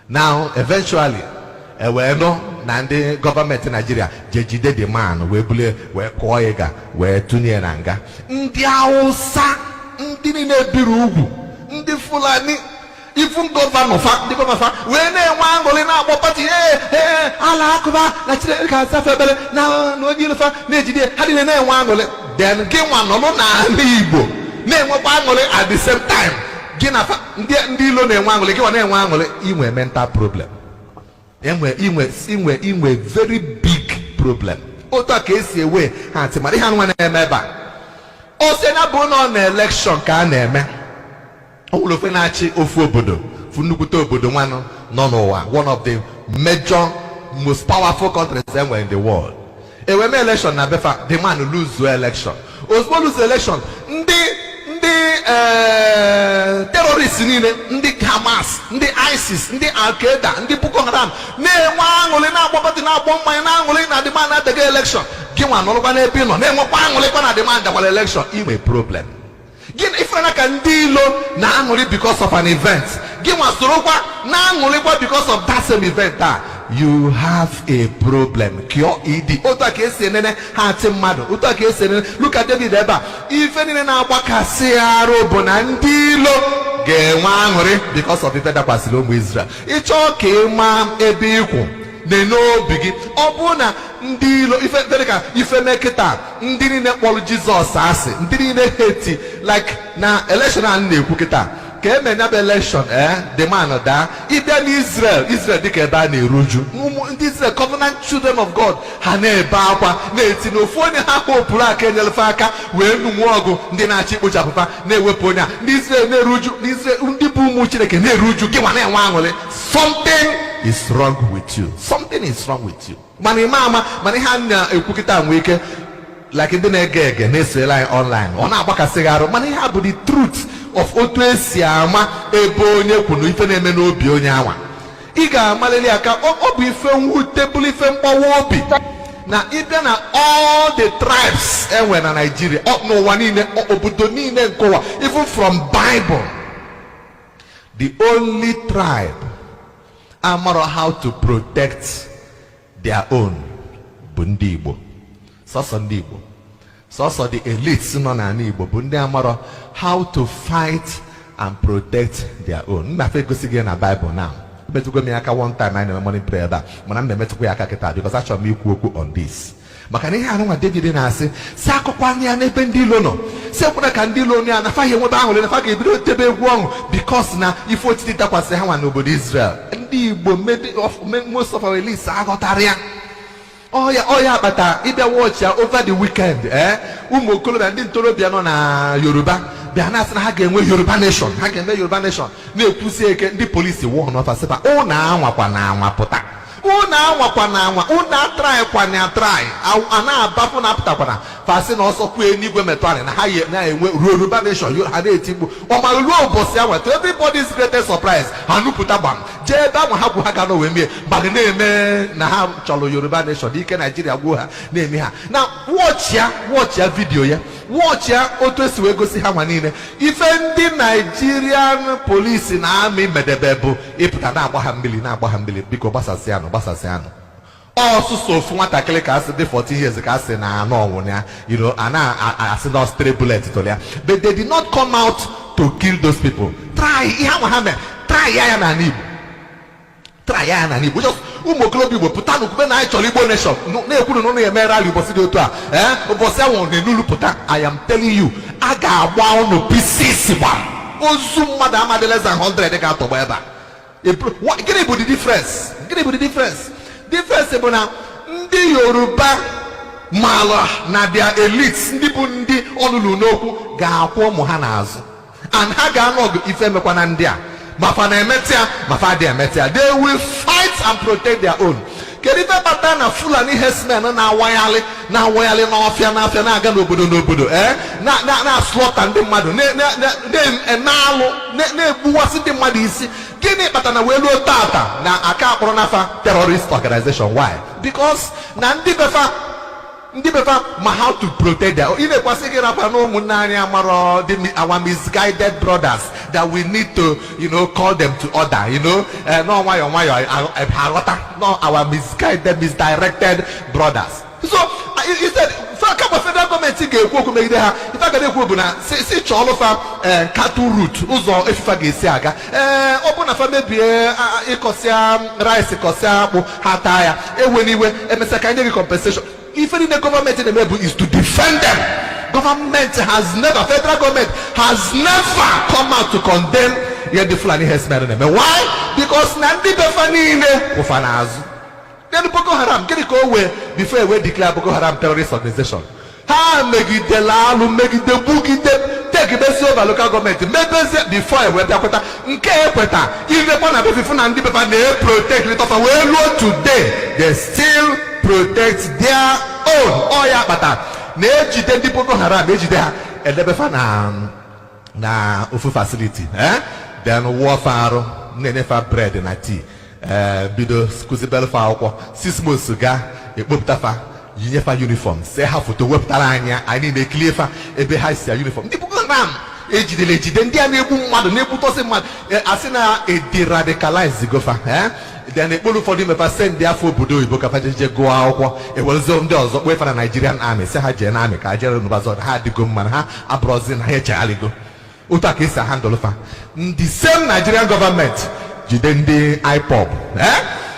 Now, eventually, we know that the government in Nigeria, jejide the man, we koyega, we tunye nanga. Ndi Hausa, ndi Nebirugu, ndi Fulani, even governor, the governor, when they want to na party, Allah Akbar, Nigeria can't suffer. Now, no deal for Nigeria, how did they want to then give one no Igbo, name of Bangole at the same time. Ginafa, ndi lo ne wangole, give one wangole, inwe mental problem. Inwe very big problem. Oto kesi ewe hanti mari hanu wana emeba. Ose na bono na election ka na eme. Owulo fe na chi ofu obodo, funukuto obodo nwanu no n'ụwa, one of the major most powerful countries anywhere in the world. Ewe me election na befa, the man lose the election. Ozbo lose the election. Terrorists ndị Hamas, ndị ISIS, ndị Al-Qaeda, ndị Boko Haram na-enwe aṅụrị na-agbapụta na-agbọ mmanya na-aṅụrị na demand adịghị election. Gị nwa nọrọkwa n'ebe nọ na-enwekwa aṅụrịkwa na demand dakwara election. Inwe problem. Gịnị ife na ka ndị ilo na-aṅụrị because of an event. Gị nwa sorokwa na-aṅụrịkwa because of that same event. You have a problem. Kyo idi. Oto kesi nene hati mmadụ. Oto kesi nene. Look at David Eba. Ife nene na agbakasị arụ bụ na ndị ilo ga-enwe aṅụrị because of ife dakwasịrị ụmụ Israel. Ịchọ ka ịma ebe ikwu n'obi gị. Ọ bụ na ndị ilo ife dịka ife mekịta ndị niile kpọrọ Jizọs asị. Ndị niile heti like na election a na-ekwu kịta. Election, the man of that. Even Israel dike ebe a na-eruju. Israel, covenant children of God, ha na-ebe akwa na-eti n'ofu onye ha kpọpụrụ aka enyelefe aka wee nụnwe ọgụ ndị na-achị ikpochapụfa na-ewepụ onye a. Ndị Israel na-eruju, ndị bụ ụmụ Chineke na-eruju gị nwa na-enwe aṅụrị. Something is wrong with you. Something is wrong with you. Mana ime ama, mana ihe a na-ekwukịta nwee ike like ndị na-ege ege na-esere anyị online. Ọ na-agbakasịghị arụ, mana ihe a bụ the truth of otu esi ama ebe onye kwunu ife na-eme n'obi onye anwa. Ị ga-amalili aka ọ bụ ife mwute bụrụ ife mgbawa obi na ịbịa na all the tribes enwe na Nigeria n'ụwa niile obodo niile nke ụwa, even from Bible, the only tribe amara how to protect their own bụ ndị Igbo. Sọsọ ndị Igbo, sọsọ the elites nọ n'ala Igbo bụ ndị amara how to fight and protect their own. Mma fe gosi gị na Bible now. Metụkwa m aka one time anyị na morning prayer ebe a, mana m na-emetụkwa ya aka kịta because achọrọ m ikwu okwu on this. Maka na ihe anụ nwa David na-asị si akụkọ anya n'ebe ndị ilo nọ, si ekwena ka ndị ilo ya nafa ihe nwebe ahụ le nafa ga-ebido tebe egwu ọṅụ because na ife otiti dakwasị ha nwa n'obodo Israel. Ndị Igbo most of our elites aghọtara ya. Oh yeah, akpata ịbịa watch ya over the weekend. Ụmụ okolobịa ndị ntorobịa nọ na Yoruba bịa na-asị na ha ga-enwe Yoruba nation, ha ga-eme Yoruba nation, na-ekwusi eke ndị polisi wụọ n'ọfa sịba ụnụ anwakwa na anwa pụta, ụnụ anwakwa na anwa, ụnụ atraịkwa na atraị, a na-abapụ na apụtakwana fasị na ọsọ kwuo enigwe metụ anyị na ha na-enwe Yoruba nation. Ha na-eti mkpu ọmalụluo ụbọchị ahụ, to everybody's greatest surprise ha nupụta gbam jee ebe ahụ ha bụ ha ga n'owe mie baga na-eme na ha chọrọ Yoruba nation ike Nigeria gwuo ha na-eme ha na watch ya vidio ya, watch ya otu esi wee gosi ha nwa niile. Ife ndị Nigerian polisi na amị medebe bụ ịpụta na-agba ha mmiri biko gbasasịanụ ọsụsọ ofu nwatakịrị ka asị dị 14 years ka asị na anọ ọnwụ ya, a na-asị na stray bullet tụrụ ya, but they did not come out to kill those people. Try ihe ahụ ha mere, try ya na Igbo, just ụmụ okorobịa Igbo pụta n'okwube na anyị chọrọ Igbo nation na-ekwuru na ụnụ eme rally ụbọchị dị otu a ụbọchị ahụ na-enulu pụta. I am telling you, a ga-agba ụnụ pieces gbam, ozu mmadụ amadị less than 100 ga-atọgba ebe a. Gịnị bụ the difference? Difference bụ na ndị Yoruba mala na their elites, ndị bụ ndị ọlụlụ n'okwu ga-akwụ ụmụ ha n'azụ and ha ga-anọ ọgụ ife emekwa na ndị a mafa na emetịa mafa dị emetịa. They will fight and protect their own. Kedu ife bata na Fulani herdsmen na-awaghalị n'ọfịa na-aga n'obodo na-aslọta ndị mmadụ na-alụ na-egbuwasị ndị mmadụ isi. Gịnị kpata na wee luo tata na aka akpọrọ n'afa terrorist organization? Why? Because na ndị befa ndị befa ma how to protect their own. Ị na-ekwasị gị rapụ na ụmụnne anyị amara our misguided brothers that we need to, you know, call them to order, you know, no nwayọ no, our misdirected brothers. So he said kama federal government ga-ekwu okwu megide ha, ife aga na-ekwu bụ na si chọọlụfa cattle route ụzọ efifa ga-esi aga. Ọ bụ na fa mebie ịkọsịa rice kọsịa akpụ ha taa ya ewe n'iwe emesịa ka nye gị compensation. Ife niile gọọmenti na-emebu is to defend them. Federal government has never come out to condemn the Fulani herdsmen. Why? Because na ndị befa niile ụfa n'azụ. Then Boko Haram, get it go away before we declare Boko Haram terrorist organization. Ha megide lalu, megide bugide, take a best over local government. Maybe before we kweta nke ekweta, even when I before and people they protect it. Well, today they still protect their own. Oh yeah, but nejide ndị Boko Haram nejide ha elebefa na ofu facility. Then warfare nenefa bread na tea. Bido skuzibel fa akwụkwọ 6 months ga ekpopụtafa yinyefa uniform se ha foto wepụtara anya anyị na-ekiliefa ebe ha si uniform ndị Boko Haram ejide ndị a na-egbu mmadụ na-egbutọsị mmadụ asị na ederadicalize gofa then ekpolu ụfọdụ mepa send afọ obodo oyibo ka fajeje gụọ akwụkwọ ewelzo ndị ọzọ kpefa na Nigerian army se ha jee na army ka ha jere n'ụbazọ ha adịgo mma na ha abụrọzi na ha echegharịgo otu a ka esi handle fa ndị same Nigerian government jide ndị IPOB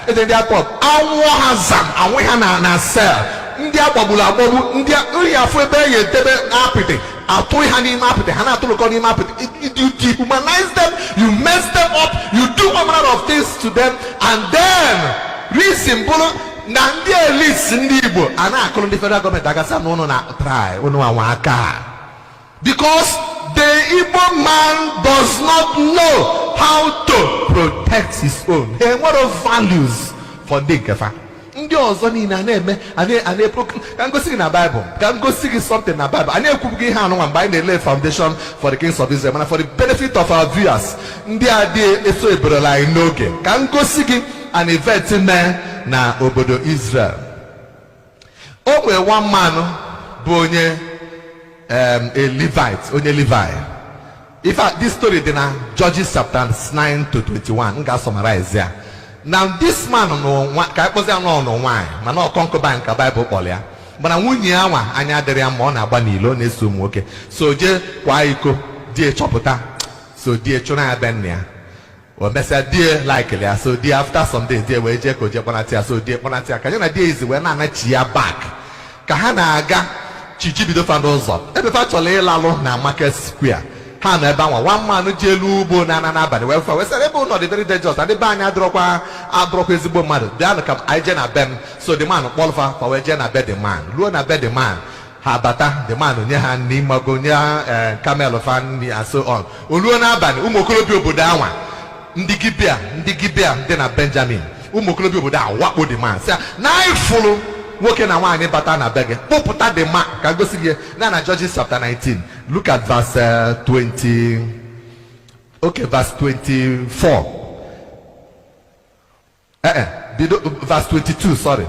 ndị IPOB anwụ ha zam anwụ ha na sel ndị agbagburu agbagbu ndị nri afọ ebe ya edebe apịtị atụ ha n'ime apịtị ha na-atụrụkọ n'ime apịtị. You dehumanize them, you mess them up, you do all manner of things to them, and then reason bụrụ na ndị elites ndị Igbo a na-akụrụ ndị federal gọọmenti agasa na ụnụ na try ụnụ anwa aka because the Igbo man does not know how to protect his own. Hey, what are values for the Nkefa? Ndị ọzọ niile a na-eme ka ngosi gị na Bible, ka ngosi gị something na Bible. A na-ekwu gị ihe anụnwa mgbe anyị na-ele foundation for the kings of Israel, mana for the benefit of our viewers, ndị a dị eso eberela anyị n'oge ka ngosi gị an event mee na obodo Israel. O nwere one man bụ onye a Levite, onye Levi. In fact, this story is in Judges chapter 9 to 21. I'm going to summarize here. Now, this man no why, man no concubine ka Bible polia. But na nwunye awa anya dere ya ma ọ na-agba n'ilo na-eso ụmụ nwoke. So je kwa iko die chọpụta. So die chụna ya be nne ya. O mesia die like ya. So die after some days die wee je ko je kpọnatia. So die kpọnatia ka ya na die izi wee na-anachi ya back. Ka ha na-aga chichi bido fa n'ụzọ. Ebe fa chọrọ ịlalụ na Market Square. Ha na ebe anwa one man je elu ugbo na n'abalị wee fa wee sị ebe ụlọ dị very dangerous and ebe anyị adọrọkwa ezigbo mmadụ bịanụ ka anyị je na be m. So the man kpọlụfa fa wee je na be the man. Ruo na be the man ha bata the man nye ha nri mago nye camel fa nri and so on. O ruo n'abalị ụmụ okorobịa obodo anwa ndị Gibea dị na Benjamin ụmụ okorobịa obodo a wakpo the man sị na anyị fụrụ nwoke na nwaanyị bata na be gị kpọpụta the man ka gosi gị na Judges chapter 19. Look at verse 20. Okay, verse 24. Verse 22, sorry.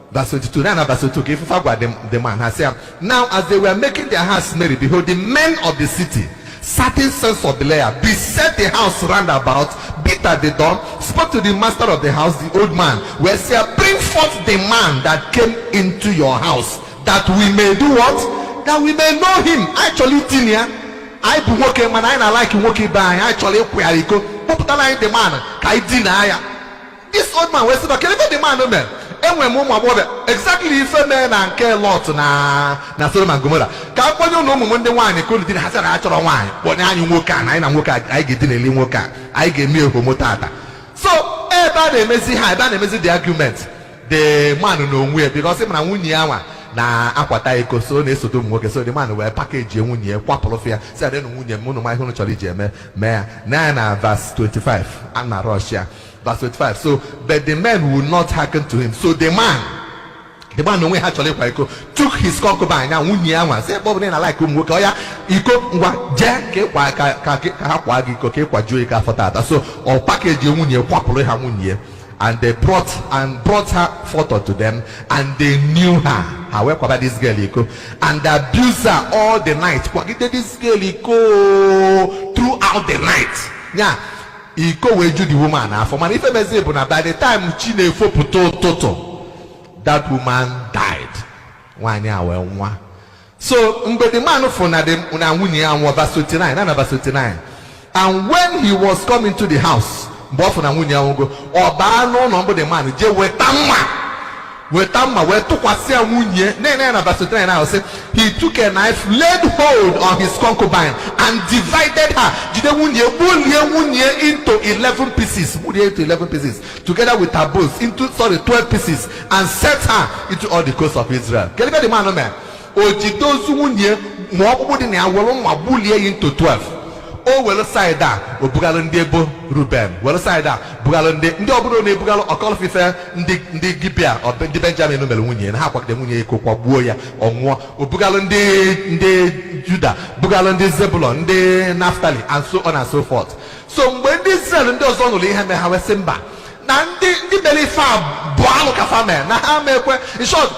Verse 22. Now verse 22. If I the man, I say, now as they were making their house merry, behold, the men of the city, certain sons of Belial, beset the house round about, beat at the door, spoke to the master of the house, the old man, where say, bring forth the man that came into your house, that we may do what? That we may know him. Actually, Tinia, I be working man, I like working by actually query go. Popular the man, I deny. This old man was the man, no man. And when Mama exactly if a man and care lot na Sodom and Gomorrah. Can't you know when the wine could have a natural wine? What I work and work I get in a limo car. I get me a homotata. So, everybody may see high, everybody may see the argument. The man no way because him and Wunyawa. Na akwata iko so na esodo nwoke so the man wee package nwunye kwapụrụfia say na nwunye m no ma ihe chọrọ ije me na verse 25 ana Russia verse 25. So but the men will not hearken to him. So the man onwe ha chọrọ ịkwa iko took his concubine na nwunye anwa say bob na like ụmụ nwoke oya iko ngwa je ka ha kwa gị iko ka ịkwajuo ike afọ tata. So ọ package nwunye kwapụrụ ha nwunye and they brought her forth unto them, and they knew her. However, this girl and they abused her all the night. This girl throughout the night. Yeah, he go with the woman. By the time that woman died. So the man verse 29. And when he was coming to the house, the man he took a knife, laid hold on his concubine, and divided her into 11 pieces, together with her bones into 12 pieces, and set her into all the coasts of Israel. Into 12. Oh, well, side that, Bugalundebo Ruben, well, side that, Bugalunde, Ndobro, Bugal, or Call of the Gibia, or the Benjamin Meluni, and half of the Munia Boya, or more, Bugalunde, Judah, Bugalunde Zebulon, de Naphtali, and so on and so forth. So when this cell does only have a Simba, Nandi belly far, Boaloka Fame, Nahame, in short,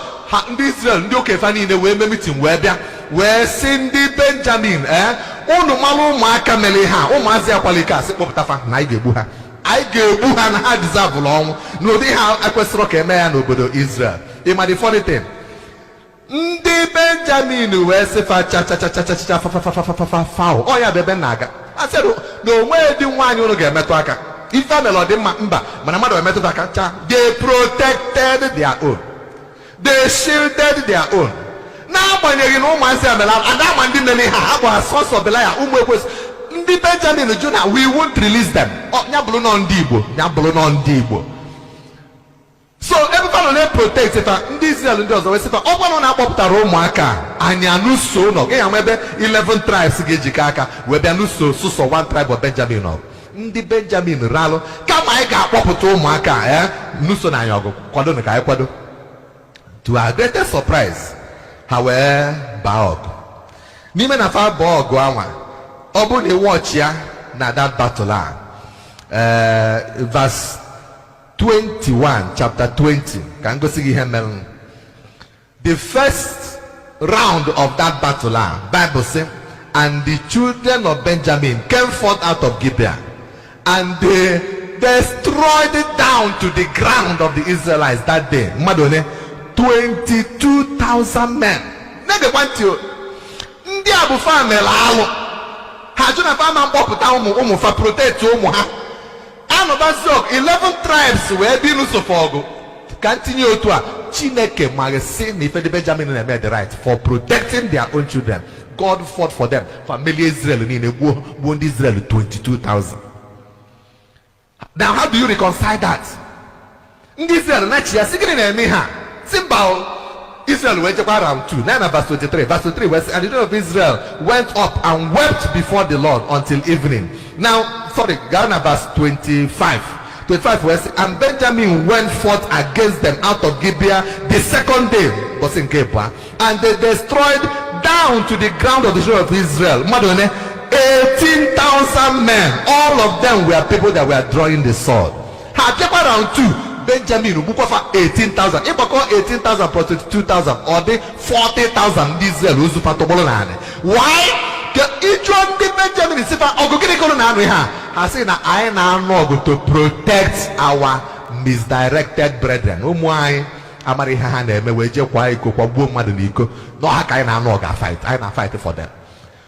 Israel, Ndoke Fanny in the way meeting where Cindy Benjamin, Onu malu maka meleha o mazi akwalika se poptafa na igebuha na ha deserve long no dey ha akwesoro ka eme ya n'obodo Israel. Ima the funny thing, ndị Benjamin wee sefa cha o ya bebe naga I said no onwe di nwaanyị unu ga-emetụ aka ife melody mba mana mmadụ emetụ aka cha. They protected their own, they shielded their own. Now, when you know myself, and I'm on the many source of the liar, the Benjamin and Jonah, we won't release them. Oh, Nyablon on Debo. So everybody protects if this does always if on up the Romaka and Yanuso, no, maybe 11 tribes Gejikaka, where Yanuso, so one tribe of Benjamin. The Benjamin Ralo, come I got Papa to Maka, Nuso Nayago, Quadonaka. To our greatest surprise, however, Baog. Nime na fa Baog Guama. Obu ne watch ya na that battle. Verse 21, chapter 20. Can go see him. The first round of that battle, Bible says, and the children of Benjamin came forth out of Gibeah, and they destroyed it down to the ground of the Israelites that day. Madone. 22,000 men. Nigga want you. Ndi abu family alo. Hajuna fama mpoputa umu fa protect umu ha. Ano bazok 11 tribes were being usofogo. Continue to Chineke magazine if the Benjamin made the right for protecting their own children. God fought for them. Family Israel in a wound Israel 22,000. Now how do you reconcile that? Israel nachi signi na eme ha. Simple. Israel went around 2. 9 verse 23. Verse 23 was, and the children of Israel went up and wept before the Lord until evening. Now, sorry, Ghana verse 25. 25 was, and Benjamin went forth against them out of Gibeah the second day, was in Gibeah, and they destroyed down to the ground of the children of Israel. Madone, 18,000 men. All of them were people that were drawing the sword. Had around 2. Benjamin Bukofa 18,000. If I call 18,000 plus 22,000 or the 40,000 Israel who's why? Each one the Benjamin is I say that I now know to protect our misdirected brethren. Why? Amari Hane Meweje Kwaiko Kwabu Madaniko. No, I can't fight. I not fight for them.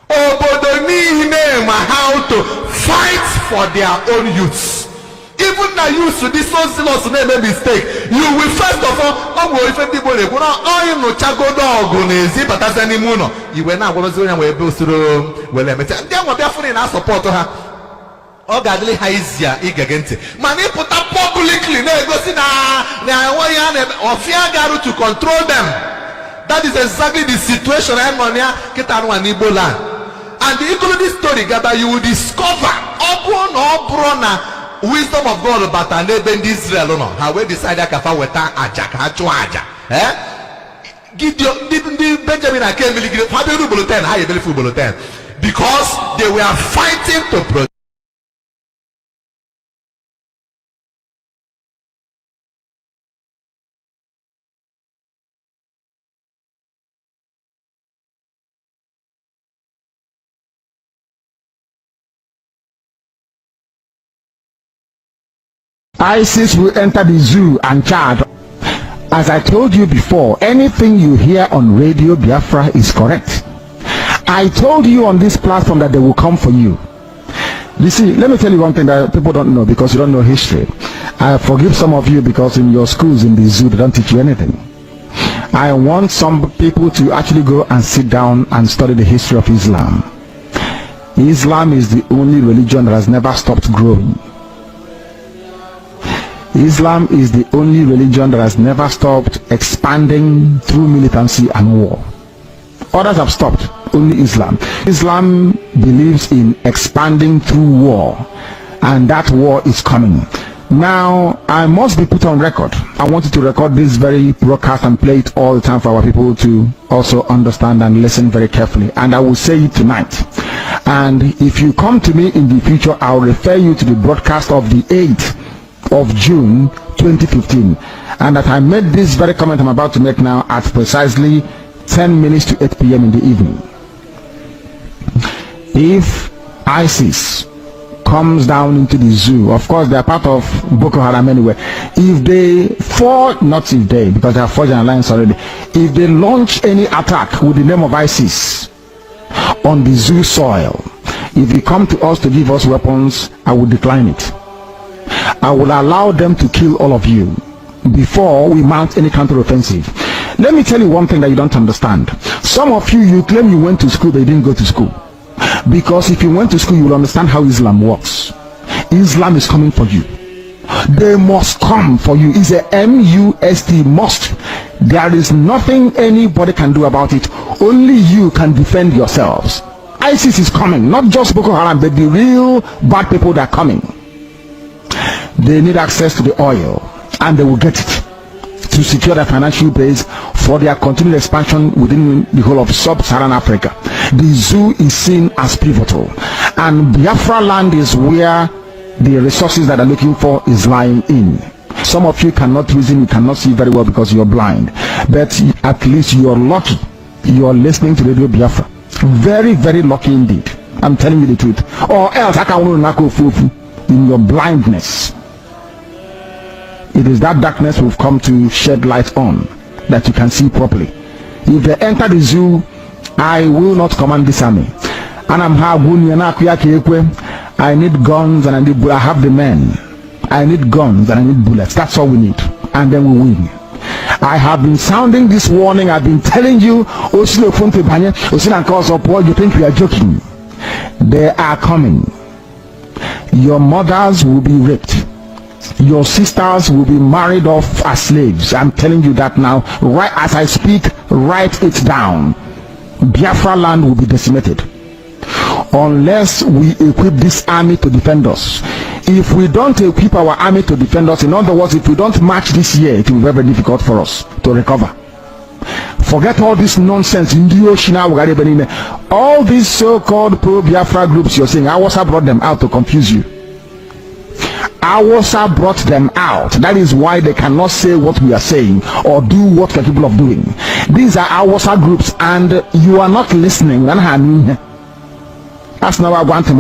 Oh, but they name how to fight for their own youths. Even now you should be so zealous to make a mistake. You will first of all, if people you know chago dog but as any mono, you were not going to well then what they're in our support to her. Oh, godly haizia igagente. Mani put up publicly, or fear garu to control them. That is exactly the situation I'm on here. And the equally story, Gaba, you will discover wisdom of God about an even Israel no how we decided kafa weta aja ka chu aja Gideon the Benjamin came bulletin how you believe bulletin because they were fighting to protect ISIS will enter the zoo and charge. As I told you before, anything you hear on Radio Biafra is correct. I told you on this platform that they will come for you. You see, let me tell you one thing that people don't know because you don't know history. I forgive some of you because in your schools, in the zoo, they don't teach you anything. I want some people to actually go and sit down and study the history of Islam. Islam is the only religion that has never stopped growing. Islam is the only religion that has never stopped expanding through militancy and war. Others have stopped, only Islam. Islam believes in expanding through war, and that war is coming. Now, I must be put on record. I want you to record this very broadcast and play it all the time for our people to also understand and listen very carefully. And I will say it tonight. And if you come to me in the future, I'll refer you to the broadcast of the 8th of June 2015, and that I made this very comment I'm about to make now at precisely 10 minutes to 8 p.m. in the evening. If ISIS comes down into the zoo, of course they are part of Boko Haram anyway, if they fall, not if they, because they have forged an alliance already, if they launch any attack with the name of ISIS on the zoo soil, if they come to us to give us weapons, I will decline it. I will allow them to kill all of you before we mount any counter-offensive. Let me tell you one thing that you don't understand. Some of you, you claim you went to school, but you didn't go to school. Because if you went to school, you will understand how Islam works. Islam is coming for you. They must come for you. It's a M-U-S-T, must. There is nothing anybody can do about it. Only you can defend yourselves. ISIS is coming, not just Boko Haram, but the real bad people that are coming. They need access to the oil, and they will get it to secure their financial base for their continued expansion within the whole of sub-Saharan Africa. The zoo is seen as pivotal, and Biafra land is where the resources that they're looking for is lying in. Some of you cannot reason, you cannot see very well because you're blind, but at least you're lucky you're listening to Radio Biafra. Very, very lucky indeed. I'm telling you the truth. Or else I can in your blindness. It is that darkness we've come to shed light on, that you can see properly. If they enter the zoo, I will not command this army. And I need guns and I have the men. I need guns and I need bullets. That's all we need. And then we win. I have been sounding this warning. I've been telling you, you think we are joking. They are coming. Your mothers will be raped. Your sisters will be married off as slaves. I'm telling you that now. Right as I speak, write it down. Biafra land will be decimated unless we equip this army to defend us. If we don't equip our army to defend us, in other words, if we don't march this year, it will be very difficult for us to recover. Forget all this nonsense. All these so-called pro-Biafra groups you're saying, Awasa brought them out to confuse you. Awasa brought them out. That is why they cannot say what we are saying or do what we're capable of doing. These are Awasa groups, and you are not listening. That's not what I want to.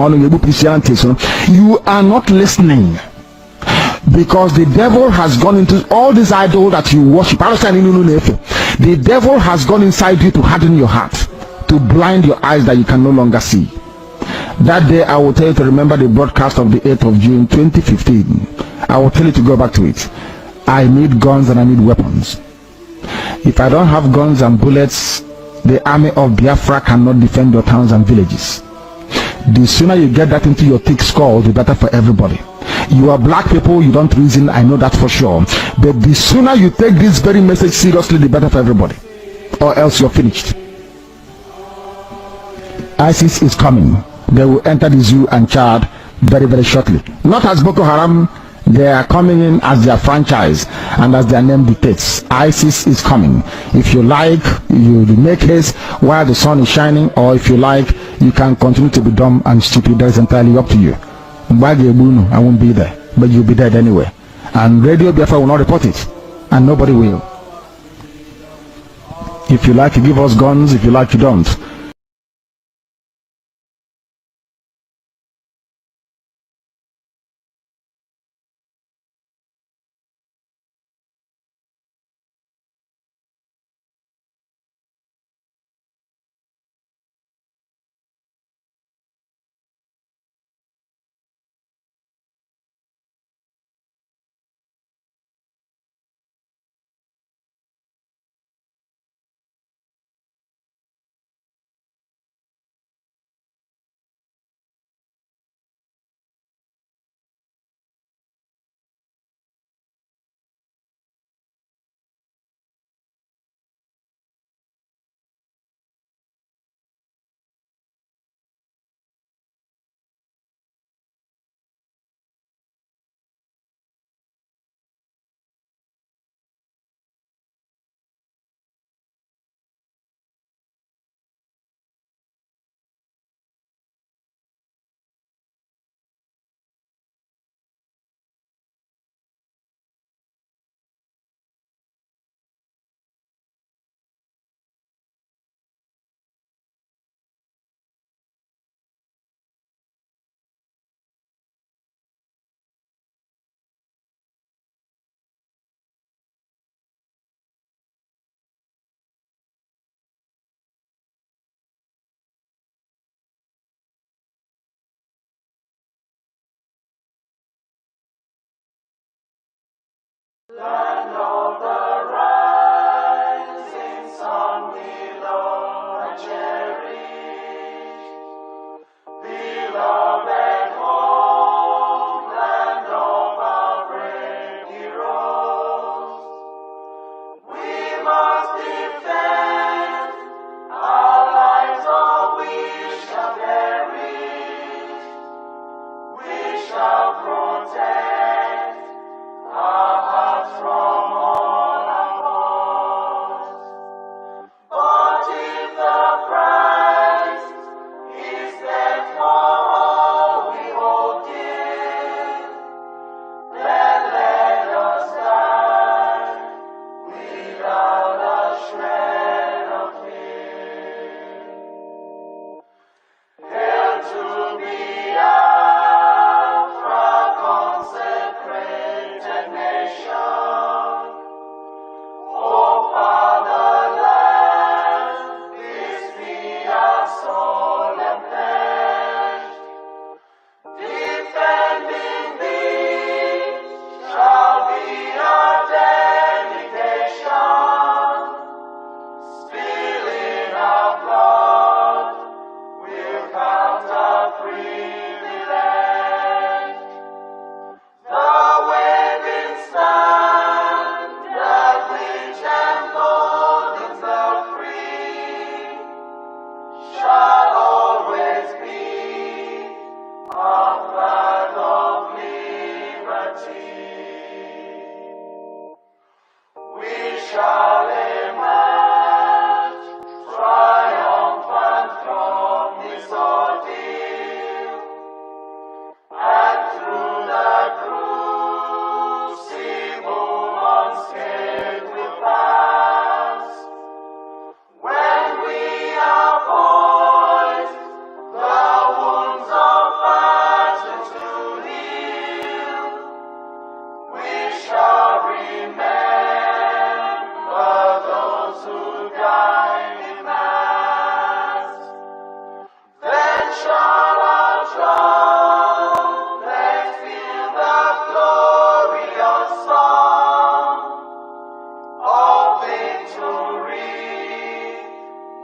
You are not listening, because the devil has gone into all these idols that you worship. The devil has gone inside you to harden your heart, to blind your eyes that you can no longer see. That day I will tell you to remember the broadcast of the 8th of June 2015. I will tell you to go back to it. I need guns and I need weapons. If I don't have guns and bullets, the army of Biafra cannot defend your towns and villages. The sooner you get that into your thick skull, the better for everybody. You are black people, you don't reason, I know that for sure. But the sooner you take this very message seriously, the better for everybody. Or else you're finished. ISIS is coming. They will enter the zoo and Chad very, very shortly. Not as Boko Haram, they are coming in as their franchise and as their name dictates. ISIS is coming. If you like, you make haste while the sun is shining, or if you like, you can continue to be dumb and stupid. That is entirely up to you. I won't be there, but you'll be dead anyway. And Radio Biafra will not report it, and nobody will. If you like, you give us guns. If you like, you don't. Land of the rising sun, we love and cherish. Beloved homeland of our brave heroes, we must defend our lives, or we shall perish. We shall protect our hearts from all our foes. But if the price is death for all we hold dear, then let us die without a shred of fear. Hail to Biafra, consecrated nation. O fatherland, this be our solemn pledge. Defending thee shall be our dedication. Spilling our blood will count our privilege. The waving standard which emboldens the free shall always be a flag of liberty. We shall emerge triumphant from this ordeal, and through the crucible unscathed we'll pass. When we are poised, the wounds of battle to heal, we shall remember those who died in mass. Then shall our trumpets fill the glorious song of victory.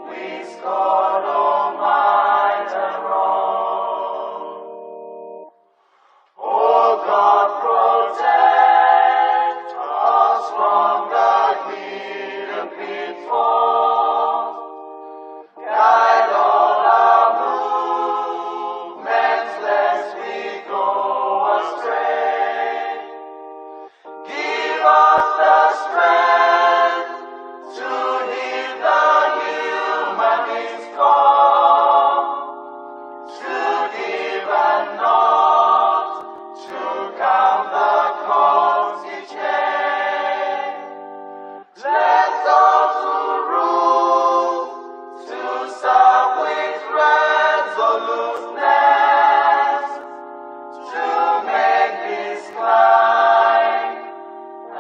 We scored, oh might and wrong. Oh God, protect us from the hidden pitfalls. Guide all our movements, lest we go astray. Give us the strength to heed the humanist call, to give and not to count the cost each day. Let those who rule to serve with resoluteness, to make this climb a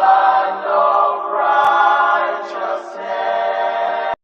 land of righteousness.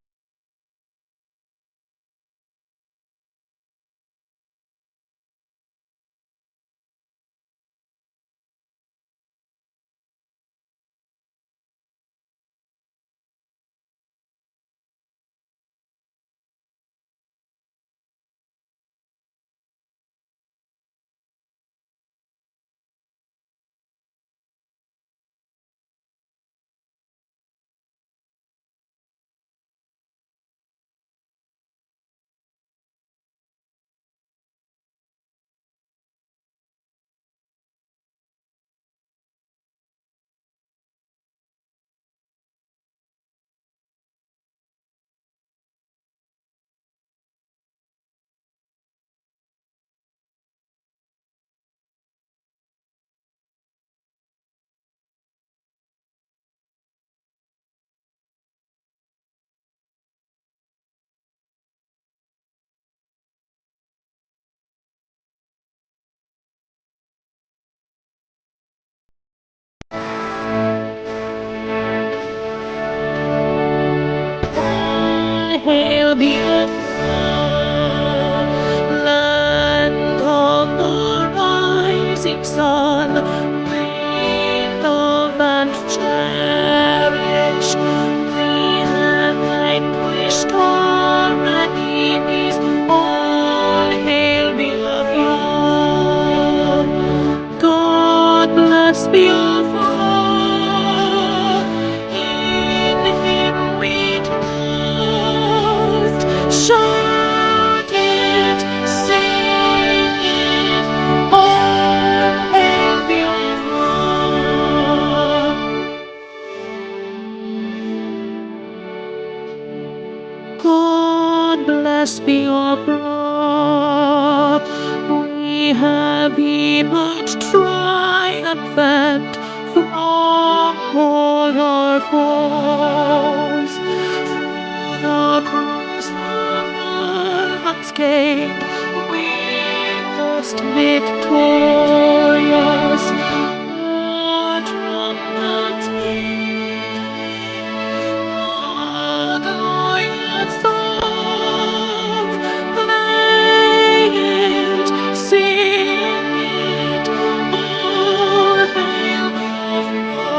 Hail Biafra, land of the rising sun, wind of bless Biafra. In him we trust. Shout it, sing it, all hail Biafra. God bless Biafra. We have emerged triumphant from all our foes. Through the cross unscathed, we first victorious. The trumpets beat, the lions song, play it, sing it, all hail Biafra.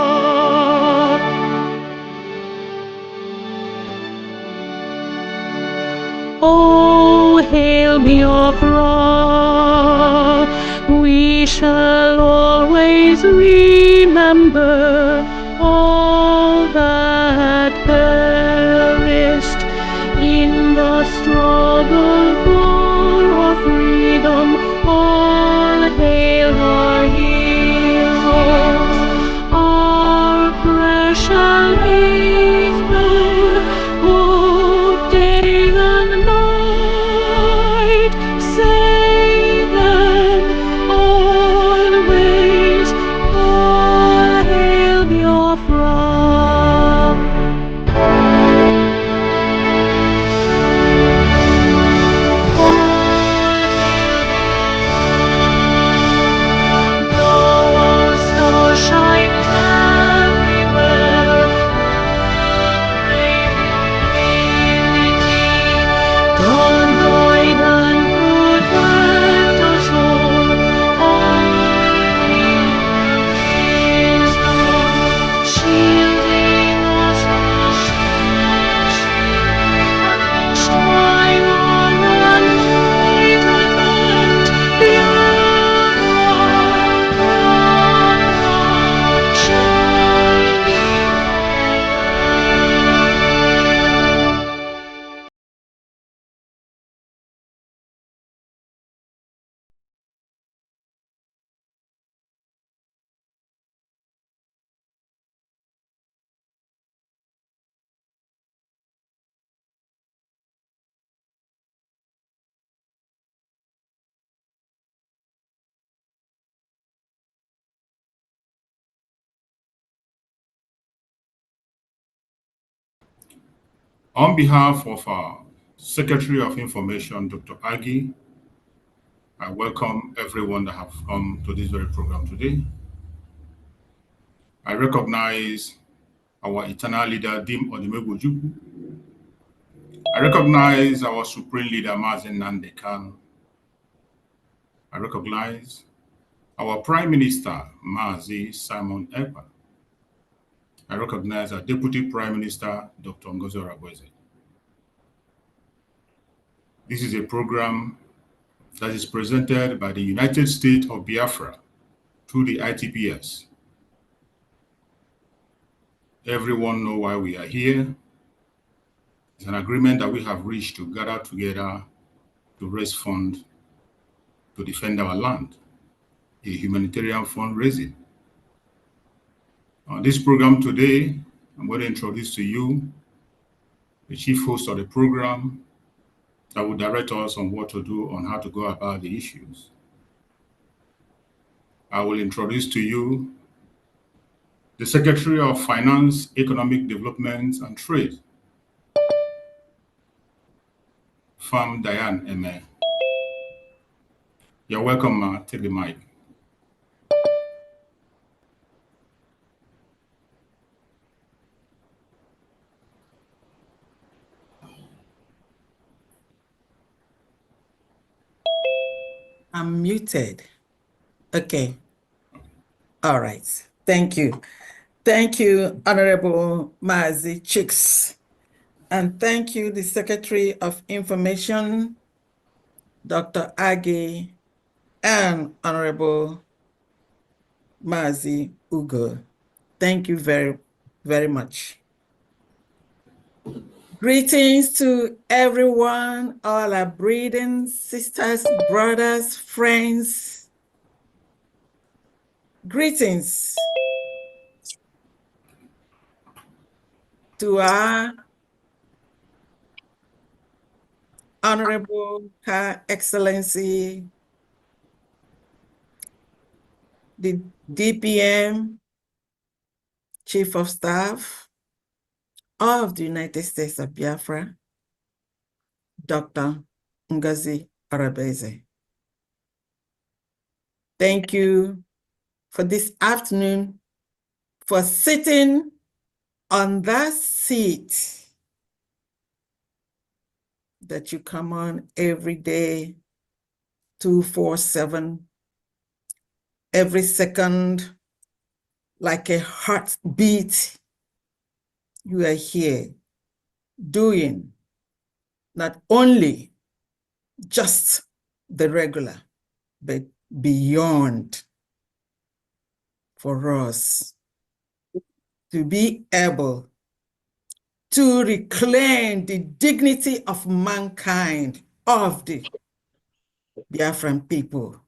Oh, hail Biafra, we shall always remember all that perished in the struggle for our freedom. All hail our heroes, our precious faithful, who day and night save them always. All hail Biafra. Our star shines everywhere. God and protect us all. Shielding us from strife and On behalf of our Secretary of Information, Dr. Agi, I welcome everyone that have come to this very program today. I recognize our eternal leader, Dim Odimegboju. I recognize our supreme leader, Mazen Nandekan. I recognize our Prime Minister, Mazi Simon Ekpa. I recognize our Deputy Prime Minister, Dr. Ngozi Orabueze. This is a program that is presented by the United States of Biafra through the ITPS. Everyone know why we are here. It's an agreement that we have reached to gather together to raise funds to defend our land, a humanitarian fundraising. On this program today, I'm going to introduce to you the chief host of the program that will direct us on what to do, on how to go about the issues. I will introduce to you the Secretary of Finance, Economic Development and Trade, Farm Diane Eme. You're welcome, Ma. Take the mic. I'm muted. Okay. All right. Thank you. Thank you, Honorable Mazi Chicks. And thank you, the Secretary of Information, Dr. Agi, and Honorable Mazi Ugo. Thank you very, very much. Greetings to everyone, all our breeding sisters, brothers, friends. Greetings to our Honorable Her Excellency, the DPM, Chief of Staff of the United States of Biafra, Dr. Ngozi Arabeze. Thank you for this afternoon, for sitting on that seat that you come on every day, 247, every second, like a heartbeat. You are here doing not only just the regular, but beyond, for us to be able to reclaim the dignity of mankind, of the Biafran people,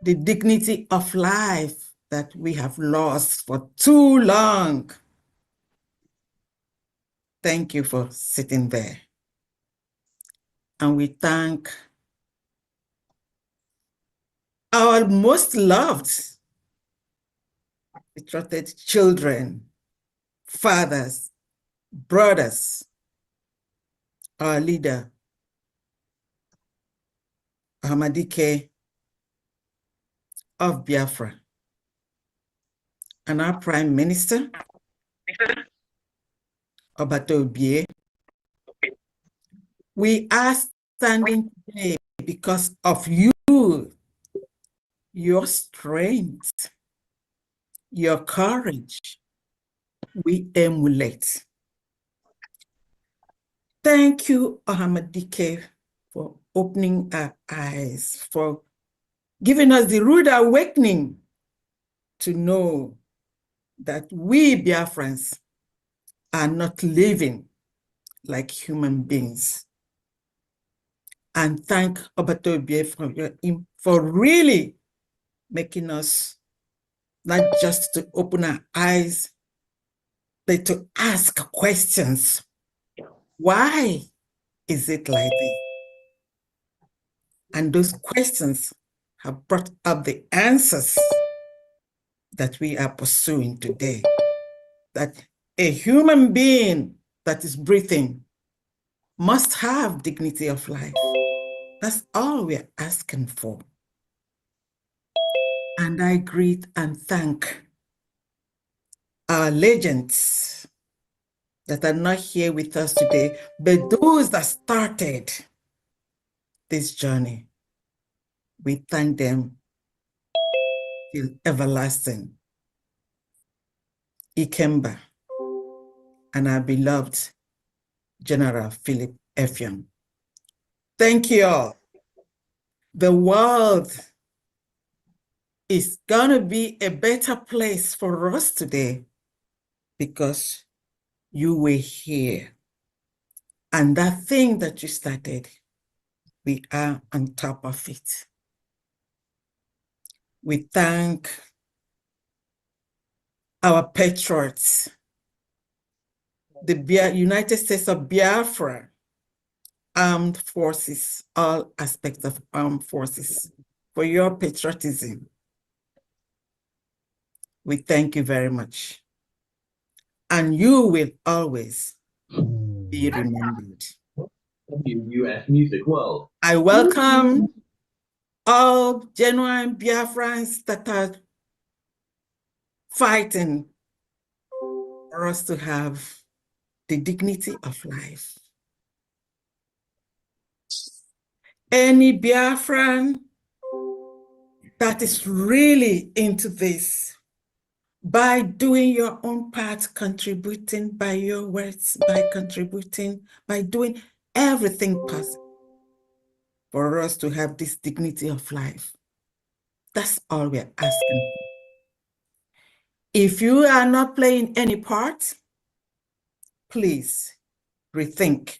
the dignity of life that we have lost for too long. Thank you for sitting there. And we thank our most loved, betrothed children, fathers, brothers, our leader, Ahmadike of Biafra, and our Prime Minister, Obata. We are standing today because of you, your strength, your courage. We emulate. Thank you, Ahmadike, for opening our eyes, for giving us the rude awakening to know that we Biafrans are not living like human beings. And thank Obata for really making us not just to open our eyes, but to ask questions. Why is it like this? And those questions have brought up the answers that we are pursuing today. That a human being that is breathing must have dignity of life. That's all we're asking for. And I greet and thank our legends that are not here with us today, but those that started this journey. We thank them till everlasting. Ikemba and our beloved General Philip Effiong. Thank you all. The world is gonna be a better place for us today because you were here. And that thing that you started, we are on top of it. We thank our patriots, the United States of Biafra, armed forces, all aspects of armed forces, for your patriotism. We thank you very much. And you will always be remembered. U.S. Music World. I welcome all genuine Biafrans that are fighting for us to have the dignity of life. Any Biafran that is really into this, by doing your own part, contributing by your words, by contributing, by doing everything possible for us to have this dignity of life. That's all we're asking. If you are not playing any part, please rethink.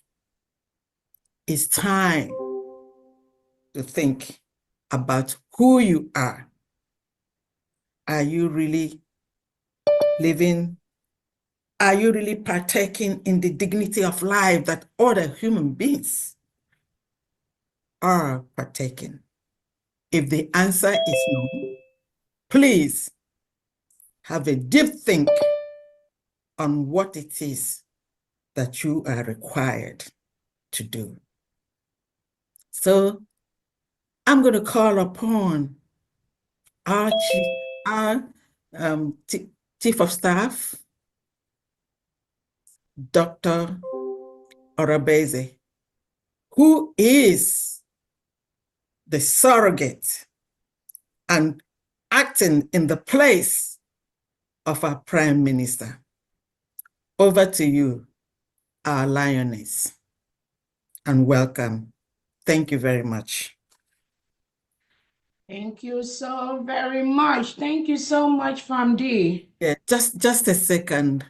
It's time to think about who you are. Are you really living? Are you really partaking in the dignity of life that other human beings are partaking? If the answer is no, please have a deep think on what it is that you are required to do. So I'm going to call upon our Chief of Staff, Dr. Orabeze, who is the surrogate and acting in the place of our Prime Minister. Over to you, our lioness, and welcome. Thank you very much. Thank you so very much. Thank you so much, Famdi. Yeah, just a second.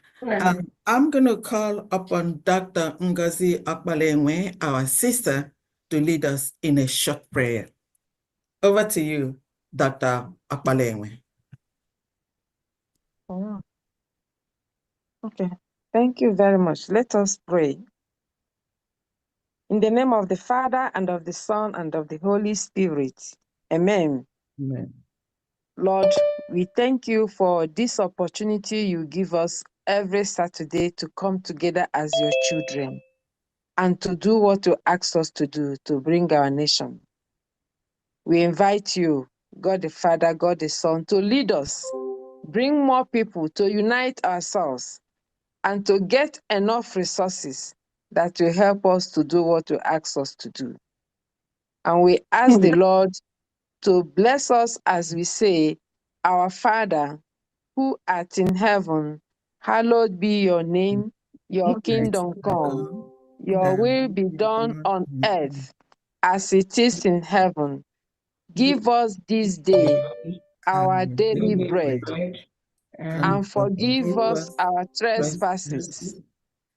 I'm going to call upon Dr. Ngozi Akbalenwe, our sister, to lead us in a short prayer. Over to you, Dr. Akbalenwe. Oh, okay. Thank you very much. Let us pray. In the name of the Father, and of the Son, and of the Holy Spirit. Amen. Amen. Lord, we thank you for this opportunity you give us every Saturday to come together as your children and to do what you ask us to do to bring our nation. We invite you, God the Father, God the Son, to lead us, bring more people to unite ourselves, and to get enough resources that will help us to do what you ask us to do. And we ask the Lord to bless us as we say, Our Father, who art in heaven, hallowed be your name, your kingdom come, your will be done on earth as it is in heaven. Give us this day our daily bread, and forgive us our trespasses,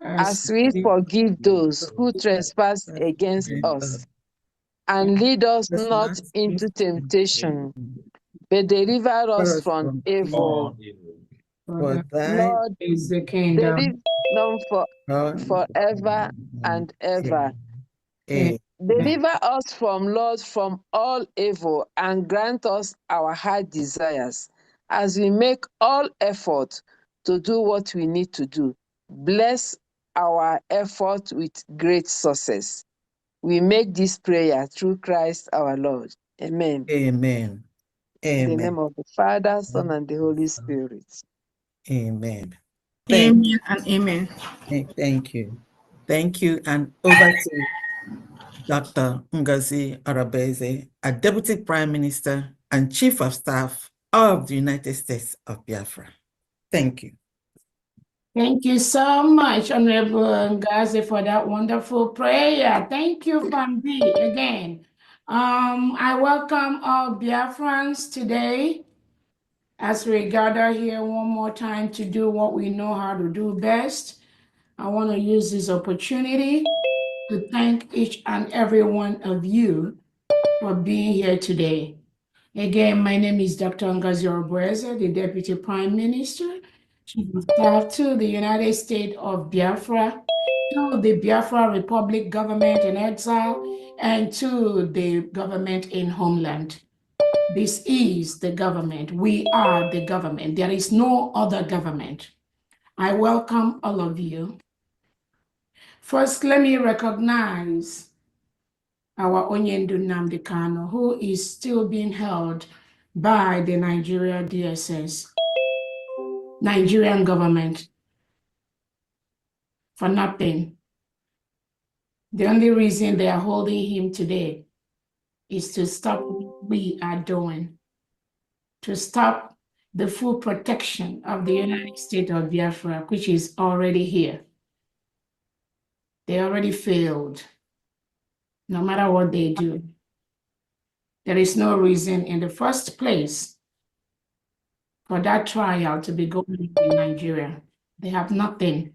as we forgive those who trespass against us. And lead us not into temptation, but deliver us from evil. For thine Lord is the The kingdom. kingdom forever and ever. Deliver us from Lord from all evil, and grant us our heart desires, as we make all effort to do what we need to do. Bless our effort with great success. We make this prayer through Christ our Lord. Amen. Amen. In the Amen. name of the Father, Son, and the Holy Spirit. Amen. Amen and amen. Thank you. Thank you. And over to Dr. Ngozi Arabeze, a Deputy Prime Minister and Chief of Staff of the United States of Biafra. Thank you. Thank you so much, Honorable Ngazi, for that wonderful prayer. Thank you, Famdi, again. I welcome all Biafrans today as we gather here one more time to do what we know how to do best. I want to use this opportunity to thank each and every one of you for being here today. Again, my name is Dr. Ngozi Arabeze, the Deputy Prime Minister, Chief of Staff to the United States of Biafra, to the Biafra Republic government in exile, and to the government in homeland. This is the government. We are the government. There is no other government. I welcome all of you. First, let me recognize our Onyendu Nnamdi Kanu, who is still being held by the Nigeria DSS, Nigerian government, for nothing. The only reason they are holding him today is to stop what we are doing, to stop the full protection of the United States of Biafra, which is already here. They already failed, no matter what they do. There is no reason in the first place for that trial to be going in Nigeria. They have nothing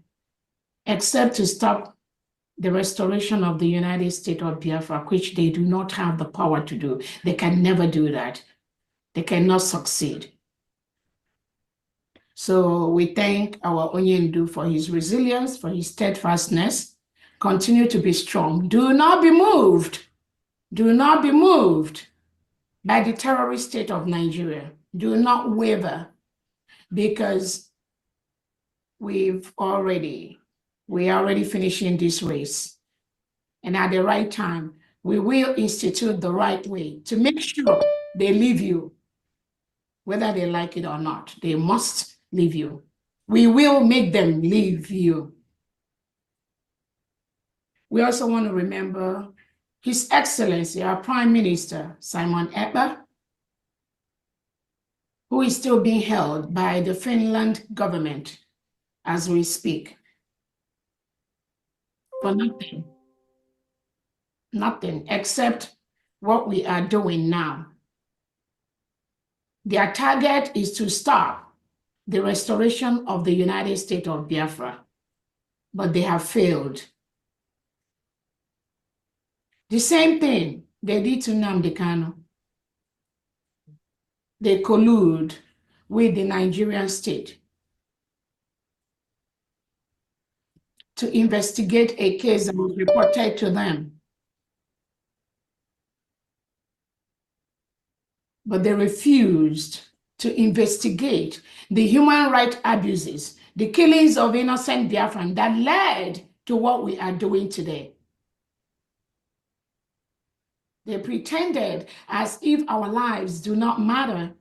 except to stop the restoration of the United States of Biafra, which they do not have the power to do. They can never do that. They cannot succeed. So we thank our Onyendu for his resilience, for his steadfastness. Continue to be strong. Do not be moved. Do not be moved by the terrorist state of Nigeria. Do not waver, because we are already finishing this race. And at the right time, we will institute the right way to make sure they leave you, whether they like it or not. They must leave you. We will make them leave you. We also want to remember His Excellency, our Prime Minister, Simon Ekpa, who is still being held by the Finland government as we speak. For nothing except what we are doing now. Their target is to stop the restoration of the United States of Biafra, but they have failed. The same thing they did to Nnamdi Kanu. They collude with the Nigerian state to investigate a case that was reported to them. But they refused to investigate the human rights abuses, the killings of innocent Biafran that led to what we are doing today. They pretended as if our lives do not matter.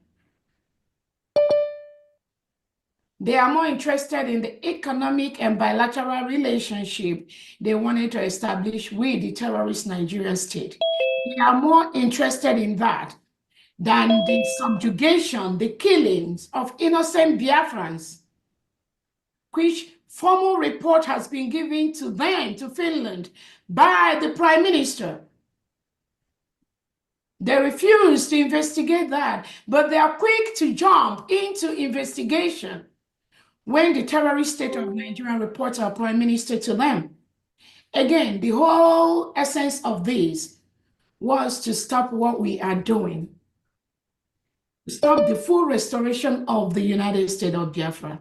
They are more interested in the economic and bilateral relationship they wanted to establish with the terrorist Nigerian state. They are more interested in that than the subjugation, the killings of innocent Biafrans, which formal report has been given to them, to Finland, by the Prime Minister. They refuse to investigate that, but they are quick to jump into investigation when the terrorist state of Nigeria reports our Prime Minister to them. Again, the whole essence of this was to stop what we are doing, stop the full restoration of the United States of Biafra,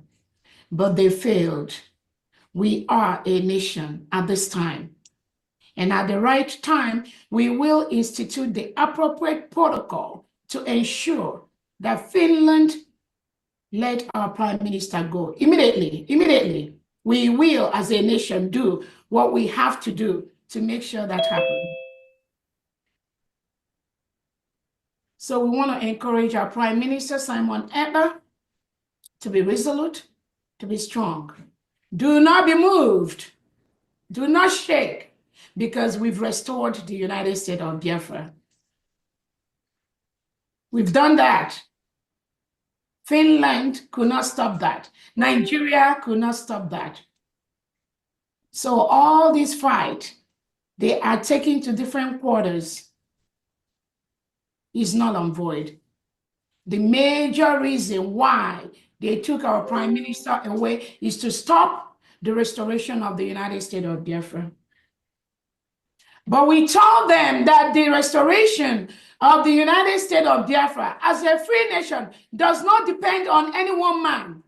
but they failed. We are a nation at this time. And at the right time, we will institute the appropriate protocol to ensure that Finland let our Prime Minister go. Immediately, we will, as a nation, do what we have to do to make sure that happens. So we want to encourage our Prime Minister, Simon Ekpa, to be resolute, to be strong. Do not be moved. Do not shake, because we've restored the United States of Biafra. We've done that. Finland could not stop that. Nigeria could not stop that. So all this fight, they are taking to different quarters, is null and void. The major reason why they took our Prime Minister away is to stop the restoration of the United States of Biafra. But we told them that the restoration of the United States of Biafra as a free nation does not depend on any one man.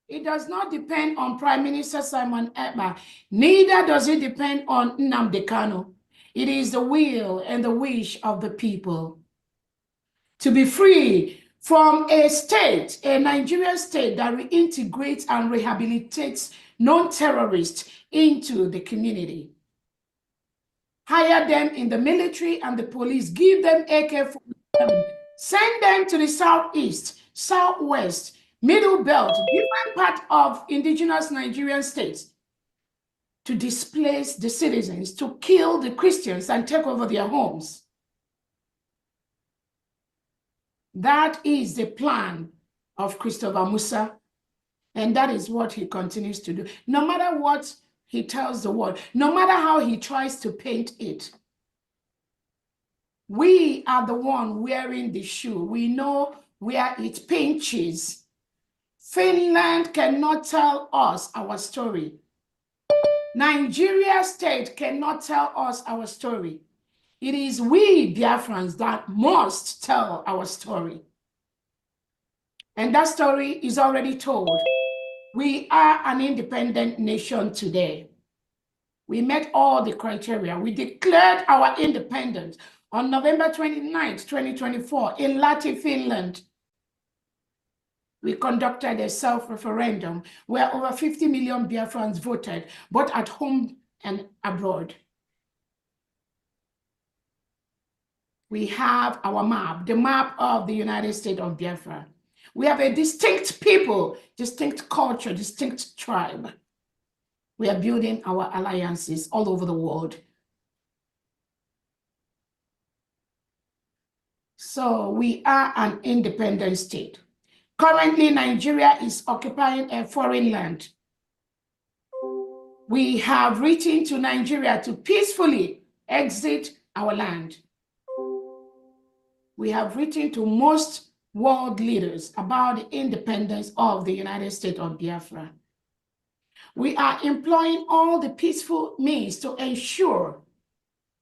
It does not depend on Prime Minister Simon Ekpa. Neither does it depend on Nnamdi Kanu. It is the will and the wish of the people to be free from a state, a Nigerian state that reintegrates and rehabilitates non-terrorists into the community. Hire them in the military and the police, give them AK-47, send them to the southeast, southwest, middle belt, different part of indigenous Nigerian states to displace the citizens, to kill the Christians and take over their homes. That is the plan of Christopher Musa, and that is what he continues to do. No matter what he tells the world, no matter how he tries to paint it, We are the one wearing the shoe. We know where it pinches. Finland cannot tell us our story. Nigeria state cannot tell us our story. It is we Biafrans that must tell our story. And that story is already told. We are an independent nation today. We met all the criteria. We declared our independence on November 29th, 2024 in Lahti, Finland. We conducted a self-referendum where over 50 million Biafrans voted, both at home and abroad. We have our map, the map of the United States of Biafra. We have a distinct people, distinct culture, distinct tribe. We are building our alliances all over the world. So we are an independent state. Currently, Nigeria is occupying a foreign land. We have written to Nigeria to peacefully exit our land. We have written to most world leaders about the independence of the United States of Biafra. We are employing all the peaceful means to ensure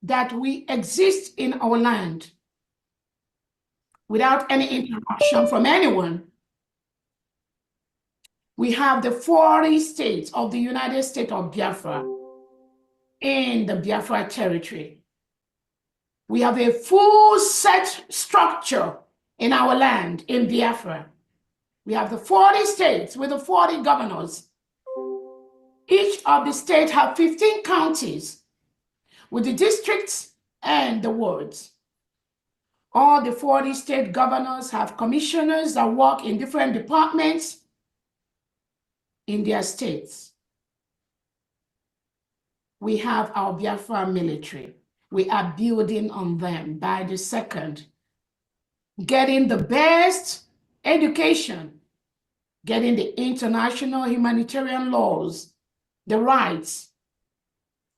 that we exist in our land without any interruption from anyone. We have the 40 states of the United States of Biafra in the Biafra territory. We have a full set structure in our land in Biafra. We have the 40 states with the 40 governors. Each of the states have 15 counties with the districts and the wards. All the 40 state governors have commissioners that work in different departments in their states. We have our Biafra military. We are building on them by the second, getting the best education, getting the international humanitarian laws, the rights.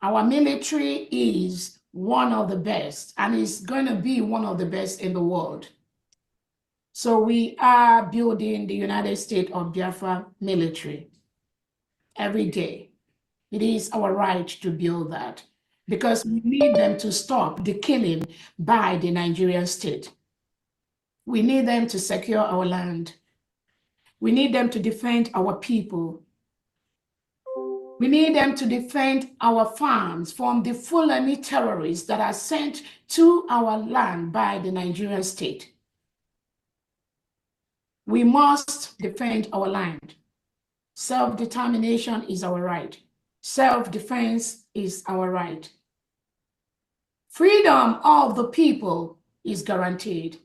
Our military is one of the best and is going to be one of the best in the world. So we are building the United States of Biafra military every day. It is our right to build that because we need them to stop the killing by the Nigerian state. We need them to secure our land. We need them to defend our people. We need them to defend our farms from the Fulani terrorists that are sent to our land by the Nigerian state. We must defend our land. Self-determination is our right. Self-defense is our right. Freedom of the people is guaranteed.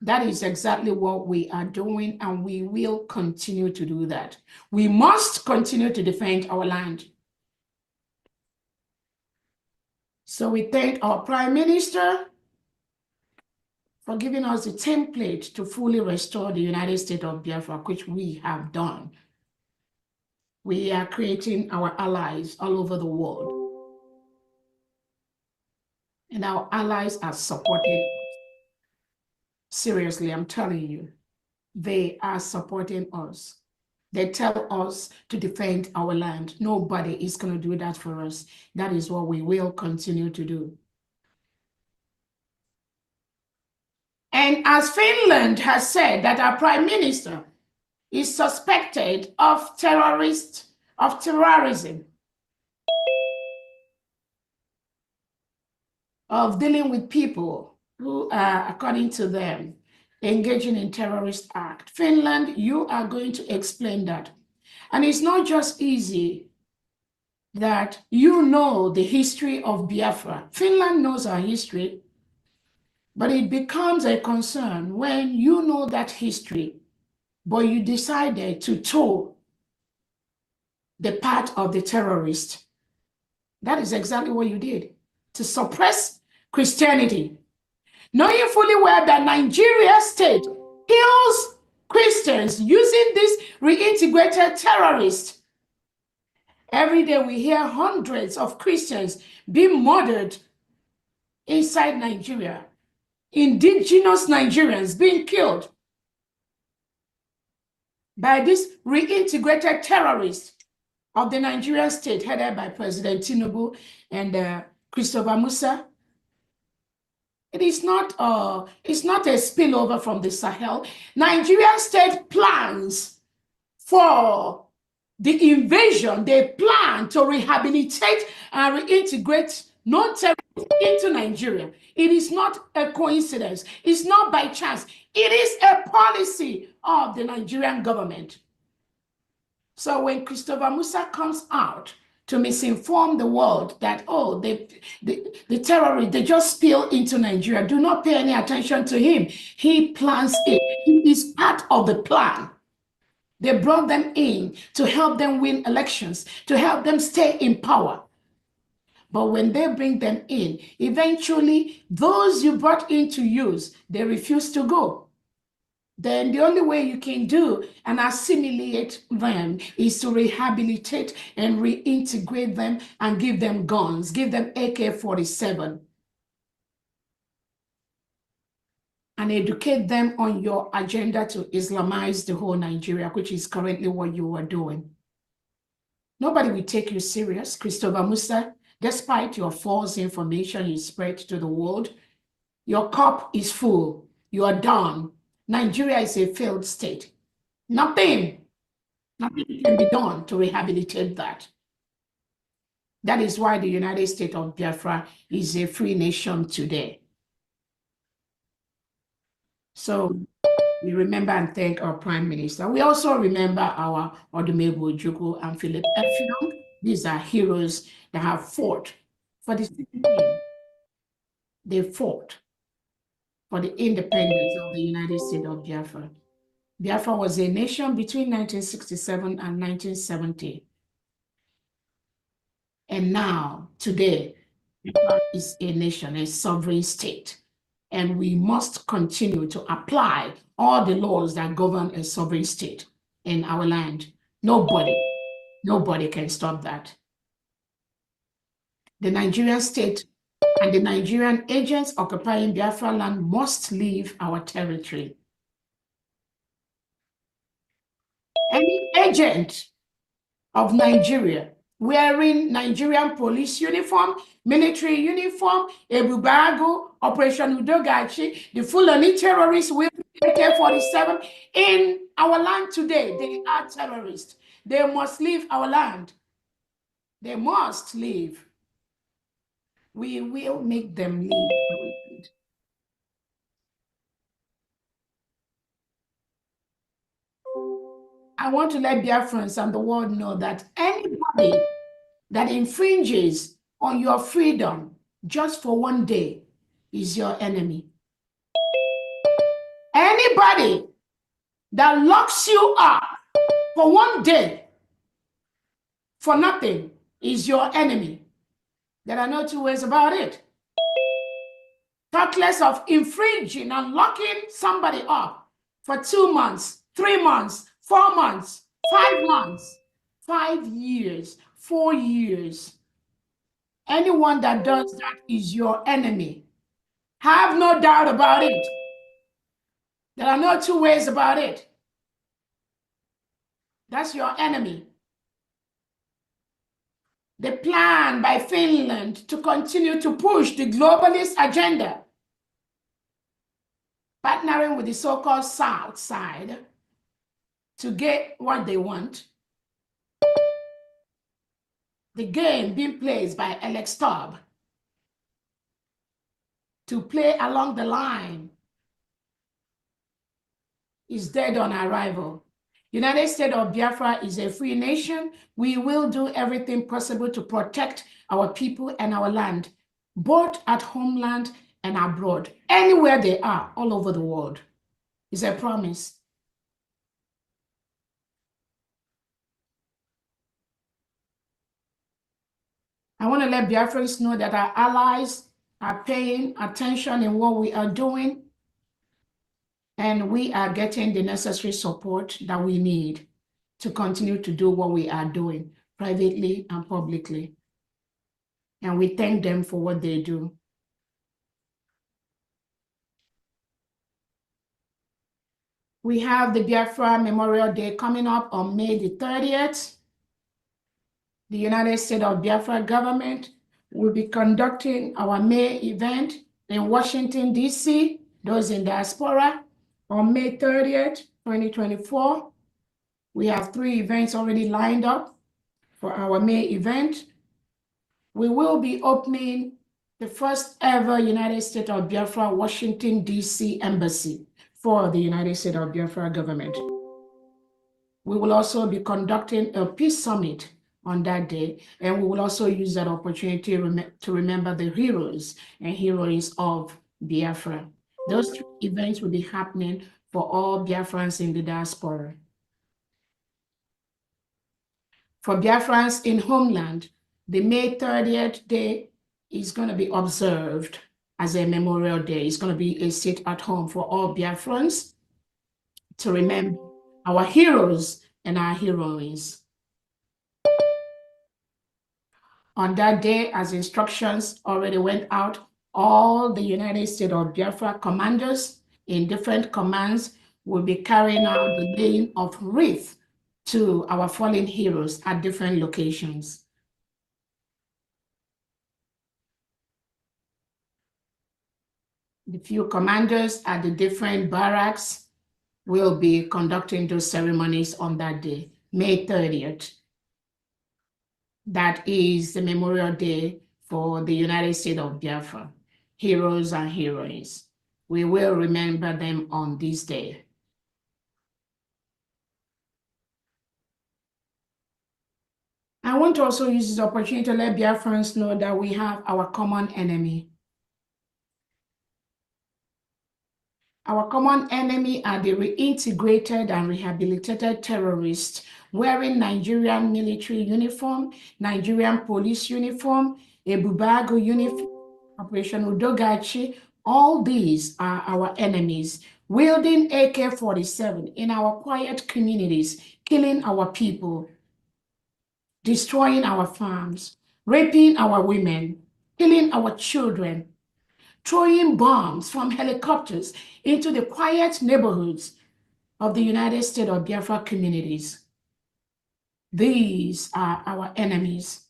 That is exactly what we are doing, and we will continue to do that. We must continue to defend our land. So we thank our Prime Minister for giving us the template to fully restore the United States of Biafra, which we have done. We are creating our allies all over the world. And our allies are supporting us. Seriously, I'm telling you, they are supporting us. They tell us to defend our land. Nobody is going to do that for us. That is what we will continue to do. And as Finland has said that our Prime Minister is suspected of terrorism, of dealing with people who are, according to them, engaging in terrorist act. Finland, you are going to explain that. And it's not just easy that you know the history of Biafra. Finland knows our history, but it becomes a concern when you know that history, but you decided to toe the path of the terrorist. That is exactly what you did, to suppress Christianity. Knowing fully well that Nigeria state kills Christians using this reintegrated terrorist. Every day we hear hundreds of Christians being murdered inside Nigeria. Indigenous Nigerians being killed by this reintegrated terrorists of the Nigerian state headed by President Tinubu and Christopher Musa. It's not a spillover from the Sahel. Nigerian state plans for the invasion. They plan to rehabilitate and reintegrate non-terrorists into Nigeria. It is not a coincidence. It's not by chance. It is a policy of the Nigerian government. So when Christopher Musa comes out to misinform the world that, oh, the terrorists, they just spill into Nigeria, do not pay any attention to him. He plans it. He is part of the plan. They brought them in to help them win elections, to help them stay in power. But when they bring them in, eventually those you brought in to use, they refuse to go. Then the only way you can do and assimilate them is to rehabilitate and reintegrate them and give them guns, give them AK-47, and educate them on your agenda to Islamize the whole Nigeria, which is currently what you are doing. Nobody will take you serious, Christopher Musa, despite your false information you spread to the world. Your cup is full. You are done. Nigeria is a failed state. Nothing can be done to rehabilitate that. That is why the United States of Biafra is a free nation today. So we remember and thank our Prime Minister. We also remember our Odumegwu Ojukwu and Philip Effiong. These are heroes that have fought for the same thing. They fought for the independence of the United States of Biafra. Biafra was a nation between 1967 and 1970. And now, today, Biafra is a nation, a sovereign state. And we must continue to apply all the laws that govern a sovereign state in our land. Nobody can stop that. The Nigerian state and the Nigerian agents occupying Biafra land must leave our territory. Any agent of Nigeria wearing Nigerian police uniform, military uniform, Ebubago, Operation Udogachi, the Fulani terrorists with AK-47 in our land today, they are terrorists. They must leave our land. They must leave. We will make them leave. I want to let Biafrans and the world know that anybody that infringes on your freedom just for one day is your enemy. Anybody that locks you up for one day for nothing is your enemy. There are no two ways about it. Talk less of infringing and locking somebody up for 2 months, 3 months, 4 months, 5 months, 5 years, 4 years. Anyone that does that is your enemy. Have no doubt about it. There are no two ways about it. That's your enemy. The plan by Finland to continue to push the globalist agenda, partnering with the so-called South side to get what they want. The game being played by Alex Stubb to play along the line is dead on arrival. United States of Biafra is a free nation. We will do everything possible to protect our people and our land, both at homeland and abroad, anywhere they are, all over the world. It's a promise. I want to let Biafrans know that our allies are paying attention in what we are doing, and we are getting the necessary support that we need to continue to do what we are doing privately and publicly. And we thank them for what they do. We have the Biafra Memorial Day coming up on May the 30th. The United States of Biafra government will be conducting our May event in Washington, D.C., those in diaspora, on May 30th, 2024. We have 3 events already lined up for our May event. We will be opening the first ever United States of Biafra Washington, D.C. embassy for the United States of Biafra government. We will also be conducting a peace summit on that day, and we will also use that opportunity to remember the heroes and heroines of Biafra. Those 3 events will be happening for all Biafrans in the diaspora. For Biafrans in homeland, the May 30th day is going to be observed as a Memorial Day. It's going to be a sit at home for all Biafrans to remember our heroes and our heroines. On that day, as instructions already went out, all the United States of Biafra commanders in different commands will be carrying out the laying of wreath to our fallen heroes at different locations. The few commanders at the different barracks will be conducting those ceremonies on that day, May 30th. That is the Memorial Day for the United States of Biafra, heroes and heroines. We will remember them on this day. I want to also use this opportunity to let Biafrans know that we have our common enemy. Our common enemy are the reintegrated and rehabilitated terrorists wearing Nigerian military uniform, Nigerian police uniform, Ebubago uniform, Operation Udogachi. All these are our enemies, wielding AK-47 in our quiet communities, killing our people, destroying our farms, raping our women, killing our children, throwing bombs from helicopters into the quiet neighborhoods of the United States of Biafra communities. These are our enemies.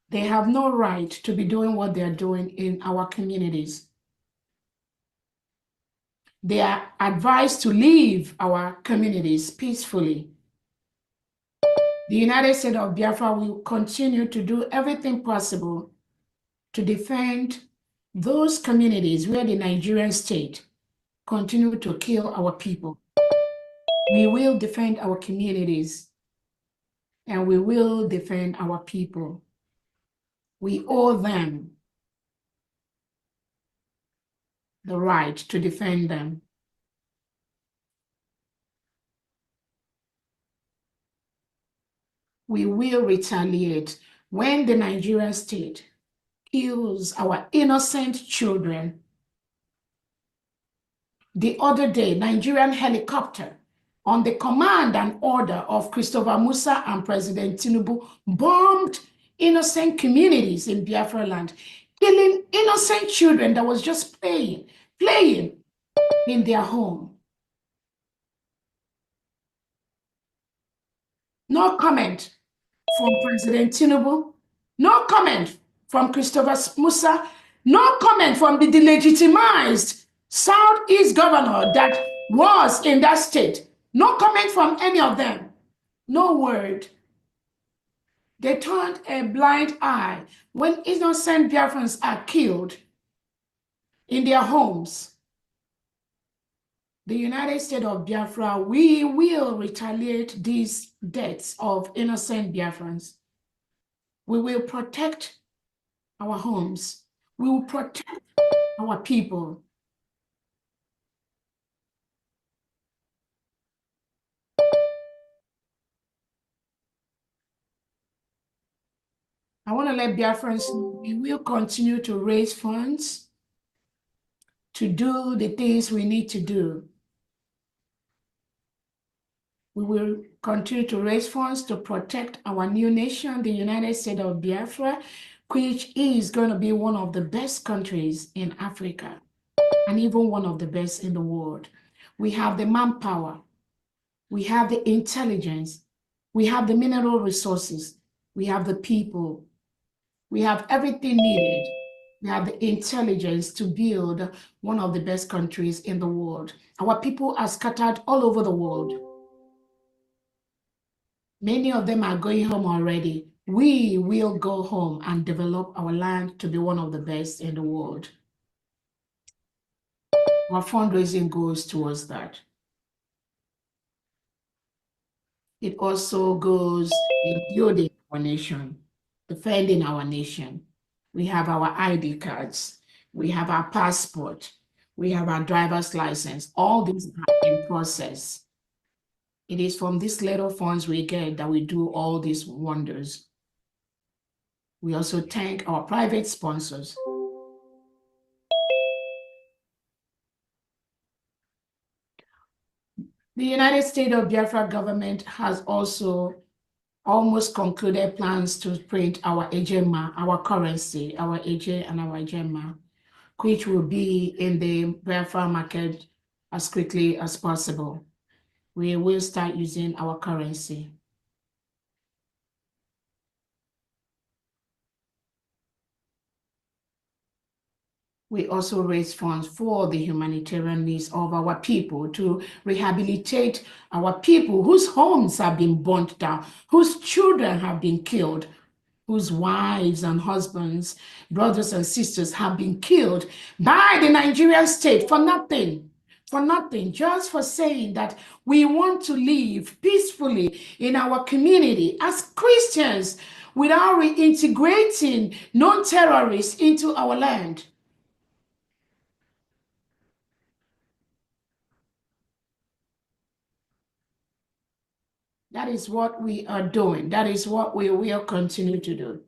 They have no right to be doing what they're doing in our communities. They are advised to leave our communities peacefully. The United States of Biafra will continue to do everything possible to defend those communities where the Nigerian state continue to kill our people. We will defend our communities and we will defend our people. We owe them the right to defend them. We will retaliate when the Nigerian state kills our innocent children. The other day, Nigerian helicopter on the command and order of Christopher Musa and President Tinubu bombed innocent communities in Biafra land, killing innocent children that was just playing in their home. No comment from President Tinubu, no comment from Christopher Musa, no comment from the delegitimized Southeast governor that was in that state. No comment from any of them. No word. They turned a blind eye when innocent Biafrans are killed in their homes. The United States of Biafra, we will retaliate these deaths of innocent Biafrans. We will protect our homes. We will protect our people. I want to let Biafrans know we will continue to raise funds to do the things we need to do. We will continue to raise funds to protect our new nation, the United States of Biafra, which is going to be one of the best countries in Africa and even one of the best in the world. We have the manpower, we have the intelligence, we have the mineral resources, we have the people, we have everything needed. We have the intelligence to build one of the best countries in the world. Our people are scattered all over the world. Many of them are going home already. We will go home and develop our land to be one of the best in the world. Our fundraising goes towards that. It also goes in building our nation, defending our nation. We have our ID cards, we have our passport, we have our driver's license. All these are in process. It is from these little funds we get that we do all these wonders. We also thank our private sponsors. The United States of Biafra government has also almost concluded plans to print our ejema, our currency, our eje and our ejema, which will be in the Biafra market as quickly as possible. We will start using our currency. We also raise funds for the humanitarian needs of our people to rehabilitate our people whose homes have been burnt down, whose children have been killed, whose wives and husbands, brothers and sisters have been killed by the Nigerian state for nothing, just for saying that we want to live peacefully in our community as Christians without reintegrating non-terrorists into our land. That is what we are doing. That is what we will continue to do.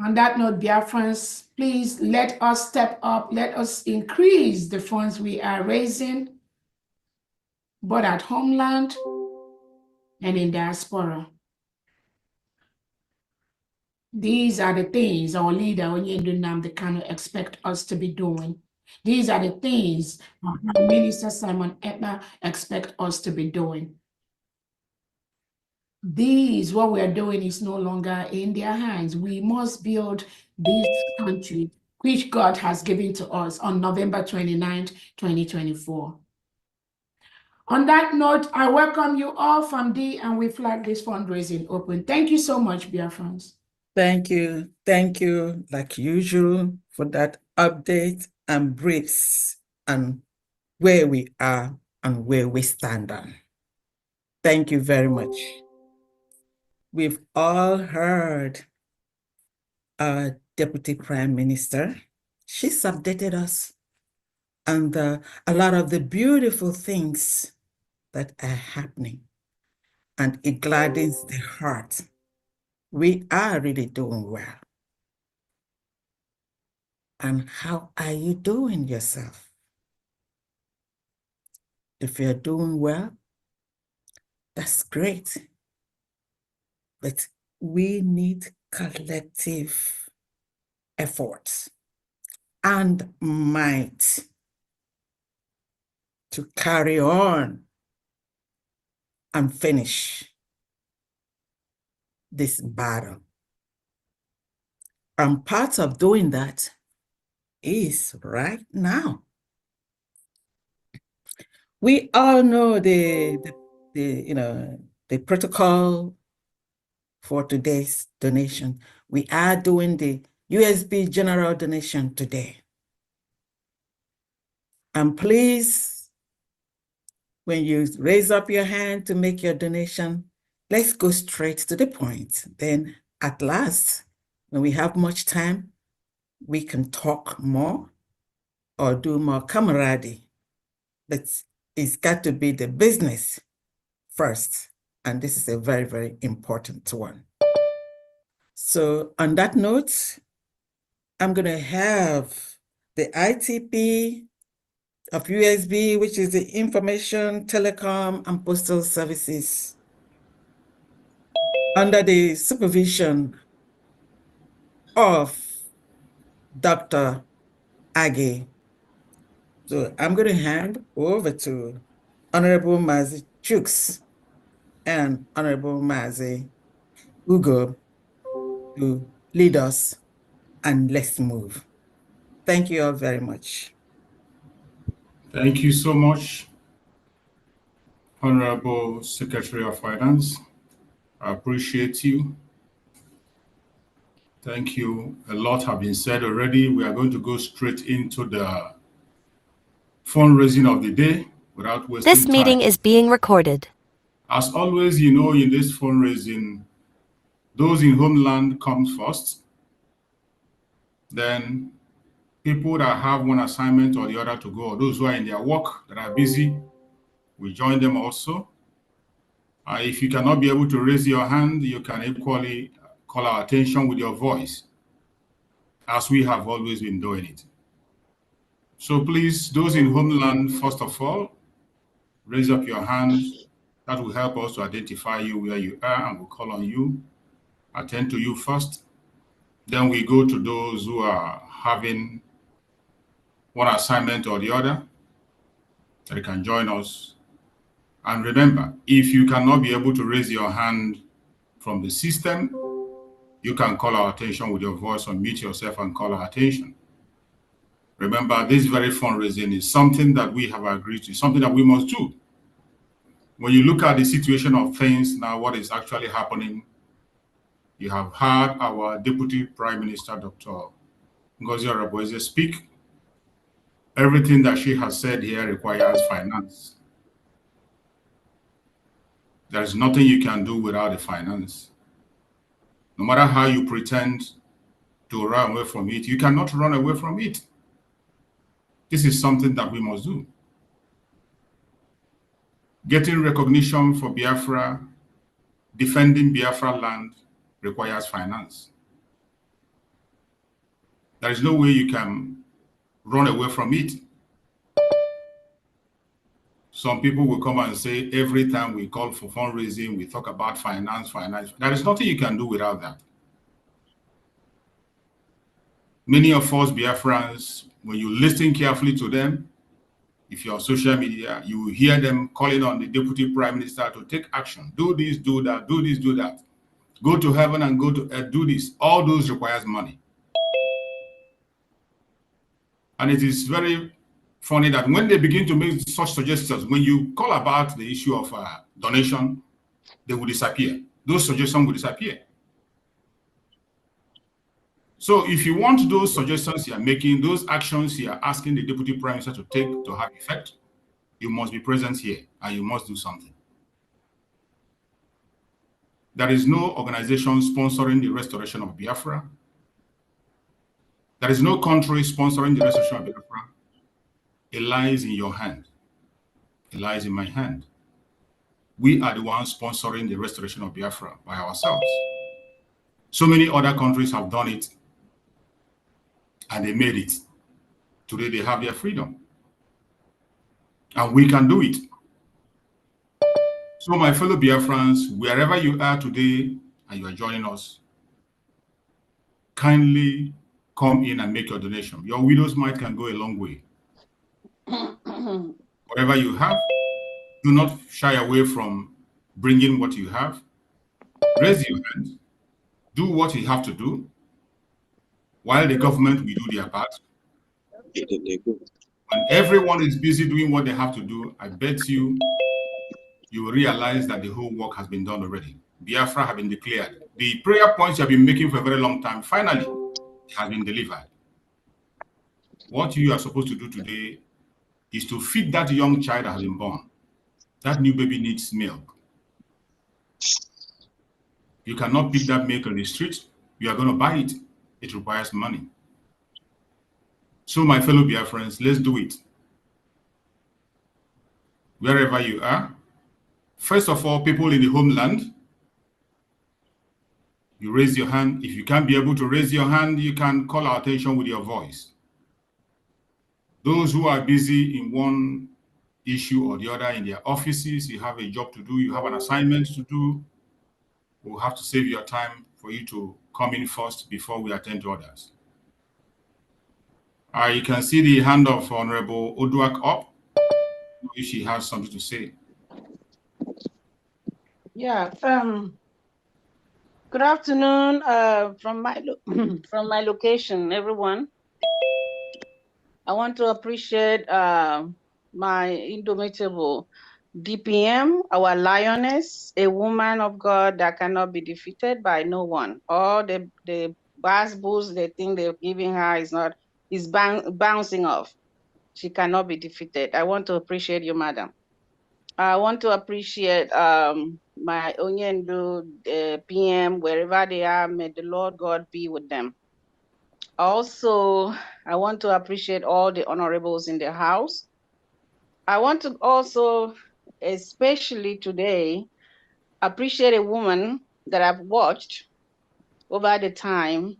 On that note, Biafrans, please let us step up. Let us increase the funds we are raising, both at homeland and in diaspora. These are the things our leader, Onyendu Nnamdi Kanu, expect us to be doing. These are the things our Prime Minister Simon Ekpa expect us to be doing. What we are doing is no longer in their hands. We must build this country, which God has given to us on November 29th, 2024. On that note, I welcome you all from D, and we flag this fundraising open. Thank you so much, Biafrans. Thank you, like usual, for that update and briefs and where we are and where we stand on. Thank you very much. We've all heard our Deputy Prime Minister. She's updated us on a lot of the beautiful things that are happening, and it gladdens the heart. We are really doing well. And how are you doing yourself? If you're doing well, that's great. But we need collective efforts and might to carry on and finish this battle. And part of doing that is right now. We all know the protocol for today's donation. We are doing the USB general donation today. And please, when you raise up your hand to make your donation, let's go straight to the point. Then at last, when we have much time, we can talk more or do more camaraderie. But it's got to be the business first. And this is a very, very important one. So on that note, I'm going to have the ITP of USB, which is the Information, Telecom, and Postal Services, under the supervision of Dr. Age. So I'm going to hand over to Honorable Mazi Chooks and Honorable Mazi Ugo to lead us, and let's move. Thank you all very much. Thank you so much, Honorable Secretary of Finance. I appreciate you. Thank you. A lot have been said already. We are going to go straight into the fundraising of the day without wasting time. This meeting is being recorded. As always, you know, in this fundraising, those in homeland comes first. Then people that have one assignment or the other to go, or those who are in their work that are busy, we join them also. If you cannot be able to raise your hand, you can equally call our attention with your voice, as we have always been doing it. So please, those in homeland, first of all, raise up your hand. That will help us to identify you where you are, and we'll call on you, attend to you first. Then we go to those who are having one assignment or the other, that can join us. And remember, if you cannot be able to raise your hand from the system, you can call our attention with your voice, unmute yourself and call our attention. Remember, this very fundraising is something that we have agreed to, something that we must do. When you look at the situation of things now, what is actually happening, you have heard our Deputy Prime Minister, Dr. Ngozi Oreboweze, speak. Everything that she has said here requires finance. There is nothing you can do without the finance. No matter how you pretend to run away from it, you cannot run away from it. This is something that we must do. Getting recognition for Biafra, defending Biafra land requires finance. There is no way you can run away from it. Some people will come and say, every time we call for fundraising, we talk about finance. There is nothing you can do without that. Many of us Biafrans, when you listen carefully to them, if you're on social media, you will hear them calling on the Deputy Prime Minister to take action. Do this, do that, do this, do that. Go to heaven and go to earth, do this. All those requires money. And it is very funny that when they begin to make such suggestions, when you call about the issue of donation, they will disappear. Those suggestions will disappear. So if you want those suggestions you are making, those actions you are asking the Deputy Prime Minister to take to have effect, you must be present here and you must do something. There is no organization sponsoring the restoration of Biafra. There is no country sponsoring the restoration of Biafra. It lies in your hand. It lies in my hand. We are the ones sponsoring the restoration of Biafra by ourselves. So many other countries have done it, and they made it. Today they have their freedom. And we can do it. So my fellow Biafrans, wherever you are today and you are joining us, kindly come in and make your donation. Your widow's mite can go a long way. Whatever you have, do not shy away from bringing what you have. Raise your hand. Do what you have to do. While the government will do their part. When everyone is busy doing what they have to do, I bet you will realize that the whole work has been done already. Biafra have been declared. The prayer points you have been making for a very long time, finally, it has been delivered. What you are supposed to do today is to feed that young child that has been born. That new baby needs milk. You cannot pick that milk on the street. You are going to buy it. It requires money. So my fellow Biafrans, let's do it. Wherever you are, first of all, people in the homeland, you raise your hand. If you can't be able to raise your hand, you can call our attention with your voice. Those who are busy in one issue or the other in their offices, you have a job to do, you have an assignment to do, we'll have to save your time for you to come in first before we attend to others. You can see the hand of Honorable Oduak up, if she has something to say. Yeah. Good afternoon. From my from my location, everyone. I want to appreciate my indomitable DPM, our lioness, a woman of God that cannot be defeated by no one. All the bass bulls they think they're giving her is bouncing off. She cannot be defeated. I want to appreciate you, madam. I want to appreciate my Onyendo PM, wherever they are. May the Lord God be with them. Also, I want to appreciate all the honorables in the house. I want to also, especially today, appreciate a woman that I've watched over the time,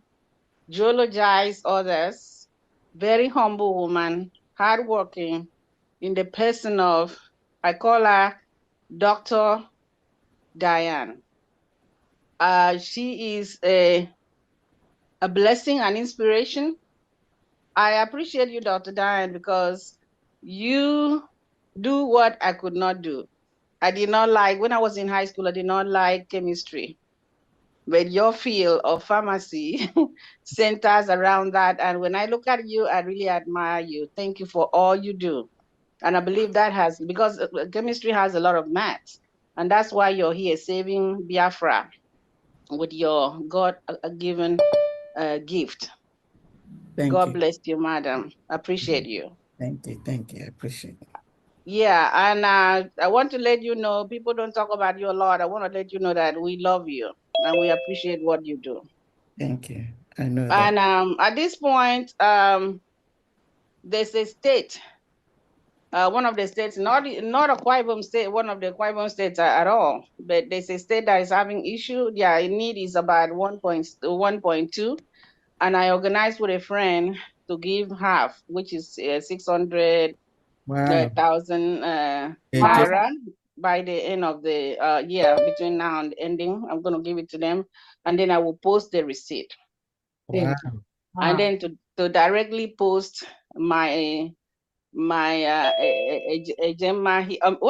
geologize others, very humble woman, hardworking, in the person of, I call her Dr. Diane. She is a blessing and inspiration. I appreciate you, Dr. Diane, because you do what I could not do. I did not like, when I was in high school, I did not like chemistry. But your field of pharmacy centers around that. And when I look at you, I really admire you. Thank you for all you do. And I believe that has, because chemistry has a lot of maths. And that's why you're here saving Biafra with your God-given gift. Thank God you. bless you, madam. Appreciate you. Thank you. Thank you. I appreciate it. Yeah, and I want to let you know, people don't talk about you a lot. I want to let you know that we love you and we appreciate what you do. Thank you. I know that. And at this point, there's a state, one of the states, not a Akwa Ibom state, one of the Akwa Ibom states at all, but there's a state that is having issue. Their need is about 1.2, and I organized with a friend to give half, which is 600,000 naira by the end of the year. Between now and the ending, I'm going to give it to them, and then I will post the receipt. Wow. And then to directly post my what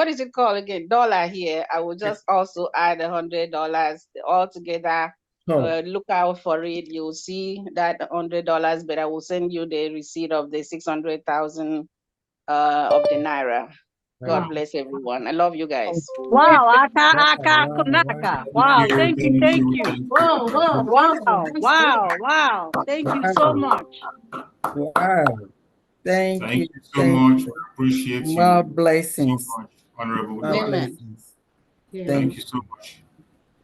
is it called again? Dollar here. I will just also add $100 all together. Look out for it. You'll see that $100, but I will send you the receipt of the 600,000 of the naira. God bless everyone. I love you guys. Wow, Aka. Wow, thank you. Whoa. Wow. Thank you so much. Wow. Thank you so much. We appreciate you. More blessings. So much, Honorable. Blessings. Thank you so much.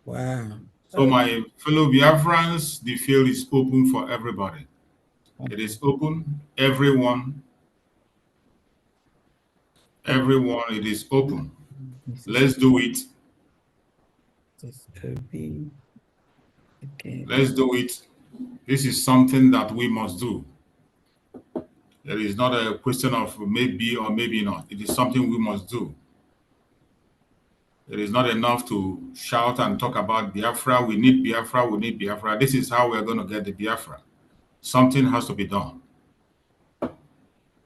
Wow. So my fellow Biafrans, the field is open for everybody. It is open, everyone, it is open. Let's do it. Let's do it. This is something that we must do. It is not a question of maybe or maybe not. It is something we must do. It is not enough to shout and talk about Biafra. We need Biafra. We need Biafra. This is how we're going to get the Biafra. Something has to be done.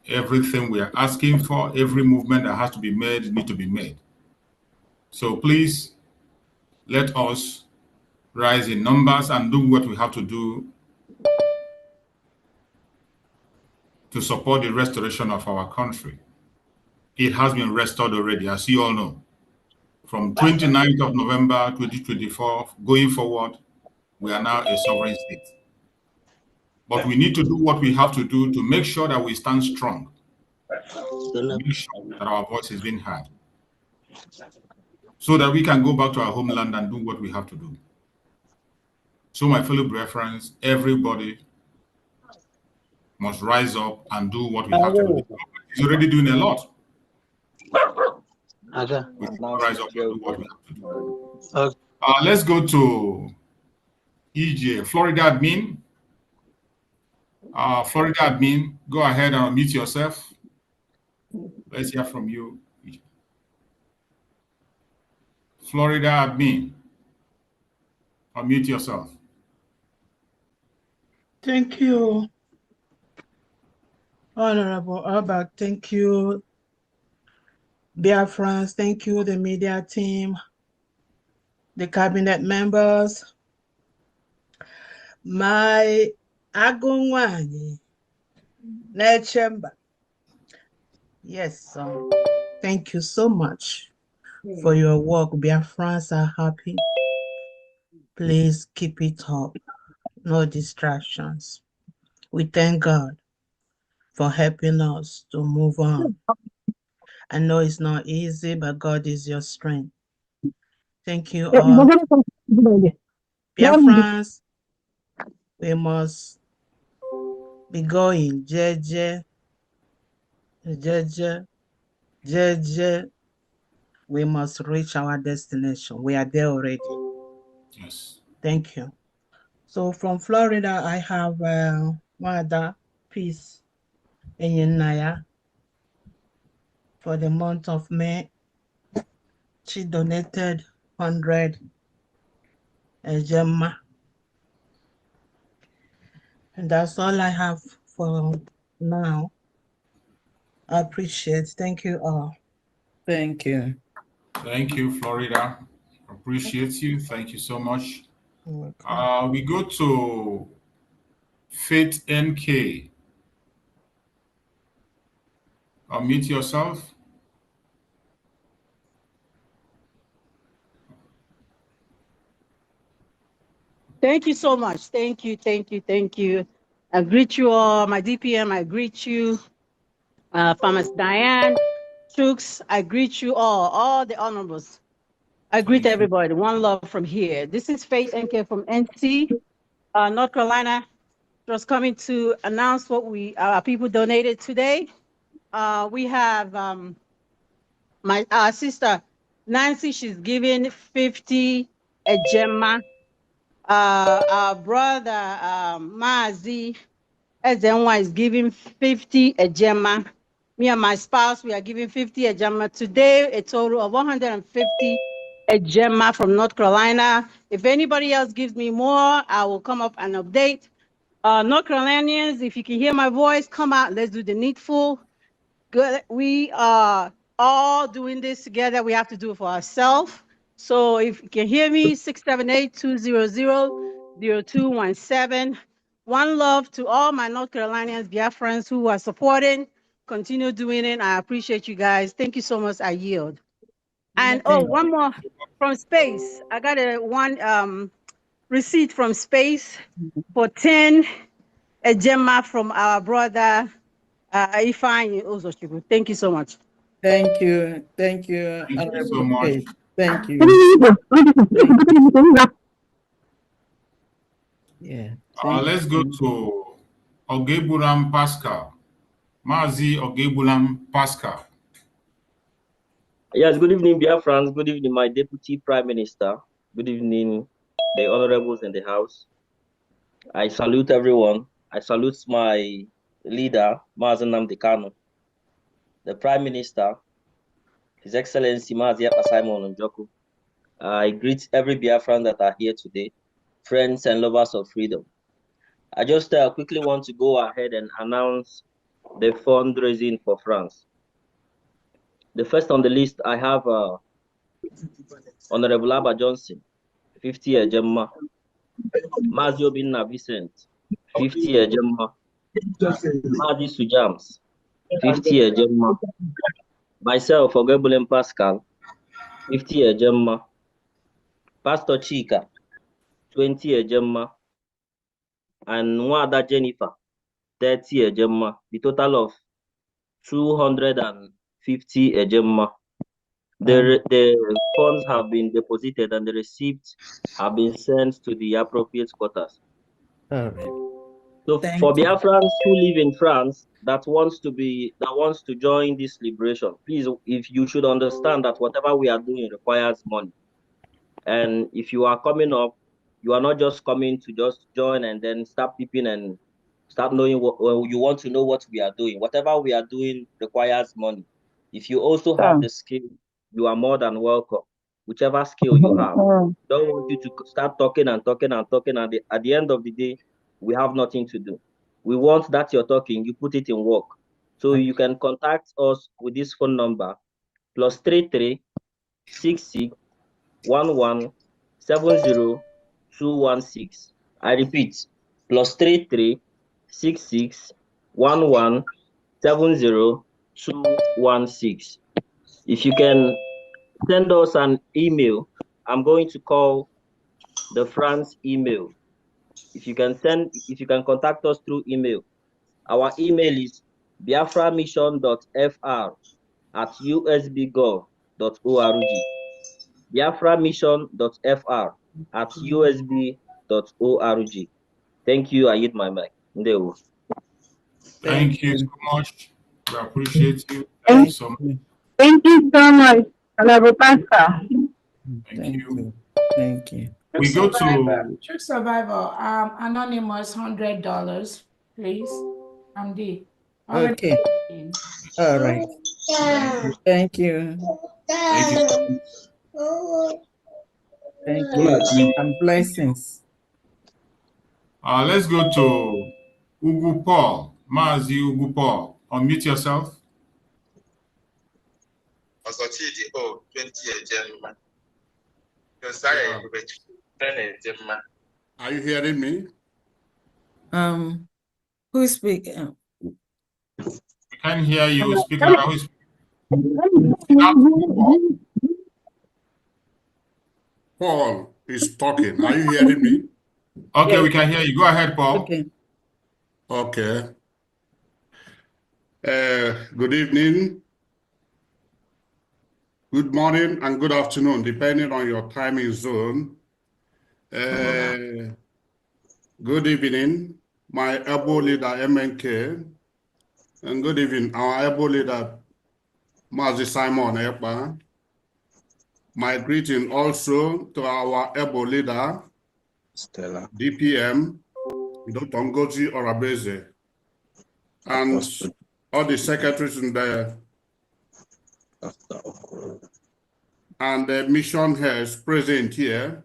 Everything we are asking for, every movement that has to be made, needs to be made. So please, let us rise in numbers and do what we have to do to support the restoration of our country. It has been restored already, as you all know. From 29th of November 2024, going forward, we are now a sovereign state. But we need to do what we have to do to make sure that we stand strong, make sure that our voice is being heard, so that we can go back to our homeland and do what we have to do. So my fellow Biafrans, everybody must rise up and do what we have to do. He's already doing a lot. We rise up and do what we have to do. Let's go to EJ, Florida admin. Florida admin, go ahead and unmute yourself. Let's hear from you. Florida admin, unmute yourself. Thank you, Honorable Albert. Thank you, Biafrans. Thank you, the media team, the cabinet members, my Agungwani, Nechemba. Yes, thank you so much for your work. Biafrans are happy. Please keep it up. No distractions. We thank God for helping us to move on. I know it's not easy, but God is your strength. Thank you all. Biafrans, we must be going. Jeje, jeje, jeje. We must reach our destination. We are there already. Yes. Thank you. So from Florida, I have Mother Peace Enyenaya for the month of May. She donated 100 Gemma. And that's all I have for now. I appreciate. Thank you all. Thank you. Thank you, Florida. Appreciate you. Thank you so much. We go to Faith NK. Unmute yourself. Thank you so much. Thank you, thank you, thank you. I greet you all, my DPM, I greet you. Farmers Diane, Chooks, I greet you all the honorables. I greet everybody. One love from here. This is Faith NK from NC, North Carolina. Just coming to announce what our people donated today. We have my sister Nancy. She's giving 50 a Gemma. Our brother Mazi Ezenwa is giving 50 a Gemma. Me and my spouse, we are giving 50 a Gemma. Today, a total of 150 a Gemma from North Carolina. If anybody else gives me more, I will come up and update. North Carolinians, if you can hear my voice, come out. Let's do the needful. Good. We are all doing this together. We have to do it for ourselves. So if you can hear me, 678-200-0217. One love to all my North Carolinians, Biafrans who are supporting. Continue doing it. I appreciate you guys. Thank you so much. I yield. And one more from space. I got one receipt from space for 10 a Gemma from our brother Ifeanyi Uzochukwu. Thank you so much. Thank you. Thank you. Thank you so much. Thank you. Yeah. Let's go to Ogebulam Pascal. Mazi Ogebulam Pascal. Yes, good evening, Biafrans. Good evening, my Deputy Prime Minister. Good evening, the honorables in the House. I salute everyone. I salute my leader, Mazi Nnamdi Kanu, the Prime Minister, His Excellency Mazi Simon Njoku. I greet every Biafran that are here today, friends and lovers of freedom. I just quickly want to go ahead and announce the fundraising for France. The first on the list, I have Honorable Abba Johnson, 50 a Gemma. Mazio Binna Vicent, 50 a Gemma. Mazi Sujams, 50 a Gemma. Myself, Ogebulen Pascal, 50 a Gemma. Pastor Chika, 20 a Gemma. And Nwada Jennifer, 30 a Gemma. The total of 250 a Gemma. The funds have been deposited and the receipts have been sent to the appropriate quarters. All right. So for Biafrans who live in France that wants to join this liberation, please, if you should understand that whatever we are doing requires money. And if you are coming up, you are not just coming to just join and then start peeping and start knowing what you want to know what we are doing. Whatever we are doing requires money. If you also have the skill, you are more than welcome. Whichever skill you have. Don't want you to start talking and talking and talking, and at the end of the day, we have nothing to do. We want that you're talking, you put it in work. So you can contact us with this phone number, +33 66 11 70 216. I repeat, +33 66 11 70 216. If you can send us an email, I'm going to call the France email. If you can contact us through email, our email is biaframission.fr@usbgov.org. biaframission.fr@usb.org. Thank you. I hit my mic. Ndewo. Thank you so much. We appreciate you. Thank you so much. Thank you so much, Honorable Pastor. Thank you. Thank you. We go to True survivor. Anonymous, $100, please. MD. Okay. All right. Thank you. Thank you. Thank you. And blessings. Let's go to Ugu Paul. Mazi Ugu Paul. Unmute yourself. Are you hearing me? Who's speaking? We can't hear you. Speak louder. Paul is talking. Are you hearing me? Okay, Yes. we can hear you. Go ahead, Paul. Okay. Good evening, good morning, and good afternoon, depending on your timing zone. Good evening, my able leader, MNK, and good evening, our able leader, Mazi Simon Ekpa. My greeting also to our able leader, Stella, DPM, Dr. Ngozi Orabeze, and all the secretaries in the and the mission heads present here.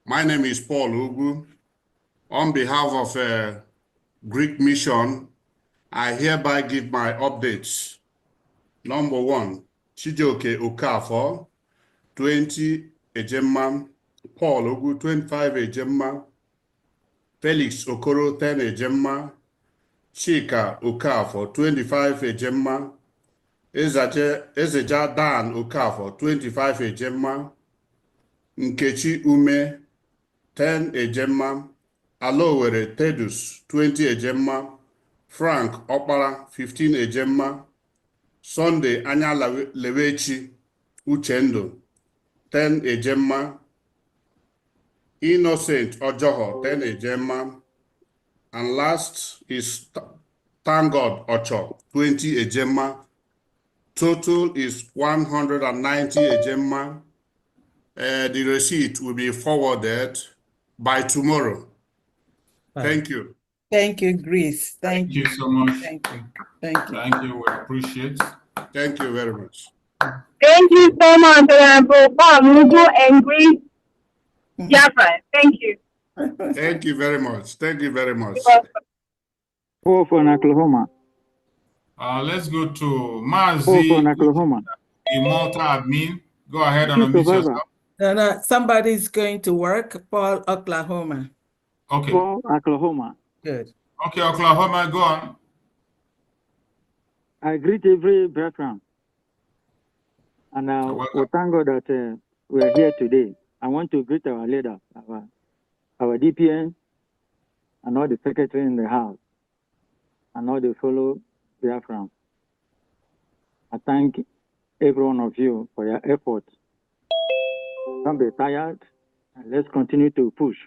My name is Paul Ugu. On behalf of Greek Mission, I hereby give my updates. Number 1, Chijioke Okafor, 20 Ejemma, Paul Ugu, 25 Ejemma, Felix Okoro, 10 Ejemma, Chika Okafor, 25 Ejemma, Ezeja Dan Okafor, 25 Ejemma, Nkechi Ume, 10 Ejemma, Alowere Tedus, 20 Ejemma, Frank Okpara, 15 Ejemma, Sunday Anya Lewechi Uchendo, 10 Ejemma, Innocent Ojoho, 10 Ejemma, and last is Thank God Ocho, 20 Ejemma. Total is 190 Ejemma. The receipt will be forwarded by tomorrow. Thank you. Thank you, Grace. Thank you so much. Thank you. Thank you. Thank you. We appreciate. Thank you very much. Thank you so much, Honorable Paul Mugu and Grace Biafra. Thank you. Thank you very much. Thank you very much. Paul from Oklahoma. Let's go to Mazi, Oklahoma. Immortal Admin. Go ahead and unmute yourself. No, somebody's going to work. Paul, Oklahoma. Okay. Paul, Oklahoma. Good. Okay, Oklahoma, go on. I greet every background. And we thank God that we're here today. I want to greet our leader, our DPN, and all the secretary in the house, and all the fellow Biafran. I thank every one of you for your effort. Don't be tired, and let's continue to push.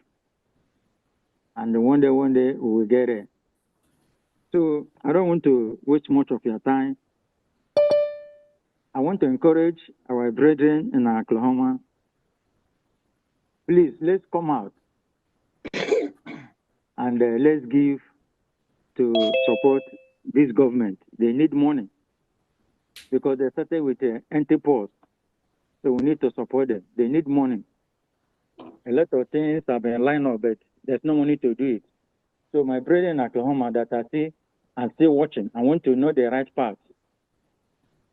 And one day we will get it. So I don't want to waste much of your time. I want to encourage our brethren in Oklahoma. Please, let's come out and let's give to support this government. They need money. because they started with empty purse. So we need to support them. They need money. A lot of things have been lined up, but there's no money to do it. So my brethren in Oklahoma that I see and still watching, I want to know the right path.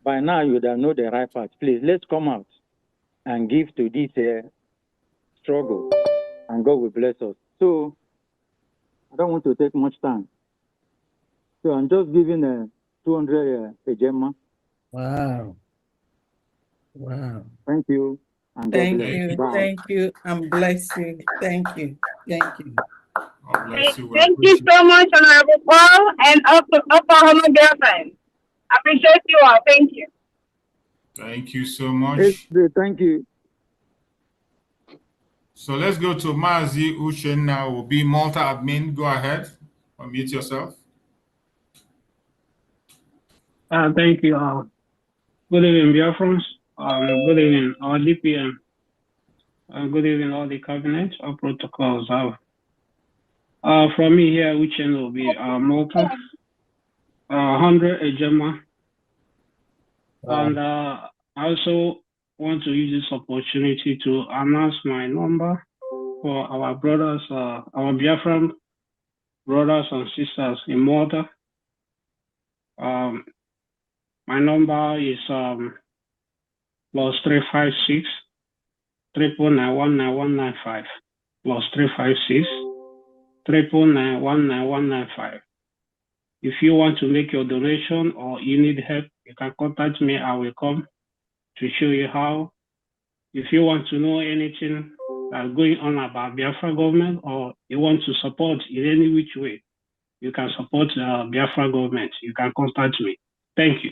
By now, you don't know the right path. Please, let's come out and give to this struggle, and God will bless us. So I don't want to take much time. So I'm just giving 200 a gemma. Wow. Wow. Thank you, and God Thank bless. you. Bye. Thank you. And bless you. Thank you. Thank you. God bless you. We Thank you appreciate so much, Honorable Paul and Oklahoma girlfriend. I appreciate you all. Thank you. Thank you so much. Thank you. So let's go to Mazi Ushen now. Will be Malta admin. Go ahead. Unmute yourself. Thank you. Good evening, Biafrans. Good evening, our DPM. Good evening, all the cabinet, all protocols. From me here, which end will be Malta, 100 Ejema. And I also want to use this opportunity to announce my number for our brothers, our Biafran brothers and sisters in Malta. My number is +356 3991195 +356 3991195. If you want to make your donation or you need help, you can contact me. I will come to show you how. If you want to know anything that's going on about Biafra government, or you want to support in any which way, you can support Biafra government. You can contact me. Thank you.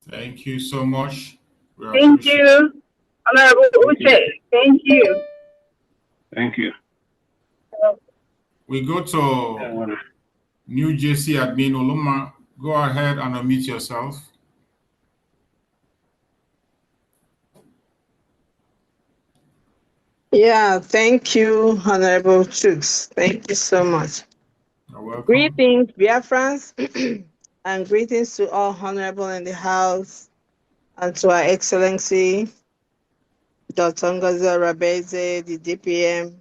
Thank you so much. We Thank appreciate you, Honorable Uche. Thank you. Thank you. We go to New Jersey admin Oluma. Go ahead and unmute yourself. Yeah, thank you, Honorable Chooks. Thank you so much. You're welcome. Greetings, Biafrans, and greetings to all honorable in the house, and to Our Excellency, Dr. Ngozi Rabeze, the DPM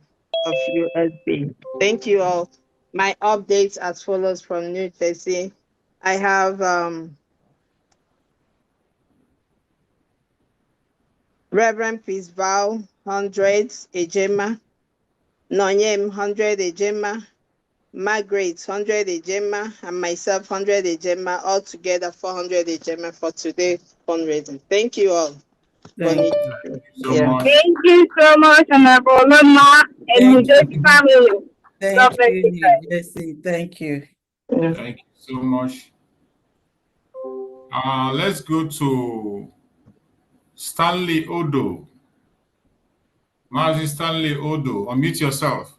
of USB. Thank you all. My updates as follows from New Jersey. I have Reverend Peace Vow, 100 Ejema, Nonyem, 100 Ejema, Margaret, 100 Ejema, and myself, 100 Ejema, all together 400 Ejema for today's fundraising. Thank you all. Thank you so much. Thank you so much, Honorable Oloma and his family. God Thank bless you, you, New guys. Jersey. Thank you. Thank you so much. Let's go to Stanley Odo. Mazi Stanley Odo, unmute yourself.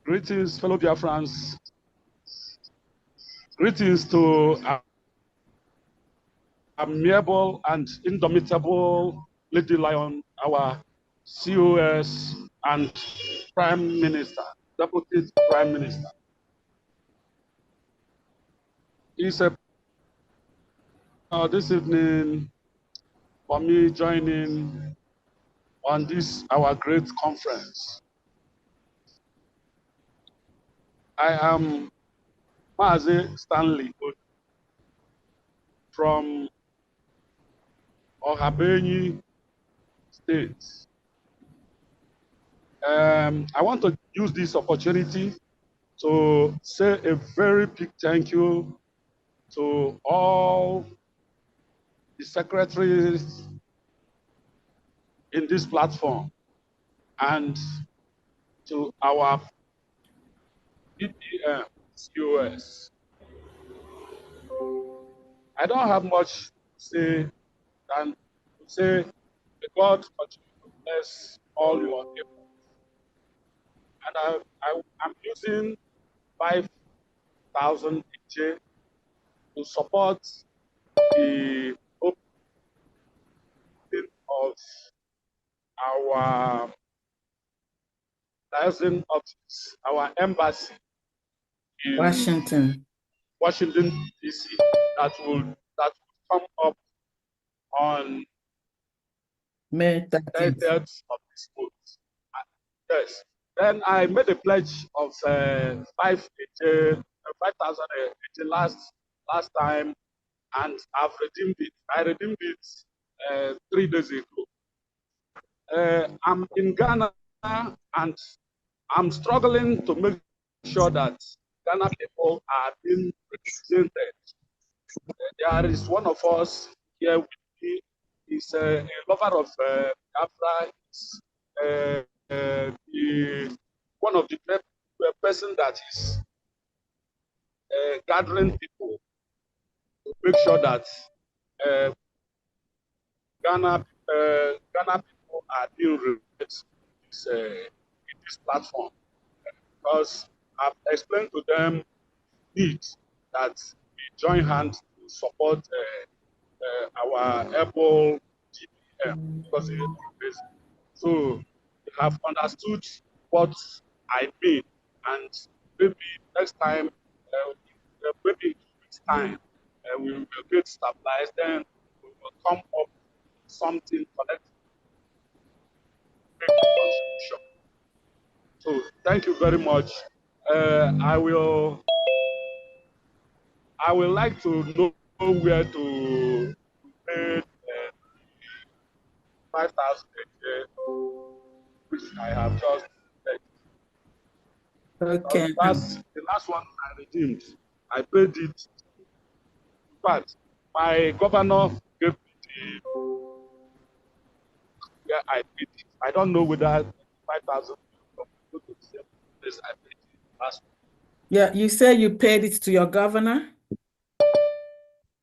Greetings, fellow Biafrans. Greetings to amiable and indomitable Lady Lion, our COS and Prime Minister, Deputy Prime Minister. It's a this evening for me joining on this our great conference. I am Mazi Stanley from Ohabeni State. I want to use this opportunity to say a very big thank you to all the secretaries in this platform and to our DPM COS. I don't have much to say than to say may God continue to bless all your efforts. And I'm using 5,000 HJ to support the opening of our liaison office, our embassy in Washington. Washington, D.C. that will come up on May 13th. 30th of this month. Yes. Then I made a pledge of 5,000 last time, and I've redeemed it. I redeemed it 3 days ago. I'm in Ghana, and I'm struggling to make sure that Ghana people are being represented. There is one of us here with me. He's a lover of Biafra. One of the person that is gathering people to make sure that Ghana people are being represented in this platform, because I've explained to them need that we join hands to support our Apple GPM, because so they have understood what I mean, and maybe next time, maybe in 2 weeks' time, we will get stabilized. Then we will come up with something connected to make a contribution. So thank you very much. I will like to know where to pay 5,000 which I have just paid. Okay. The last one I redeemed, I paid it. But my governor gave me where I paid it. I don't know whether 5,000 go to the same place I paid it last week. Yeah, you say you paid it to your governor?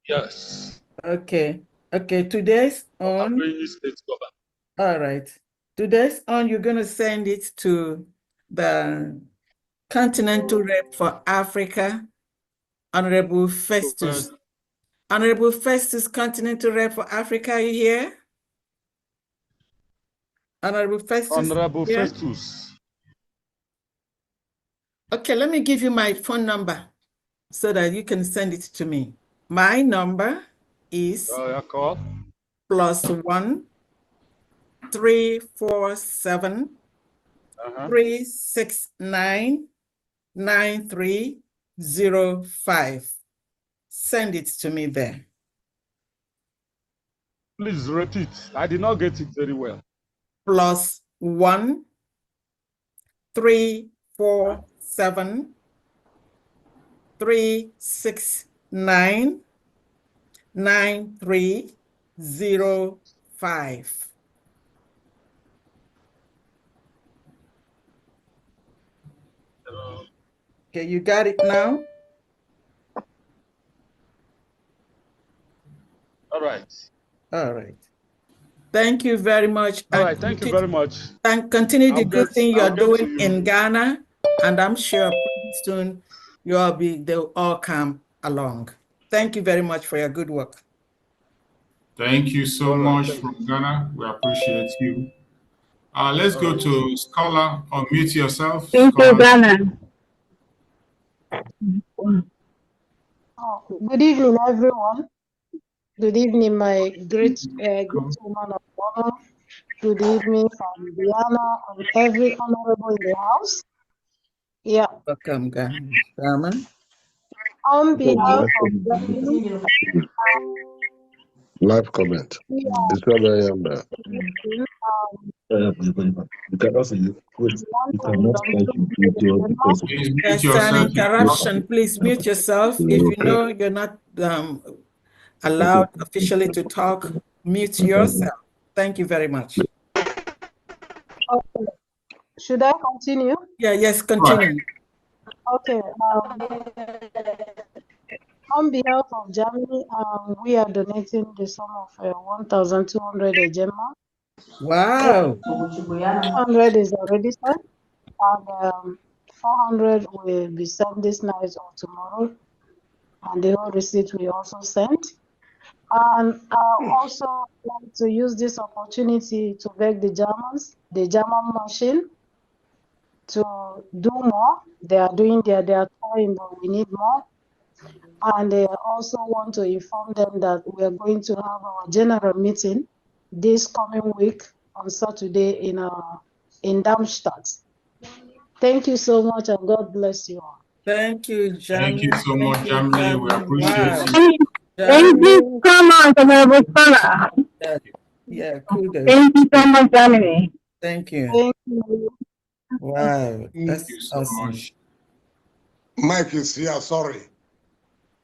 Yes. Okay. Okay, today's on. State governor. All right. Today's on, you're going to send it to the Continental Rep for Africa, Honorable Festus. Honorable Festus, Continental Rep for Africa, are you here? Honorable Festus? Honorable Festus. Okay, let me give you my phone number so that you can send it to me. My number is +1 347 369 9305. Send it to me there. Please repeat. I did not get it very well. +1 347 369 9305. Okay, you got it now? All right. All right. Thank you very much. All right, thank you very much. And continue the good thing you're doing in Ghana, and I'm sure pretty soon they'll all come along. Thank you very much for your good work. Thank you so much from Ghana. We appreciate you. Let's go to Scholar. Unmute yourself. Thank you, Ghana. Good evening, everyone. Good evening, my great woman of honor. Good evening, Fabiana, and every honorable in the house. Yeah. Welcome, Ghana. On behalf of Live comment. It's not I am there. There's an interruption. Please mute yourself. If you know you're not allowed officially to talk, mute yourself. Thank you very much. Okay. Should I continue? Yeah, yes, continue. Okay. On behalf of Germany, we are donating the sum of 1,200 Gemma. Wow. 200 is already sent, and 400 will be sent this night or tomorrow, and the whole receipt we also sent. And I also want to use this opportunity to beg the German machine to do more. They are doing their trying, but we need more. And I also want to inform them that we are going to have our general meeting this coming week on Saturday in Darmstadt. Thank you so much, and God bless you all. Thank you, Thank you Jamie. so much, Jamie. We appreciate Wow. you. Thank you so much, Honorable Scholar. Yeah, kudos. Thank you so much, Germany. Thank you. Thank you. Wow, that's Thank you so awesome. much. Mike is here, sorry.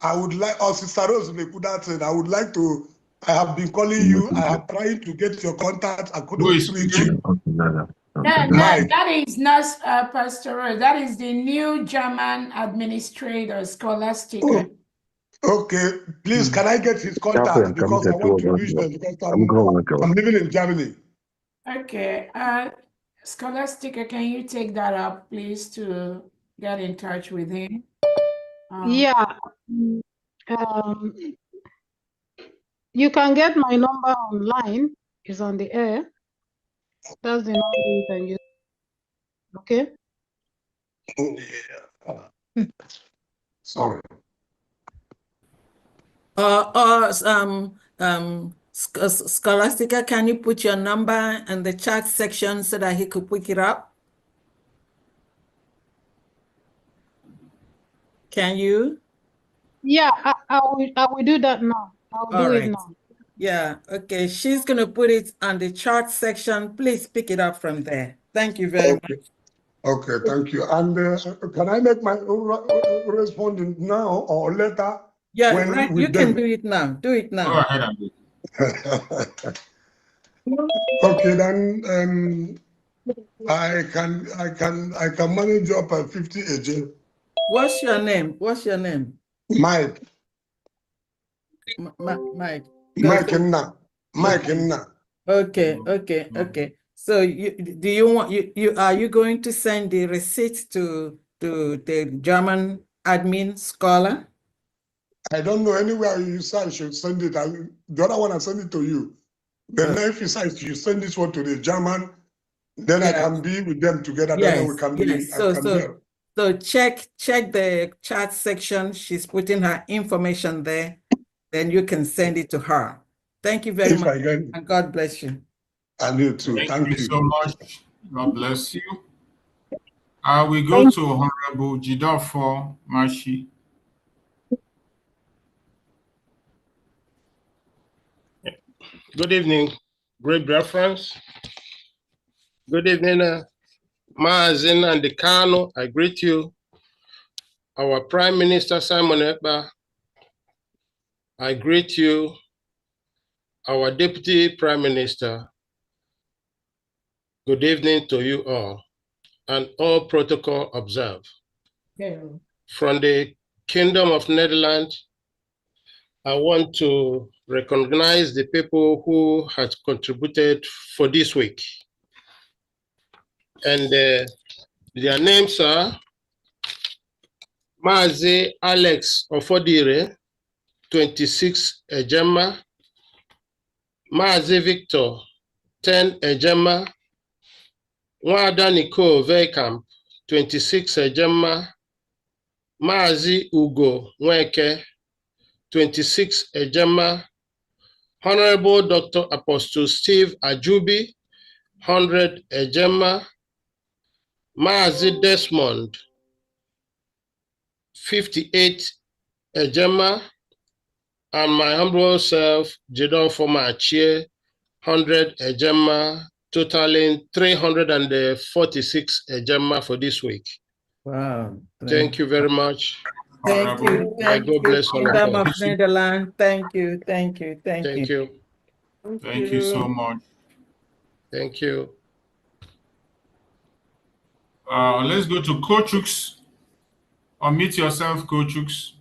I would like, Sister Rose Mekudatin, I would like to, I have been calling you, I have tried to get your contact, I Who couldn't is reach speaking? you. No, Mike. that is not Pastor Rose. That is the new German administrator, Scholastica. Okay, please, can I get his contact because I want to reach them because I'm living in Germany. Okay. Scholastica, can you take that up, please, to get in touch with him? Yeah. You can get my number online. It's on the air. That's the number you can use. Okay. Sorry. Scholastica, can you put your number in the chat section so that he could pick it up? Can you? Yeah, I will do that now. I'll do it now. Yeah, okay. She's going to put it on the chart section. Please pick it up from there. Thank you very much. Okay, thank you. And can I make my responding now or later? Yeah, when right. with You can them? do it now. Do it now. Go ahead and do it. Okay, then I can manage up at 50 a day. What's your name? What's your name? Mike. Mike. Mike Nna. Mike Nna. Okay, okay, okay. So are you going to send the receipt to the German admin Scholar? I don't know anywhere you say I should send it. The other one I send it to you. But now if you say you send this one to the German, then I can be with them together. Then we can be. So check the chat section. She's putting her information there. Then you can send it to her. Thank you very much. And God bless you. And you too. Thank you so much. God bless you. We go to Honorable Jidofo Mashi. Good evening, great reference. Good evening, Maazin and the Kano. I greet you. Our Prime Minister Simon Ekpa. I greet you. Our Deputy Prime Minister. Good evening to you all, and all protocol observed. From the Kingdom of Netherlands, I want to recognize the people who had contributed for this week. And their names are Mazi Alex Ofodire, 26 Ejema, Mazi Victor, 10 Ejema, Nwada Nicole Veikamp, 26 Ejema, Mazi Ugo Nweke, 26 Ejema, Honorable Dr. Apostle Steve Ajubi, 100 Ejema, Mazi Desmond, 58 Ejema, and my humble self, Jidon Fomachie, 100 Ejema, totaling 346 Ejema for this week. Wow. Thank you very much. Thank you. Thank you. God bless all of Kingdom of us. Netherlands. Thank you. Thank you. Thank you. Thank you. Thank you so much. Thank you. Let's go to Kochux. Unmute yourself, Kochux.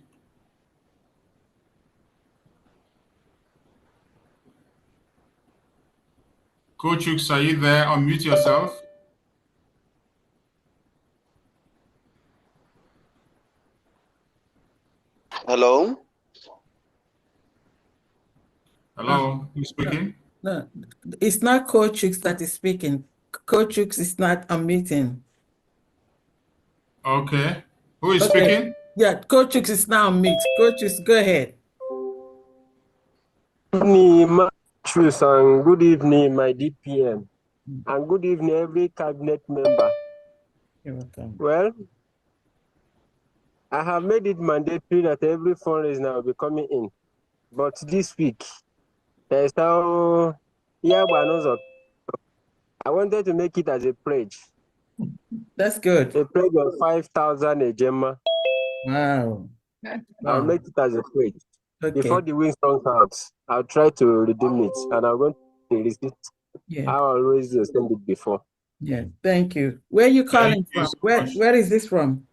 Kochux, are you there? Unmute yourself. Hello? Hello, who's speaking? No, it's not Coach Chooks that is speaking. Coach Chooks is not unmuting. Okay. Who is speaking? Yeah, Coach is now mute. Coach, go ahead. Good evening, Matthews, and good evening, my DPM, and good evening, every cabinet member. You're welcome. Well, I have made it mandatory that every fundraiser now will be coming in, but this week, there's how I wanted to make it as a pledge. That's good. A pledge of 5,000 a gemma. Wow. I'll make it as a pledge. Okay. Before the wind runs out, I'll try to redeem it, and I'm going to receipt. Yeah. I always send it before. Yeah, thank you. Where are you calling from? Where is this from?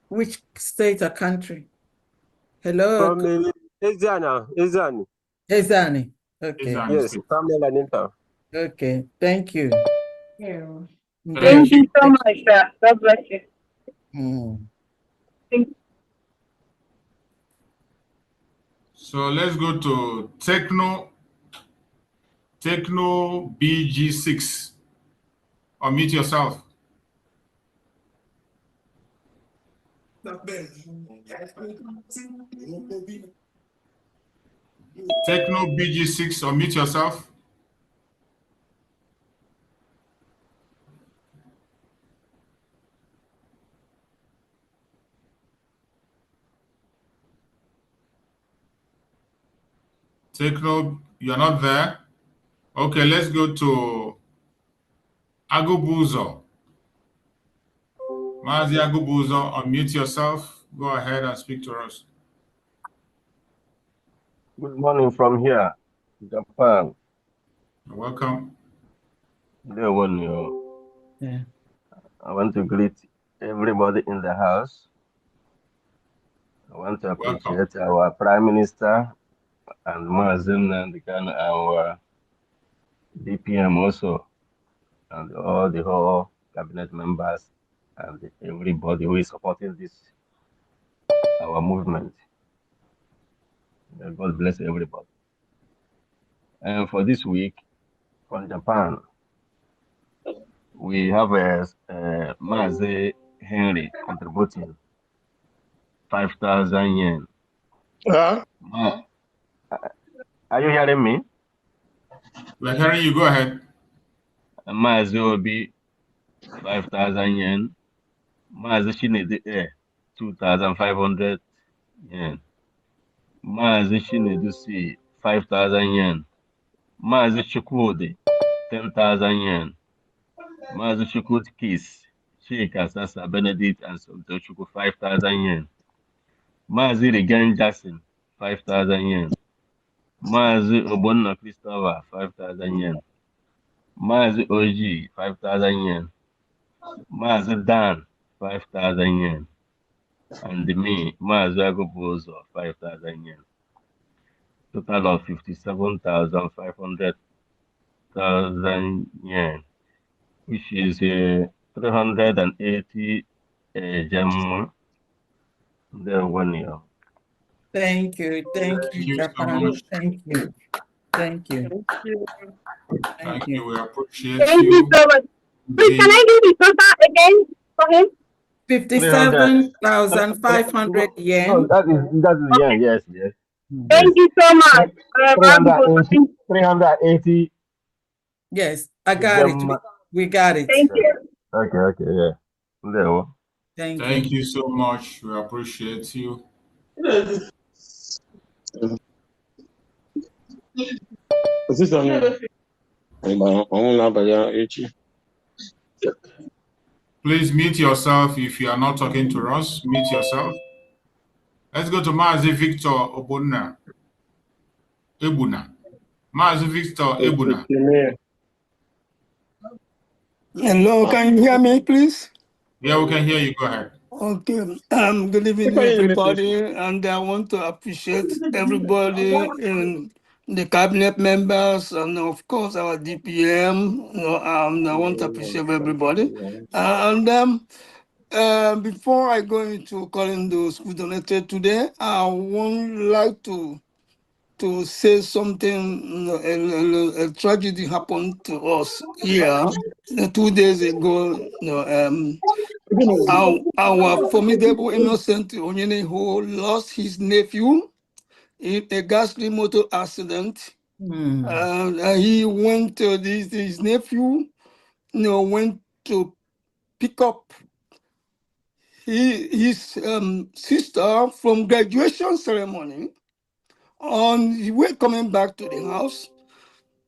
Which state or country? Hello. From Ezani. Ezani. Okay. Yes, Pamela Ninta. Okay, thank you. Thank you so much, sir. God bless you. Thank you. So let's go to Techno BG6. Unmute yourself. Techno BG6, unmute yourself. Techno, you're not there. Okay, let's go to Agubuzo. Mazi Agubuzo, unmute yourself. Go ahead and speak to us. Good morning from here, Japan. You're welcome. Yeah. I want to greet everybody in the house. I want to appreciate our Prime Minister and Mazin and our DPM also, and all the whole cabinet members and everybody who is supporting this, our movement. God bless everybody. And for this week, from Japan, we have Mazi Henry contributing 5,000 yen. Are you hearing me? We're hearing you. Go ahead. Mazi Obi, 5,000 yen. Mazi Shinede 2,500 yen. Mazi Shinedu C, 5,000 yen. Mazi Chukwudi, 10,000 yen. Mazi Chukwudi Kiss, Sheikh Asasa Benedict and Somtochukwu, 5,000 yen. Mazi Regan Jackson, 5,000 yen. Mazi Obonna Christopher, 5,000 yen. Mazi OG, 5,000 yen. Mazi Dan, 5,000 yen. And me, Mazi Agobozo, 5,000 yen. Total of 57,500 yen, which is 380 gem. There 1 year. Thank you, Japan. So much. Thank you. Thank you. We appreciate Thank you so much. Please, can I do the total again for him? 57,500 yen. No, that is yen. Yes. Thank you so much. 380. Yes, I got it. We got it. Thank you. Okay, yeah. There. Thank you so much. We appreciate you. Please mute yourself if you are not talking to us. Mute yourself. Let's go to Mazi Victor Ebuna. Mazi Victor Ebuna. Hello, can you hear me, please? Yeah, we can hear you. Go ahead. Okay. Good evening, everybody, and I want to appreciate everybody in the cabinet members and, of course, our DPM. I want to appreciate everybody. Before I go into calling those who donated today, I would like to say something. A tragedy happened to us here 2 days ago. Our formidable innocent Onyeneho lost his nephew in a ghastly motor accident. He went to his nephew, went to pick up his sister from graduation ceremony. On the way coming back to the house,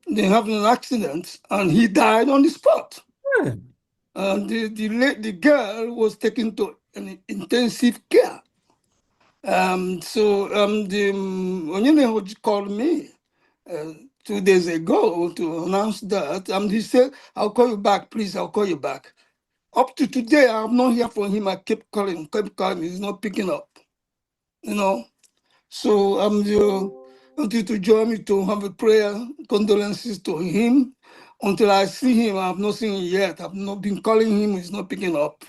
they have an accident and he died on the spot. And the girl was taken to an intensive care. The Onyeneho called me 2 days ago to announce that. He said, I'll call you back, please, I'll call you back. Up to today, I have not heard from him. I kept calling, he's not picking up. So until to join me to have a prayer, condolences to him. Until I see him, I have not seen him yet. I've not been calling him, he's not picking up,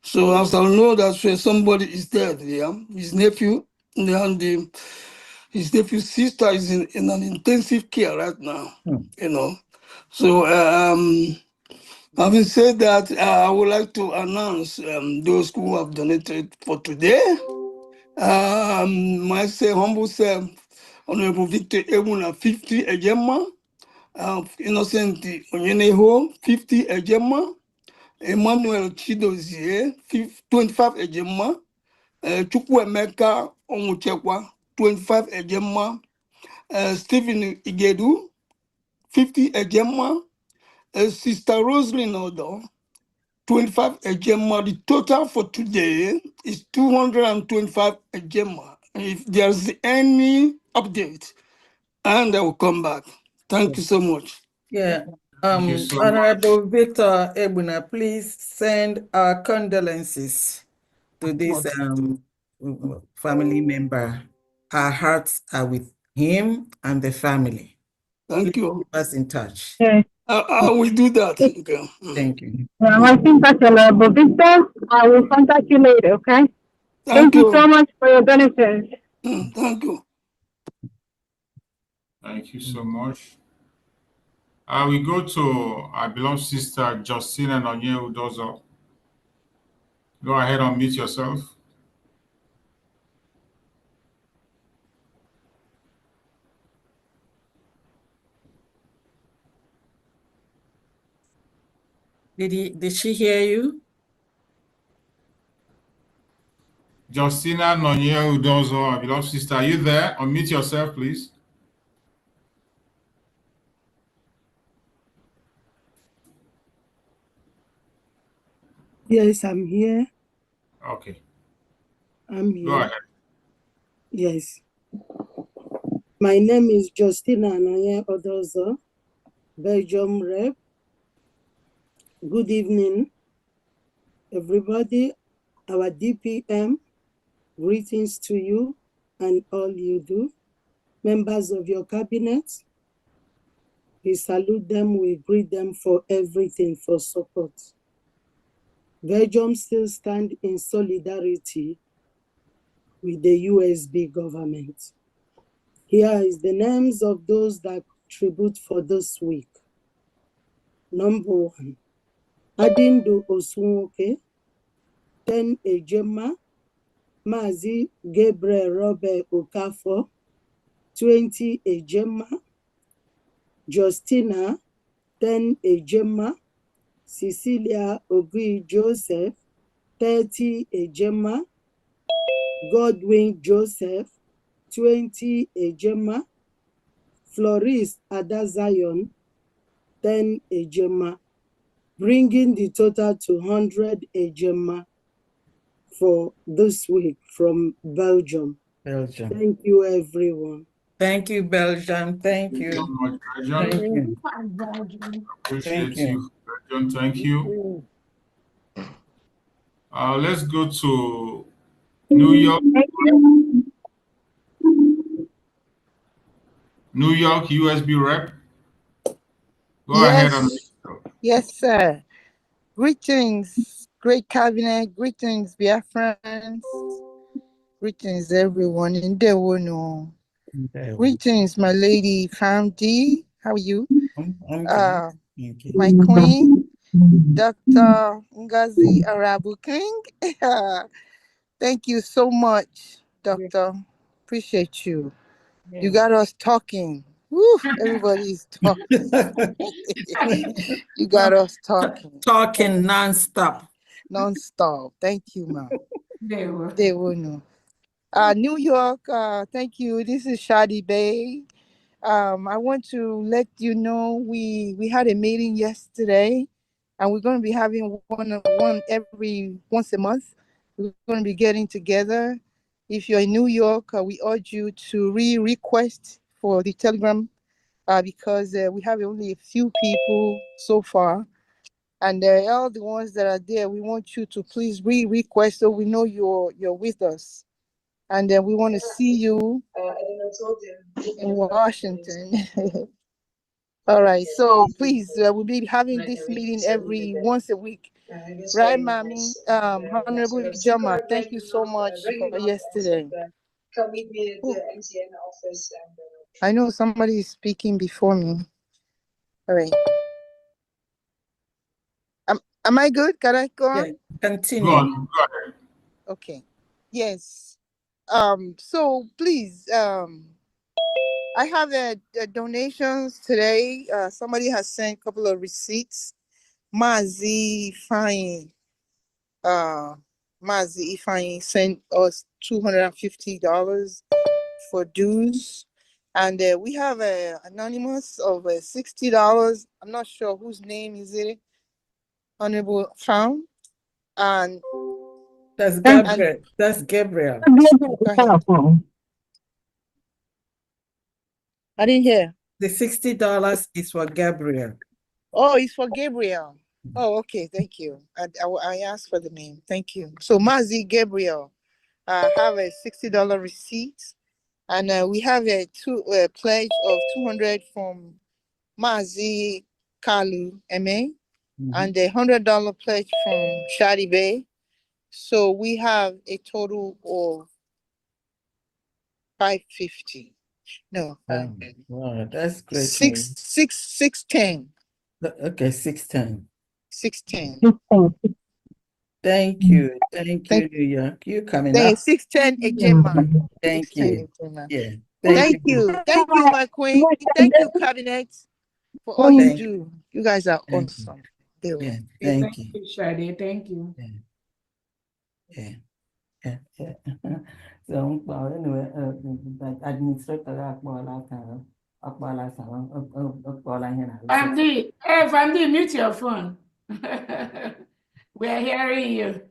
So as I know that somebody is dead, his nephew, and his nephew's sister is in an intensive care right now, So having said that, I would like to announce those who have donated for today. Myself, humble self, Honorable Victor Ebuna, 50 Ejema, Innocent Onyeneho, 50 Ejema, Emmanuel Chidozie, 25 Ejema, Chukwuemeka Onwuchekwa, 25 Ejema, Stephen Igedu, 50 Ejema, Sister Rosalyn Odo, 25 Ejema. The total for today is 225 Ejema. If there's any update, and I will come back. Thank you so much. Yeah. Honorable Victor Ebuna, please send our condolences to this family member. Our hearts are with him and the family. Thank you. Keep us in touch. Yes. I will do that. Okay. Thank you. I think that's Honorable Victor. I will contact you later, okay? Thank you so much for your donations. Thank you. Thank you so much. We go to our beloved sister, Justina Nonye Udozo. Go ahead and unmute yourself. Did she hear you? Justina Nonye Udozo, our beloved sister, are you there? Unmute yourself, please. Yes, I'm here. Okay. I'm here. Go ahead. Yes. My name is Justina Nonye Udozo, Belgium rep. Good evening, everybody. Our DPM, greetings to you and all you do. Members of your cabinet, we salute them, we greet them for everything, for support. Belgium still stand in solidarity with the USB government. Here is the names of those that contribute for this week. Number 1, Adindu Osunwoke, 10 Ejema, Mazi Gabriel Robert Okafor, 20 Ejema, Justina, 10 Ejema, Cecilia Ogui Joseph, 30 Ejema, Godwin Joseph, 20 Ejema, Floris Adazion, 10 Ejema, bringing the total to 100 Ejema for this week from Belgium. Thank you, everyone. Thank you, Belgium. Thank you. Thank you so much, Belgium. Appreciate you, Belgium. Thank you. Let's go to New York. New York USB rep. Go ahead and. Yes, sir. Greetings, great cabinet. Greetings, Biafrans. Greetings, everyone in the world. Greetings, my lady Famdi. How are you? Thank you. My queen. Dr. Ngazi Arabu King. Thank you so much, Doctor. Appreciate you. You got us talking. Woo, everybody's talking. You got us talking. Talking nonstop. Nonstop. Thank you, ma'am. They They will know. New York, thank you. This is Shadi Bay. I want to let you know we had a meeting yesterday, and we're going to be having one every once a month. We're going to be getting together. If you're in New York, we urge you to request for the Telegram because we have only a few people so far, and all the ones that are there, we want you to please request so we know you're with us, and then we want to see you in Washington. All right, so please, we'll be having this meeting every once a week. Right, Mommy? Honorable Jama, thank you so much for yesterday. Come meet me at the MTN office. I know somebody is speaking before me. All right. Am I good? Can I go on? Yeah, continue. Go on. Go ahead. Okay. Yes. So please, I have donations today. Somebody has sent a couple of receipts. Mazi Fine. Mazi Ifeanyi sent us $250 for dues. And we have a anonymous of $60. I'm not sure whose name is it. Honorable Found. And that's Gabriel. That's Gabriel. I didn't hear. The $60 is for Gabriel. Oh, it's for Gabriel. Oh, okay. Thank you. I asked for the name. Thank you. So Mazi Gabriel have a $60 receipt. And we have a pledge of 200 from Mazi Kalu MA, and a $100 pledge from Shadi Bay. So we have a total of 550. No. Wow, that's great. 610. Okay, 610. 610. Thank you. Thank you, New York. You coming up. 610 Ejema. Thank you. Yeah. Thank you. Thank you, my queen. Thank you, cabinet, for all you do. You guys are awesome. Yeah, thank you. Shadi, thank you. Yeah. So, anyway, administrator, Famdi, mute your phone. We are hearing you.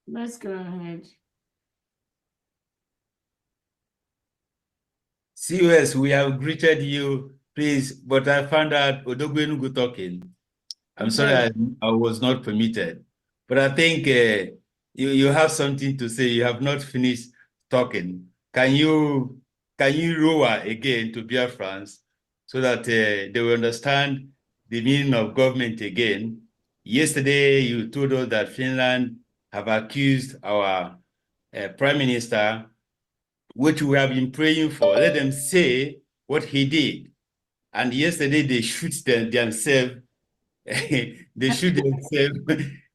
Let's go ahead. COS, we have greeted you, please, but I found out Odogwenugu talking. I'm sorry I was not permitted, but I think you have something to say. You have not finished talking. Can you roar again to Biafrans so that they will understand the meaning of government again? Yesterday, you told us that Finland have accused our prime minister, which we have been praying for. Let them say what he did. And yesterday they shoot themselves. They shoot themselves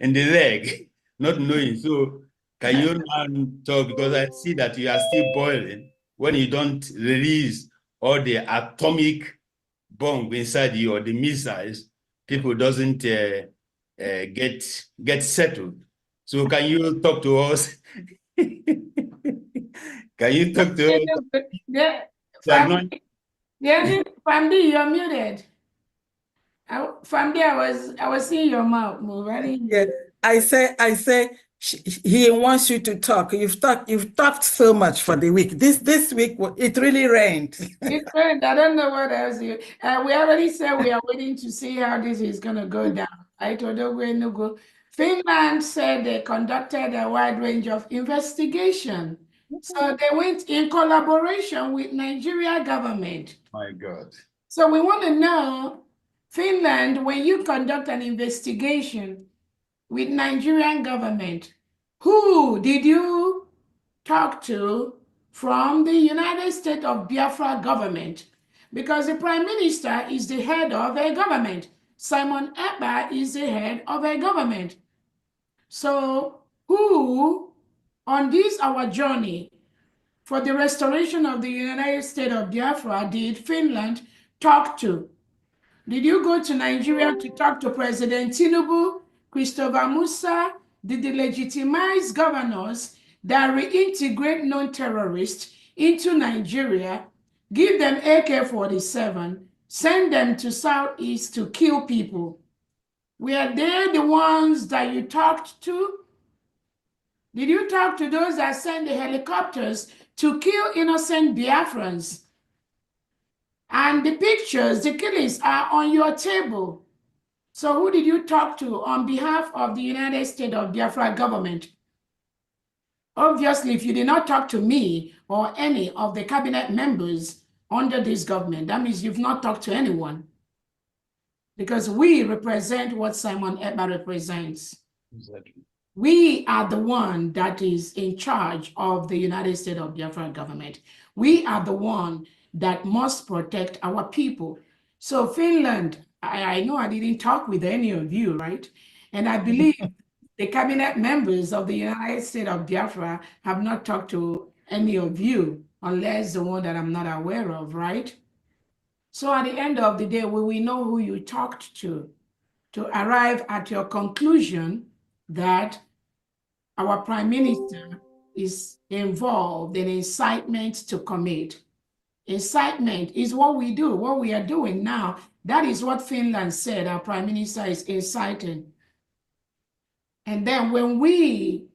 in the leg, not knowing. So can you now talk? Because I see that you are still boiling when you don't release all the atomic bomb inside you or the missiles. People doesn't get settled. So can you talk to us? Can you talk to us? Famdi, you're muted. Famdi, I was seeing your mouth move. Yeah, I say, he wants you to talk. You've talked so much for the week. This week it really rained. It rained. I don't know what else you. We already said we are waiting to see how this is going to go down. I told you Finland said they conducted a wide range of investigation. So they went in collaboration with Nigeria government. My God. So we want to know, Finland, when you conduct an investigation with Nigerian government, who did you talk to from the United States of Biafra government, because the Prime Minister is the head of a government. Simon Ekpa is the head of a government. So who on this our journey for the restoration of the United States of Biafra did Finland talk to? Did you go to Nigeria to talk to President Tinubu, Christopher Musa? Did they legitimize governors that reintegrate non-terrorists into Nigeria, give them AK-47, send them to Southeast to kill people? Were they the ones that you talked to? Did you talk to those that send the helicopters to kill innocent Biafrans? And the pictures, the killings are on your table. So who did you talk to on behalf of the United States of Biafra government? Obviously, if you did not talk to me or any of the cabinet members under this government, that means you've not talked to anyone. Because we represent what Simon Ekpa represents. Exactly. We are the one that is in charge of the United States of Biafra government. We are the one that must protect our people. So Finland, I know I didn't talk with any of you, right? And I believe the cabinet members of the United States of Biafra have not talked to any of you, unless the one that I'm not aware of, right? So at the end of the day, we will know who you talked to arrive at your conclusion that our Prime Minister is involved in incitement to commit. Incitement is what we do, what we are doing now. That is what Finland said our Prime Minister is inciting. And then when we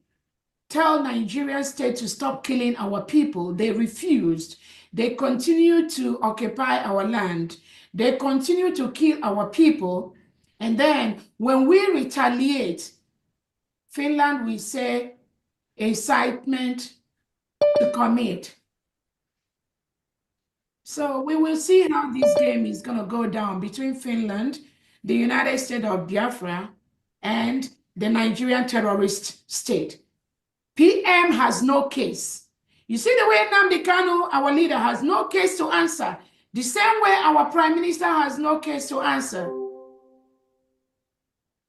tell Nigerian state to stop killing our people, they refused. They continue to occupy our land. They continue to kill our people. And then when we retaliate, Finland will say incitement to commit. So we will see how this game is going to go down between Finland, the United States of Biafra, and the Nigerian terrorist state. PM has no case. You see the way Nnamdi Kanu, our leader, has no case to answer. The same way our Prime Minister has no case to answer.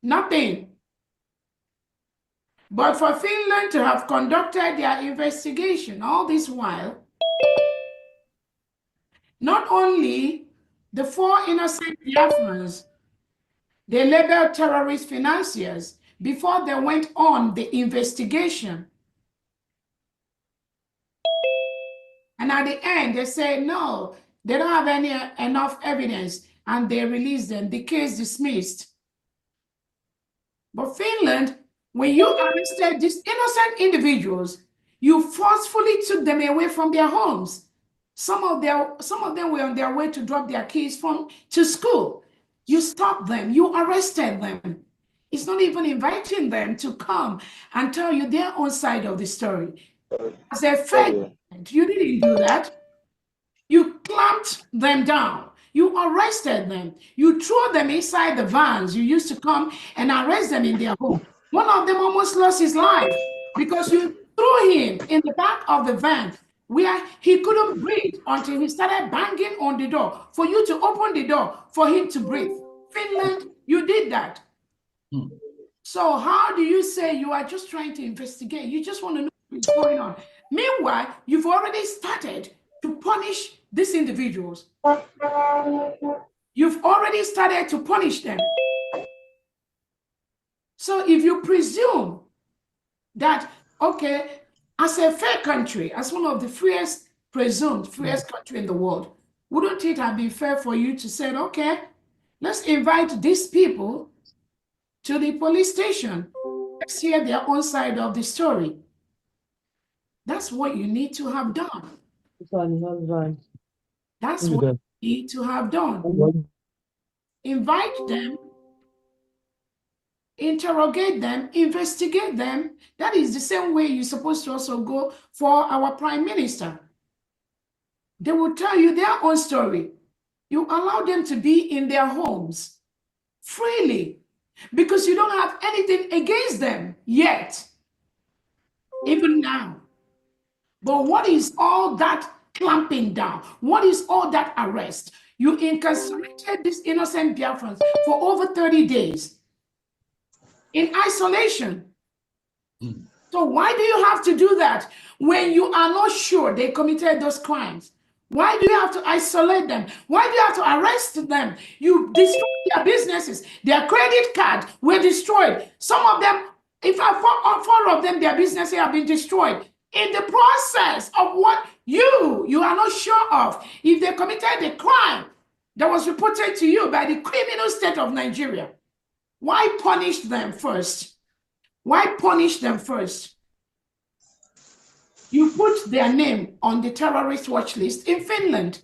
Nothing. But for Finland to have conducted their investigation all this while, not only the 4 innocent Biafrans, they labeled terrorist financiers before they went on the investigation. And at the end, they say, no, they don't have enough evidence, and they release them, the case dismissed. But Finland, when you arrested these innocent individuals, you forcefully took them away from their homes. Some of them were on their way to drop their kids to school. You stopped them, you arrested them. It's not even inviting them to come and tell you their own side of the story. As a fact, you didn't do that. You clamped them down. You arrested them. You threw them inside the vans you used to come and arrest them in their home. One of them almost lost his life because you threw him in the back of the van where he couldn't breathe until he started banging on the door for you to open the door for him to breathe. Finland, you did that. So how do you say you are just trying to investigate? You just want to know what's going on. Meanwhile, you've already started to punish these individuals. You've already started to punish them. So if you presume that, okay, as a fair country, as one of the presumed freest country in the world, wouldn't it have been fair for you to say, okay, let's invite these people to the police station. Let's hear their own side of the story. That's what you need to have done. That's what you need to have done. Invite them, interrogate them, investigate them. That is the same way you're supposed to also go for our Prime Minister. They will tell you their own story. You allow them to be in their homes freely because you don't have anything against them yet, even now. But what is all that clamping down? What is all that arrest? You incarcerated these innocent Biafrans for over 30 days in isolation. So why do you have to do that when you are not sure they committed those crimes? Why do you have to isolate them? Why do you have to arrest them? You destroy their businesses. Their credit card were destroyed. Some of them, if I four of them, their businesses have been destroyed. In the process of what you are not sure of, if they committed a crime that was reported to you by the criminal state of Nigeria, why punish them first? Why punish them first? You put their name on the terrorist watch list in Finland.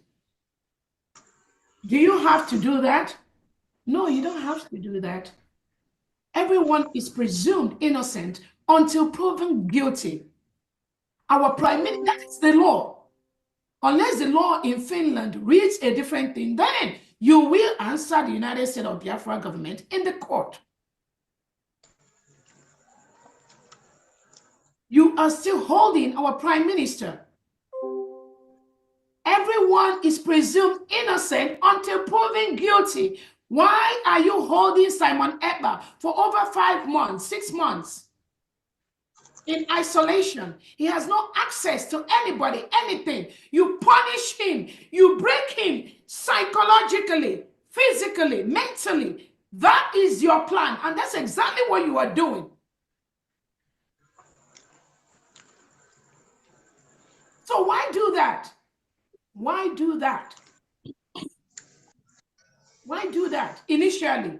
Do you have to do that? No, you don't have to do that. Everyone is presumed innocent until proven guilty. Our prime minister, that is the law. Unless the law in Finland reads a different thing, then you will answer the United States of Biafra government in the court. You are still holding our prime minister. Everyone is presumed innocent until proven guilty. Why are you holding Simon Ekpa for over 5 months, 6 months in isolation? He has no access to anybody, anything. You punish him. You break him psychologically, physically, mentally. That is your plan. And that's exactly what you are doing. So why do that? Why do that? Why do that initially?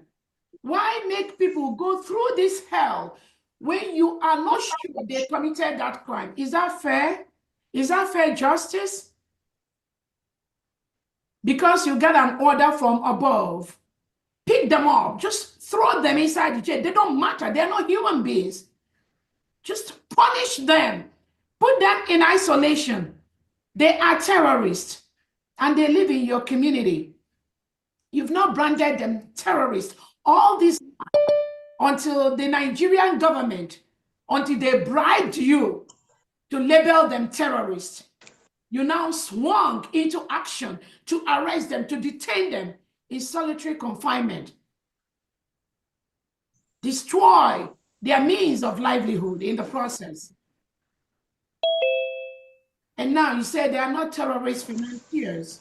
Why make people go through this hell when you are not sure they committed that crime? Is that fair? Is that fair justice? Because you get an order from above, pick them up, just throw them inside the jail. They don't matter. They're not human beings. Just punish them. Put them in isolation. They are terrorists and they live in your community. You've not branded them terrorists. All this until the Nigerian government, until they bribed you to label them terrorists. You now swung into action to arrest them, to detain them in solitary confinement. Destroy their means of livelihood in the process. And now you say they are not terrorist financiers.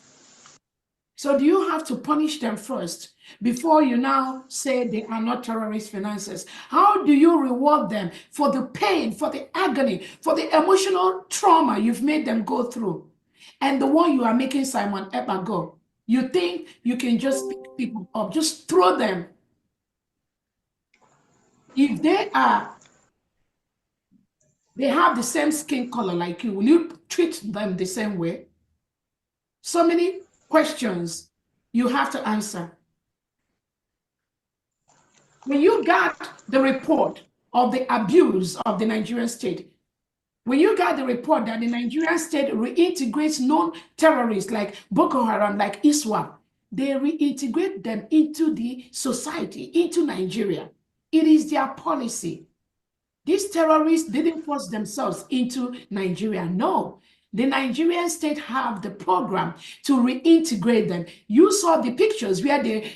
So do you have to punish them first before you now say they are not terrorist financiers? How do you reward them for the pain, for the agony, for the emotional trauma you've made them go through? And the one you are making Simon Ekpa go, you think you can just pick people up, just throw them. If they have the same skin color like you, will you treat them the same way? So many questions you have to answer. When you got the report of the abuse of the Nigerian state, when you got the report that the Nigerian state reintegrates known terrorists like Boko Haram, like ISWAP, they reintegrate them into the society, into Nigeria. It is their policy. These terrorists didn't force themselves into Nigeria. No, the Nigerian state have the program to reintegrate them. You saw the pictures where they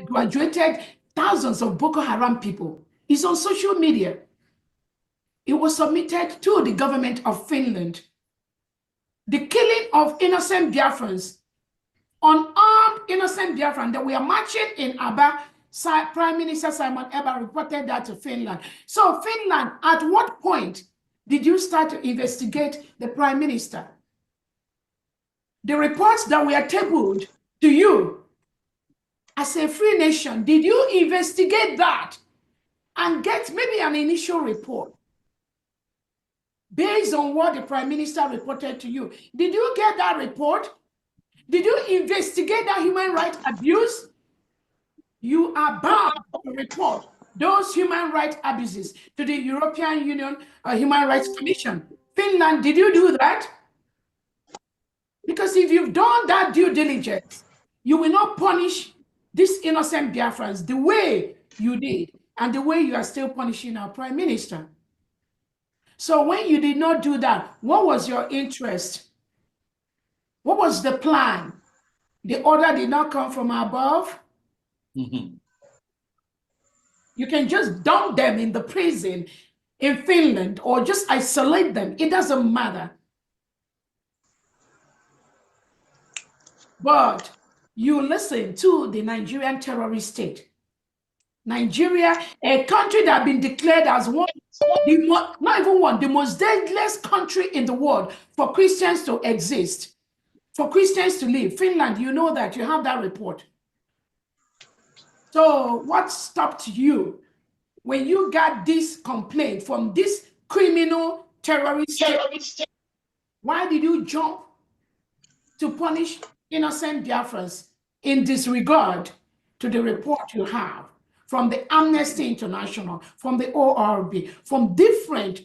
graduated thousands of Boko Haram people. It's on social media. It was submitted to the government of Finland. The killing of innocent Biafrans, unarmed innocent Biafrans that were marching in Aba, Prime Minister Simon Ekpa reported that to Finland. So Finland, at what point did you start to investigate the Prime Minister? The reports that were tabled to you as a free nation, did you investigate that and get maybe an initial report based on what the Prime Minister reported to you? Did you get that report? Did you investigate that human rights abuse? You are bound to report those human rights abuses to the European Union Human Rights Commission. Finland, did you do that? Because if you've done that due diligence, you will not punish these innocent Biafrans the way you did and the way you are still punishing our Prime Minister. So when you did not do that, what was your interest? What was the plan? The order did not come from above. You can just dump them in the prison in Finland or just isolate them. It doesn't matter. But you listen to the Nigerian terrorist state. Nigeria, a country that has been declared as one, not even one, the most deadliest country in the world for Christians to exist, for Christians to live. Finland, you know that, you have that report. So what stopped you when you got this complaint from this criminal terrorist? Why did you jump to punish innocent Biafrans in disregard to the report you have from the Amnesty International, from the ORB, from different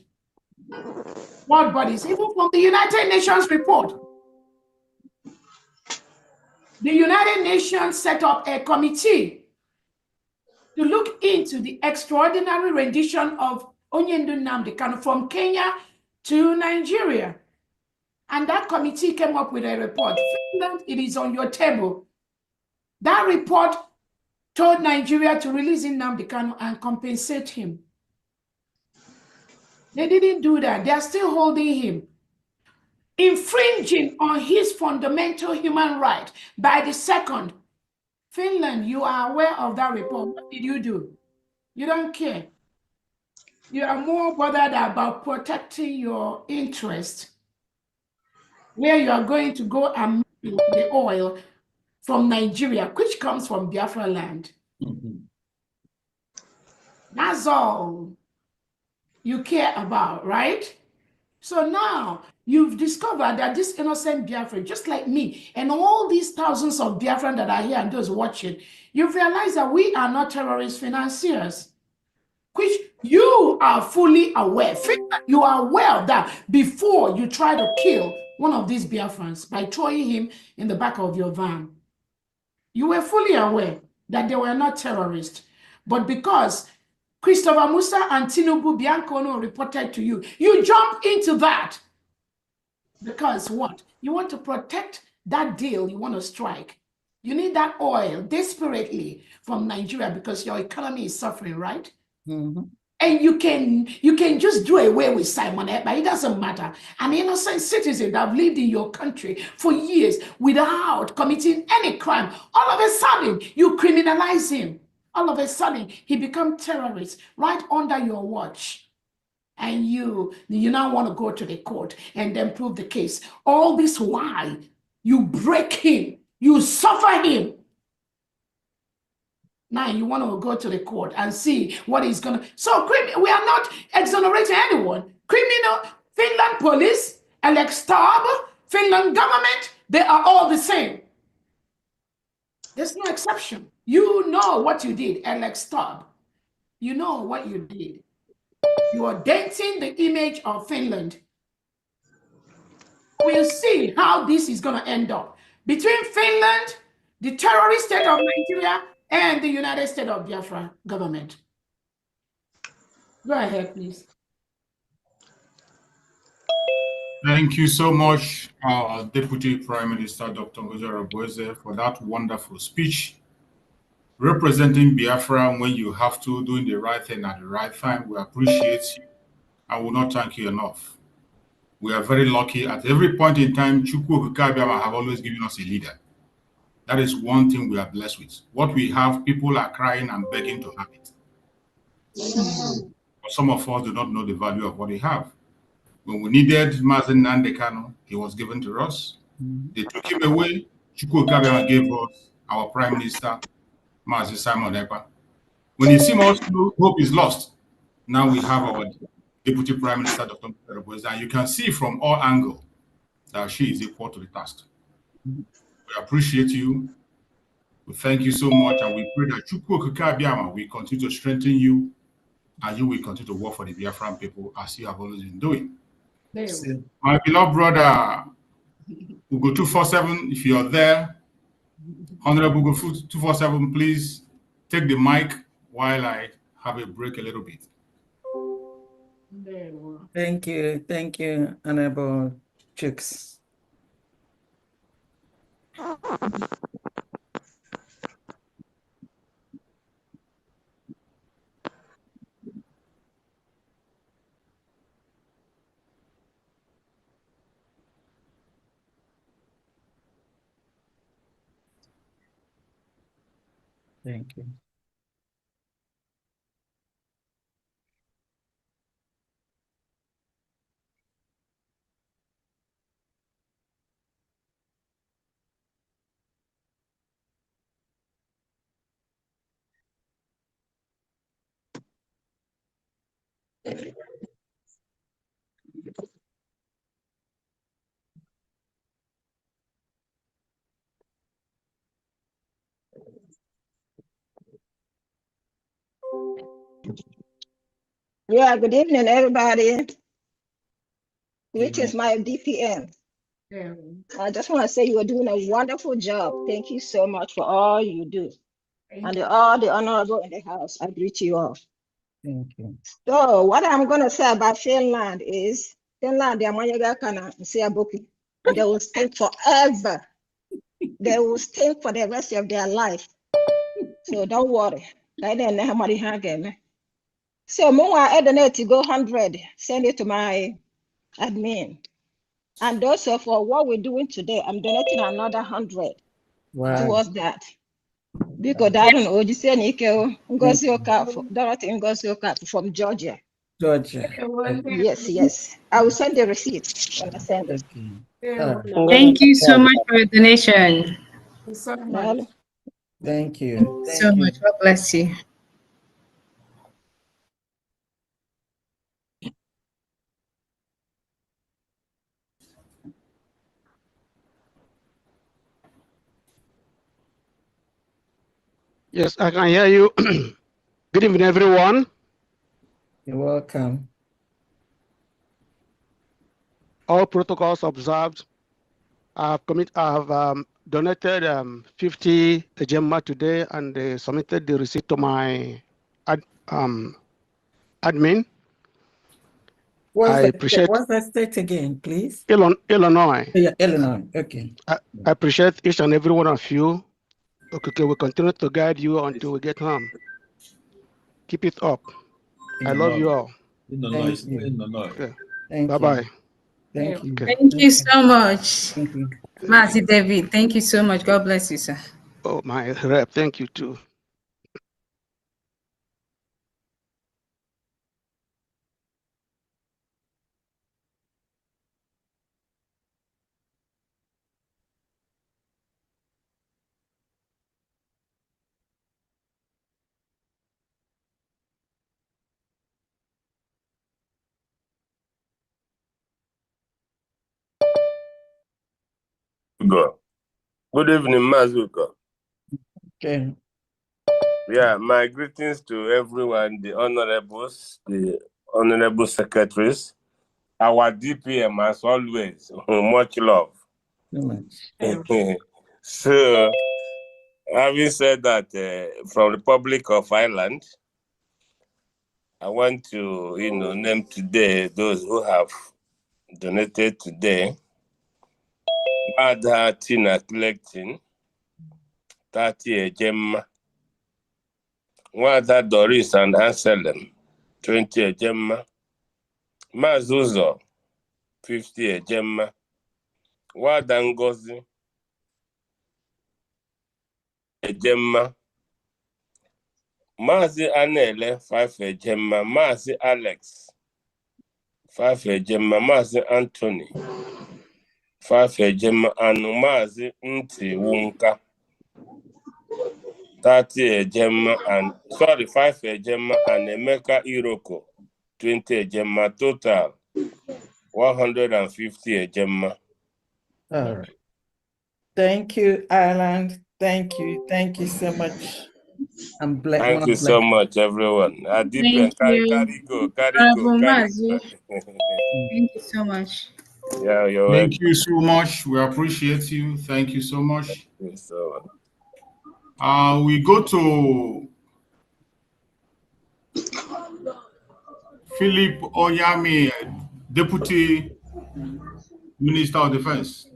world bodies, even from the United Nations report? The United Nations set up a committee to look into the extraordinary rendition of Onyendu Nnamdi Kanu from Kenya to Nigeria. And that committee came up with a report. Finland, it is on your table. That report told Nigeria to release Nnamdi Kanu and compensate him. They didn't do that. They are still holding him, infringing on his fundamental human right by the second. Finland, you are aware of that report. What did you do? You don't care. You are more bothered about protecting your interest, where you are going to go and make the oil from Nigeria, which comes from Biafra land. That's all you care about, right? So now you've discovered that this innocent Biafran, just like me, and all these thousands of Biafran that are here and those watching, you've realized that we are not terrorist financiers, which you are fully aware. You are aware of that before you try to kill one of these Biafrans by throwing him in the back of your van. You were fully aware that they were not terrorists. But because Christopher Musa and Tinubu Biancono reported to you, you jump into that. Because what? You want to protect that deal you want to strike. You need that oil desperately from Nigeria because your economy is suffering, right? And you can just do away with Simon Ekpa. It doesn't matter. An innocent citizen that have lived in your country for years without committing any crime, all of a sudden you criminalize him. All of a sudden he becomes terrorist right under your watch. And you now want to go to the court and then prove the case. All this while you break him, you suffer him. Now you want to go to the court and see what he's going to. So we are not exonerating anyone. Criminal, Finland police, Alex Stab, Finland government, they are all the same. There's no exception. You know what you did, Alex Stab. You know what you did. You are denting the image of Finland. We'll see how this is going to end up. Between Finland, the terrorist state of Nigeria, and the United States of Biafra government. Go ahead, please. Thank you so much, Deputy Prime Minister Dr. Ngozi Arogboeze, for that wonderful speech. Representing Biafra when you have to, doing the right thing at the right time. We appreciate you. I will not thank you enough. We are very lucky. At every point in time, Chukwu Okike Abiama have always given us a leader. That is one thing we are blessed with. What we have, people are crying and begging to have it. But some of us do not know the value of what we have. When we needed Mazen Nnamdi Kanu, he was given to us. They took him away. Chukwu Okike Abiama gave us our Prime Minister, Mazi Simon Ekpa. When it seemed also hope is lost, now we have our Deputy Prime Minister, Dr. Ngozi, and you can see from all angles that she is equal to the task. We appreciate you. We thank you so much, and we pray that Chukwu Okike Abiama will continue to strengthen you, and you will continue to work for the Biafran people as you have always been doing. My beloved brother, Ugo 247, if you're there, Honorable Ugo 247, please take the mic while I have a break a little bit. Thank you, Honorable Chicks. Thank you. Yeah, good evening, everybody, which is my DPM. I just want to say you are doing a wonderful job. Thank you so much for all you do. And all the honorable in the house, I greet you all. Thank you. So what I'm going to say about Finland is, Finland, they will stay forever. They will stay for the rest of their life. So don't worry. So Mwa Edenet to go 100, send it to my admin. And also for what we're doing today, I'm donating another 100 towards that. Because I don't know, you say Ngozi Dorothy Ngozi Okafor from Georgia. Georgia. Yes. I will send the receipt when I send it. Thank you so much for your donation. Thank you. So much. God bless you. Yes, I can hear you. Good evening, everyone. You're welcome. All protocols observed. I have donated 50 Gemma today and submitted the receipt to my admin. What's that state again, please? Illinois. Yeah, Illinois. Okay. I appreciate each and every one of you. Okay, we'll continue to guide you until we get home. Keep it up. I love you all. Thank you. Okay. Thank Bye-bye. Thank you. Okay. Thank you so much. Thank you. Mazi David, thank you so much. God bless you, sir. Oh, my rep, thank you too. Good evening, Mazuko. Okay. Yeah, my greetings to everyone, the honorables, the honorable secretaries, our DPM as always. Much love. So, having said that, from the Republic of Ireland, I want to, name today those who have donated today. Wada Tina collecting 30 Gemma. Wada Doris and Anselm 20 Gemma. Mazuzo 50 Gemma. Wada Ngozi Gemma. Mazi Anele 5 Gemma. Mazi Alex 5 Gemma. Mazi Anthony 5 Gemma. And Mazi Nti Wunka 30 Gemma and 5 Gemma and Emeka Iroko 20 Gemma. Total 150 Gemma. All right. Thank you, Ireland. Thank you. Thank you so much. I'm blessed. Thank you so much, everyone. Thank you. Carry go. Mazi. Thank you so much. Yeah, you're Thank welcome. you so much. We appreciate you. Thank you so much. Yes, so. We go to Philip Onyami, Deputy Minister of Defense.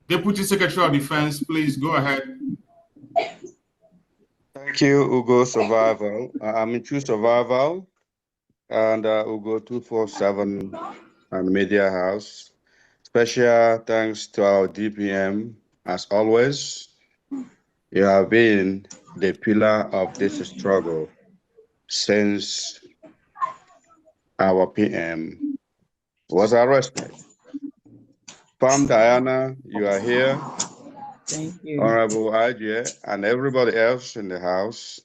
Deputy Secretary of Defense, please go ahead. Thank you, Ugo Survival. I'm in True Survival and Ugo 247 and Media House. Special thanks to our DPM, as always. You have been the pillar of this struggle since our PM was arrested. Palm Diana, you are here. Thank you. Honorable Ajay and everybody else in the house.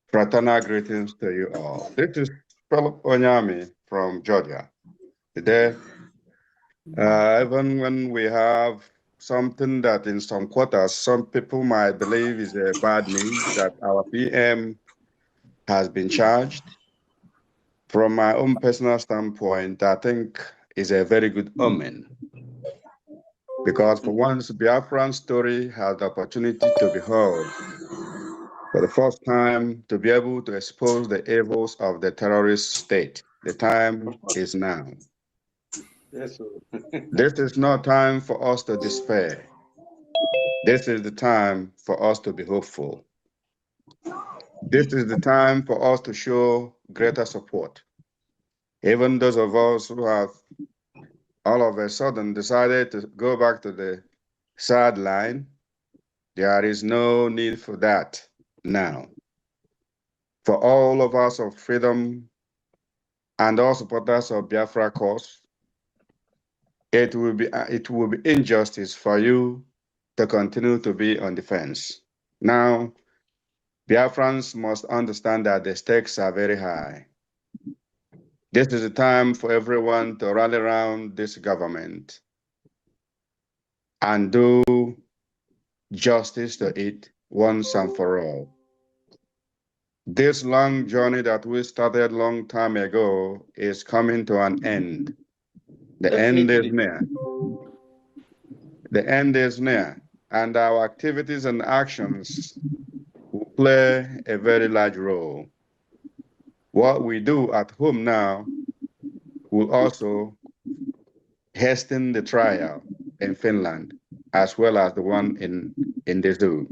Fraternal greetings to you all. This is Philip Onyami from Georgia. Today, even when we have something that in some quarters, some people might believe is a bad news that our PM has been charged. From my own personal standpoint, I think is a very good omen. Because for once, Biafran story has the opportunity to be heard for the first time, to be able to expose the evils of the terrorist state. The time is now. Yes, This is not time for us to despair. This is the time for us to be hopeful. This is the time for us to show greater support. Even those of us who have all of a sudden decided to go back to the sideline, there is no need for that now. For all of us of freedom and all supporters of Biafra cause, it will be injustice for you to continue to be on defense. Now, Biafrans must understand that the stakes are very high. This is the time for everyone to rally around this government and do justice to it once and for all. This long journey that we started a long time ago is coming to an end. The end is near. The end is near, and our activities and actions will play a very large role. What we do at home now will also hasten the trial in Finland, as well as the one in the zoo.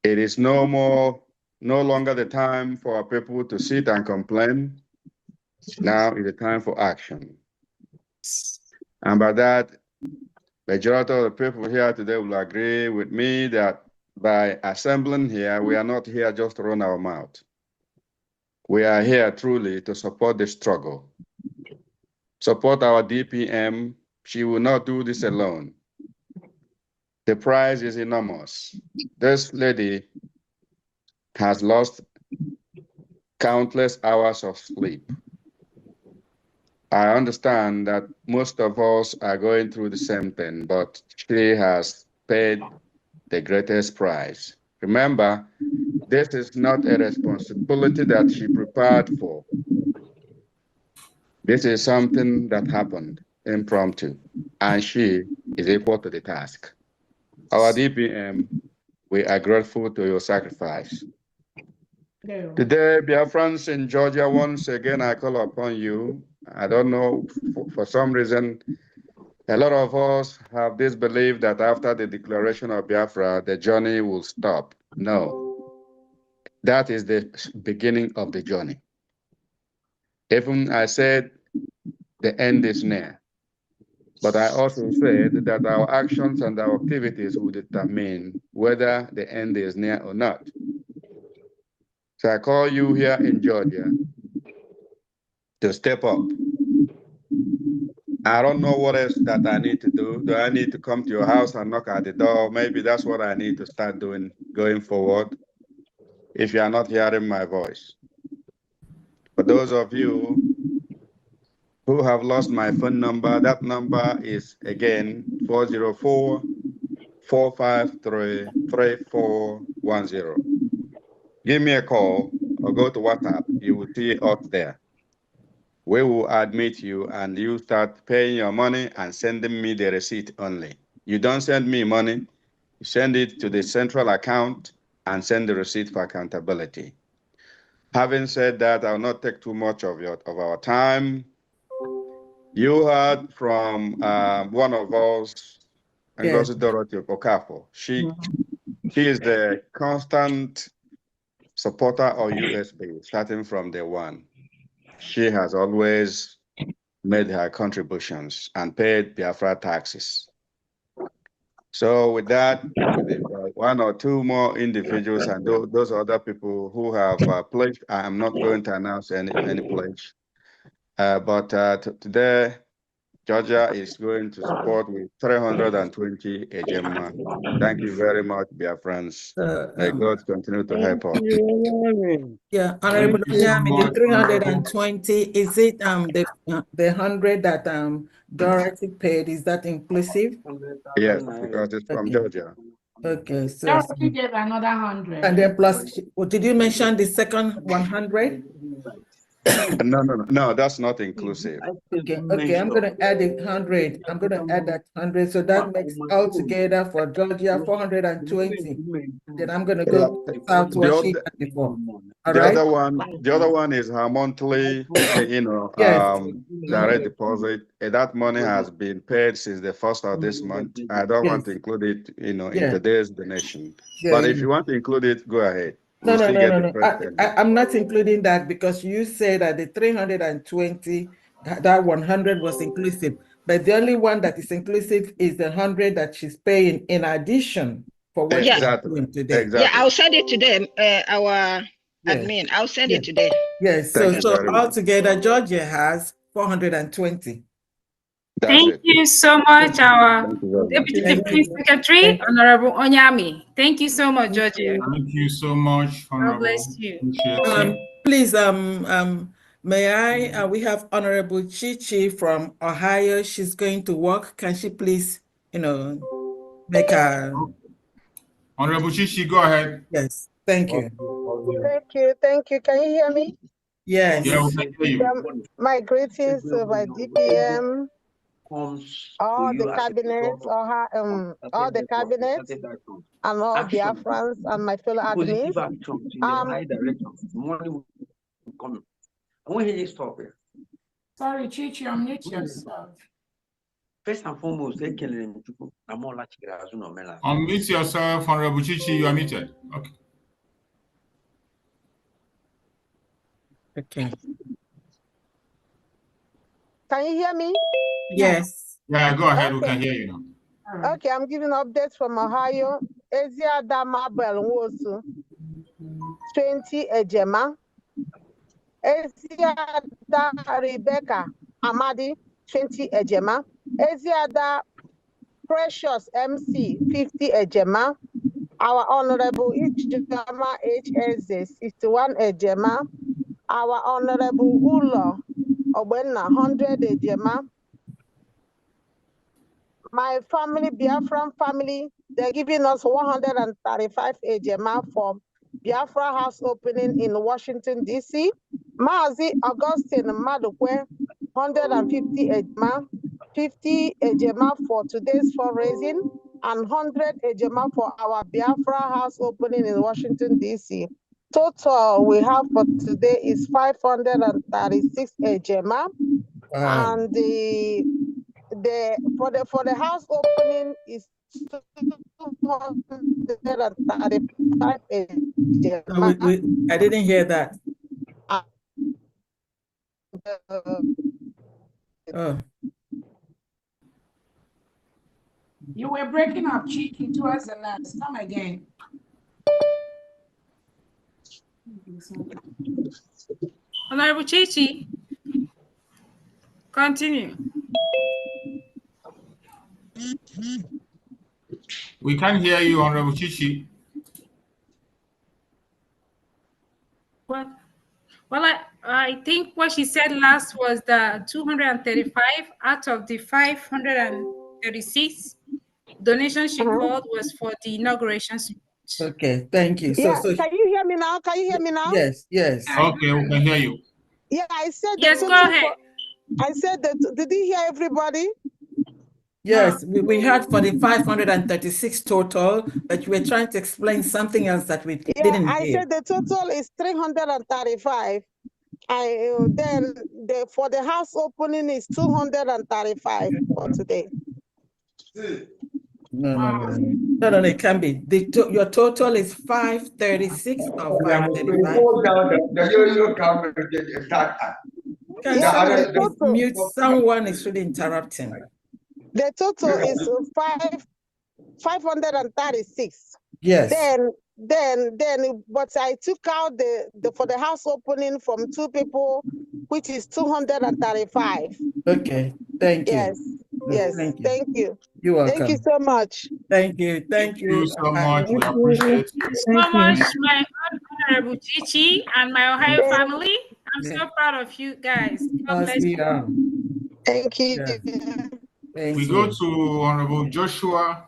It is no longer the time for our people to sit and complain. Now is the time for action. And by that, majority of the people here today will agree with me that by assembling here, we are not here just to run our mouth. We are here truly to support the struggle. Support our DPM. She will not do this alone. The prize is enormous. This lady has lost countless hours of sleep. I understand that most of us are going through the same thing, but she has paid the greatest price. Remember, this is not a responsibility that she prepared for. This is something that happened impromptu, and she is equal to the task. Our DPM, we are grateful to your sacrifice. Today, Biafrans in Georgia, once again, I call upon you. I don't know, for some reason, a lot of us have this belief that after the declaration of Biafra, the journey will stop. No, that is the beginning of the journey. Even I said the end is near. But I also said that our actions and our activities will determine whether the end is near or not. So I call you here in Georgia to step up. I don't know what else that I need to do. Do I need to come to your house and knock at the door? Maybe that's what I need to start doing going forward, if you are not hearing my voice. For those of you who have lost my phone number, that number is again 404-453-3410. Give me a call or go to WhatsApp. You will see us there. We will admit you and you start paying your money and sending me the receipt only. You don't send me money, you send it to the central account and send the receipt for accountability. Having said that, I'll not take too much of our time. You heard from one of us, Ngozi Dorothy Okafor. She is the constant supporter of USB, starting from day one. She has always made her contributions and paid Biafra taxes. So with that, with one or two more individuals and those other people who have pledged, I'm not going to announce any pledge. But today, Georgia is going to support with 320 Ejema. Thank you very much, Biafrans. May God continue to help us. Yeah, Honorable Onyami, the 320, is it the 100 that Dorothy paid, is that inclusive? Yes, because it's from Georgia. Okay, so Dorothy gave another 100. and then plus, did you mention the second 100? No, that's not inclusive. Okay, I'm going to add 100. I'm going to add that 100. So that makes altogether for Georgia 420. Then I'm going to go south to what she had before. All right. The other one is her monthly, direct deposit. That money has been paid since the first of this month. I don't want to include it, in today's donation. But if you want to include it, go ahead. No. I'm not including that because you say that the 320, that 100 was inclusive. But the only one that is inclusive is the 100 that she's paying in addition for what she's doing today. Exactly. Yeah, I'll send it to them, our admin. I'll send it to them. Yes, so altogether, Georgia has 420. Thank you so much, our Deputy Defense Secretary, Honorable Onyami. Thank you so much, Georgia. Thank you so much, Honorable. God bless you. Please, may I, we have Honorable Chichi from Ohio. She's going to work. Can she please, make a... Honorable Chichi, go ahead. Yes, thank you. Thank you. Can you hear me? Yes. Yeah, we can hear you. My greetings to my DPM, all the cabinets, all the cabinets, and all Biafrans and my fellow admins. Sorry, Chichi, unmute yourself. First and foremost, unmute yourself, Honorable Chichi, you are muted. Okay. Can you hear me? Yes. Yeah, go ahead. We can hear you now. Okay, I'm giving updates from Ohio. Eziada Mabel Nwosu, 20 Ejema. Eziada Rebecca Amadi, 20 Ejema. Eziada Precious MC, 50 Ejema. Our Honorable Ijama HS, 61 Ejema. Our Honorable Ulo Obenna, 100 Ejema. My family, Biafran family, they're giving us 135 Ejema for Biafra House opening in Washington, D.C. Mazi Augustine Madukwe, 150 Ejema, 50 Ejema for today's fundraising, and 100 Ejema for our Biafra House opening in Washington, D.C. Total we have for today is 536 Ejema, and for the house opening is 235 Ejema. I didn't hear that. You were breaking up, Chichi, towards the last. Come again. Honorable Chichi, continue. We can't hear you, Honorable Chichi. Well, I think what she said last was the 235 out of the 536 donations she called was for the inauguration speech. Okay, thank you. Can you hear me now? Can you hear me now? Yes. Okay, we can hear you. Yeah, I said yes, go ahead. I said that. Did you hear everybody? Yes, we heard for the 536 total, but we're trying to explain something else that we didn't I hear. said the total is 335. Then for the house opening is 235 for today. No, it can be. Your total is 536 or 535. Can someone please mute? Someone is really interrupting. The total is 536. Yes. But I took out the for the house opening from 2 people, which is 235. Okay, thank you. Yes, Thank you. thank you. You're welcome. Thank you so much. Thank you. Thank you so much. We appreciate you. So much, my honorable Chichi and my Ohio family. I'm so proud of you guys. God bless you. Thank you. We go to Honorable Joshua.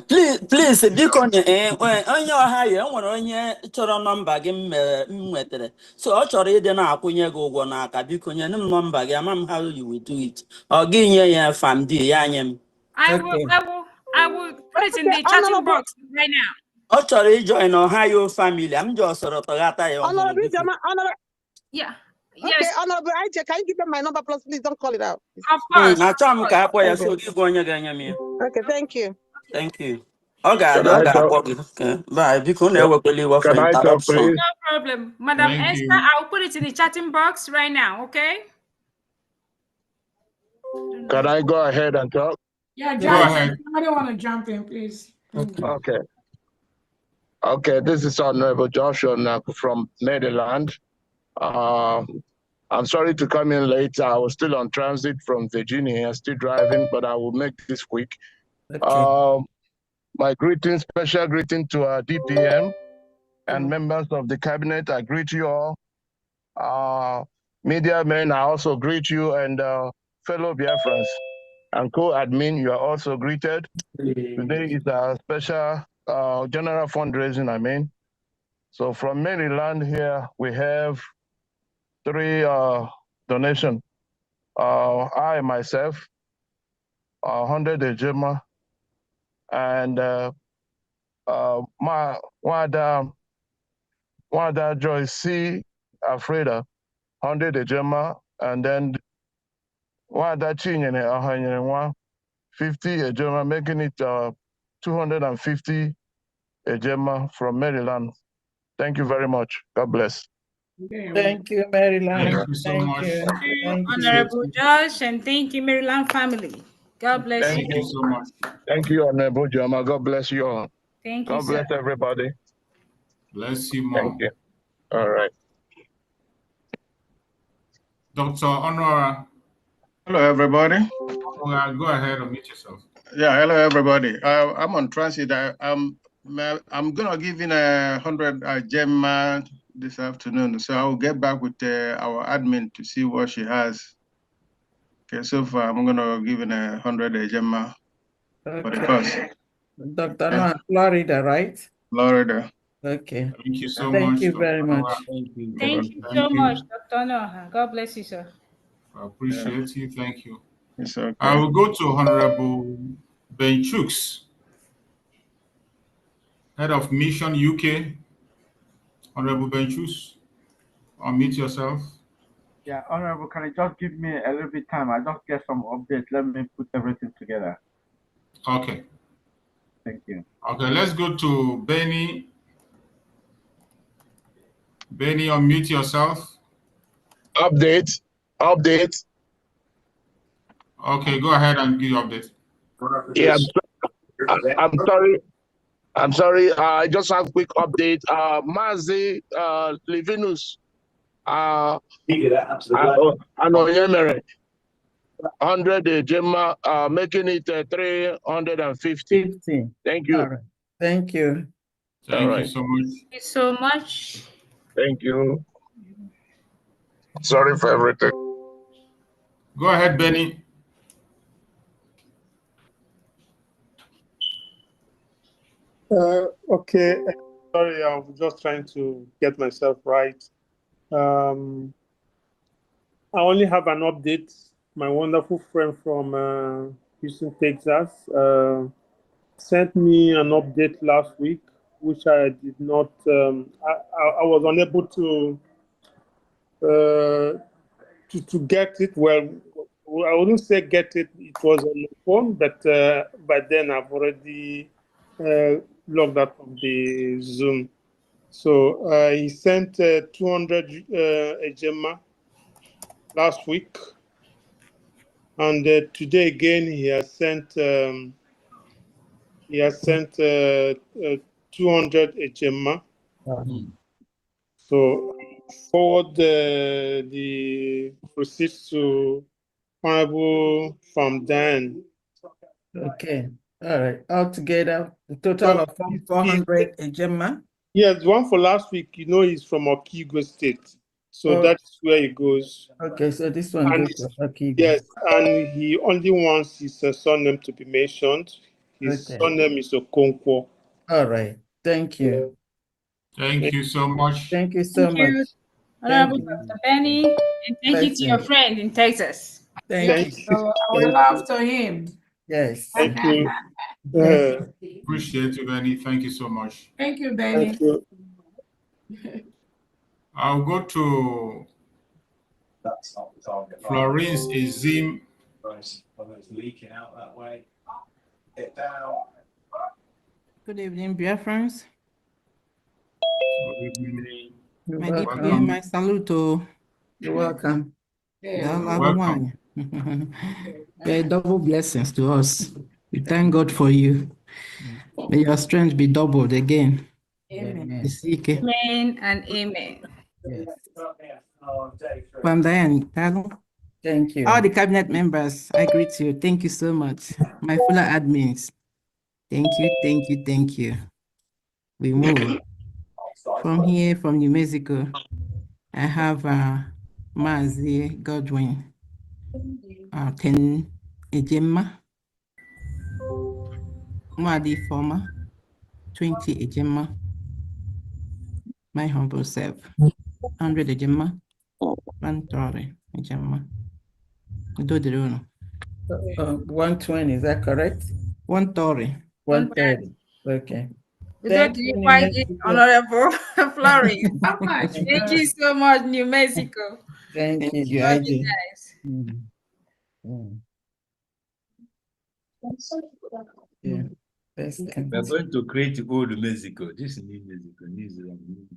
Please, biko onye Ohio nwere onye chọrọ nọmba gị m nwetere. So ọ chọrọ ịdị na-akwụnye gị ụgwọ n'aka, biko nye m nọmba gị, ama m how you will do it. Ọ gị nye ya famdi ya nye m. I will put it in the chatting box right now. Ọ chọrọ ijoin Ohio family. I'm just sort of Honorable Jama, yeah. Okay, yes. Honorable Ije, can you give them my number, please? Don't call it out. Of course. Okay, thank you. Thank you. Okay, bye. Because Can I talk, please? No problem. Madam Esther, I'll put it in the chatting box right now, okay? Can I go ahead and talk? Yeah, go ahead. Somebody want to jump in, please. Okay. Okay, this is Honorable Joshua from Maryland. I'm sorry to come in late. I was still on transit from Virginia, still driving, but I will make this quick. Okay. My greeting, special greeting to our DPM and members of the cabinet. I greet you all. Media men, I also greet you, and fellow Biafrans and co-admin, you are also greeted. Today is a special general fundraising, So from Maryland here, we have 3 donations. I myself, 100 Ejima, and my Wada Joyce C. Alfreda, 100 Ejima, and then Wada Chinyene 50 Ejima, making it 250 Ejima from Maryland. Thank you very much. God bless. Thank you, Maryland. Thank you so much. Thank you, Honorable Josh, and thank you, Maryland family. God bless you. Thank you so much. Thank you, Honorable Jama. God bless you all. Thank you, God bless everybody. Bless you more. Thank you. All right. Dr. Honora. Hello, everybody. Go ahead and meet yourself. Yeah, hello, everybody. I'm on transit. I'm gonna give in 100 gem this afternoon, so I'll get back with our admin to see what she has. Okay, so far I'm gonna give in 100 gem for the course. Dr. Noah, Florida, right? Florida. Okay. Thank you so much. Thank you very much. Thank you so much, Dr. Noah. God bless you, sir. I appreciate you. Thank you. It's okay. I will go to Honorable Ben Chooks, Head of Mission UK. Honorable Ben Chooks, unmute yourself. Yeah, Honorable, can you just give me a little bit time? I just get some updates. Let me put everything together. Okay. Thank you. Okay, let's go to Benny. Benny, unmute yourself. Update. Okay, go ahead and give your update. Yeah, I'm sorry. I just have a quick update. Mazi Livinus. Anoyemere. 100 Gemma, making it 350. Thank you. All right. Thank you. Thank you so much. Thank you so much. Thank you. Sorry for everything. Go ahead, Benny. Okay. Sorry, I'm just trying to get myself right. I only have an update. My wonderful friend from Houston, Texas, sent me an update last week, which I did not, I was unable to get it. Well, I wouldn't say get it, it was on the phone, but by then I've already logged out of the Zoom. So he sent 200 Ejema last week. And today again, he has sent 200 Ejema. So forward the receipts to Honorable Fundrai. Okay. All right. Altogether, a total of 400 Ejema. Yes, the one for last week, you know, he's from Okigwe State. So that's where he goes. Okay, so this one goes to Okigwe. Yes, and he only wants his surname to be mentioned. His surname is Okonkwo. All right. Thank you. Thank you so much. Thank you so much. Honorable Dr. Benny, and thank you to your friend in Texas. Thank you. So our love to him. Yes. Thank you. Appreciate you, Benny. Thank you so much. Thank you, Benny. Thank you. I'll go to Florence Ezim. Good evening, Biafrans. Good evening. My DPM, my salute. You're welcome. Welcome. Double blessings to us. We thank God for you. May your strength be doubled again. Amen. Amen and amen. Yes. Thank you. All the cabinet members, I greet you. Thank you so much. My fellow admins, thank you, thank you, thank you. We move from here, from New Mexico. I have Mazi Godwin, 10 Ejema, Mwadi Former, 20 Ejema, my humble self, 100 Ejema, 130 Ejema. 120, is that correct? 130. 130. Okay. Thank you, Honorable Florence. How much? Thank you so much, New Mexico. Thank you. Love you guys. Yeah. We're going to create old Mexico. This is New Mexico. New Zealand.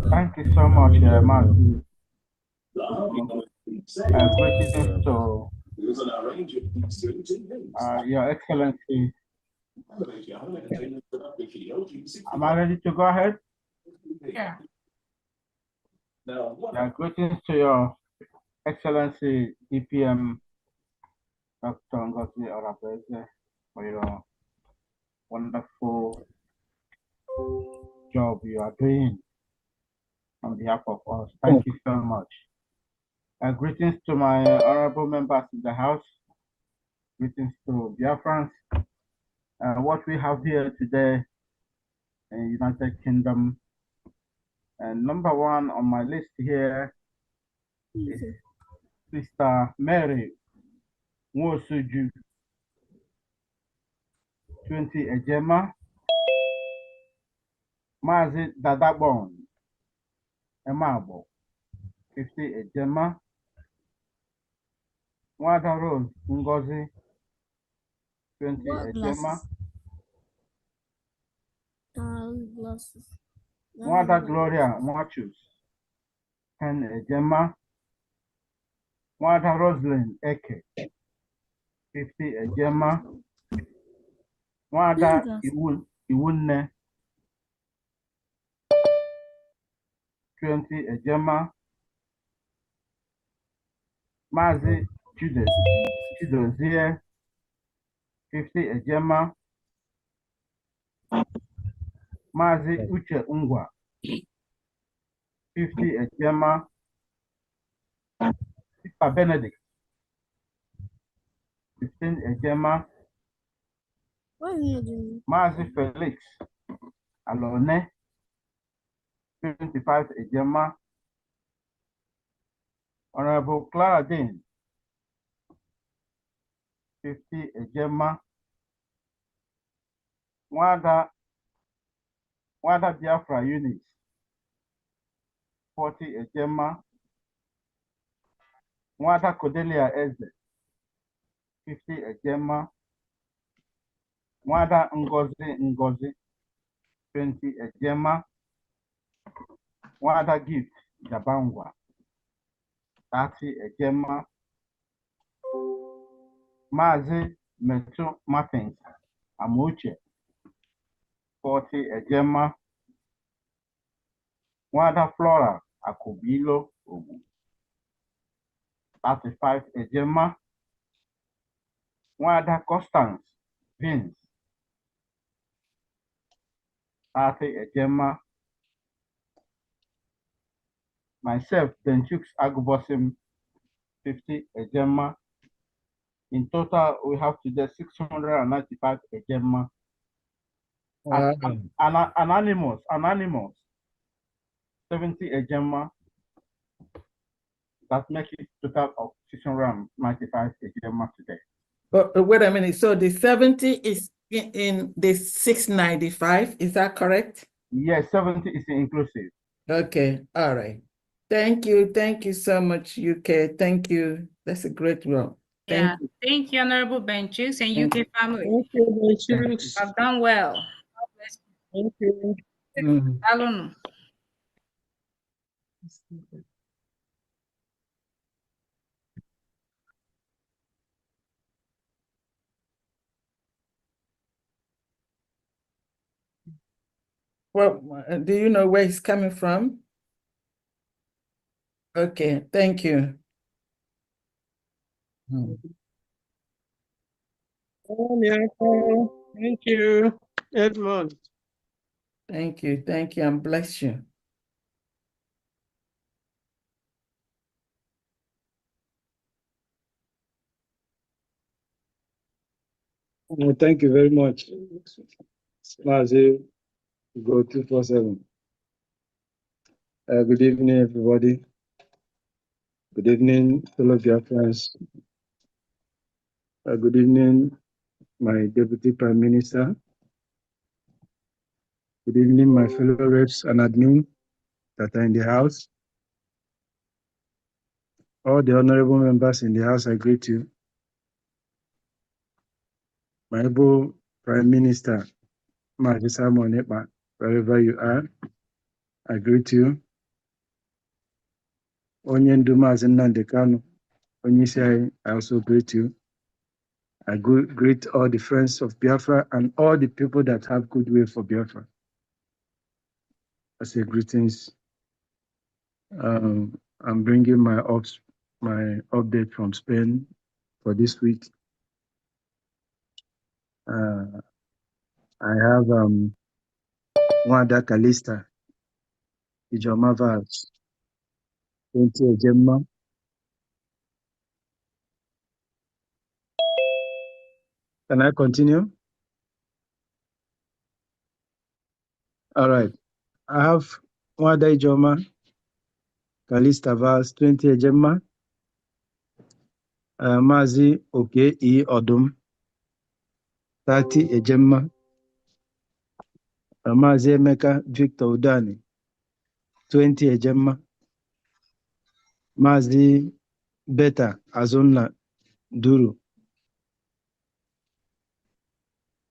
Thank you so much, Matthew. Greetings to Your Excellency. Am I ready to go ahead? Yeah. Greetings to Your Excellency DPM Dr. Ngozi Arabeze for your wonderful job you are doing on behalf of us. Thank you so much. Greetings to my honorable members in the House. Greetings to Biafrans. What we have here today in United Kingdom, and number one on my list here is Sister Mary Nwosuju, 20 Ejema, Mazi Dadabon Emabo, 50 Ejema, Wada Rose Ngozi, 20 Ejema, Wada Gloria Machus, 10 Ejema, Wada Roslyn Eke, 50 Ejema, Wada Iwunne, 20 Ejema, Mazi Chidozie, 50 Ejema, Mazi Uche Ungwa, 50 Ejema, Sister Benedict, 15 Ejema, Mazi Felix Alone, 25 Ejema. Honorable Clara Dean, 50 Ejema. Wada Biafra Units, 40 Ejema. Wada Cordelia Eze, 50 Ejema. Wada Ngozi, 20 Ejema. Wada Gift Jabangwa, 30 Ejema. Mazi Metu Martins Amuche, 40 Ejema. Wada Flora Akubilo Ogu, 35 Ejema. Wada Constance Vince, 30 Ejema. Myself, Denchuk Agubosim, 50 Ejema. In total, we have today 695 Ejema. Anonymous, 70 Ejema. That makes it total of 695 Ejema today. But wait a minute. So the 70 is in the 695. Is that correct? Yes, 70 is inclusive. Okay. All right. Thank you. Thank you so much, UK. Thank you. That's a great one. Yeah, thank you, Honorable Benchus and UK family. Thank you, Benchus. I've done well. God bless you. Thank you. Alone. Well, do you know where he's coming from? Okay, thank you. Thank you, Edmund. Thank you, and bless you. Well, thank you very much. Mazi, go 247. Good evening, everybody. Good evening, fellow Biafrans. Good evening, my Deputy Prime Minister. Good evening, my fellow reps and admin that are in the house. All the honorable members in the house, I greet you. My able Prime Minister, Mazi Simon Ekpa, wherever you are, I greet you. Onye Ndu Mazi Nnamdi Kanu, Onyeisi, I also greet you. I greet all the friends of Biafra and all the people that have goodwill for Biafra. I say greetings. I'm bringing my update from Spain for this week. I have Wanda Calista, Ijoma Vaz, 20 Ejema. Can I continue? All right. I have Wanda Ijoma, Calista Vaz, 20 Ejema. Mazi Oke E Odum, 30 Ejema. Mazi Emeka Victor Udani, 20 Ejema. Mazi Beta Azunla Duru,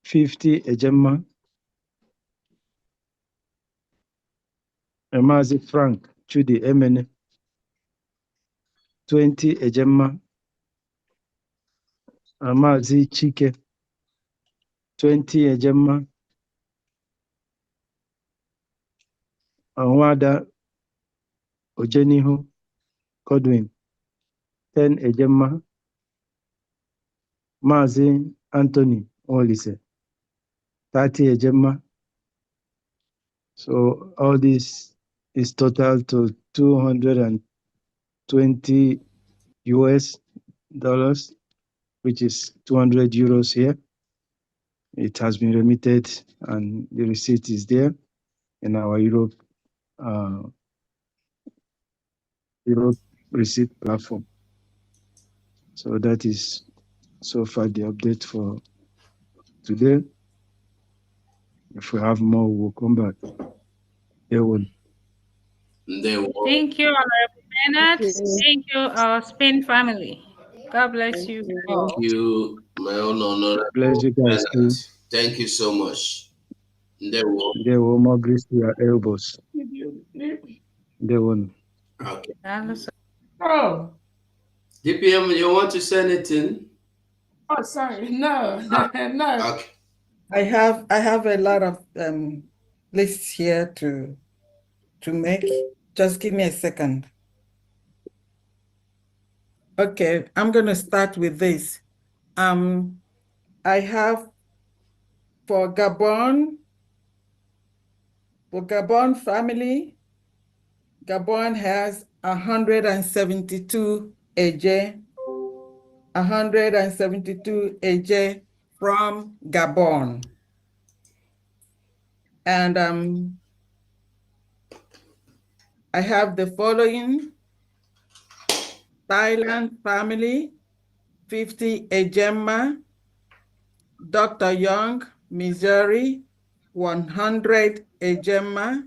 50 Ejema. Mazi Frank Chudi Emene, 20 Ejema. Mazi Chike, 20 Ejema. Wada Ojenihu Godwin, 10 Ejema. Mazi Anthony Olise, 30 Ejema. So all this is total to 220 US dollars, which is 200 euros here. It has been remitted, and the receipt is there in our Europe receipt platform. So that is so far the update for today. If we have more, we'll come back. Thank you, Honorable Bernard. Thank you, Spain family. God bless you all. Thank you, my own honorable Bless you guys Bernard. too. Thank you so much. There were more grace to your elbows. There won't. Okay. Oh, DPM, you want to say anything? oh, sorry. No, no. Okay. I have a lot of lists here to make. Just give me a second. Okay, I'm going to start with this. I have for Gabon family, Gabon has 172 AJ, 172 AJ from Gabon. And I have the following: Thailand family, 50 Ejema, Dr. Young, Missouri, 100 Ejema.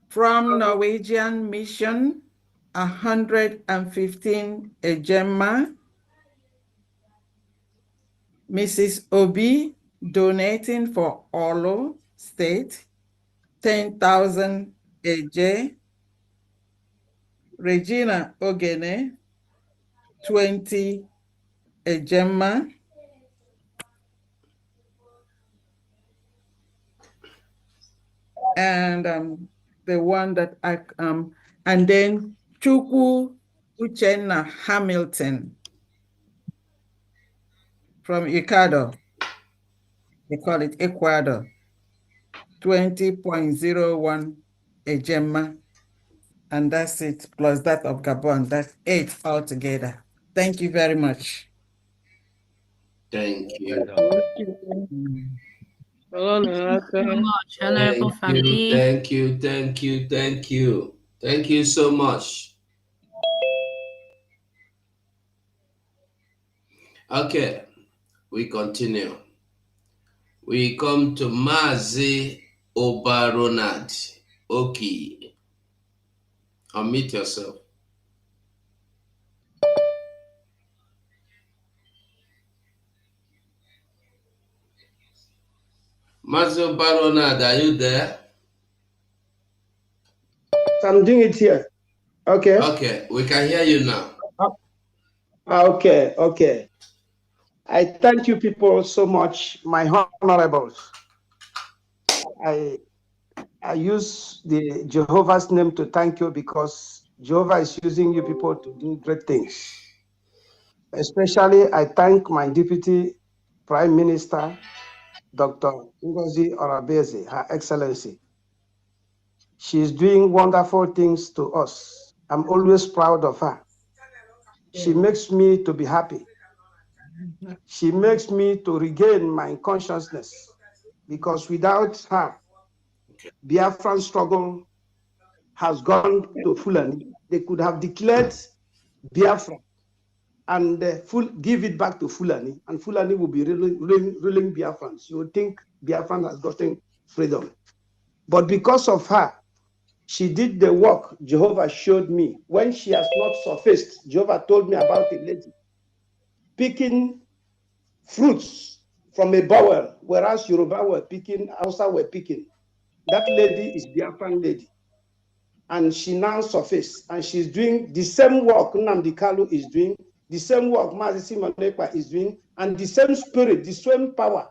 From Norwegian Mission, 115 Ejema. Mrs. Obi donating for Olo State, 10,000 AJ. Regina Ogene, 20 Ejema. And the one that and then Chukwu Uchenna Hamilton from Ecuador. They call it Ecuador. 20.01 Ejema. And that's it, plus that of Gabon. That's 8 altogether. Thank you very much. Thank you. Honorable family. Thank you. Thank you so much. Okay, we continue. We come to Mazi Obaronad. Okay. Unmute yourself. Mazi Obaronad, are you there? I'm doing it here. Okay. Okay, we can hear you now. Okay. I thank you people so much, my honorables. I use the Jehovah's name to thank you because Jehovah is using you people to do great things. Especially, I thank my Deputy Prime Minister, Dr. Ngozi Orabeze, Her Excellency. She is doing wonderful things to us. I'm always proud of her. She makes me to be happy. She makes me to regain my consciousness because without her, Biafran struggle has gone to Fulani. They could have declared Biafra and give it back to Fulani, and Fulani will be ruling Biafrans. You would think Biafran has gotten freedom. But because of her, she did the work Jehovah showed me. When she has not surfaced, Jehovah told me about a lady picking fruits from a bowl, whereas Yoruba were picking, Hausa were picking. That lady is Biafran lady. And she now surfaced, and she's doing the same work Nnamdi Kalu is doing, the same work Mazi Simonekpa is doing, and the same spirit, the same power.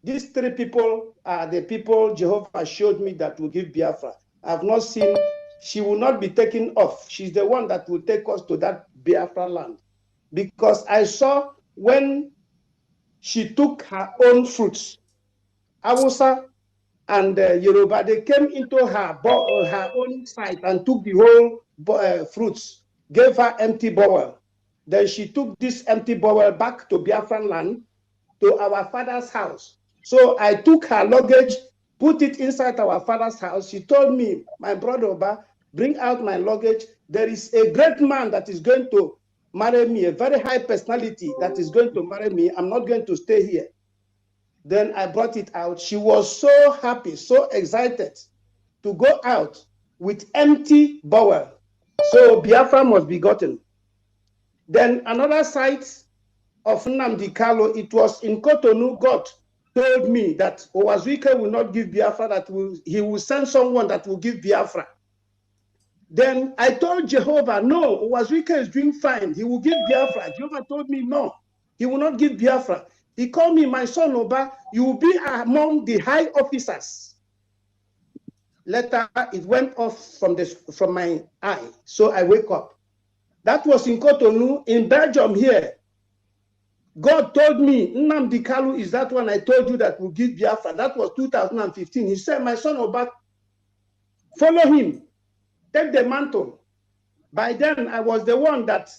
These three people are the people Jehovah showed me that will give Biafra. I have not seen, she will not be taken off. She's the one that will take us to that Biafra land. Because I saw when she took her own fruits, Hausa and Yoruba, they came into her own site and took the whole fruits, gave her empty bowl. Then she took this empty bowl back to Biafran land to our father's house. So I took her luggage, put it inside our father's house. She told me, my brother Oba, bring out my luggage. There is a great man that is going to marry me, a very high personality that is going to marry me. I'm not going to stay here. Then I brought it out. She was so happy, so excited to go out with empty bowel. So Biafra must be gotten. Then another site of Nnamdi Kanu, it was in Cotonou. God told me that Owazwike will not give Biafra, that he will send someone that will give Biafra. Then I told Jehovah, no, Owazwike is doing fine. He will give Biafra. Jehovah told me, no, he will not give Biafra. He called me, my son Oba, you will be among the high officers. Later, it went off from my eye, so I wake up. That was in Cotonou. In Belgium here, God told me, Nnamdi Kanu is that one I told you that will give Biafra. That was 2015. He said, my son Oba, follow him, take the mantle. By then, I was the one that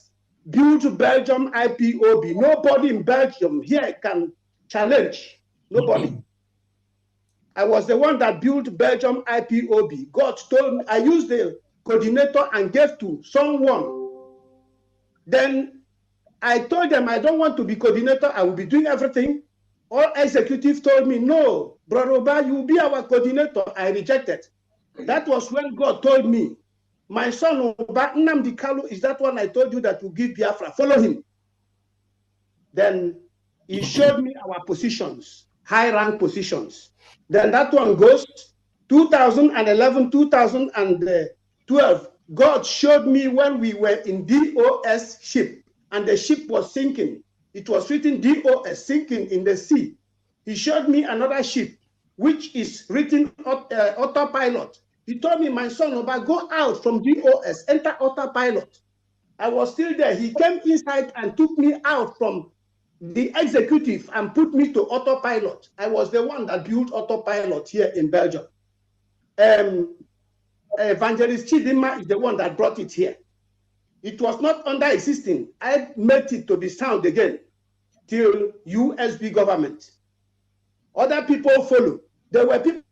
built Belgium IPOB. Nobody in Belgium here can challenge. Nobody. I was the one that built Belgium IPOB. God told me, I used the coordinator and gave to someone. Then I told them, I don't want to be coordinator. I will be doing everything. All executives told me, no, Brother Oba, you will be our coordinator. I rejected. That was when God told me, my son Oba, Nnamdi Kanu is that one I told you that will give Biafra. Follow him. Then he showed me our positions, high rank positions. Then that one goes 2011, 2012. God showed me when we were in DOS ship and the ship was sinking. It was written DOS, sinking in the sea. He showed me another ship, which is written autopilot. He told me, my son Oba, go out from DOS, enter autopilot. I was still there. He came inside and took me out from the executive and put me to autopilot. I was the one that built autopilot here in Belgium. Evangelist Chidima is the one that brought it here. It was not under existing. I made it to be sound again till USB government. Other people follow. There were people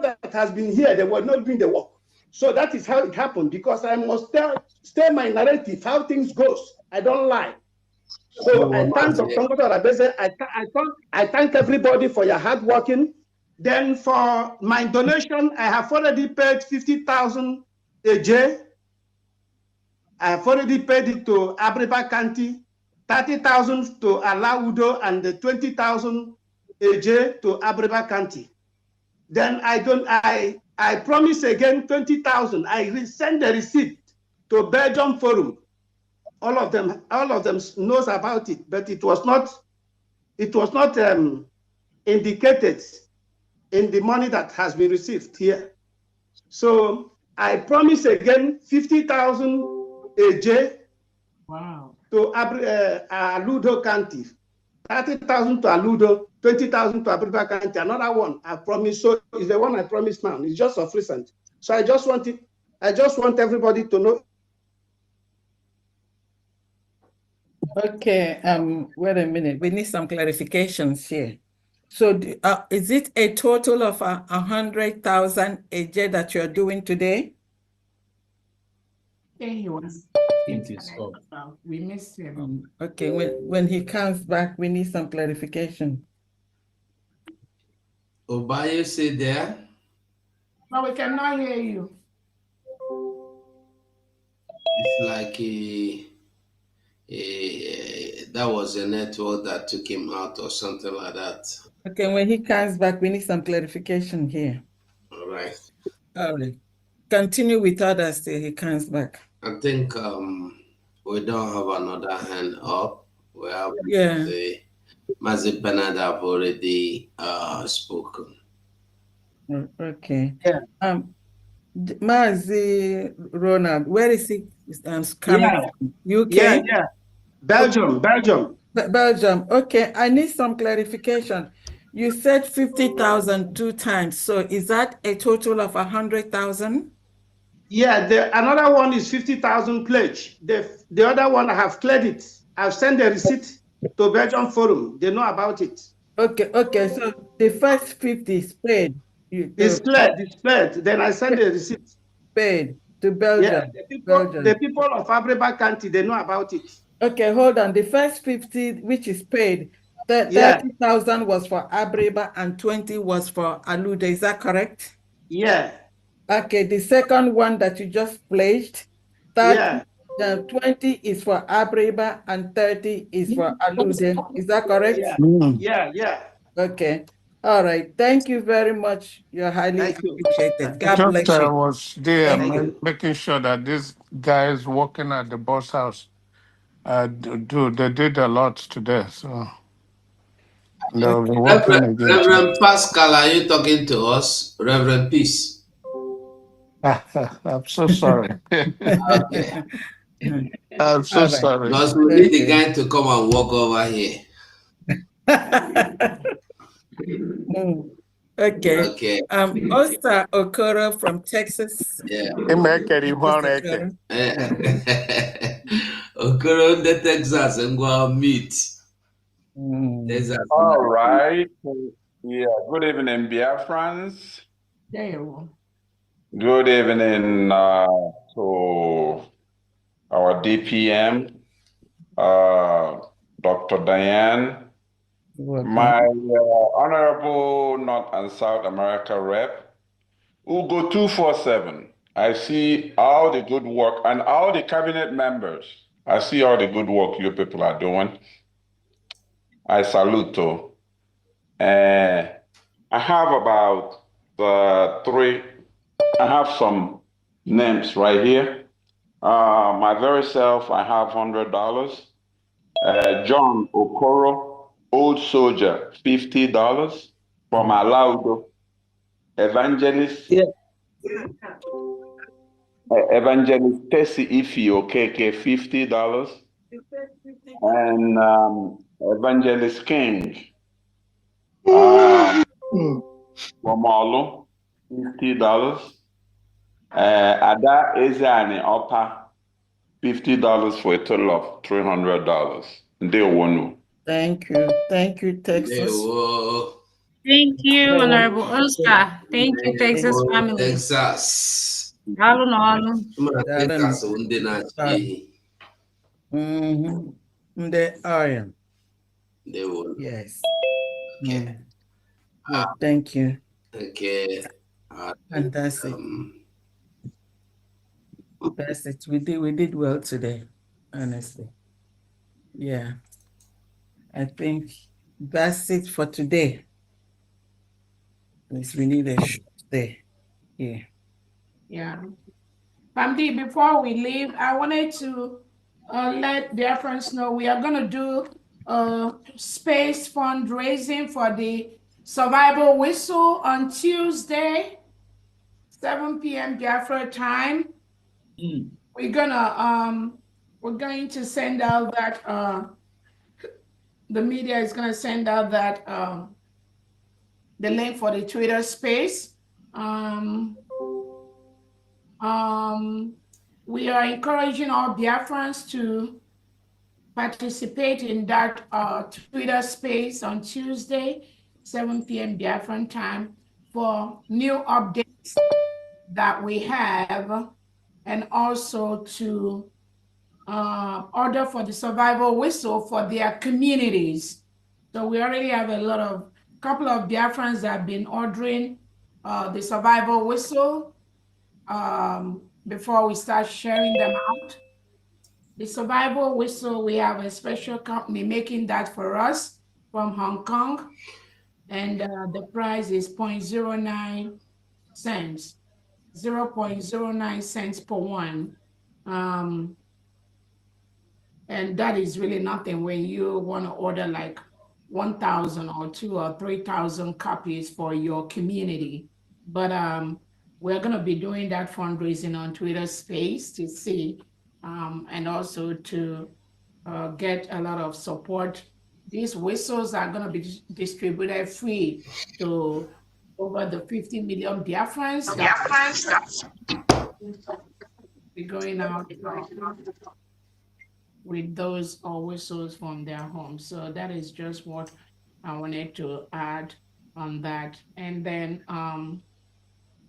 that has been here, they were not doing the work. So that is how it happened, because I must stay my narrative, how things goes. I don't lie. So I thank Dr. Rabeze. I thank everybody for your hard working. Then for my donation, I have already paid 50,000 AJ. I have already paid it to Abriba County, 30,000 to Alaudo, and 20,000 AJ to Abriba County. Then I promise again 20,000. I send the receipt to Belgium Forum. All of them knows about it, but it was not indicated in the money that has been received here. So I promise again 50,000 AJ to Aludo County, 30,000 to Aludo, 20,000 to Abriba County. Another one I promise. So it's the one I promised now. It's just of recent. So I just want everybody to know. Okay, wait a minute. We need some clarifications here. So is it a total of 100,000 AJ that you're doing today? There he was. We missed him. Okay, when he comes back, we need some clarification. Obayo, say there? No, we cannot hear you. It's like that was a network that took him out or something like that. Okay, when he comes back, we need some clarification here. All right. All right. Continue with others till he comes back. I think we don't have another hand up. We have the Mazi Bernard have already spoken. Okay. Yeah. Mazi Ronald, where is he coming from? UK? Yeah. Belgium. Belgium. Okay, I need some clarification. You said 50,000 two times. So is that a total of 100,000? Yeah, another one is 50,000 pledge. The other one I have cleared it. I've sent the receipt to Belgium Forum. They know about it. Okay. So the first 50 is paid. It's cleared. Then I send the receipt. Paid to Belgium. Yeah, the people of Abreba County, they know about it. Okay, hold on. The first 50, which is paid, 30,000 was for Abreba and 20 was for Alude. Is that correct? Yeah. Okay, the second one that you just pledged, 20 is for Abreba and 30 is for Alude. Is that correct? Yeah. Okay. All right. Thank you very much. You're highly appreciated. God Just bless you. was there making sure that these guys working at the boss house they did a lot today, so they'll be working again. Reverend Pascal, are you talking to us? Reverend Peace. I'm so sorry. Okay. I'm so sorry. Because we need the guy to come and walk over here. Okay. Osta Okoro from Texas. Yeah. Okoro in the Texas and go meet. Texas. All right. Yeah. Good evening, Biafrans. Good evening to our DPM, Dr. Diane, my Honorable North and South America rep, Ugo 247. I see all the good work and all the cabinet members. I see all the good work you people are doing. I salute you. I have about I have some names right here. My very self, I have $100. John Okoro, Old Soldier, $50. From Alaudo, Evangelist. Evangelist Tessie Ifi Okeke, $50. And Evangelist King, Wamalu, $50. Ada Ezeani Opa, $50 for a total of $300. Thank you, Texas. Thank you, Honorable Oscar. Thank you, Texas family. Texas. The iron. Yes. Okay. Thank you. Okay. And that's it. That's it. We did well today, honestly. Yeah. I think that's it for today. We need a short day. Yeah. Family, before we leave, I wanted to let their friends know we are going to do space fundraising for the survival whistle on Tuesday, 7 p.m. Biafra time. We're going to send out that the media is going to send out that the link for the Twitter space. We are encouraging all Biafrans to participate in that Twitter space on Tuesday, 7 p.m. Biafran time for new updates that we have, and also to order for the survival whistle for their communities. So we already have a couple of Biafrans that have been ordering the survival whistle before we start sharing them out. The survival whistle, we have a special company making that for us from Hong Kong, and the price is 0.09 cents, 0.09 cents per one. And that is really nothing when you want to order like 1,000 or 2,000 or 3,000 copies for your community. But we're going to be doing that fundraising on Twitter Space to see, and also to get a lot of support. These whistles are going to be distributed free to over the 50 million Biafrans that be going out. with those or whistles from their homes. So that is just what I wanted to add on that. And then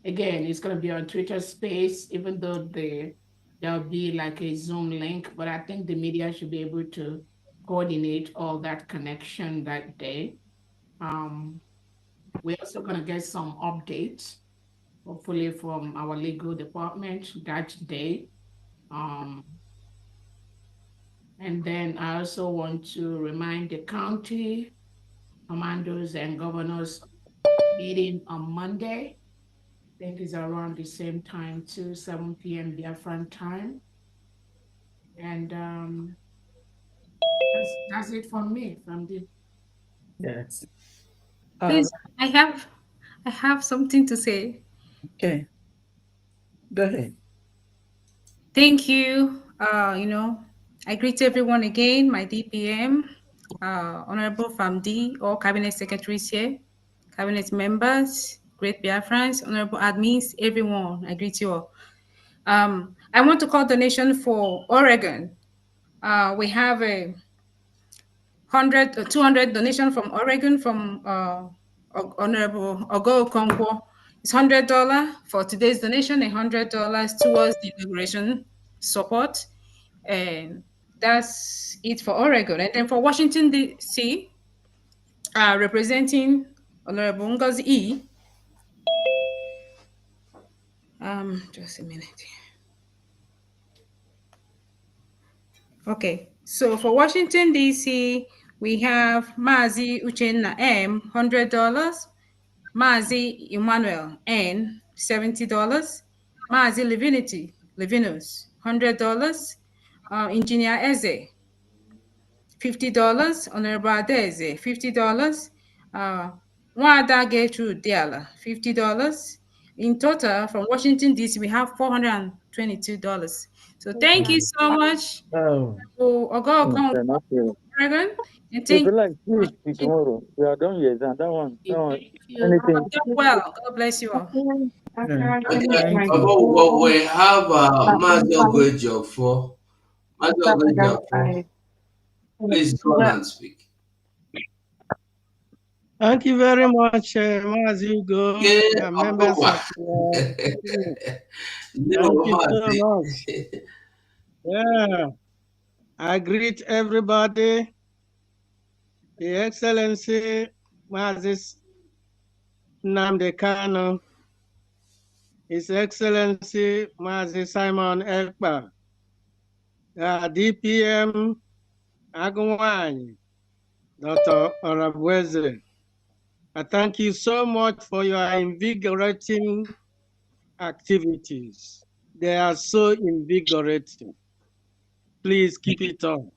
again, it's going to be on Twitter Space, even though there'll be like a Zoom link, but I think the media should be able to coordinate all that connection that day. We're also going to get some updates, hopefully from our legal department that day. And then I also want to remind the county commandos and governors meeting on Monday. I think it's around the same time too, 7 p.m. Biafran time. And that's it from me, from the. Yes. Please, I have something to say. Okay. Go ahead. Thank you. I greet everyone again, my DPM, Honorable Famdi, all cabinet secretaries here, cabinet members, great Biafrans, honorable admins, everyone. I greet you all. I want to call donation for Oregon. We have a 200 donation from Oregon from Honorable Ogo Okonkwo. It's $100 for today's donation, $100 towards the inauguration support. And that's it for Oregon. And then for Washington, D.C., representing Honorable Ngozi E. Just a minute. Okay, so for Washington, D.C., we have Mazi Uchenna M., $100, Mazi Emmanuel N., $70, Mazi Levinus, $100, Engineer Eze, $50, Honorable Adeze, $50, Wada Gertrude Diala, $50. In total, from Washington, D.C., we have $422. So thank you so much. Oregon, and thank you. Tomorrow. We are done here. That one. Anything. Well, God bless you all. But we have Mazel Gwejo Please go on and speak. Thank you very much, Mazugo, members of thank you so much. Yeah, I greet everybody, Your Excellency Mazis Nnamdi Kanu, His Excellency Mazis Simon Ekpa, DPM Agumwany, Dr. Orabweze. I thank you so much for your invigorating activities. They are so invigorating. Please keep it on.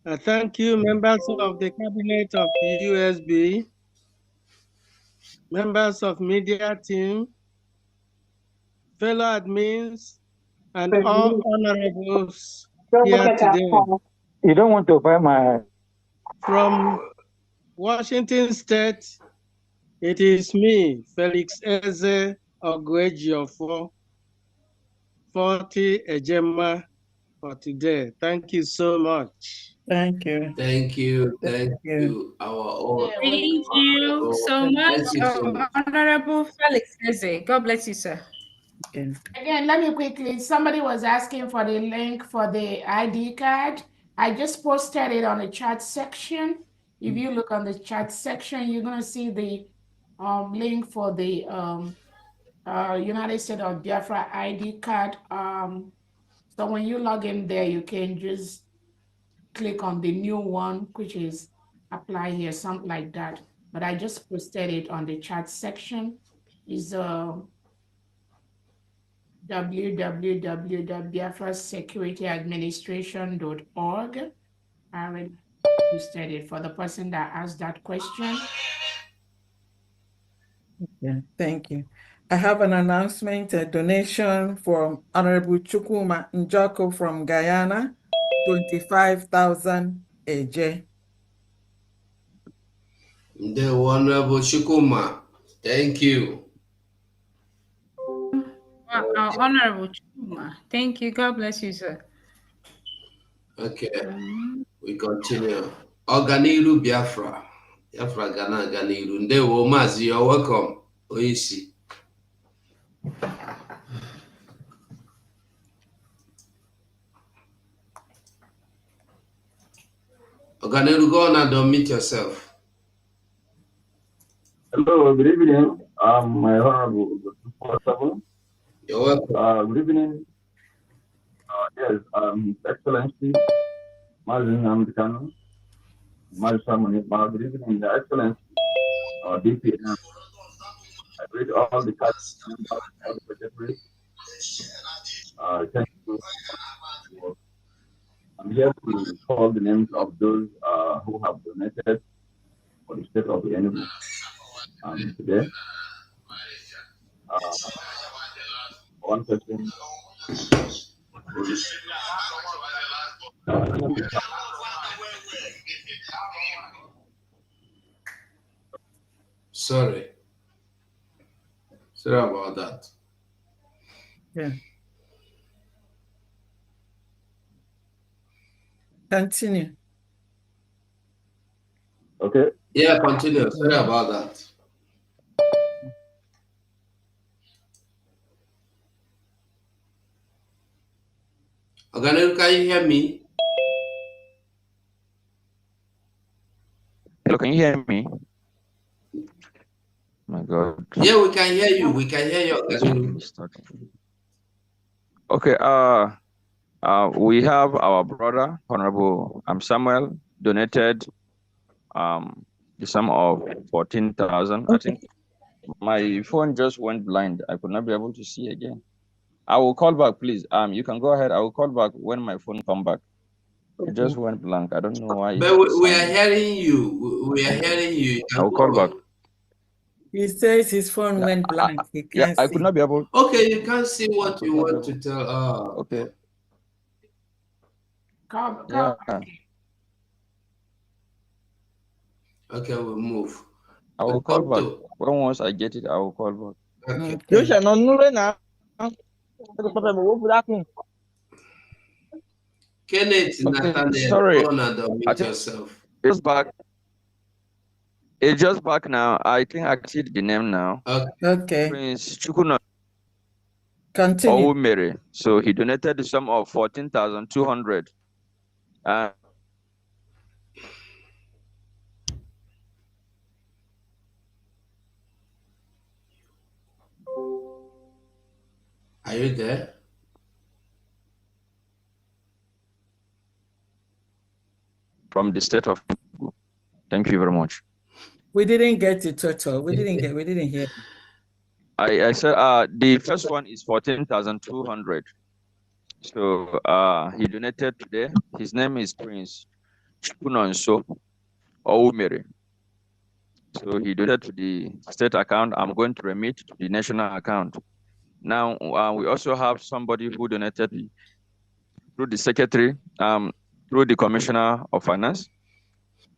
I thank you, members of the Cabinet of USB, members of media team, fellow admins, and all honorables here today. You don't want to buy my... From Washington State, it is me, Felix Eze Ogwejiofo, 40 Ejema for today. Thank you so much. Thank you. Thank you. Thank you. Our own. Thank you so much, Honorable Felix Eze. God bless you, sir. Okay. Again, let me quickly, somebody was asking for the link for the ID card. I just posted it on the chat section. If you look on the chat section, you're going to see the link for the United States of Biafra ID card. So when you log in there, you can just click on the new one, which is apply here, something like that. But I just posted it on the chat section. Is www.biafrasecurityadministration.org. I will posted it for the person that asked that question. Yeah, thank you. I have an announcement, a donation from Honorable Chukwuma Njako from Guyana, 25,000 AJ. The Honorable Chukwuma, thank you. Honorable Chukwuma, thank you. God bless you, sir. Okay, we continue. Ọganiru Biafra. Biafra Ghana Ọganiru. Ndewo Mazi, you're welcome. Oisi. Ọganiru, go on and unmute yourself. Hello, good evening. My honorable 247. You're welcome. Good evening. Yes, Excellency, Mazin Namdekano, Mazin good evening, Your Excellency, DPM. I greet all the cast members, all the secretaries. Thank you. I'm here to call the names of those who have donated for the state of the Enugu today. One person. Sorry about that. Yeah. Continue. Okay. Yeah, continue. Sorry about that. Ọganiru, can you hear me? Hello, can you hear me? Oh my God. Yeah, we can hear you. We can hear you, Ọganiru. Okay. We have our brother, Honorable Samuel, donated the sum of 14,000. I think my phone just went blind. I could not be able to see again. I will call back, please. You can go ahead. I will call back when my phone come back. It just went blank. I don't know why. But we are hearing you. We are hearing you. I will call back. He says his phone went blank. He can't I could not be able. Okay, you can't see what you want to tell. Okay. Come. Yeah. Okay, we'll move. I will call back. When once I get it, I will call back. Okay. Kenneth, Nathaniel, sorry. go on and unmute yourself. It's back. It's just back now. I think I see the name now. Okay. Prince Chukuno. Continue. Mary. So he donated the sum of 14,200. Are you there? From the state of. Thank you very much. We didn't get the total. We didn't hear. I said the first one is 14,200. So he donated today. His name is Prince Chukunonso Oumere. So he donated to the state account. I'm going to remit to the national account. Now we also have somebody who donated through the secretary, through the commissioner of finance,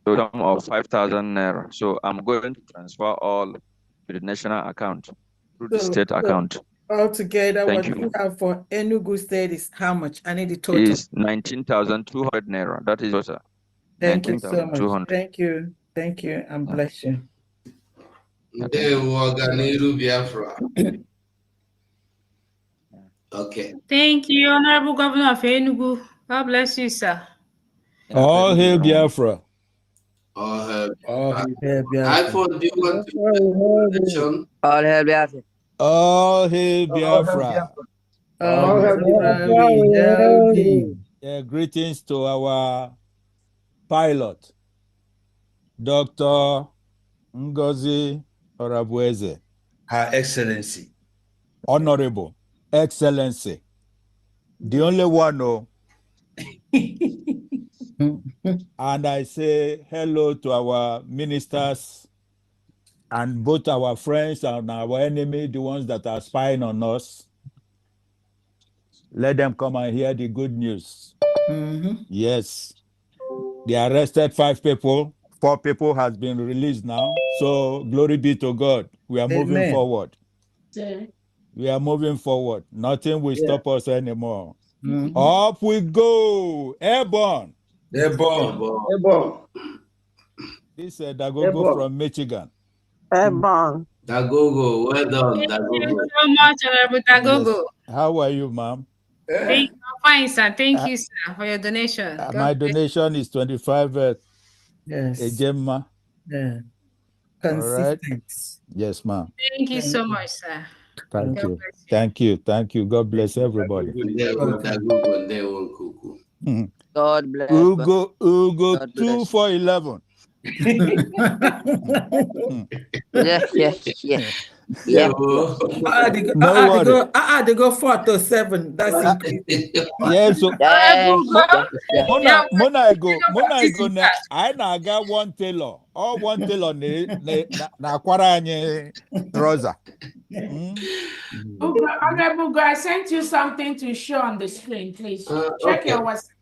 so sum of 5,000 naira. So I'm going to transfer all to the national account through the state account. Altogether, what you have for Enugu State is how much? I need the total. Is 19,200 naira. That is also. Thank you so much. Thank you. Thank you, and bless you. Biafra. Okay. Thank you, Honorable Governor of Enugu. God bless you, sir. All hail Biafra. All hail Biafra. iPhone, do you want to mention? All hail Biafra. All hail Biafra. All hail Biafra. Greetings to our pilot, Dr. Ngozi Orabueze. Her Excellency. Honorable Excellency. The only one, no. And I say hello to our ministers and both our friends and our enemy, the ones that are spying on us. Let them come and hear the good news. Yes. They arrested 5 people. 4 people has been released now. So glory be to God. We are moving Amen. forward. Yeah. We are moving forward. Nothing will stop us anymore. Up we go. Airborne. Airborne. This is Dagogo from Michigan. Airborne. Dagogo, well done, Thank you Dagogo. so much, Honorable Dagogo. Yes. How are you, ma'am? Thank you. Fine, sir. Thank you, sir, for your donation. My donation is 25 Gemma. Yeah. All right. Consistent. Yes, ma'am. Thank you so much, sir. Thank God you. bless you. Thank you. Thank you. God bless everybody. God bless. Ugo 2 for 11. Yes. Yeah. No worry. They go 4 to 7. That's increasing. Yes. So Mona I go na I got one tailor. All one tailor na kwara anye trouser. Honorable Ugo, I sent you something to show on the screen, please. Check your WhatsApp.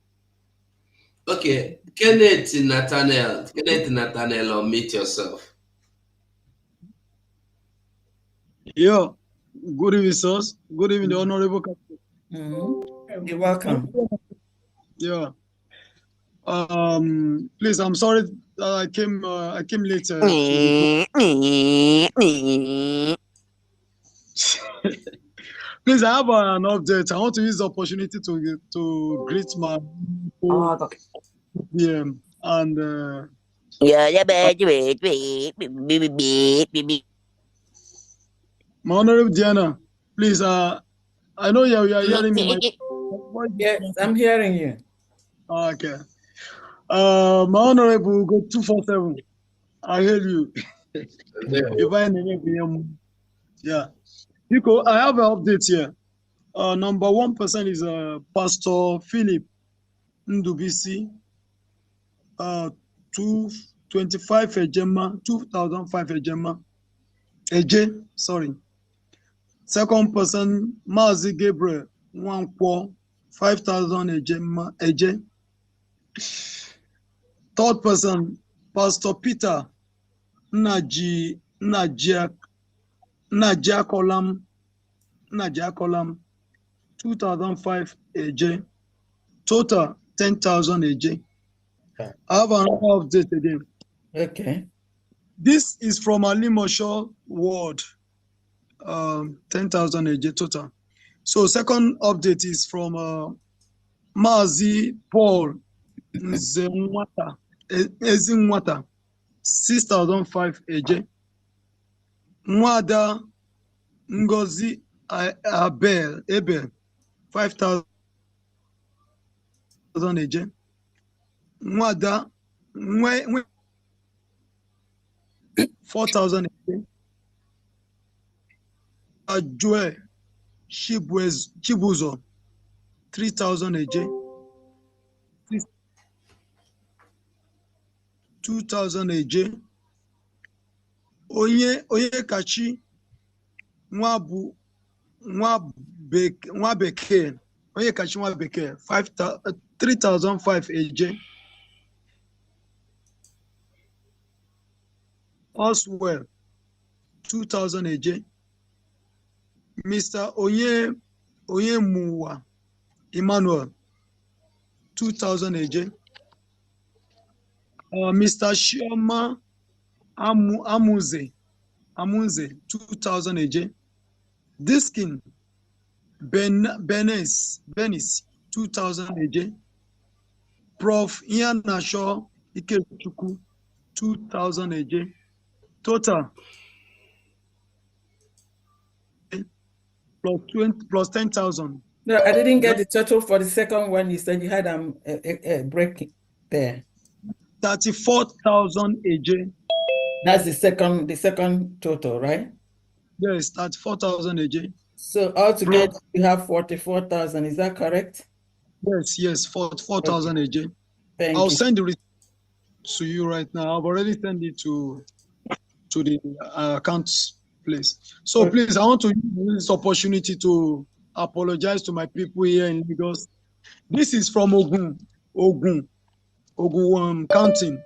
Okay, Kenneth Nathaniel, unmute yourself. Yeah, good evening, sirs. Good evening, the honorable captain. You're welcome. Yeah. Please, I'm sorry that I came later. Please, I have an update. I want to use the opportunity to greet my PM and my honorable Diana. Please, I know you are hearing me. Yes, I'm hearing you. Okay. My honorable go 247. I hear you. Yeah. Because I have an update here. Number 1% is Pastor Philip Ndubisi. 225 Ejema, 2005 Ejema. Eje, sorry. Second person, Mazi Gabriel, 5,000 Ejema, Eje. Third person, Pastor Peter Najiakolam, 2005 AJ. Total 10,000 AJ. I have another update again. Okay. This is from Alimosho Ward. 10,000 AJ total. So second update is from Mazi Paul Nzenwata, 6,005 AJ. Mwada Ngozi Abel, 5,000 AJ. Mwada 4,000 AJ. Ajue Chibuzo, 3,000 AJ. 2,000 AJ. Onye Kachi Nwabeke, Onye Kachi Nwabeke, 3,005 AJ. Oswell, 2,000 AJ. Mr. Onye Muwa Emmanuel, 2,000 AJ. Mr. Shioma Amunze, 2,000 AJ. Diskin Benis, 2,000 AJ. Prof. Ian Nasho Ikechukwu, 2,000 AJ. Total plus 10,000. No, I didn't get the total for the second one. You said you had a break there. 34,000 AJ. That's the second total, right? Yes, 34,000 AJ. So altogether you have 44,000. Is that correct? Yes, 44,000 AJ. Thank I'll you. send the receipt to you right now. I've already sent it to the accounts place. So please, I want to use this opportunity to apologize to my people here in Lagos. This is from Ogun counting.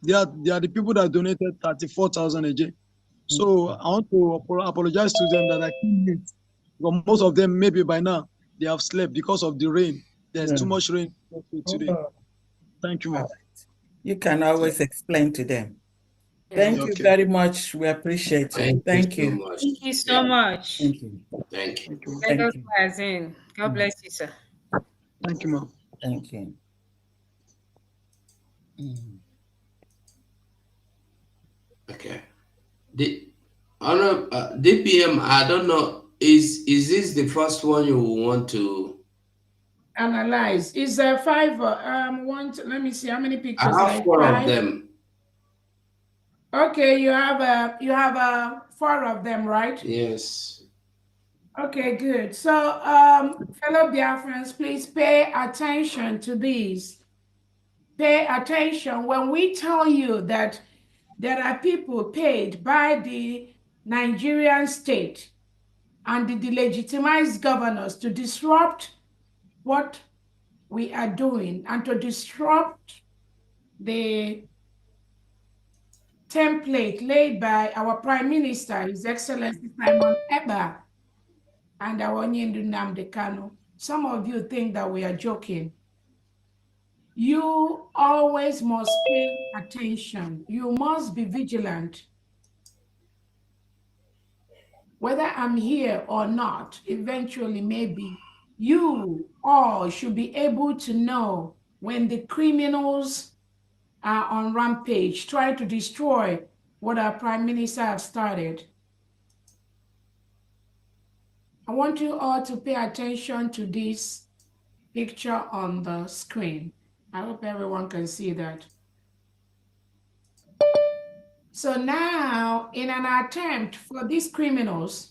They are the people that donated 34,000 AJ. So I want to apologize to them that I can't meet. Because most of them maybe by now they have slept because of the rain. There's too much rain today. Thank you, ma'am. You can always explain to them. Yeah. Thank you very much. We appreciate it. Thank you so you. much. Thank you so much. Thank you. Thank you. Let us pass in. God bless you, sir. Thank you, ma'am. Thank you. Okay. The DPM, I don't know. Is this the first one you want to analyze? Is there 5? Let me see how many pictures. I have like 4 5? of them. Okay, you have 4 of them, right? Yes. Okay, good. So, fellow Biafrans, please pay attention to these. Pay attention when we tell you that there are people paid by the Nigerian state and the delegitimized governors to disrupt what we are doing and to disrupt the template laid by our Prime Minister, His Excellency Simon Ekpa, and our Onyendu Nnamdi Kanu. Some of you think that we are joking. You always must pay attention. You must be vigilant. Whether I'm here or not, eventually maybe you all should be able to know when the criminals are on rampage, trying to destroy what our Prime Minister has started. I want you all to pay attention to this picture on the screen. I hope everyone can see that. So now, in an attempt for these criminals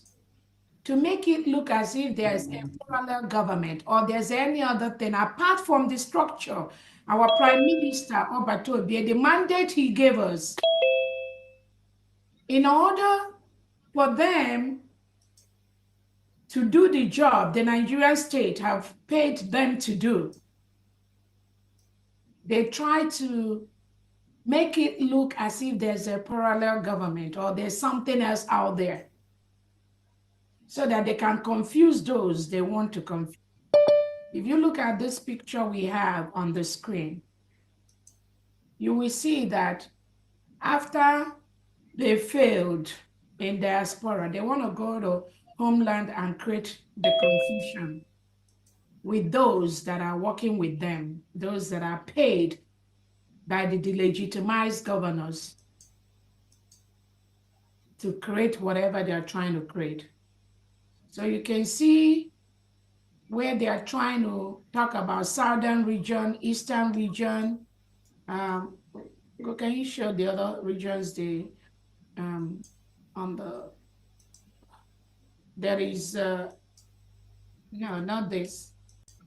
to make it look as if there's a parallel government or there's any other thing apart from the structure, our Prime Minister, Obatobi, the mandate he gave us, in order for them to do the job the Nigerian state have paid them to do, they try to make it look as if there's a parallel government or there's something else out there so that they can confuse those they want to confuse. If you look at this picture we have on the screen, you will see that after they failed in diaspora, they want to go to homeland and create the confusion with those that are working with them, those that are paid by the delegitimized governors to create whatever they are trying to create. So you can see where they are trying to talk about southern region, eastern region. Can you show the other regions? There is, no, not this.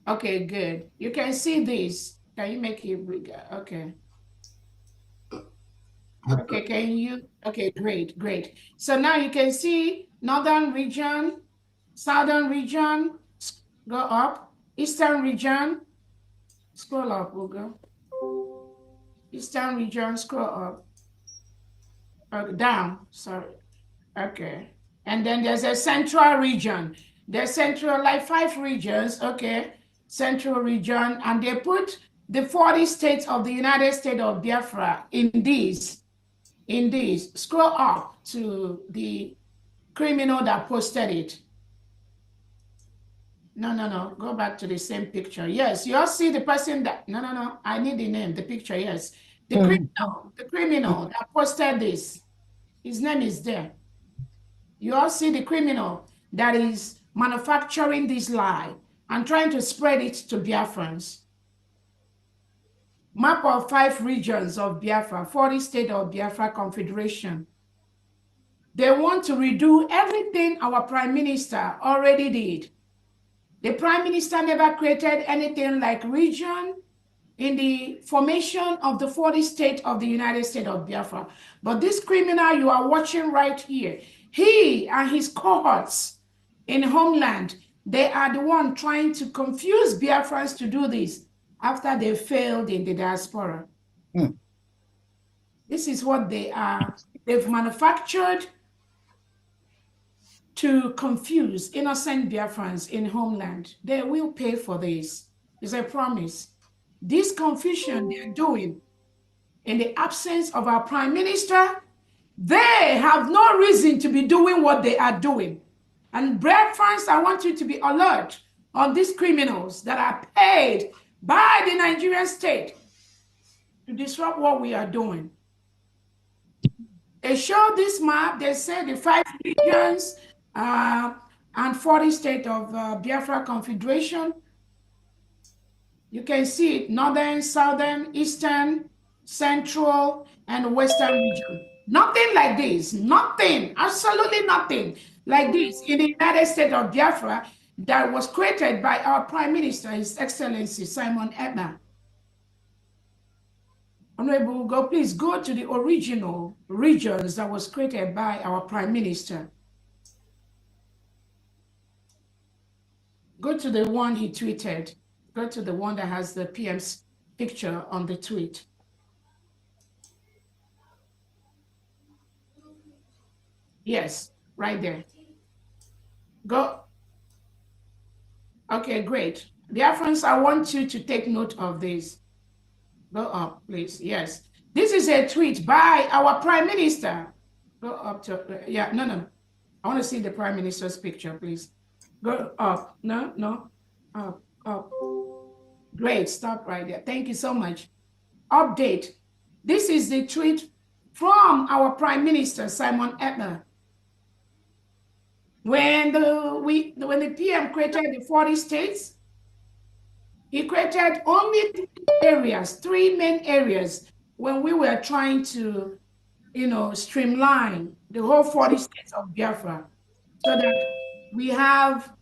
Okay, good. You can see this. Can you make it bigger? Okay. Okay, okay, great. So now you can see northern region, southern region, go up, eastern region, scroll up, we'll go. Eastern region, scroll up, down, sorry, okay. And then there's a central region. There's central, like 5 regions, okay, central region, and they put the 40 states of the United States of Biafra in these. Scroll up to the criminal that posted it. No, go back to the same picture. Yes, you all see the person that, no, I need the name, the picture, yes. The criminal that posted this, his name is there. You all see the criminal that is manufacturing this lie and trying to spread it to Biafrans. Map of 5 regions of Biafra, 40 states of Biafra Confederation. They want to redo everything our Prime Minister already did. The Prime Minister never created anything like region in the formation of the 40 states of the United States of Biafra. But this criminal you are watching right here, he and his cohorts in homeland, they are the one trying to confuse Biafrans to do this after they failed in the diaspora. This is what they are. They've manufactured to confuse innocent Biafrans in homeland. They will pay for this. It's a promise. This confusion they're doing in the absence of our prime minister, they have no reason to be doing what they are doing. And Biafrans, I want you to be alert on these criminals that are paid by the Nigerian state to disrupt what we are doing. They show this map. They say the 5 regions and 40 states of Biafra Confederation. You can see it, northern, southern, eastern, central, and western region. Nothing like this, nothing, absolutely nothing like this in the United States of Biafra that was created by our Prime Minister, His Excellency Simon Ekpa. Honorable, please go to the original regions that was created by our Prime Minister. Go to the one he tweeted. Go to the one that has the PM's picture on the tweet. Yes, right there. Go. Okay, great. Biafrans, I want you to take note of this. Go up, please. Yes. This is a tweet by our Prime Minister. Go up to, yeah, no. I want to see the Prime Minister's picture, please. Go up. No. Up. Great. Stop right there. Thank you so much. Update. This is the tweet from our Prime Minister, Simon Ekpa. When the PM created the 40 states, he created only 3 main areas when we were trying to, streamline the whole 40 states of Biafra so that we have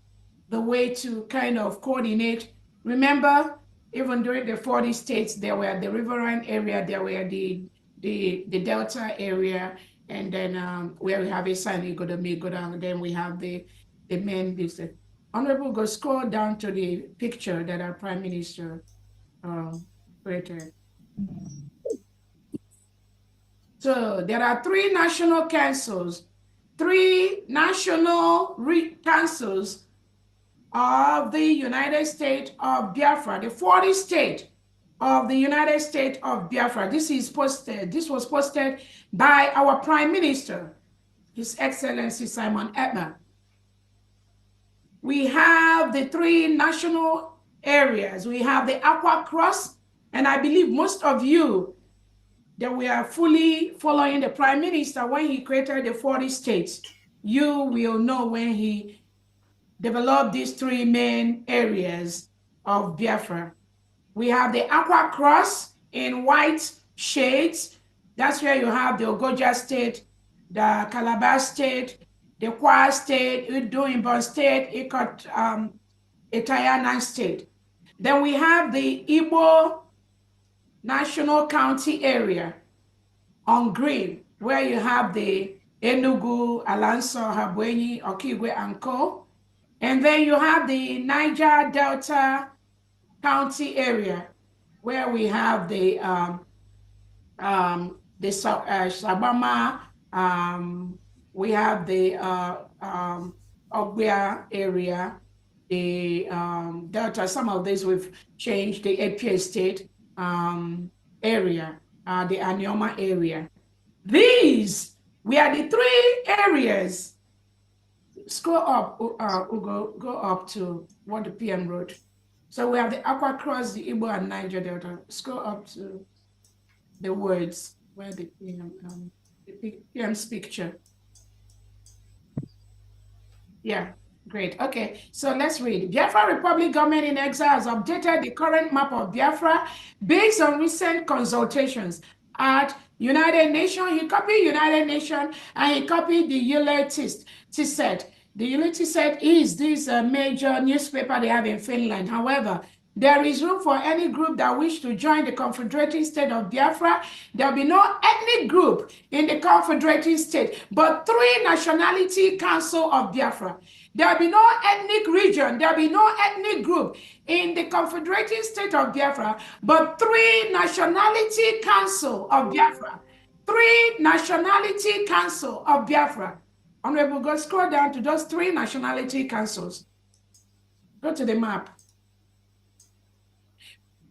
the way to kind of coordinate. Remember, even during the 40 states, there were the riverine area, there were the Delta area, and then where we have a sign, go down, then we have the main district. Honorable, go scroll down to the picture that our Prime Minister created. So there are 3 national councils, 3 national councils of the United States of Biafra, the 40 state of the United States of Biafra. This was posted by our Prime Minister, His Excellency Simon Ekpa. We have the 3 national areas. We have the Aqua Cross, and I believe most of you that we are fully following the Prime Minister when he created the 40 states. You will know when he developed these 3 main areas of Biafra. We have the Aqua Cross in white shades. That's where you have the Ogoja State, the Calabar State, the Kwa State, Udo-Imbon State, Etayana State. Then we have the Igbo National County area on green, where you have the Enugu, Alanso, Habwenyi, Okigwe, and Co. And then you have the Niger Delta County area, where we have the Sabama, we have the Ogbia area, the Delta. Some of these we've changed, the APA State area, the Anioma area. These were the 3 areas. Scroll up, go up to what the PM wrote. So we have the Aqua Cross, the Igbo, and Niger Delta. Scroll up to the words where the PM's picture. Yeah, great. Okay, so let's read. Biafra Republic Government in Exile has updated the current map of Biafra based on recent consultations at United Nations. He copied United Nations and he copied the Yle-Tisset. The Yle-Tisset is this major newspaper they have in Finland. However, there is room for any group that wish to join the Confederating State of Biafra. There will be no ethnic group in the Confederating State, but 3 nationality council of Biafra. There will be no ethnic region, there will be no ethnic group in the Confederating State of Biafra, but 3 nationality council of Biafra. 3 nationality council of Biafra. Honorable, go scroll down to those 3 nationality councils. Go to the map.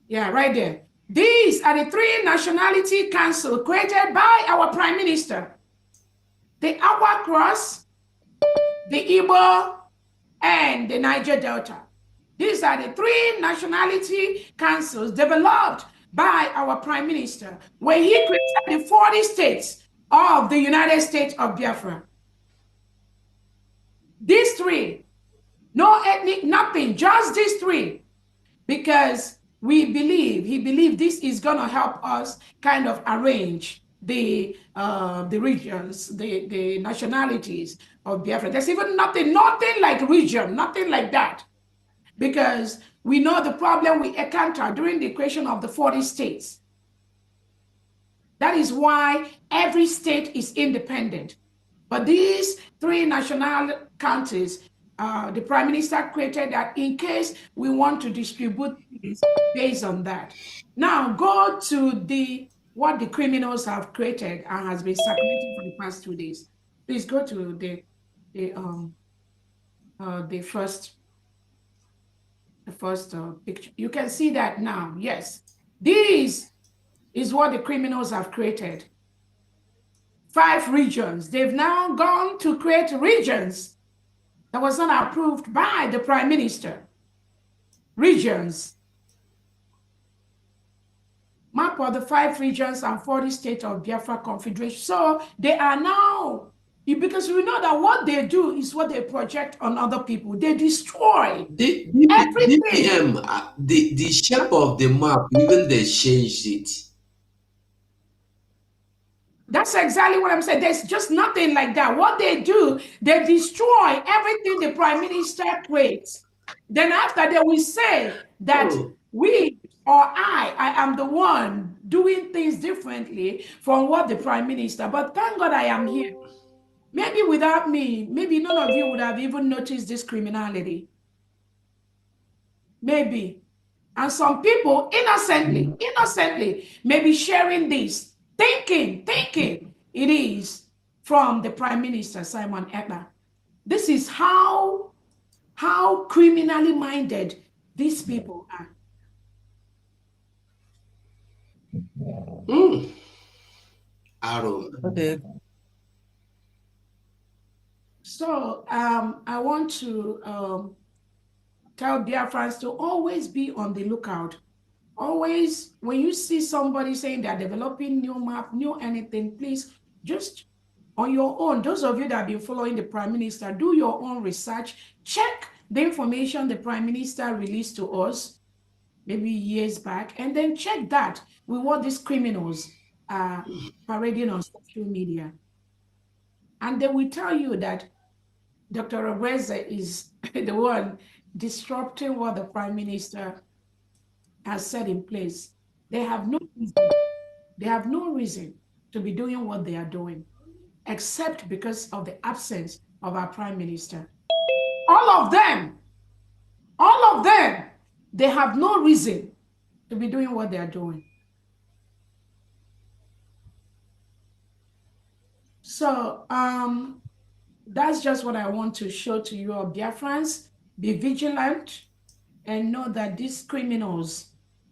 Yeah, right there. These are the 3 nationality councils created by our Prime Minister. The Agua Cross, the Igbo, and the Niger Delta. These are the 3 nationality councils developed by our Prime Minister when he created the 40 states of the United States of Biafra. These 3, no ethnic, nothing, just these 3, because he believed this is going to help us kind of arrange the regions, the nationalities of Biafra. There's even nothing like region, nothing like that, because we know the problem we encountered during the creation of the 40 states. That is why every state is independent. But these 3 national counties, the Prime Minister created that in case we want to distribute things based on that. Now go to what the criminals have created and has been circulating for the past 2 days. Please go to the first picture. You can see that now. Yes, this is what the criminals have created. 5 regions. They've now gone to create regions that was not approved by the Prime Minister. Regions. Map of the 5 regions and 40 states of Biafra Confederation. So they are now, because we know that what they do is what they project on other people. They destroy everything. The shape of the map, even they changed it. That's exactly what I'm saying. There's just nothing like that. What they do, they destroy everything the Prime Minister creates. Then after they will say that we or I am the one doing things differently from what the Prime Minister. But thank God I am here. Maybe without me, maybe none of you would have even noticed this criminality. Maybe. And some people innocently may be sharing this, thinking it is from the Prime Minister, Simon Ekpa. This is how criminally minded these people are. Okay. So I want to tell Biafrans to always be on the lookout. Always, when you see somebody saying they're developing new map, new anything, please just on your own. Those of you that have been following the Prime Minister, do your own research. Check the information the Prime Minister released to us maybe years back, and then check that with what these criminals are parading on social media. And they will tell you that Dr. Obweze is the one disrupting what the Prime Minister has set in place. They have no reason to be doing what they are doing, except because of the absence of our Prime Minister. All of them, they have no reason to be doing what they are doing. So that's just what I want to show to you, Biafrans. Be vigilant and know that these criminals,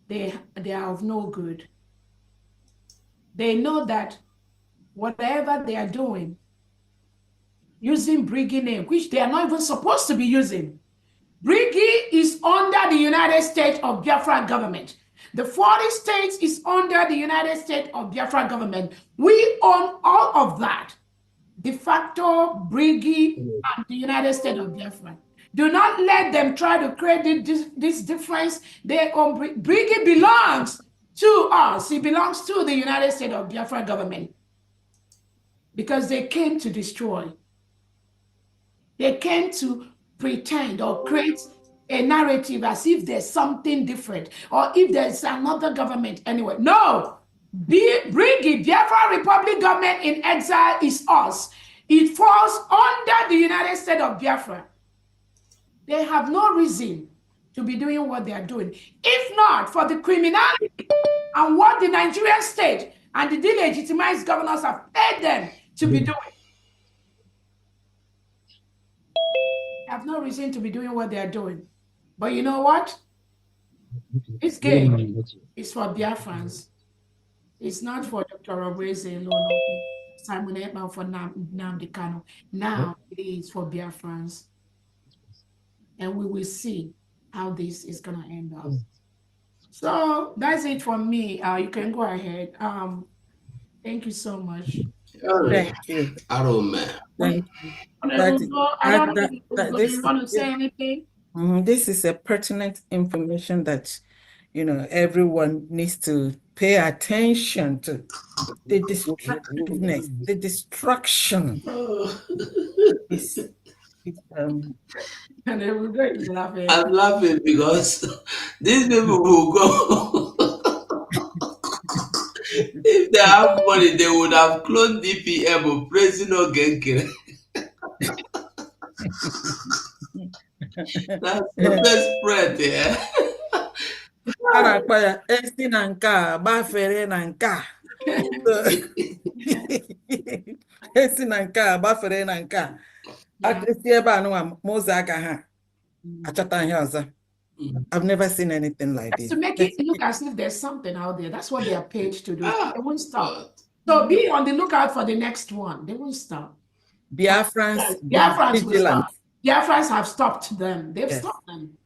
they are of no good. They know that whatever they are doing, using Briggy name, which they are not even supposed to be using. Briggy is under the United States of Biafra government. The 40 states is under the United States of Biafra government. We own all of that. De facto, Briggy, and the United States of Biafra. Do not let them try to create this difference. They own Briggy belongs to us. It belongs to the United States of Biafra government because they came to destroy. They came to pretend or create a narrative as if there's something different or if there's another government anyway. No, Briggy, Biafra Republic government in exile is us. It falls under the United States of Biafra. They have no reason to be doing what they are doing. If not for the criminality and what the Nigerian state and the delegitimized governors have paid them to be doing. have no reason to be doing what they are doing. But you know what? This game is for Biafrans. It's not for Dr. Obweze alone or Simon Ekman for Nnamdi Kanu. Now it is for Biafrans. And we will see how this is going to end up. So that's it from me. You can go ahead. Thank you so much. Thank you. Thank you. I don't know if you want to say anything. This is a pertinent information that, you know, everyone needs to pay attention to. The destructiveness, the destruction. And everybody's laughing. I'm laughing because these people will go. If they have money, they would have cloned DPM or praising Ogenkere. That's the best spread there. Esi na nke a gbafere na nke a. Esi na nke a gbafere na nke a. Esi ebe a nụwa Mose aka ha achọta ihe ọzọ. I've never seen anything like this. To make it look as if there's something out there. That's what they are paid to do. They won't stop. So be on the lookout for the next one. They won't stop. Biafrans will stop. Biafrans have stopped them. They've stopped them.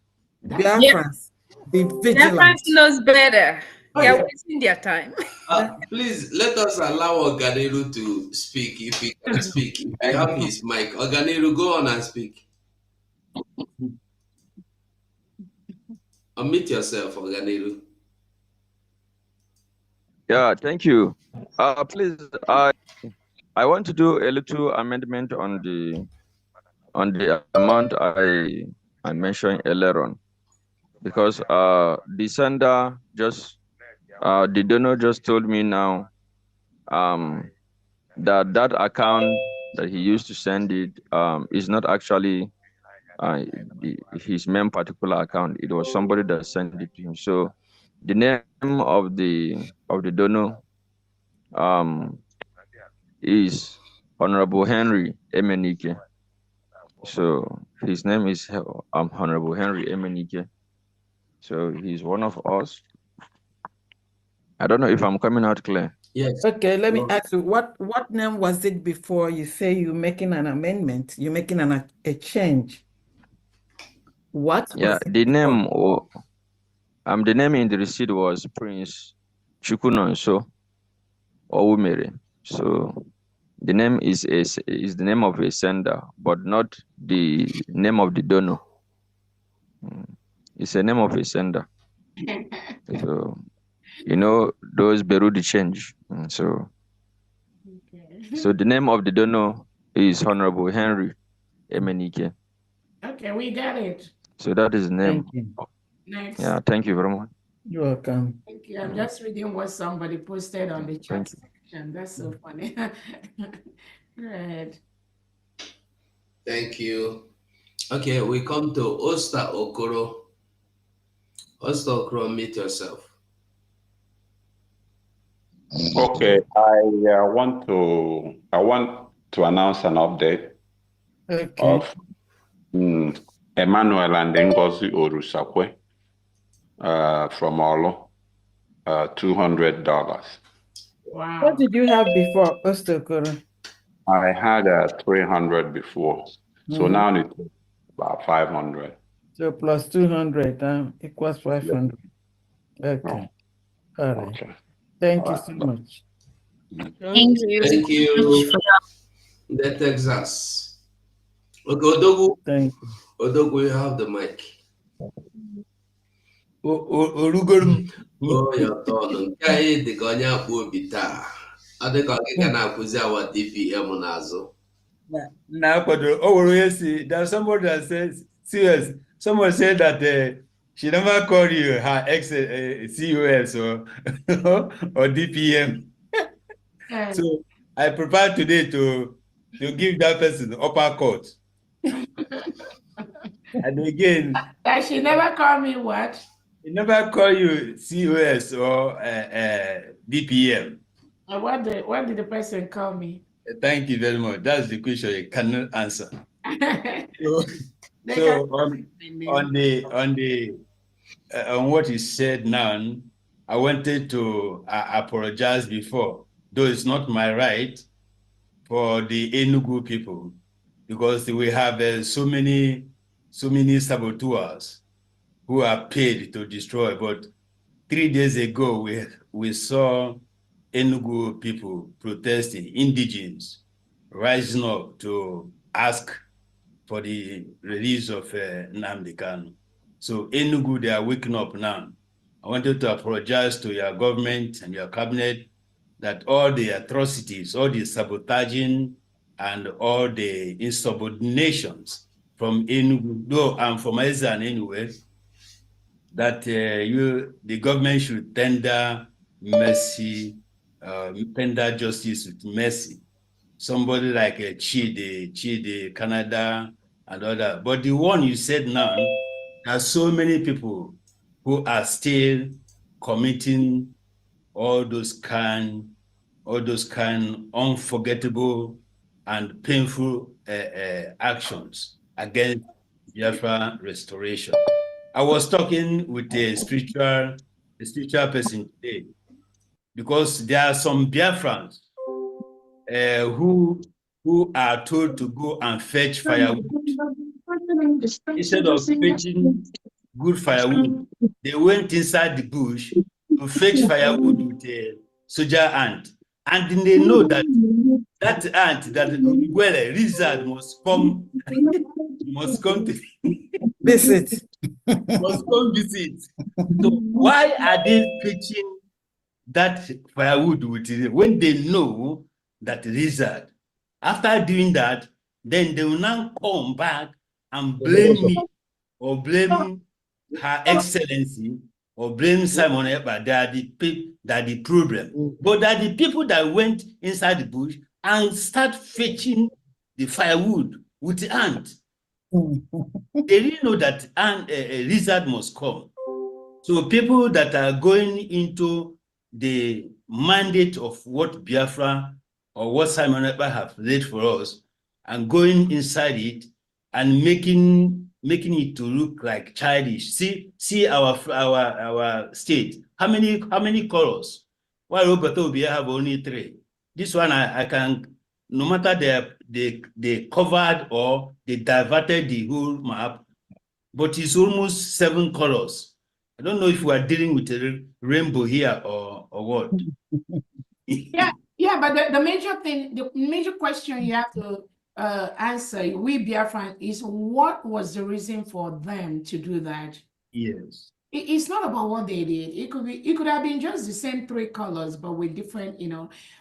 Biafrans, be vigilant. Biafrans knows better. They are wasting their time. Please let us allow Oganeru to speak if he can speak. If you have his mic, Oganeru, go on and speak. Unmute yourself, Oganeru. Yeah, thank you. Please, I want to do a little amendment on the amount I mentioned earlier on, because the sender just the donor just told me now that account that he used to send it is not actually his main particular account. It was somebody that sent it to him. So the name of the donor is Honorable Henry Emenike. So his name is Honorable Henry Emenike. So he's one of us. I don't know if I'm coming out clear. Yes. Okay, let me ask you, what name was it before you say you're making an amendment? You're making a change. What? Yeah, the name the name in the receipt was Prince Chukunonso Owumere. So the name is the name of a sender, but not the name of the donor. It's a name of a sender. So you know those Berudi change. So the name of the donor is Honorable Henry Emenike. Okay, we got it. So that is the name. Thank you. Next. Yeah, thank you very much. You're welcome. Thank you. I'm just reading what somebody posted on the chat section. That's so funny. Good. Thank you. Okay, we come to Osta Okoro. Osta Okoro, meet yourself. Okay, I want to announce an update of Emmanuel and Ngozi Orusakwe from Olo, $200. Wow. What did you have before, Ostokoro? I had 300 before, so now it's about 500. So plus 200 equals 500. Okay. All right. Okay. Thank you so much. Thank you. Thank you. The Texas. Okay, Odogu. Thank you. Odogu, you have the mic. Oh, your turn. Nke dị ka onye akpụ obi taa. Ọ dị ka ọ ga na-akụzi awa DPM n'azụ. There's somebody that says, serious. Someone said that she never called you her ex COS or DPM. So I prepared today to give that person the upper court. And again, that she never called me what? She never called you COS or DPM. What did the person call me? Thank you very much. That's the question you cannot answer. So on what is said now, I wanted to apologize before, though it's not my right, for the Enugu people, because we have so many saboteurs who are paid to destroy. But 3 days ago, we saw Enugu people protesting, indigenes rising up to ask for the release of Nnamdi Kanu. So Enugu, they are waking up now. I wanted to apologize to your government and your cabinet that all the atrocities, all the sabotaging, and all the insubordinations from Enugu, though I'm from Ezan anyway, that the government should tender mercy, tender justice with mercy. Somebody like Chide, Canada, and other. But the one you said now, there are so many people who are still committing all those kind unforgettable and painful actions against Biafra restoration. I was talking with a spiritual person today, because there are some Biafrans who are told to go and fetch firewood. Instead of fetching good firewood, they went inside the bush to fetch firewood with a soldier ant. And they know that ant, that lizard must come to visit. Must come visit. So why are they fetching that firewood with it when they know that lizard? After doing that, then they will now come back and blame me or blame Her Excellency or blame Simon Ekpa. They are the problem. But they are the people that went inside the bush and start fetching the firewood with the ant. They really know that a lizard must come. So people that are going into the mandate of what Biafra or what Simon Ekpa have laid for us and going inside it and making it to look like childish. See our state. How many colors? While Roberto Obia have only 3. This one I can, no matter they covered or they diverted the whole map, but it's almost 7 colors. I don't know if we are dealing with a rainbow here or what. Yeah, but the major thing, the major question you have to answer, we Biafran, is what was the reason for them to do that? Yes. It's not about what they did. It could have been just the same 3 colors, but with different,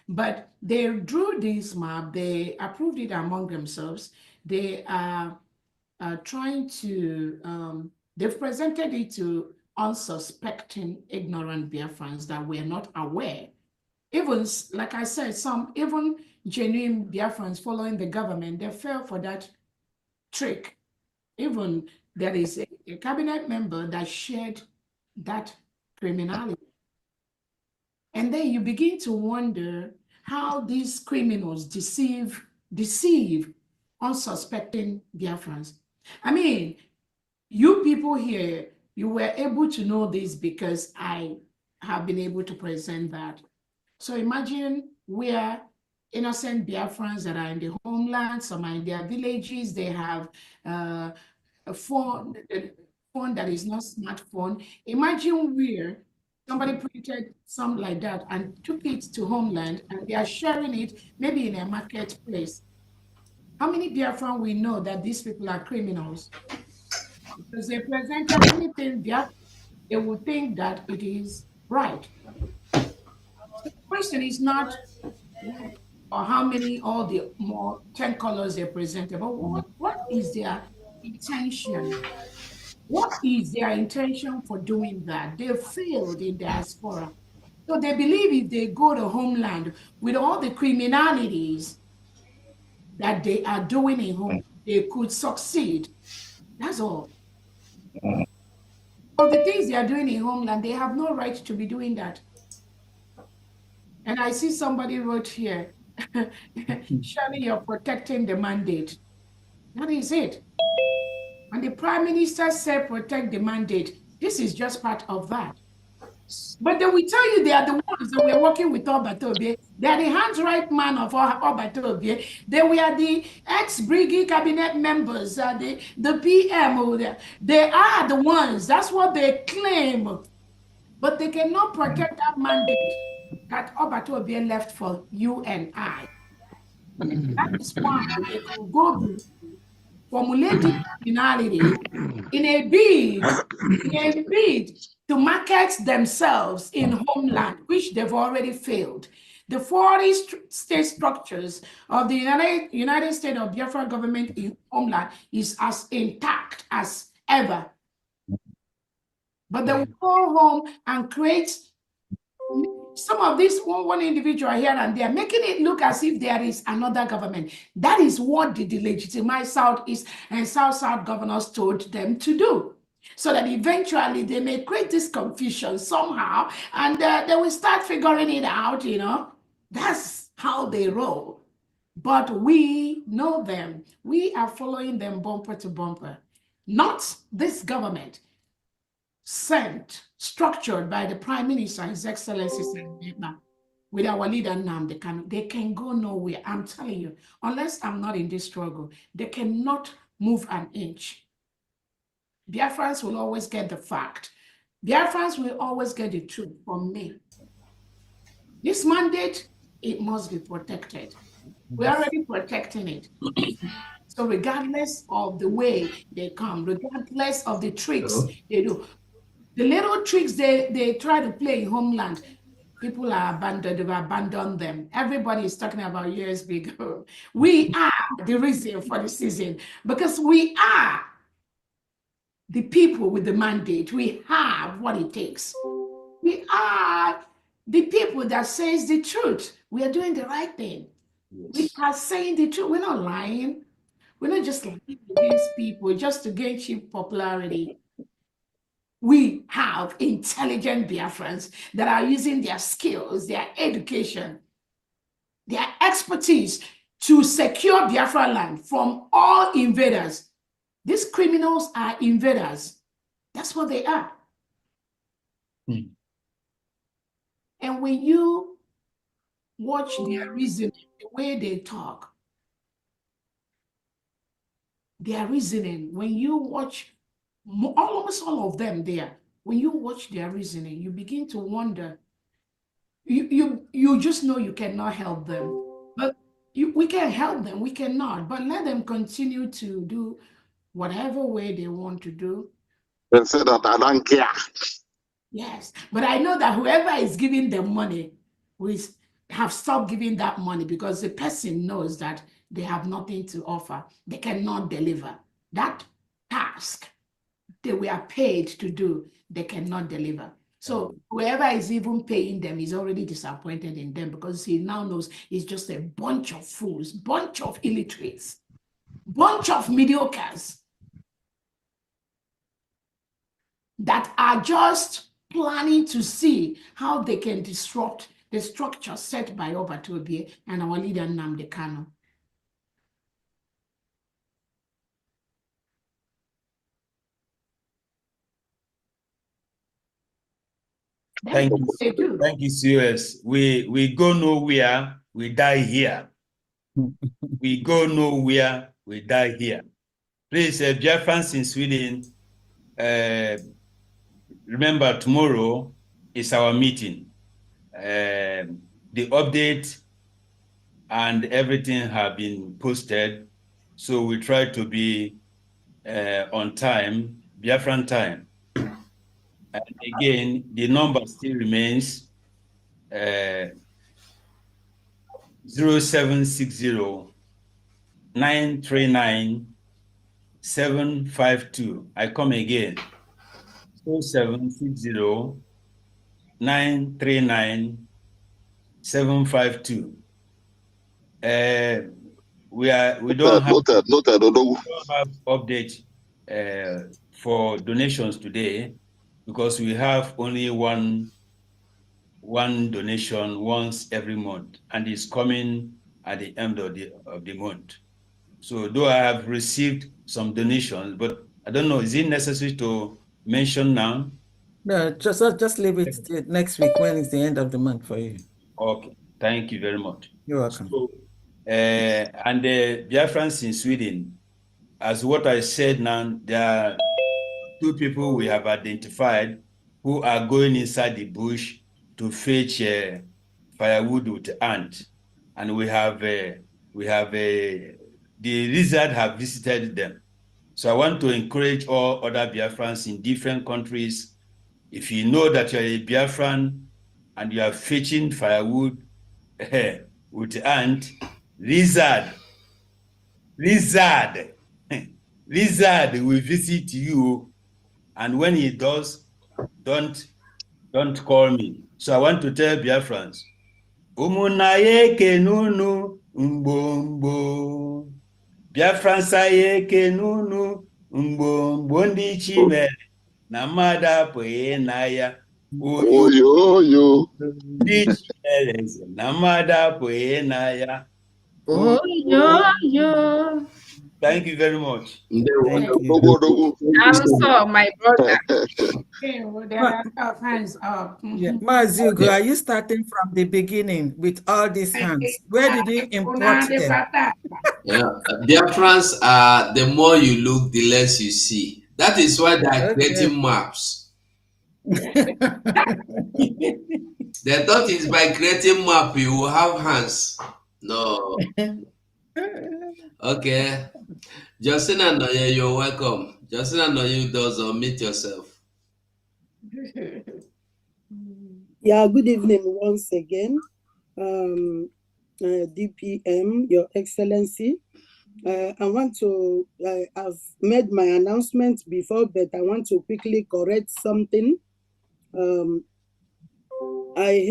but they drew this map, they approved it among themselves. They are trying to, they've presented it to unsuspecting, ignorant Biafrans that were not aware. Even, like I said, even genuine Biafrans following the government, they fell for that trick. Even there is a cabinet member that shared that criminality. And then you begin to wonder how these criminals deceive unsuspecting Biafrans. I mean, you people here, you were able to know this because I have been able to present that. So imagine we are innocent Biafrans that are in the homeland, some are in their villages, they have a phone that is not smartphone. Imagine where somebody printed something like that and took it to homeland and they are sharing it maybe in a marketplace. How many Biafran we know that these people are criminals? Because they presented anything Biafran, they would think that it is right. So the question is not or how many, all the more 10 colors they presented, but what is their intention? What is their intention for doing that? They failed in diaspora. So they believe if they go to homeland with all the criminalities that they are doing in home, they could succeed. That's all. All the things they are doing in homeland, they have no right to be doing that. And I see somebody wrote here, surely you're protecting the mandate. That is it. And the Prime Minister said protect the mandate. This is just part of that. But they will tell you they are the ones that were working with Obatobie. They are the hands-right man of Obatobie. They were the ex-Brigade cabinet members, the PM. They are the ones. That's what they claim. But they cannot protect that mandate that Obatobie left for you and I. That is why they could go to formulating criminality in a bid to market themselves in homeland, which they've already failed. The 40 state structures of the United States of Biafra government in homeland is as intact as ever. But they will go home and create some of this one individual here and there, making it look as if there is another government. That is what the delegitimized Southeast and South governors told them to do. So that eventually they may create this confusion somehow, and they will start figuring it out, That's how they roll. But we know them. We are following them bumper to bumper. Not this government sent, structured by the Prime Minister, His Excellency, with our leader Nnamdi Kanu. They can go nowhere. I'm telling you, unless I'm not in this struggle, they cannot move an inch. Biafrans will always get the fact. Biafrans will always get the truth from me. This mandate, it must be protected. We're already protecting it. So regardless of the way they come, regardless of the tricks they do, the little tricks they try to play in homeland, people are abandoned, they've abandoned them. Everybody is talking about USB Go. We are the reason for the season because we are the people with the mandate. We have what it takes. We are the people that says the truth. We are doing the right thing. Yes. We are saying the truth. We're not lying. We're not just lying against people just to gain cheap popularity. We have intelligent Biafrans that are using their skills, their education, their expertise to secure Biafra land from all invaders. These criminals are invaders. That's what they are. And when you watch their reasoning, the way they talk, their reasoning, when you watch almost all of them there, when you watch their reasoning, you begin to wonder. You just know you cannot help them. But we can help them, we cannot. But let them continue to do whatever way they want to do. They say that I don't care. Yes, but I know that whoever is giving them money will have stopped giving that money because the person knows that they have nothing to offer. They cannot deliver. That task they were paid to do, they cannot deliver. So whoever is even paying them is already disappointed in them because he now knows it's just a bunch of fools, bunch of illiterates, bunch of mediocres that are just planning to see how they can disrupt the structure set by Obatobie and our leader Nnamdi Kanu. Thank you, CS. We go nowhere, we die here. We go nowhere, we die here. Please, Biafrans in Sweden, remember tomorrow is our meeting. The update and everything have been posted, so we try to be on time, Biafran time. And again, the number still remains 0760 939 752. I come again. 0760 939 752. We don't have update for donations today because we have only one donation once every month, and it's coming at the end of the month. So though I have received some donations, but I don't know, is it necessary to mention now? No, just leave it till next week when it's the end of the month for you. Okay, thank you very much. You're welcome. So, and the Biafrans in Sweden, as what I said now, there are 2 people we have identified who are going inside the bush to fetch firewood with ant, and we have the lizard have visited them. So I want to encourage all other Biafrans in different countries. If you know that you're a Biafran and you are fetching firewood with ant, lizard will visit you, and when he does, don't call me. So I want to tell Biafrans, umunaye kenunu mgbomgbo, Biafrans aye kenunu mgbomgbo ndị chimere na mmadụ apụghị na ya oyo ndị chimere eze na mmadụ apụghị na ya. Thank you very much. Thank you. Also, my brother. Okay, well, there are hands up. Yeah. Mazugo, are you starting from the beginning with all these hands? Where did you import them? Yeah, Biafrans are, the more you look, the less you see. That is why they are creating maps. The thought is by creating map, you will have hands. No. Okay. Justina Noye, you're welcome. Justina Noye does meet yourself. Yeah, good evening once again. DPM, Your Excellency. I want to, I've made my announcement before, but I want to quickly correct something. I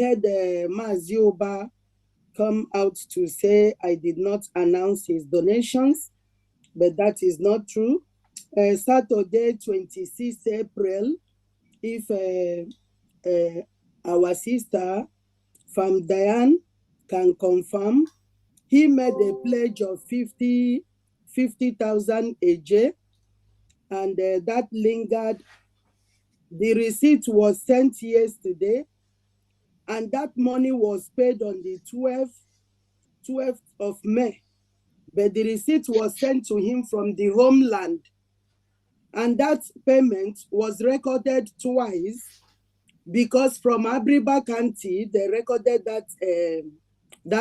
heard Mazioba come out to say I did not announce his donations, but that is not true. Saturday, 26 April, if our sister, Fundrai, can confirm, he made a pledge of 50,000 AJ, and that lingered. The receipt was sent yesterday, and that money was paid on the 12th of May. But the receipt was sent to him from the homeland, and that payment was recorded twice, because from Abriba County, they recorded that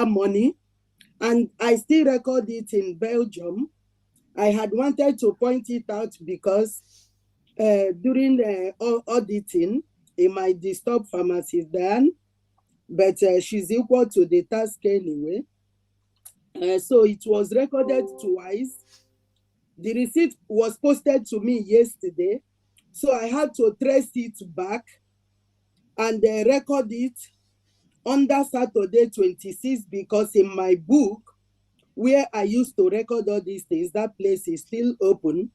money, and I still record it in Belgium. I had wanted to point it out because during the auditing, it might disturb Pharmacist Dan, but she's equal to the task anyway. So it was recorded twice. The receipt was posted to me yesterday, so I had to trace it back and record it under Saturday 26, because in my book, where I used to record all these things, that place is still open.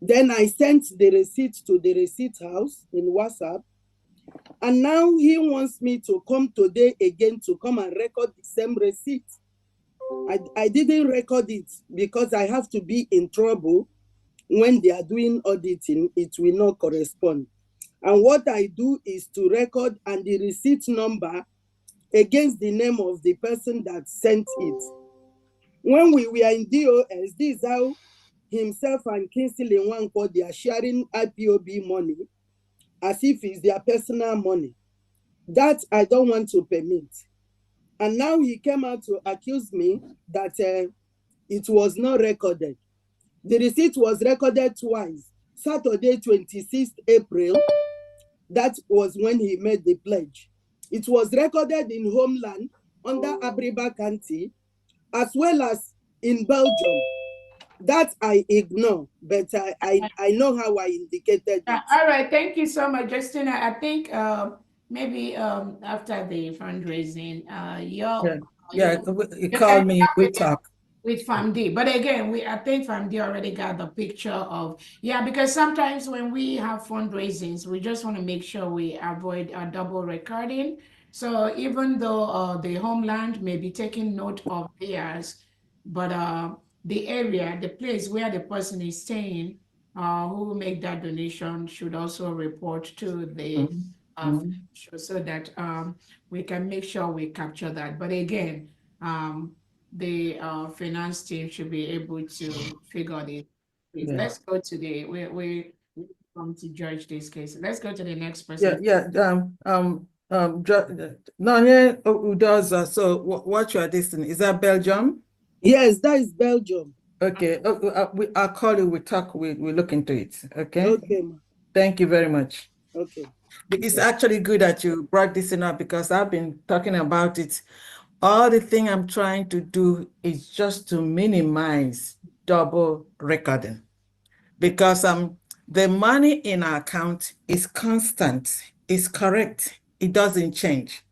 Then I sent the receipt to the receipt house in WhatsApp. And now he wants me to come today again to come and record the same receipt. I didn't record it because I have to be in trouble when they are doing auditing. It will not correspond. And what I do is to record and the receipt number against the name of the person that sent it. When we were in DOS, this is how himself and Kingsley Nwankwo, they are sharing IPOB money as if it's their personal money. That I don't want to permit. And now he came out to accuse me that it was not recorded. The receipt was recorded twice. Saturday, 26th April, that was when he made the pledge. It was recorded in homeland under Abriba County, as well as in Belgium. That I ignore, but I know how I indicated it. All right, thank you so much, Justina. I think maybe after the fundraising, you call me, we talk. With FAMD. But again, I think FAMD already got the picture of, because sometimes when we have fundraisings, we just want to make sure we avoid a double recording. So even though the homeland may be taking note of theirs, but the area, the place where the person is staying who make that donation should also report to the show so that we can make sure we capture that. But again, the finance team should be able to figure it. Yeah. Let's go to the we come to judge this case. Let's go to the next Yeah, person. Nanya Udoza. So what you are listening? Is that Belgium? Yes, that is Belgium. Okay. I'll call you. We talk. We look into it. Okay. Okay. Thank you very much. Okay. It's actually good that you brought this up because I've been talking about it. All the thing I'm trying to do is just to minimize double recording because the money in our account is constant, it's correct, it doesn't change.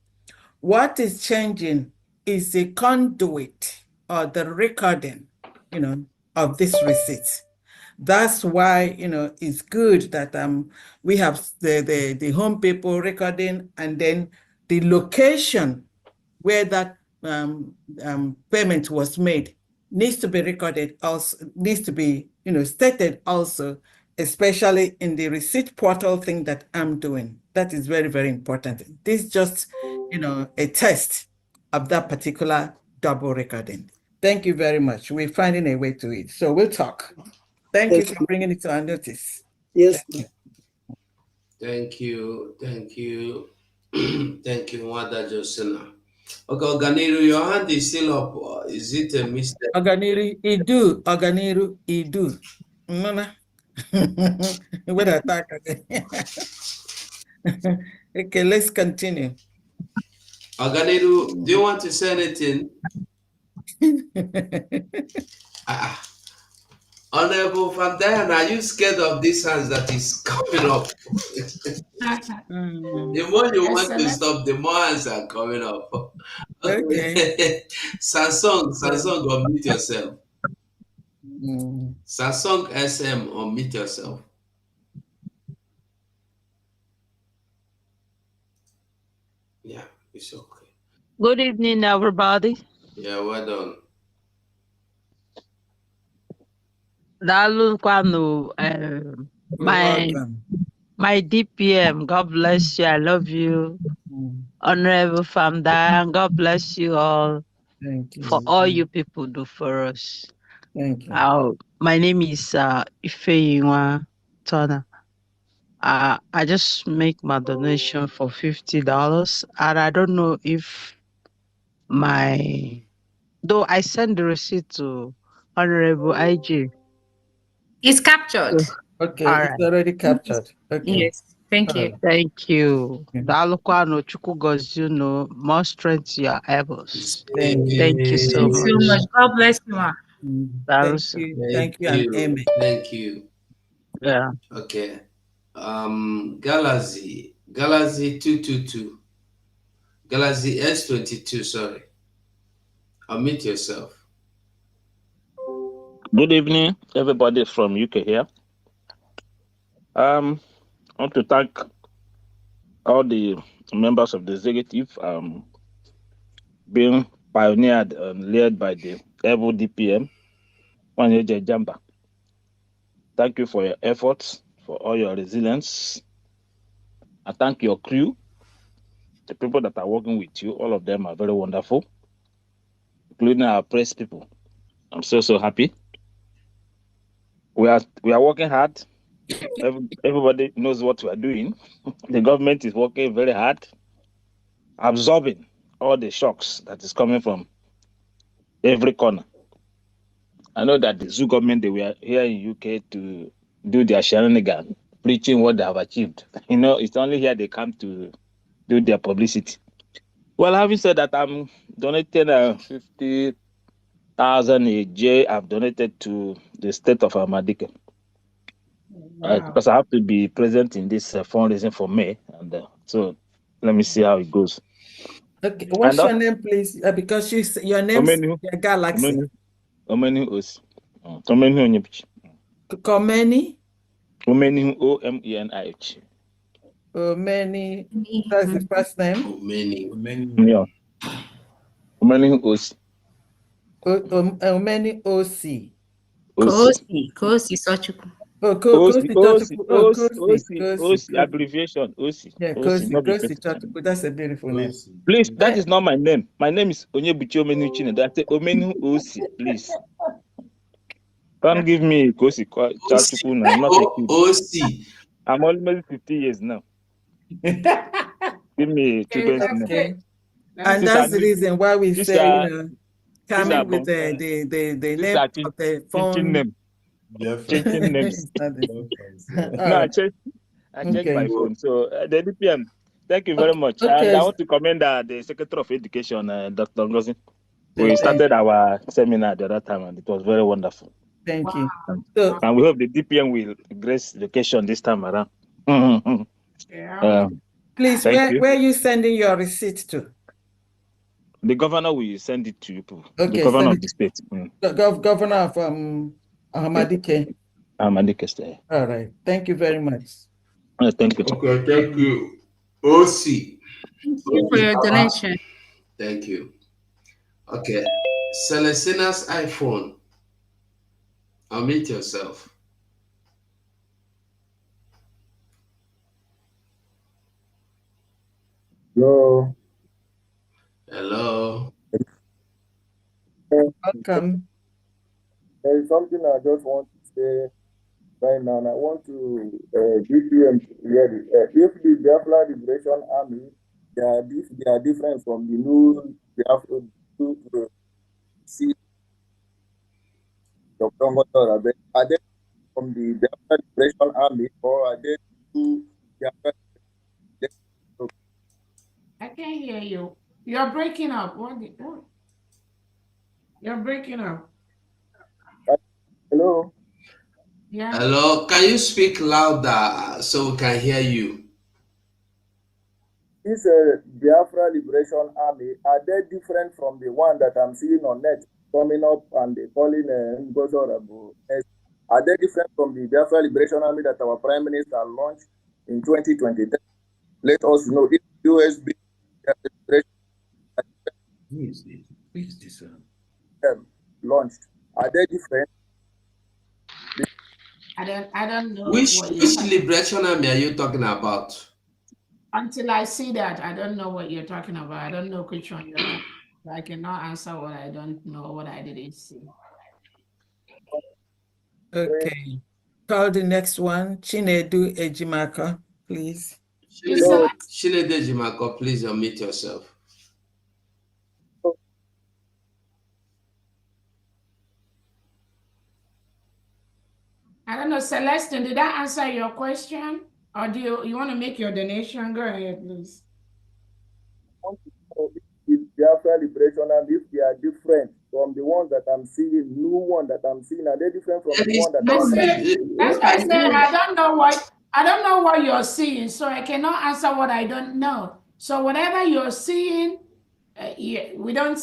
What is changing is the conduit or the recording, of this receipt. That's why, it's good that we have the home people recording and then the location where that payment was made needs to be recorded also, needs to be, stated also, especially in the receipt portal thing that I'm doing. That is very, very important. This is just, a test of that particular double recording. Thank you very much. We're finding a way to it. So we'll talk. Thank you for bringing it to our notice. Yes. Thank you. Thank you. Thank you, Wada Josena. Okay, Oganiru, your hand is still up. Is it a mistake? Oganiru, Idu. Nona. What attack again? Okay, let's continue. Oganiru, do you want to say anything? Honorable Van Dyan, are you scared of this hands that is coming up? The more you want to stop, the more hands are coming up. Okay. Samsung, unmute yourself. Samsung SM, unmute yourself. Yeah, it's okay. Good evening, everybody. Yeah, well done. My DPM, God bless you. I love you. Honorable Fundrai, God bless you all. Thank you. For all you people do for us. Thank you. My name is Ifeyinwa Turner. I just make my donation for $50, and I don't know if though I send the receipt to Honorable IG. It's captured. Okay, it's already captured. Okay. Yes, thank you. Thank you. More strength to your elbows. Thank you so Thank you so much. God bless you, ma. Thank you. Thank you, and amen. Thank you. Yeah. Okay. Galaxy 222. Galaxy S22, sorry. Unmute yourself. Good evening, everybody from UK here. I want to thank all the members of the executive being pioneered and led by the able DPM, Wanyeje Jamba. Thank you for your efforts, for all your resilience. I thank your crew, the people that are working with you. All of them are very wonderful, including our press people. I'm so happy. We are working hard. Everybody knows what we are doing. The government is working very hard, absorbing all the shocks that is coming from every corner. I know that the zoo government, they were here in UK to do their shenanigans, preaching what they have achieved. It's only here they come to do their publicity. Well, having said that, I'm donating 50,000 a J. I've donated to the state of Amadike. Because I have to be present in this fundraising for May, and so let me see how it goes. Okay, what's your name, please? Because your name is Galaxy. Omeni Osi. Omeni Onyepichi. Komeni? Omeni OMENIH. Omeni. That's the first name. Omeni. Yeah. Omeni Osi. Omeni Osi. Kosi Sochukwu. OC, abbreviation, OC. Yeah, OC, not be that's a beautiful name. Please, that is not my name. My name is Onyebuchi Omenu Chine. That's Omenu OC, please. Don't give me Kosi Chachukwu. I'm not a kid. OC. I'm almost 50 years now. Give me children's name. Okay. And that's the reason why we say, coming with the name of the phone. Name. Changing names. No, I changed my phone. So the DPM, thank you very much. Okay. And I want to commend the Secretary of Education, Dr. Ngozi. We started our seminar the other time, and it was very wonderful. Thank you. And we hope the DPM will grace the occasion this time around. Please, where are you sending your receipt to? The governor will send it to you people. Okay, the governor of the state. Governor of Ahmadike. Ahmadike State. All right. Thank you very much. Thank you. Okay, thank you. OC. Thank you for your donation. Thank you. Okay. Celestina's iPhone. Unmute yourself. Hello. Hello. Welcome. There is something I just want to say right now, and I want to DPM hear it. If the Biafra Liberation Army, they are different from the new Biafra to see Dr. Motor. Are they from the Biafra Liberation Army, or are they to Biafra? I can't hear you. You're breaking up. What? You're breaking up. Hello. Yeah. Hello. Can you speak louder so we can hear you? This Biafra Liberation Army, are they different from the one that I'm seeing on net coming up and they calling Ngozorabo? Are they different from the Biafra Liberation Army that our Prime Minister launched in 2023? Let us know if USB launched. Are they different? I don't know. Which Liberation Army are you talking about? Until I see that, I don't know what you're talking about. I don't know which one you're talking about. I cannot answer what I don't know, what I didn't see. Okay. Call the next one. Chinedu Ejimaka, please. Chinedu Ejimaka, please unmute yourself. I don't know, Celestine, did that answer your question? Or do you want to make your donation? Go ahead, please. I want to know if Biafra Liberation and if they are different from the ones that I'm seeing, new one that I'm seeing, are they different from the one that I'm seeing? That's why I said I don't know what you're seeing, so I cannot answer what I don't know. So whatever you're seeing, we didn't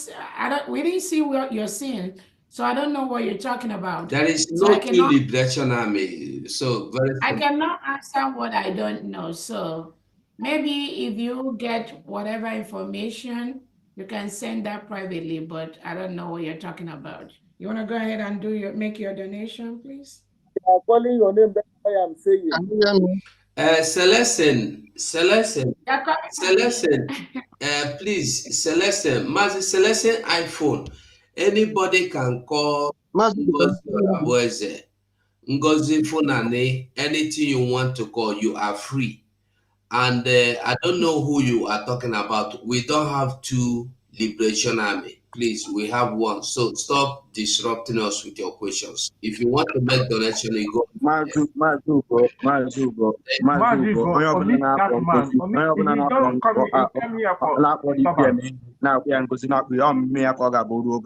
see what you're seeing. So I don't know what you're talking about. There is no Liberation Army. So I cannot answer what I don't know. So maybe if you get whatever information, you can send that privately, but I don't know what you're talking about. You want to go ahead and make your donation, please? I'm calling your name, that's why I'm saying. Celestine, please, Celestine, Mazi Celestine iPhone. Anybody can call Ngozi Funane, anything you want to call, you are free. And I don't know who you are talking about. We don't have two Liberation Army. Please, we have one. So stop disrupting us with your questions. If you want to make donation, you go.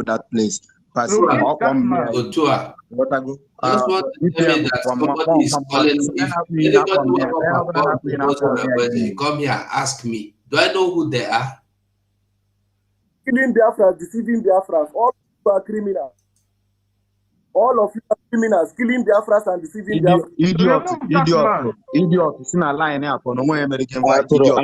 That place. Just want to tell me that somebody is calling. If anybody come here, ask me. Do I know who they are? Killing Biafra, deceiving Biafras, all are criminals. All of you are criminals, killing Biafras and deceiving Biafras. Idiot. It's not lying here for no more American white idiot.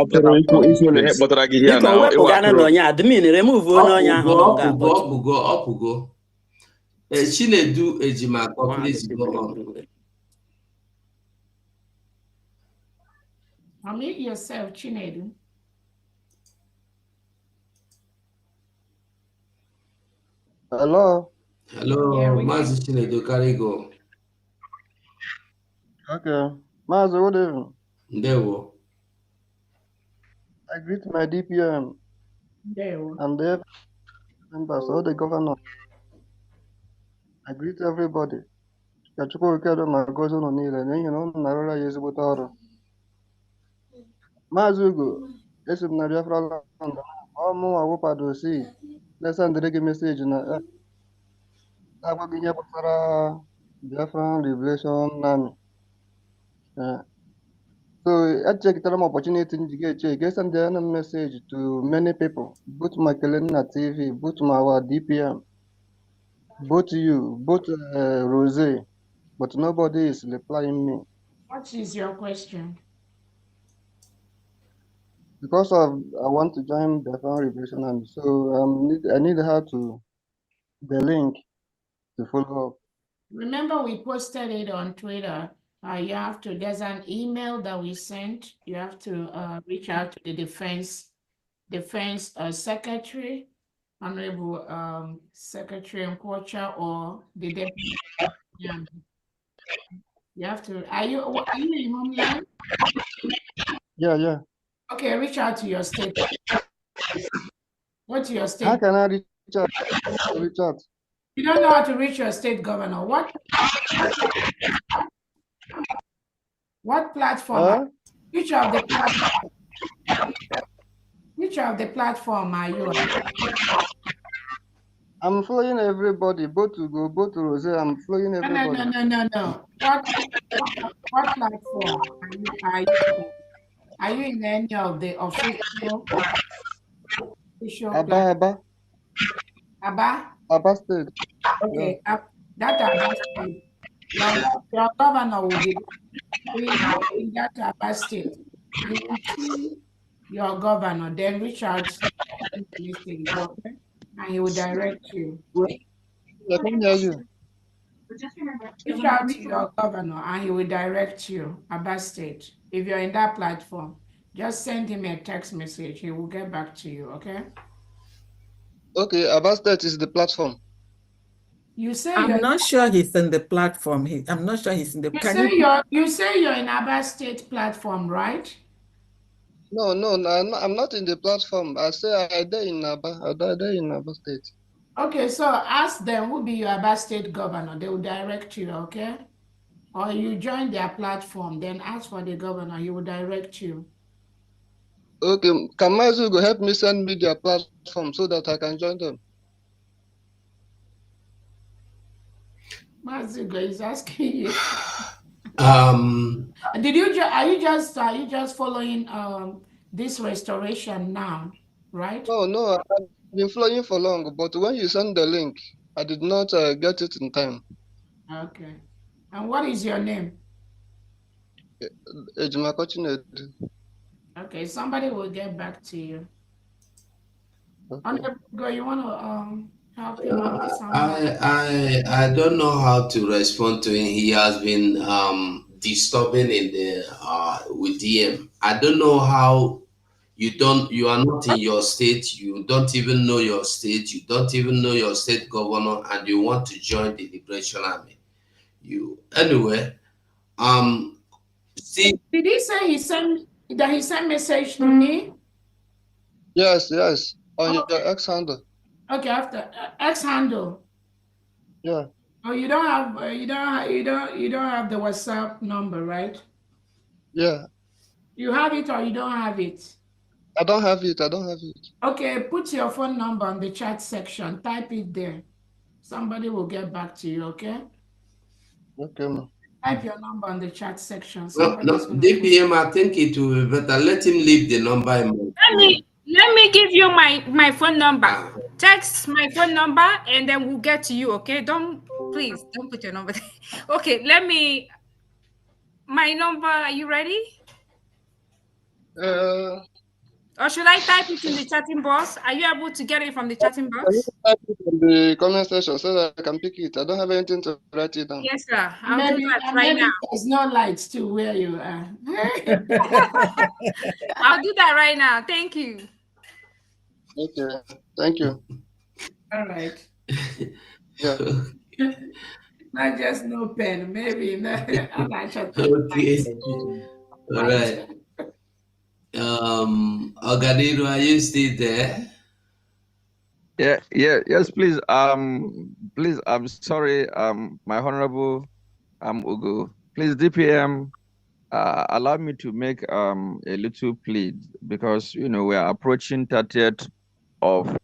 Chinedu Ejimaka, please go on. Unmute yourself, Chinedu. Hello. Hello, Mazi Chinedu, carry go. Okay. Mazi, good evening. Ndewo. I greet my DPM and the members, all the governor. I greet everybody. Kachukwu Rikedo ma gozi ụnụ niile n'ihi na ụnụ na-arụrụ ya ezigbote ọrụ. Maazị Ugo, esi m na Biafra land, ọmụnwa wụpado si na-esendịrị gị meseji na-agwa gị ihe gbasara Biafran Liberation Army. So I checked the opportunity to get send the message to many people, both my Kelena TV, both my DPM, both you, both Rose, but nobody is replying me What is your question? because of I want to join the Biafran Liberation Army. So I need her to the link to follow up. Remember, we posted it on Twitter. You have to, there's an email that we sent. You have to reach out to the defense secretary, Honorable Secretary Nkocha, or the deputy. Yeah. You have to, are you in Homeland? Yeah. Okay, reach out to your state. What's your state? How can I reach out? You don't know how to reach your state governor. What platform? Which of the platform are you on? I'm following everybody, both to go, both to Rose. I'm following everybody. No. What platform are you in? Are you in any of the official Aba State. Okay, yeah. That Aba State. Your governor will be in that Aba State. You will see your governor, then reach out to the message, okay? And he will direct you. I can hear you. Reach out to your governor and he will direct you, Aba State. If you're in that platform, just send him a text message. He will get back to you, okay? Okay, Aba State is the platform. You say I'm not sure he's in the platform. I'm not sure he's in the. You say you're in Aba State platform, right? No, I'm not in the platform. I say I there in Aba State. Okay, so ask them who be your Aba State governor. They will direct you, okay? Or you join their platform, then ask for the governor. He will direct you. Okay, can Mazugo help me send me their platform so that I can join them? Mazugo is asking you. Are you just following this restoration now, right? No, I've been following for long, but when you send the link, I did not get it in time. Okay. And what is your name? Okay, somebody will get back to you. Okay. You want to help him on this? I don't know how to respond to him. He has been disturbing in the with DM. I don't know how you are not in your state, you don't even know your state, you don't even know your state governor, and you want to join the Liberation Army. Anyway, see, did he say he sent message to me? Yes, on your X handle. Okay, after X handle. Yeah. Oh, you don't have the WhatsApp number, right? Yeah. You have it or you don't have it? I don't have it. Okay, put your phone number on the chat section. Type it there. Somebody will get back to you, okay? Okay, ma'am. Type your number on the chat section. No, DPM, I think it will be better. Let him leave the number. Let me give you my phone number. Text my phone number and then we'll get to you, okay? Please don't put your number there. Okay, my number, are you ready? Or should I type it in the chatting box? Are you able to get it from the chatting Can you box? type it in the comment section so that I can pick it? I don't have anything to write it down. Yes, sir. I'll do that right maybe now. there's no lights to where you are. I'll do that right now. Thank you. Okay, thank you. All right. Yeah. Not just no pen, maybe I'm not sure. Okay. All right. Ogadiro, are you still there? Yes, please. Please, I'm sorry, my honorable Ugo. Please, DPM, allow me to make a little plea because we are approaching 30th of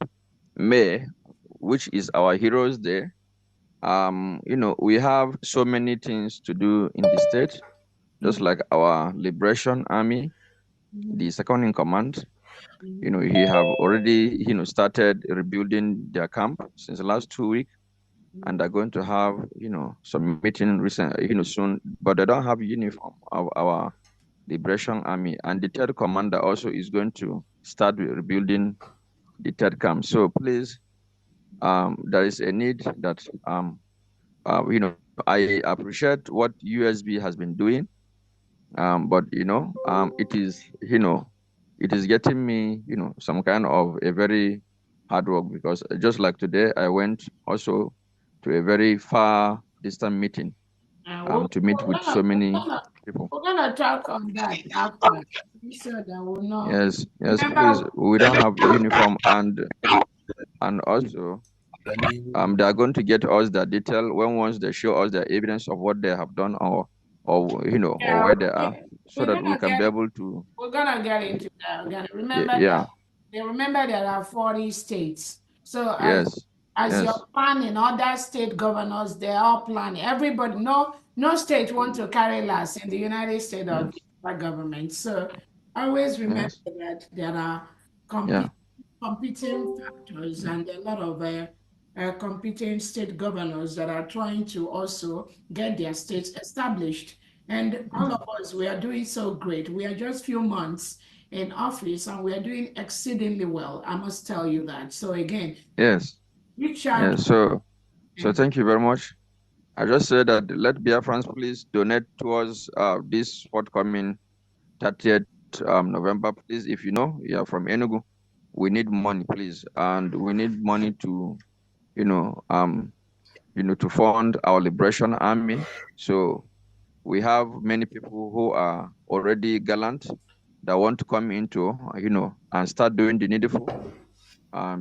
May, which is our Heroes Day. We have so many things to do in the state, just like our Liberation Army, the second in command. He have already started rebuilding their camp since the last 2 weeks, and they're going to have some meeting soon, but they don't have uniform of our Liberation Army, and the third commander also is going to start rebuilding the third camp. So please, there is a need that I appreciate what USB has been doing, but it is getting me some kind of a very hard work, because just like today I went also to a very far distant meeting to meet with so many people. We're gonna talk on that after, so that we'll know. Yes, Remember, please. We don't have uniform, and also they are going to get us the detail once they show us the evidence of what they have done, or where they are, so that we can be able to. we're gonna get into that. We're gonna remember Yeah. remember there are 40 states. So Yes. as you're Yes. planning, other state governors, they're all planning. Everybody, no state want to carry last in the United States or the federal government. So always remember that there are competing factors and a lot of competing state governors that are trying to also get their states established. And all of us, we are doing so great. We are just few months in office and we are doing exceedingly well. I must tell you that. So again, Yes. Richard. Yes. So thank you very much. I just said that let Biafrans please donate towards this forthcoming 30th November. Please, if you are from Enugu, we need money, please, and we need money to to fund our Liberation Army. So we have many people who are already gallant that want to come into and start doing the needful,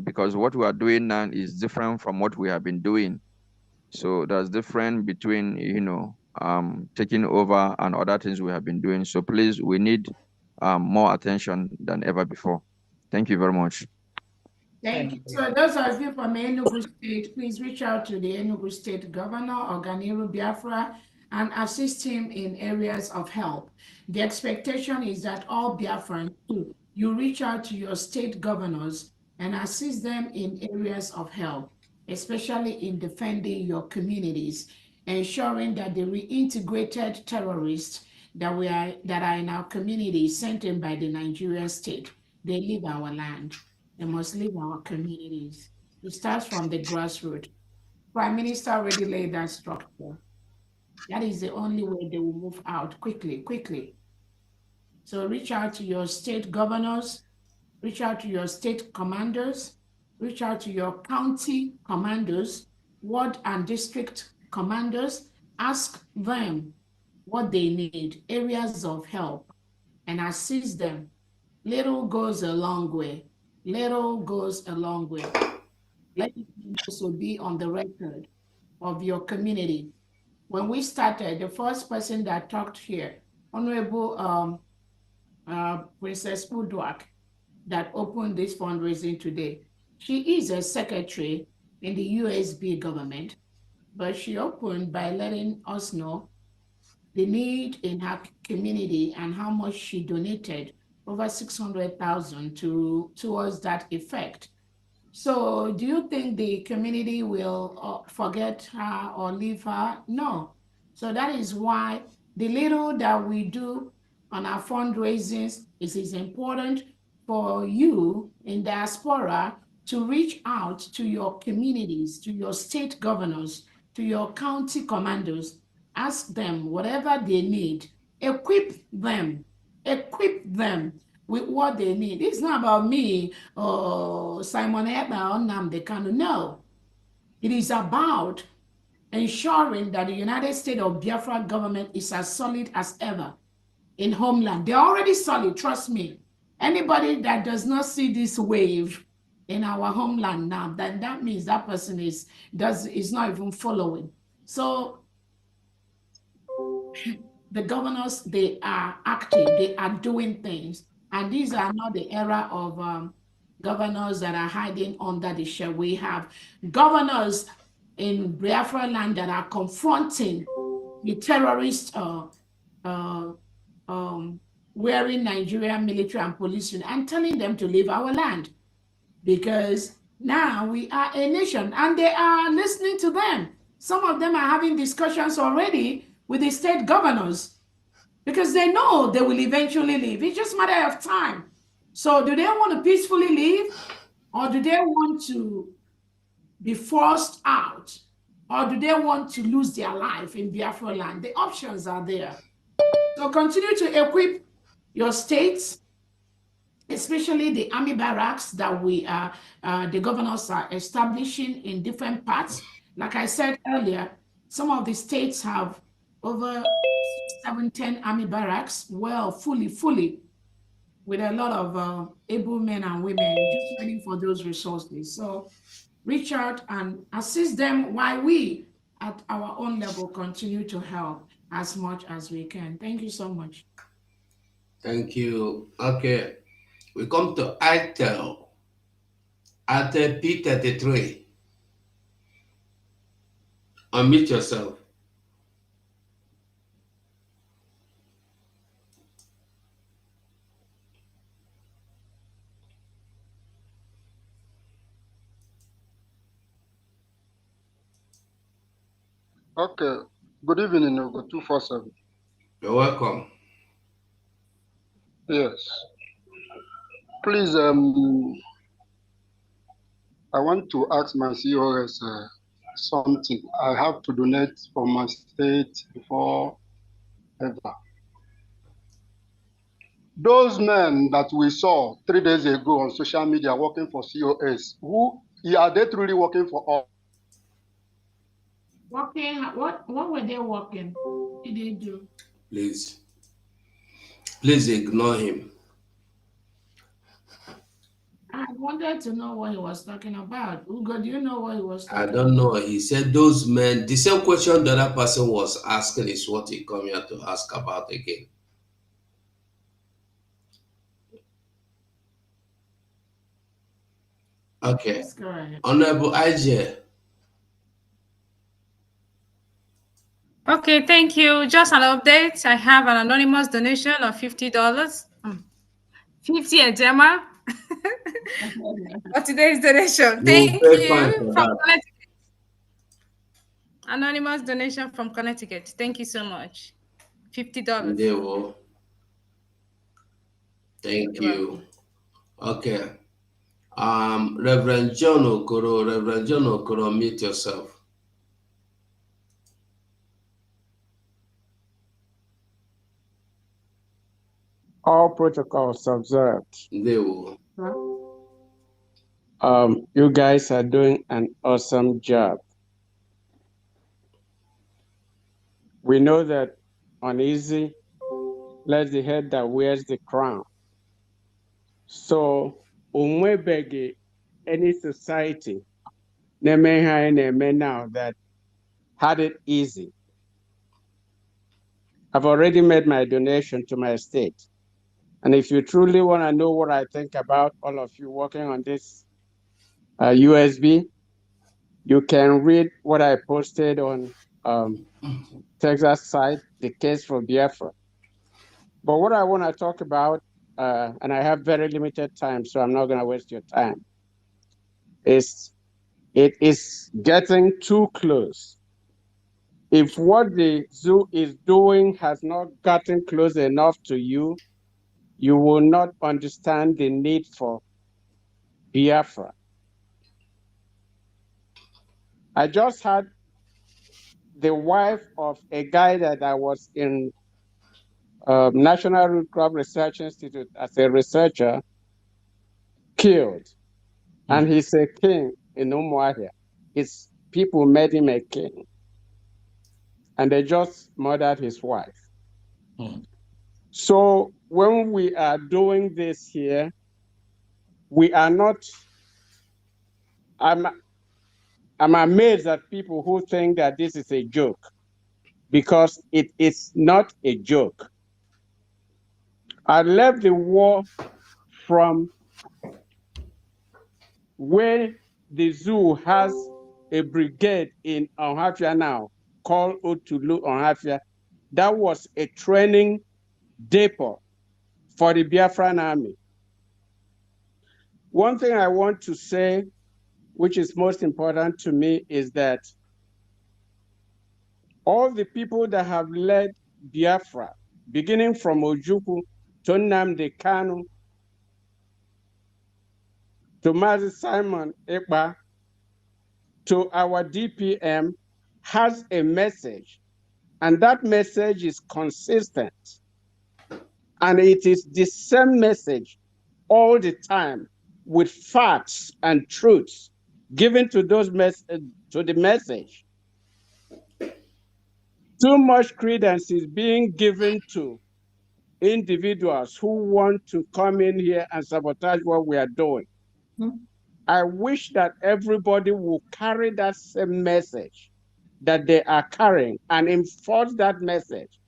because what we are doing now is different from what we have been doing. So there's difference between taking over and other things we have been doing. So please, we need more attention than ever before. Thank you very much. Thank you. So those of you from Enugu State, please reach out to the Enugu State Governor, Oganiru Biafra, and assist him in areas of help. The expectation is that all Biafrans, you reach out to your state governors and assist them in areas of help, especially in defending your communities, ensuring that the reintegrated terrorists that are in our community sent in by the Nigerian state, they leave our land. They must leave our communities. It starts from the grassroots. Prime Minister already laid that structure. That is the only way they will move out quickly. So reach out to your state governors, reach out to your state commanders, reach out to your county commanders, ward and district commanders, ask them what they need, areas of help, and assist them. Little goes a long way. Little goes a long way. Let it also be on the record of your community. When we started, the first person that talked here, Honorable Princess Udwak, that opened this fundraising today. She is a secretary in the USB government, but she opened by letting us know the need in her community and how much she donated, over 600,000 towards that effect. So do you think the community will forget her or leave her? No. So that is why the little that we do on our fundraisings is important for you in diaspora to reach out to your communities, to your state governors, to your county commanders, ask them whatever they need, equip them with what they need. It's not about me or Simon Ekpa or Nnamdi Kanu. No, it is about ensuring that the United States of Biafra government is as solid as ever in homeland. They're already solid, trust me. Anybody that does not see this wave in our homeland now, then that means that person is not even following. So the governors, they are active, they are doing things. And these are not the era of governors that are hiding under the shell. We have governors in Biafra land that are confronting the terrorists wearing Nigerian military and police and telling them to leave our land, because now we are a nation and they are listening to them. Some of them are having discussions already with the state governors because they know they will eventually leave. It's just a matter of time. So do they want to peacefully leave, or do they want to be forced out, or do they want to lose their life in Biafra land? The options are there. So continue to equip your states, especially the army barracks that the governors are establishing in different parts. Like I said earlier, some of the states have over 710 army barracks, well, fully, with a lot of able men and women just waiting for those resources. So reach out and assist them while we, at our own level, continue to help as much as we can. Thank you so much. Thank you. Okay, we come to ITEL. ITEL P33. Unmute yourself. Okay. Good evening, Ogo 247. You're welcome. Yes. Please, I want to ask my COS something. I have to donate for my state before ever. Those men that we saw 3 days ago on social media working for COS, are they truly working for us? Working, what were they working? What did they do? Please ignore him. I wanted to know what he was talking about. Ugo, do you know what he was talking about? I don't know. He said those men, the same question the other person was asking is what he come here to ask about again. Okay. Honorable IJ. Okay, thank you. Just an update. I have an anonymous donation of $50. 50 a Gemma for today's donation. Thank you from Connecticut. Anonymous donation from Connecticut. Thank you so much. $50. Thank you. Okay. Reverend John Okoro, mute yourself. All protocols observed. They will. You guys are doing an awesome job. We know that uneasy lets the head that wears the crown. So, umwebege any society now that had it easy. I've already made my donation to my state. And if you truly want to know what I think about all of you working on this USB, you can read what I posted on Texas side, the case for Biafra. But what I want to talk about, and I have very limited time, so I'm not going to waste your time, is it is getting too close. If what the zoo is doing has not gotten close enough to you, you will not understand the need for Biafra. I just had the wife of a guy that I was in National Root Crop Research Institute as a researcher killed. And he's a king in Umuahia. His people made him a king. And they just murdered his wife. So when we are doing this here, we are not, I'm amazed at people who think that this is a joke, because it is not a joke. I left the war from where the zoo has a brigade in Onhafia now called Otulu Onhafia. That was a training depot for the Biafran army. One thing I want to say, which is most important to me, is that all the people that have led Biafra, beginning from Ojukwu to Nnamdi Kanu, to Mazi Simon Ekpa, to our DPM, has a message, and that message is consistent. And it is the same message all the time, with facts and truths given to those to the message. Too much credence is being given to individuals who want to come in here and sabotage what we are doing. I wish that everybody will carry that same message that they are carrying and enforce that message,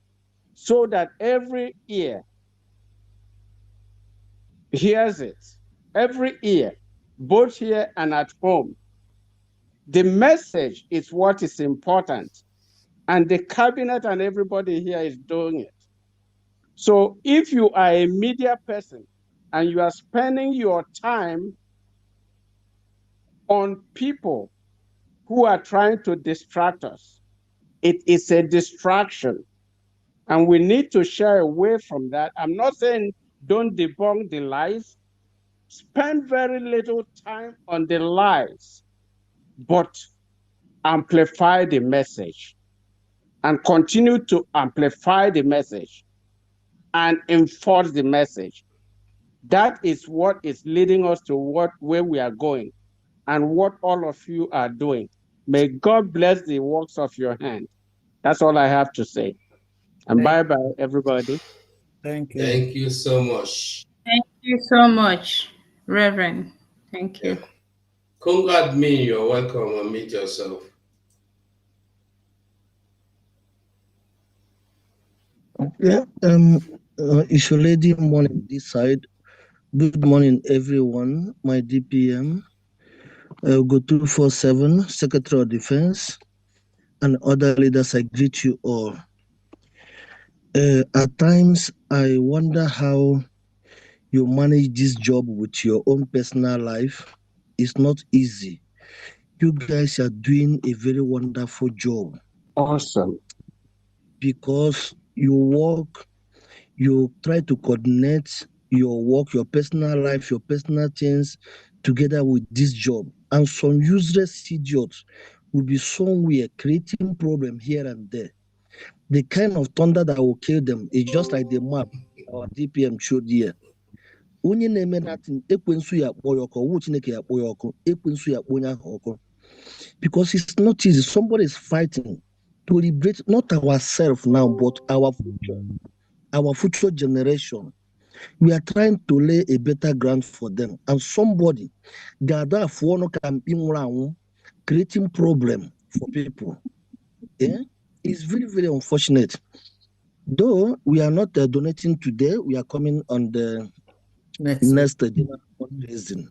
so that every ear hears it. Every ear, both here and at home. The message is what is important, and the cabinet and everybody here is doing it. So if you are a media person and you are spending your time on people who are trying to distract us, it is a distraction, and we need to shy away from that. I'm not saying don't debunk the lies. Spend very little time on the lies, but amplify the message and continue to amplify the message and enforce the message. That is what is leading us to where we are going and what all of you are doing. May God bless the works of your hand. That's all I have to say. And bye-bye, everybody. Thank you. Thank you so much. Thank you so much, Reverend. Thank you. Congo admin, you're welcome. Unmute yourself. Yeah, it's already morning this side. Good morning, everyone. My DPM, Go 247, Secretary of Defense, and other leaders, I greet you all. At times, I wonder how you manage this job with your own personal life. It's not easy. You guys are doing a very wonderful job. Awesome. Because you work, you try to coordinate your work, your personal life, your personal things together with this job. And some useless idiots will be somewhere creating problem here and there. The kind of thunder that will kill them is just like the map our DPM showed here. Onye na-eme nothing, ekwensu ya akpọ ya ọkụ, ọwụ Chineke ya akpọ ya ọkụ, ekwensu ya akpọ onye ahụ ọkụ. Because it's not easy. Somebody is fighting to liberate not ourselves now, but our future generation. We are trying to lay a better ground for them. And somebody gather for no can be creating problem for people. Yeah? It's very, very unfortunate. Though we are not donating today, we are coming on the next dinner fundraising.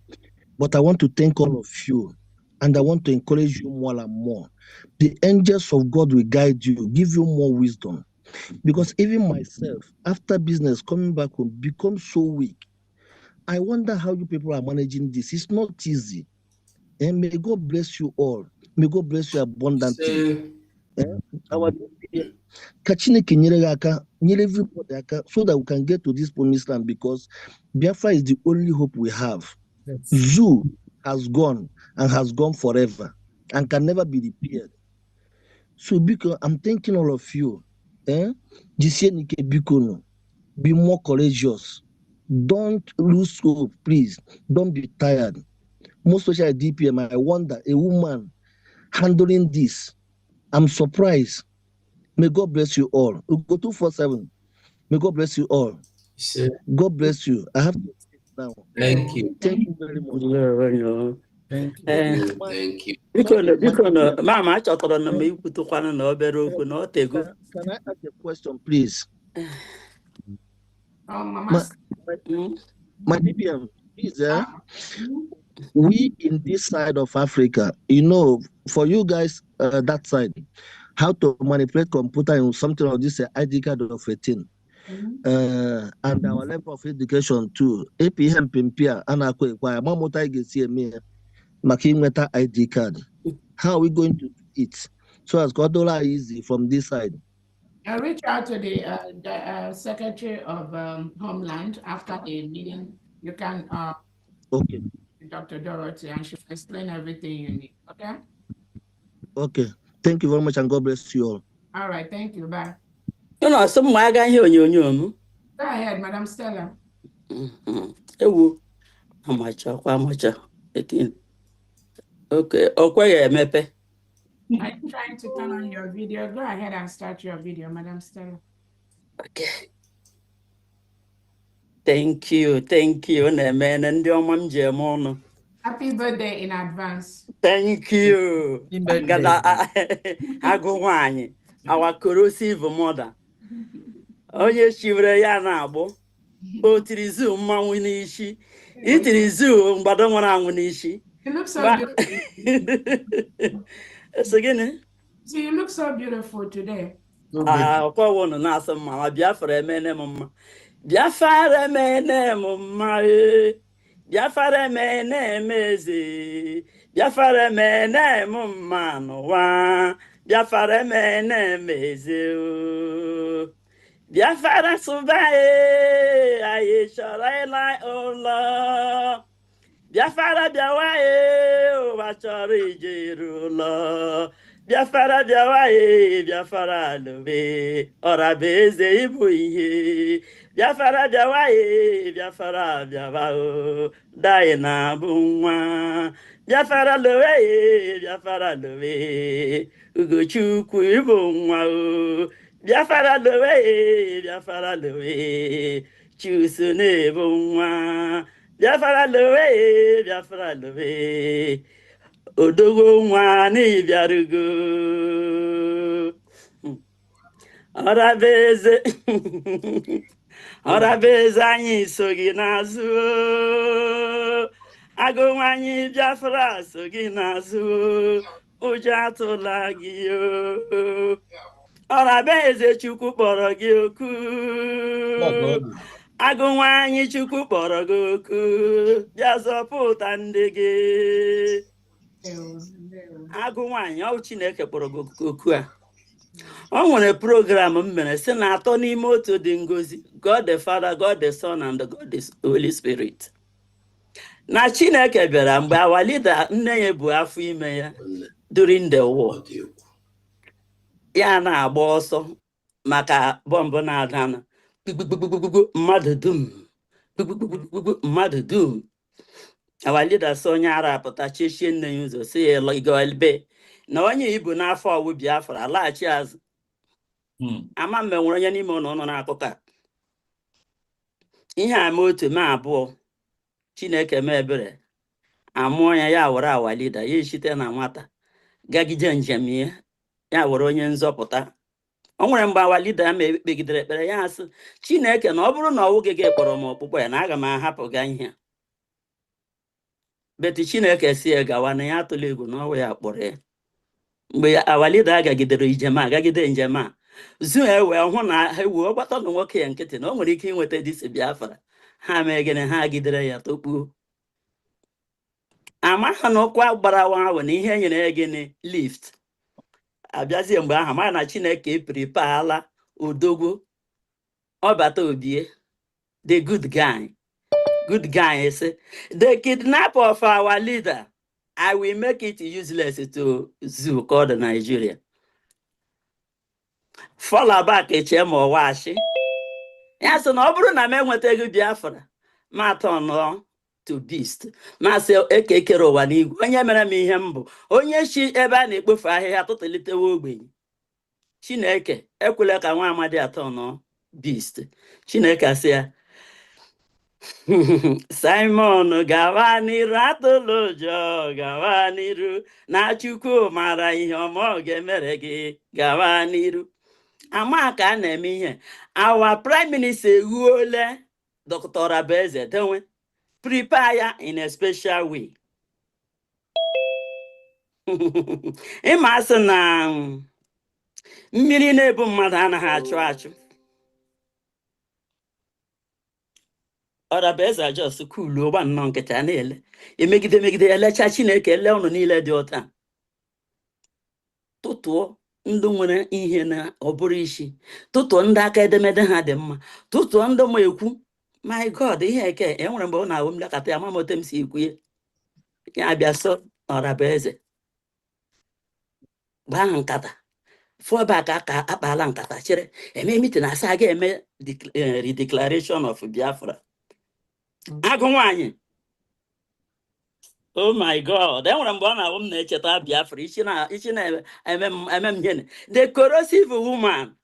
But I want to thank all of you, and I want to encourage you more and more. The angels of God will guide you, give you more wisdom. Because even myself, after business, coming back home, become so weak. I wonder how you people are managing this. It's not easy. And may God bless you all. May God bless you abundantly. Our Kachineke nyere aka, nyere everybody aka, so that we can get to this promised land, because Biafra is the only hope we have. Zoo has gone and has gone forever and can never be repaired. So because I'm thanking all of you, be more courageous. Don't lose hope, please. Don't be tired. Most especially at DPM, I wonder, a woman handling this. I'm surprised. May God bless you all. We'll go 247. May God bless you all. God bless you. I have to sit now. Thank you. Thank you very much. Thank you. Thank you. Mama, can I ask a question, please? Mama. My DPM, please, we in this side of Africa, you know, for you guys that side, how to manipulate computer and something of this ID card of 18. And our level of education too. APM Pimpia and Mamota Maki ID card. How are we going to do it? So as Godola easy from this side. I reach out to the Secretary of Homeland after the meeting. You can okay. Dr. Dorothy, and she'll explain everything you need. Okay. Okay. Thank you very much, and God bless you all. All right. Thank you. Bye. You know, somewhere I got here. Go ahead, Madam Stella. How much? 18. Okay. Okay, Mepe. I'm trying to turn on your video. Go ahead and start your video, Madam Stella. Okay. Thank you. Thank you. Happy birthday in advance. Thank you. Our corrosive mother. Oh, yes, she will ya Otirizu Mawinishi. Itirizu Badamanishi. You look so beautiful. It's again. See, you look so beautiful today. Mama Biafra mene mama. Biafra mene mama. Biafra mene meze. Biafra mene mama no. Biafra mene meze. Biafra subae. Aye shara la ola. Biafra biawae. O bachori jirula. Biafra biawae, Biafra lobe, ora beze ibu ihe. Biafra biawae, Biafra biawao, dai na bunwa. Biafra lobe, Biafra lobe, Ugochukwu ibu nwa o. Biafra lobe, Biafra lobe, Chusu na-ebu nwa. Biafra lobe, Biafra lobe. Odogo nwa n'ịbịarugo ọrabeze anyị so gị n'azụ agụ nwanyị Biafra so gị n'azụ ụjọ atụla gị ọrabeze Chukwu kpọrọ gị oku agụ nwanyị Chukwu kpọrọ gị oku bịa zọpụta ndị gị agụ nwanyị ọ Chineke kpọrọ gị oku a o nwere program m mere si na atọ n'ime otu dị ngozi, God the Father, God the Son, and God the Holy Spirit. Na Chineke bịara mgbe our leader nne ya bụ afọ ime ya during the war. Ya na-agba ọsọ maka bọmbụ na-adana mmadụ dum mmadụ dum. Our leader so onye ara apụta chechie nne ya ụzọ si ya igolbe na onye ibu n'afọ ọwụ Biafra alaghachi azụ. Ama mgbe nwere onye n'ime ụlọ nọ n'akụkọ ihe ama otu ma abụọ Chineke mee ebere amụọ ya were our leader ya echite na nwata gagide njem ya were onye nzọpụta. O nwere mgbe our leader megidere ekpere ya asị Chineke na ọ bụrụ na ọwụ gị kpọrọ m ọkpụkpọ ya na aga m ahapụ ga ihe beti Chineke si ya gawa na ya atụla egwu na ọwụ ya kpọrọ ya. Mgbe our leader agagidere agagide njem a zu ewe hụ na ewu ọgbata na nwoke ya nkịtị na o nwere ike inweta disi Biafra ha mee gịnị ha gidere ya tokpuo. Amaghị na ụkwụ gbarawa ahụ na ihe nyere ya gịnị lift abịazie mgbe ahụ ma na Chineke prepala Odogwu ọbata Obie, the good guy. Good guy, say, the kidnap of our leader, I will make it useless to zoo called Nigeria. Fall back a chair more washi. Yes, no buru na me nwetegu Biafra. Ma turn to beast. Ma se ekekere ụwa n'igwe. Onye mere m ihe mbụ. Onye shi ebe a na-ekpofu ahịhịa tụtụlitewe ogbenye. Chineke ekwela ka nwa amadi atọ nọ beast. Chineke asị ya, Simon gawa n'iru atụla ụjọ, gawa n'iru na Chukwu mara ihe ọma ọ ga-emere gị, gawa n'iru. Ama ka a na-eme ihe. Our prime minister Ehuole Dr. Abeze Denwe prepare in a special way. Ịma sị na mmiri na-ebu mmadụ anaghị achụ achụ. Ọrabeze just cool ụgba nnọọ nkịta na-ele. Emegide elecha Chineke ele ụnụ niile dị ụta. Tụtụọ ndị nwere ihe na ọ bụrụ isi. Tụtụọ ndị aka edemede ha dị mma. Tụtụọ ndị ma ekwu. My God, ihe eke enwere mgbe ọ na-awụ m lekọta ya mamote m si ekwu ya abịa so Ọrabeze. Gbaa nkata. Fọback aka akpala nkata chere. Eme mitin asa aga eme redeclaration of Biafra. Agụ nwaanyị. Oh my God. Enwere mgbe ọ na-awụ m na-echeta Biafra. Ichi na-eme m gịnị. The corrosive woman.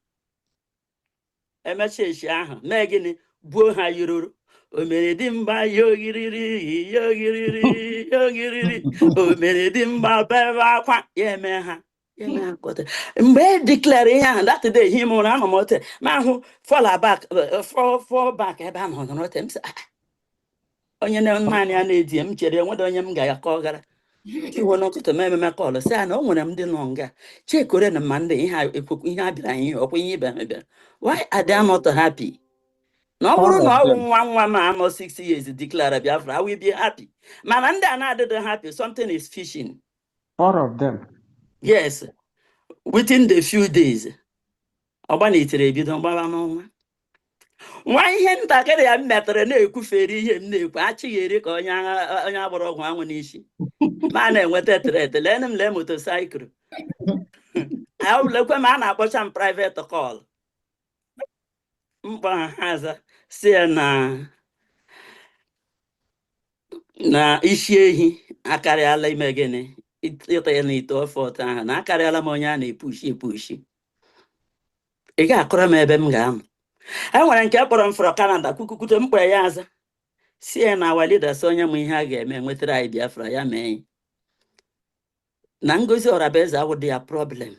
Emechechi ahụ. Mee gịnị. Buo ha yururu. Omeredimba yogiriri, yogiriri, yogiriri. Omeredimba bebe akwa. Ya eme ha. Mgbe e declare ihe ahụ, that day him ụra anọ m ote. Ma ahụ fall back ebe a nọ n'ote. M sị, onye naanị ya na-edi m chere enwede onye m ga-akọ gara. Iwe n'ụtụtụ ma ememe kọlụ sị na o nwere m ndị nọ nga. Chekore na ma ndị ihe a bịara ihe ọkwa ihe ibe bịara. Why are they not happy? No bụrụ na ọ nwa m anọ 6 years declare Biafra, I will be happy. Mana ndị a na-adịghị happy, something is fishing. 4 of them. Yes. Within the few days. Ọgbanitere ebido mgbaba n'ọnwa. Nwa ihe ntakịrị ya m metere na-ekwufere ihe m na-ekwu achịghịrị ka onye agbara ọgwụ anwụ n'isi. Ma na-enweta tret lee m lee motosaịkụl. Lekwe m a na-akpọcha m private call. Mkpọ haza si na isi ehi akarịala ime gịnị ịta ya n'ite ofe ụtọ ahụ na akarịala m onye a na-epushi. Ị ga-akọrọ m ebe m ga-anọ. Enwere nke kpọrọ m from Canada kwukwute mkpọ ya aza si na our leaders onye m ihe a ga-eme nwetara anyị Biafra ya mee na Ngozi Ọrabeze awụdị ya problem.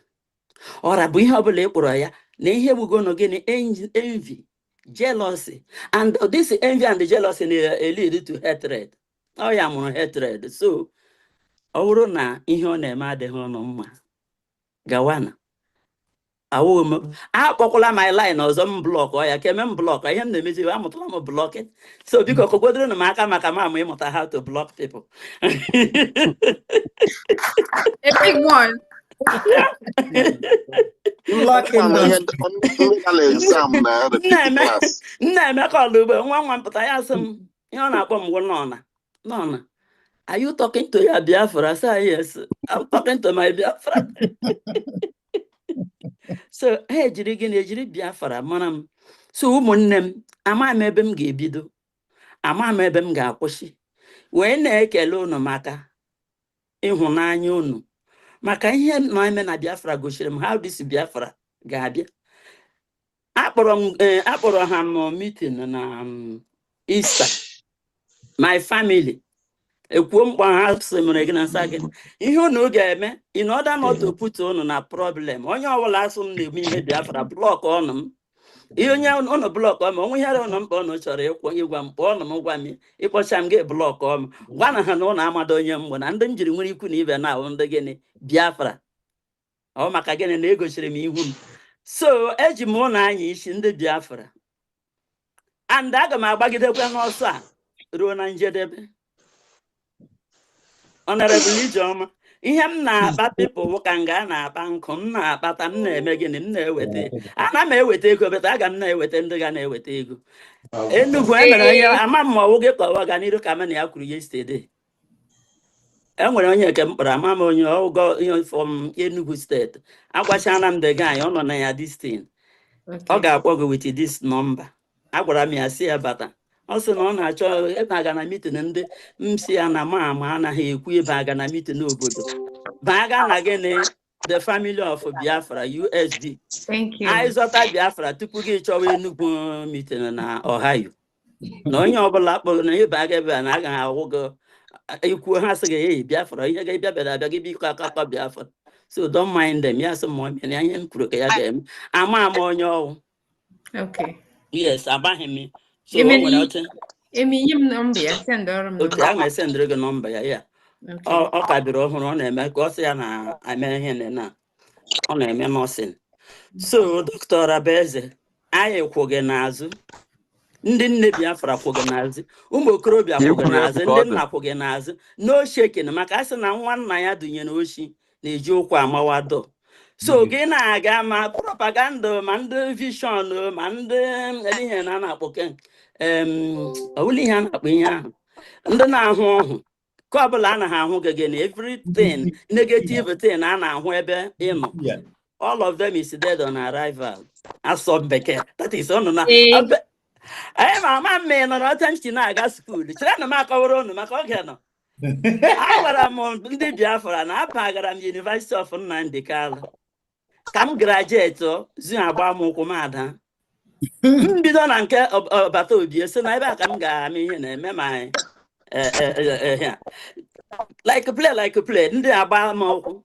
Ọra bụ ihe ọbụla ị kpọrọ ya na ihe gbugono gịnị envy, jealousy, and this envy and jealousy lead to hatred. Ọ ya mụrụ hatred. So ọ bụrụ na ihe ọ na-eme adịghị ọnụ mma gawana akpọkwala my line ọzọ m blọk ya ka eme m blọk ihe m na-emezi amụtala m blọk. So biko kọgodoro na m aka maka ma ịmụta how to block people. A big one. Nna-eme kọlụ ugbo nwa mpụta ya sị m ihe ọ na-akpọ m nọna. Are you talking to your Biafra? Say yes, I'm talking to my Biafra. So hey jiri gịnị ejiri Biafra mara m. So ụmụnne m ama m ebe m ga-ebido, ama m ebe m ga-akwụsị, wee na-ekele unu maka ịhụnanya unu maka ihe na-eme na Biafra gosiri m how this Biafra ga-abịa. Akpọrọ ha m meeting na Easter, my family. Ekwuo mkpa ha sị mere gị na nsa gị ihe unu ga-eme in order not to put unu na problem. Onye ọbụla asụ m na-eme ihe Biafra blọk ọnụ m. Ihe onye ụnụ blọk ọm onwe ihe ụnụ mkpa ụnụ chọrọ ịgwa m kpọọ ọnụ m gwa m ịkpọcha m gị blọk ọm gwa na ha na ụnụ amado onye mgbe na ndị m jiri nwere ikwu na ibe na ahụ ndị gịnị Biafra ọ maka gịnị na egosiri m ihu m. So eji m ụnụ anya isi ndị Biafra and aga m agbagidekwa n'ọsọ a ruo na njedebe. Honorable Ijeoma, ihe m na-akpa people ka m ga na-akpa nkụ m na-akpata m na-eme gịnị m na-eweta ana m eweta ego beta aga m na-eweta ndị ga na-eweta ego Enugu emere onye ama m ma oge ka ọganiru ka m na ya kwuru yesterday enwere onye nke m kpọrọ ama m onye ọgọ ihe from Enugu steeti agwachana m the guy ọ nọ na ya this thing ọ ga-akpọ gị with this number agwara m ya si ya bata ọ sị na ọ na-achọ ebe aga na meeting ndị m si ya na ma anaghị ekwu ebe aga na meeting n'obodo baga na gịnị the family of Biafra USB anyị zọta Biafra tupu gị chọwa Enugu meeting na Ohio na onye ọbụla kpọrọ na ịba aga ebe a na agaghị ahụ gị ikwu ha sị gị eyi Biafra ihe ga-ebịa bịara abịa gị biko akakọ Biafra so don't mind them ya sị ma ọ mere ihe m kwuru ka ya ga-eme ama onye ọwụ yes abaghị m so o nwere oche oke a na-esendịrị gị nọmba ya ya ọ ka bịara ọhụrụ ọ na-eme ka ọ sị ya na-eme ihe na ọ na-eme nọọsịn so Dr. Abeze anyị kwụ gị n'azụ ndị nne Biafra kwụ gị n'azụ ụmụ okorobịa kwụ gị n'azụ ndị nna kwụ gị n'azụ n'oshekene maka asị na nwa nna ya dụnyere oshi na-eji ụkwụ amawado so gị na-aga ma propaganda ma ndị vision ma ndị ihe na na-akpọ ọbụla ihe a na-akpọ ihe ahụ ndị na-ahụ ọhụ ka ọbụla a naghị ahụ gị na everything negative thing a na-ahụ ebe ị nọ all of them is dead on arrival asọ bekee that is ọnụ na anyị ma ama mma ị nọ n'ọta nchi na-aga skuul chere na m akọwara unu maka oge nọ agwara m ndị Biafra na apagara m University of Nnamdi Kanu ka m grajueto zu agba m ụkwụ m ada mbido na nke ọbata obi si na ebe a ka m ga-ama ihe na-eme ma like play ndị agba m ụkwụ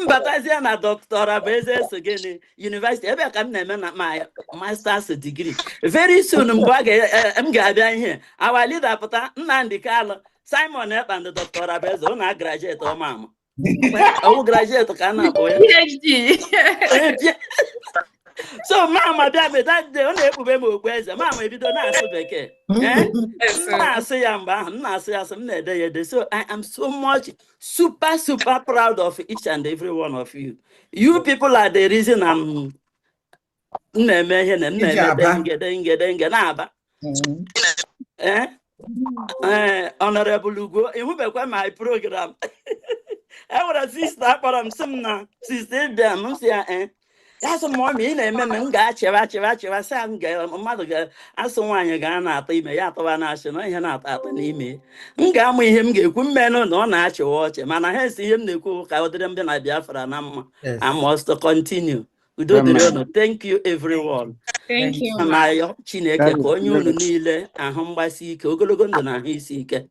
mbatazie na Dr. Abeze so gịnị University ebe ka m na-eme na my master's degree very soon mgbe m ga-abịa ihe our leader pụta Nnamdi Kanu Simon Ekpa and Dr. Abeze ọ na-graduate ọmama ọ graduate ka a na-akpọ ya PhD so mama bịa be that day ọ na-ekpube m okpu eze mama ebido na-asụ bekee na-asụ ya mgbe ahụ na-asụ ya asụ m na-ede ya ede so I am so much super proud of each and every one of you. You people are the reason I'm na-eme ihe na ngede na-aba Honorable Ugo ịhụbekwa my program enwere sister akpọrọ m sị m na sister bịa m si ya ya sị mọmị ị na-eme m ga-achịwa sị mmadụ ga-asụ nwaanyị ga na-atọ ime ya atọwa na-achị na ihe na-atọ atọ n'ime m ga-amụ ihe m ga-ekwu mmenụ na ọ na-achịwa ọchị mana ha esi ihe m na-ekwu ka ọ dịrị ndị na Biafra na mma I must continue. Udo dịrị unu. Thank you everyone. na Chineke ka onye unu niile ahụ mgbasi ike ogologo ndụ na ahụ isi ike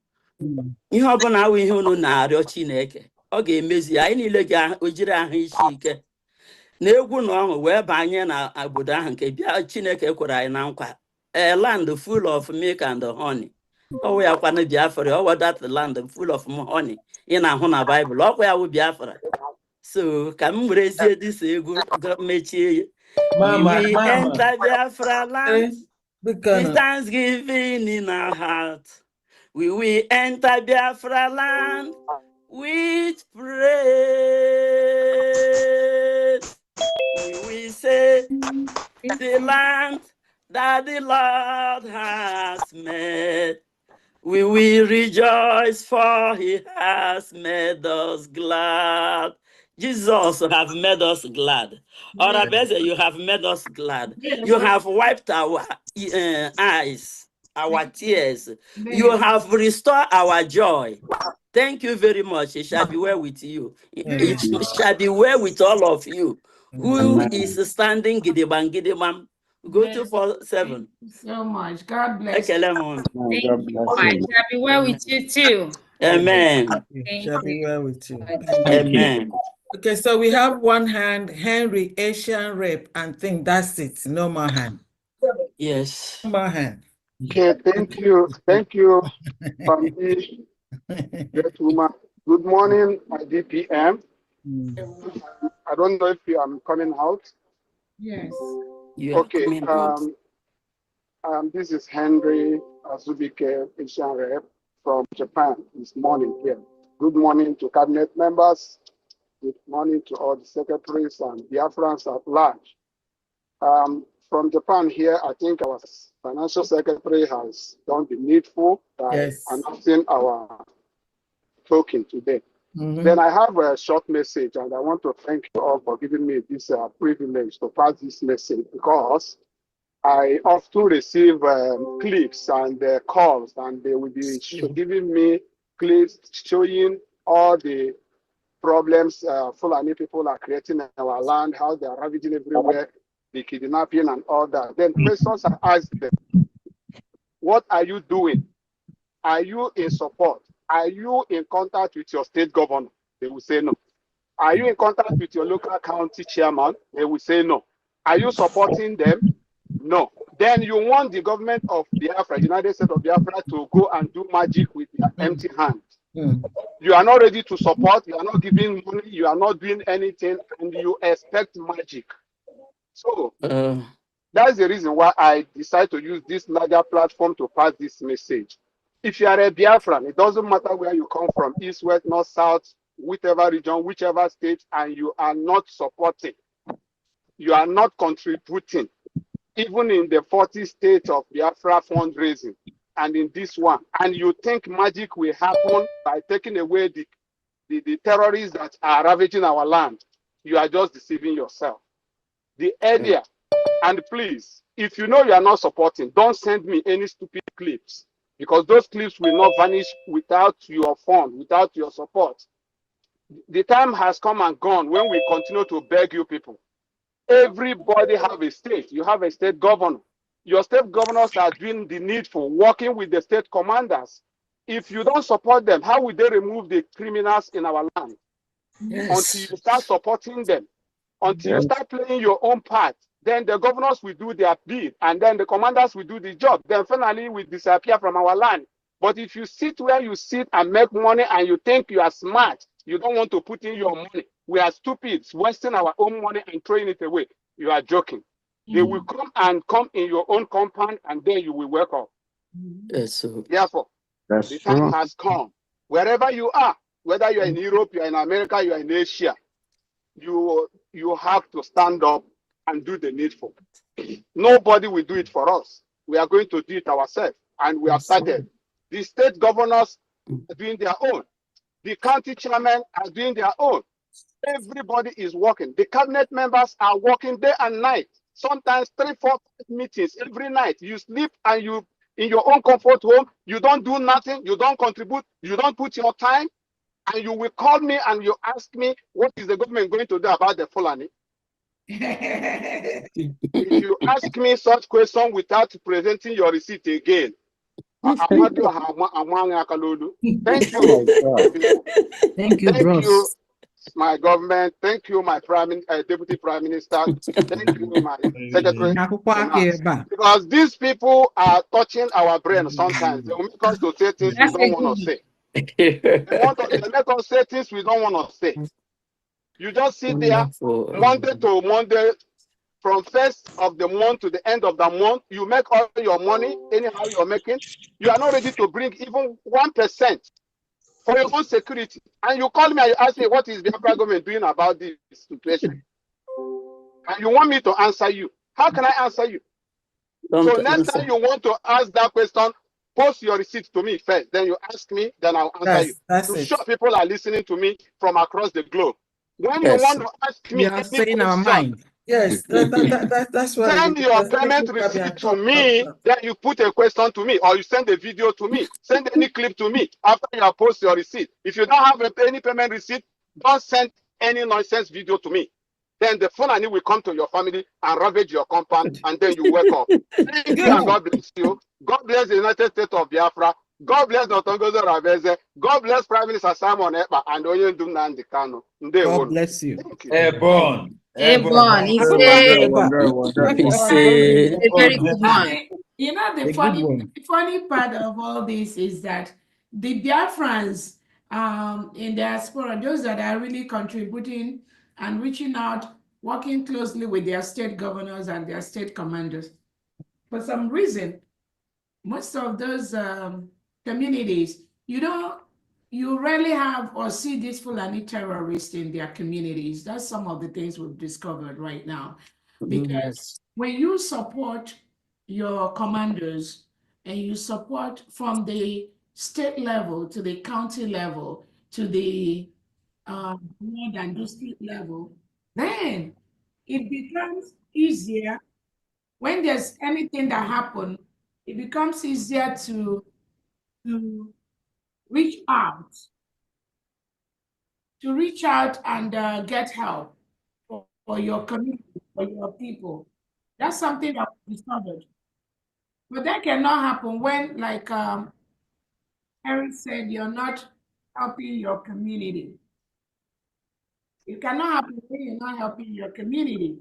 ihe ọbụla awụ ihe unu na-arịọ Chineke ọ ga-emezi anyị niile ga-ojiri ahụ isi ike na egwu na ọṅụ wee banye na obodo ahụ nke bịa Chineke kwere anyị na nkwa a land full of milk and honey ọwụ ya kwana Biafra ọwụ that land full of honey ị na-ahụ na Bible ọkwa ya wụ Biafra so ka m werezie dịsa egwu mechie we enter Biafra land with thanksgiving in our heart. We will enter Biafra land with praise. We will say the land that the Lord has made. We will rejoice for he has made us glad. Jesus have made us glad. Or Abeze, you have made us glad. You have wiped our eyes, our tears. You have restored our joy. Thank you very much. It shall be well with you. It shall be well with all of you. Who is standing Gidibam? Go to 4-7. So much. God bless you. God bless you. Shall be well with you too. Amen. Shall be well with you. Amen. Okay, so we have one hand, Henry, Asian rep, and think that's it. No more hand. Yes. No more hand. Okay, thank you. Thank you, family. Great woman. Good morning, my DPM. I don't know if I'm coming out. Yes. Okay. This is Henry Azubike, Asian rep from Japan this morning here. Good morning to cabinet members. Good morning to all the secretaries and Biafrans at large. From Japan here, I think our financial secretary has done the needful by announcing our token today. Then I have a short message, and I want to thank you all for giving me this privilege to pass this message, because I often receive clips and calls, and they will be giving me clips showing all the problems Fulani people are creating in our land, how they are ravaging everywhere, the kidnapping and all that. Then questions are asked them, what are you doing? Are you in support? Are you in contact with your state governor? They will say no. Are you in contact with your local county chairman? They will say no. Are you supporting them? No. Then you want the government of Biafra, United States of Biafra, to go and do magic with their empty hands. You are not ready to support, you are not giving money, you are not doing anything, and you expect magic. So that's the reason why I decided to use this larger platform to pass this message. If you are a Biafran, it doesn't matter where you come from, east, west, north, south, whichever region, whichever state, and you are not supporting, you are not contributing, even in the 40 states of Biafra fundraising, and in this one, and you think magic will happen by taking away the terrorists that are ravaging our land, you are just deceiving yourself. The earlier, and please, if you know you are not supporting, don't send me any stupid clips, because those clips will not vanish without your fund, without your support. The time has come and gone when we continue to beg you people. Everybody have a state. You have a state governor. Your state governors are doing the needful, working with the state commanders. If you don't support them, how will they remove the criminals in our land? Until you start supporting them, until you start playing your own part, then the governors will do their bid, and then the commanders will do the job. Then finally we disappear from our land. But if you sit where you sit and make money and you think you are smart, you don't want to put in your money. We are stupid, wasting our own money and throwing it away. You are joking. They will come in your own compound, and then you will wake up. Therefore, the time has come. Wherever you are, whether you are in Europe, you are in America, you are in Asia, you have to stand up and do the needful. Nobody will do it for us. We are going to do it ourselves, and we have started. The state governors are doing their own. The county chairmen are doing their own. Everybody is working. The cabinet members are working day and night. Sometimes 3, 4, 5 meetings every night. You sleep and you in your own comfort home. You don't do nothing. You don't contribute. You don't put your time. And you will call me and you ask me, what is the government going to do about the Fulani? If you ask me such question without presenting your receipt again, thank you. Thank you, Thank bros. you, my government. Thank you, my deputy prime minister. Thank you, my secretary. Because these people are touching our brain sometimes. They will make us to say things we don't want to say. They make us say things we don't want to say. You just sit there Monday to Monday, from 1st of the month to the end of the month. You make all your money anyhow you're making. You are not ready to bring even 1% for your own security. And you call me and you ask me, what is the Biafra government doing about this situation? And you want me to answer you. How can I answer you? So next time you want to ask that question, post your receipt to me first. Then you ask me, then I'll answer you. To show people are listening to me from across the globe. When you want to ask me any saying our mind. Yes, that's why. Send your payment receipt to me, then you put a question to me, or you send a video to me. Send any clip to me after you have posted your receipt. If you don't have any payment receipt, don't send any nonsense video to me. Then the Fulani will come to your family and ravage your compound, and then you wake up. Thank you, and God bless you. God bless the United States of Biafra. God bless Dr. Gozo Raveze. God bless Prime Minister Simon Ekpa and Oyendum Nandi Kanu. God bless you. Ebon. He said, a very good one. You know, the funny part of all this is that the Biafrans in diaspora, those that are really contributing and reaching out, working closely with their state governors and their state commanders. For some reason, most of those communities, you know, you rarely have or see these Fulani terrorists in their communities. That's some of the things we've discovered right now. Because when you support your commanders and you support from the state level to the county level to the ward and district level, then it becomes easier when there's anything that happens, it becomes easier to reach out, and get help for your community, for your people. That's something that we discovered. But that cannot happen when, like Eric said, you're not helping your community. It cannot happen when you're not helping your community.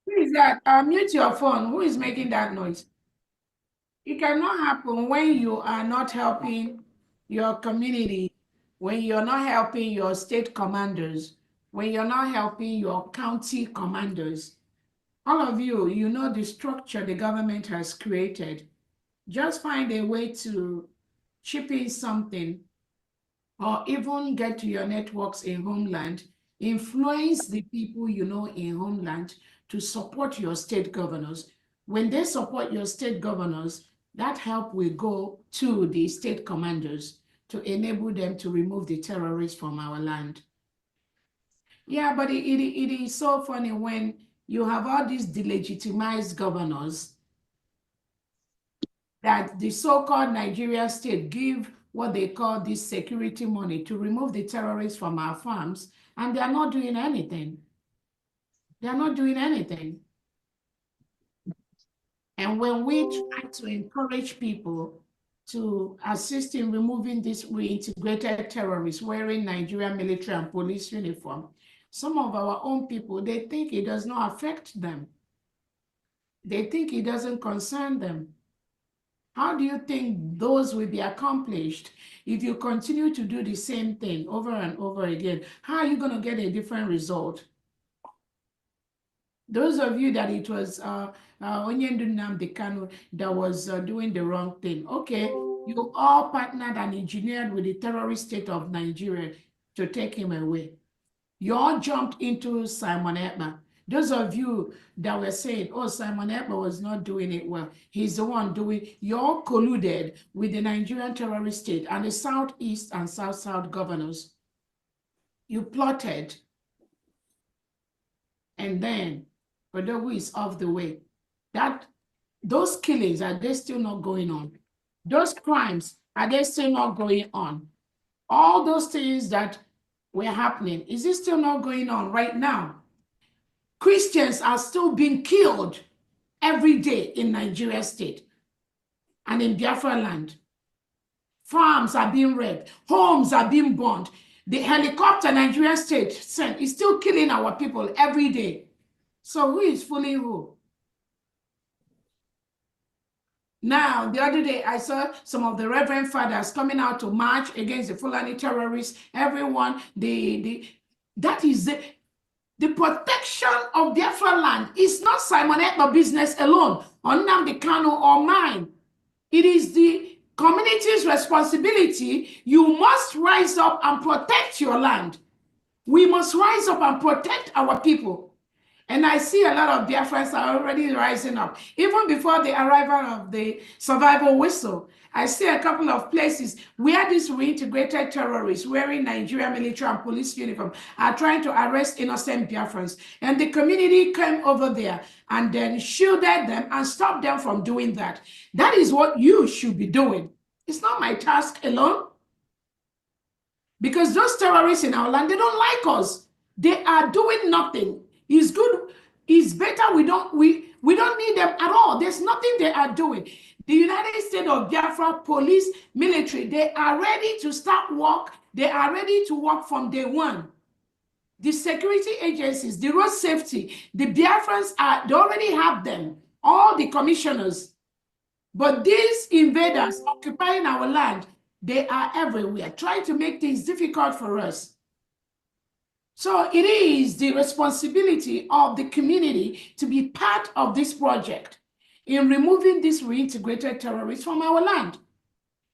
Who is that? Mute your phone. Who is making that noise? It cannot happen when you are not helping your community, when you're not helping your state commanders, when you're not helping your county commanders. All of you, you know the structure the government has created. Just find a way to chip in something or even get to your networks in homeland, influence the people you know in homeland to support your state governors. When they support your state governors, that help will go to the state commanders to enable them to remove the terrorists from our land. Yeah, but it is so funny when you have all these delegitimized governors that the so-called Nigeria state give what they call this security money to remove the terrorists from our farms, and they are not doing anything. They are not doing anything. And when we try to encourage people to assist in removing these reintegrated terrorists wearing Nigerian military and police uniform, some of our own people, they think it does not affect them. They think it doesn't concern them. How do you think those will be accomplished if you continue to do the same thing over and over again? How are you going to get a different result? Those of you that it was Onyendu Nnamdi Kanu that was doing the wrong thing, okay, you all partnered and engineered with the terrorist state of Nigeria to take him away. You all jumped into Simon Ekpa. Those of you that were saying, oh, Simon Ekpa was not doing it well, he's the one doing, you all colluded with the Nigerian terrorist state and the Southeast and South governors. You plotted, and then Odogu is off the way. Those killings, are they still not going on? Those crimes, are they still not going on? All those things that were happening, is it still not going on right now? Christians are still being killed every day in Nigeria state and in Biafra land. Farms are being wrecked, homes are being burned. The helicopter Nigeria state sent is still killing our people every day. So who is fooling who? Now, the other day, I saw some of the Reverend Fathers coming out to march against the Fulani terrorists. Everyone, that is the protection of Biafra land is not Simon Ekpa business alone, or Nnamdi Kanu or mine. It is the community's responsibility. You must rise up and protect your land. We must rise up and protect our people. And I see a lot of Biafrans are already rising up. Even before the arrival of the survival whistle, I see a couple of places where these reintegrated terrorists wearing Nigerian military and police uniform are trying to arrest innocent Biafrans. And the community came over there and then shielded them and stopped them from doing that. That is what you should be doing. It's not my task alone. Because those terrorists in our land, they don't like us. They are doing nothing. It's good, it's better we don't need them at all. There's nothing they are doing. The United States of Biafra police, military, they are ready to start work. They are ready to work from day one. The security agencies, the road safety, the Biafrans they already have them, all the commissioners. But these invaders occupying our land, they are everywhere, trying to make things difficult for us. So it is the responsibility of the community to be part of this project in removing these reintegrated terrorists from our land.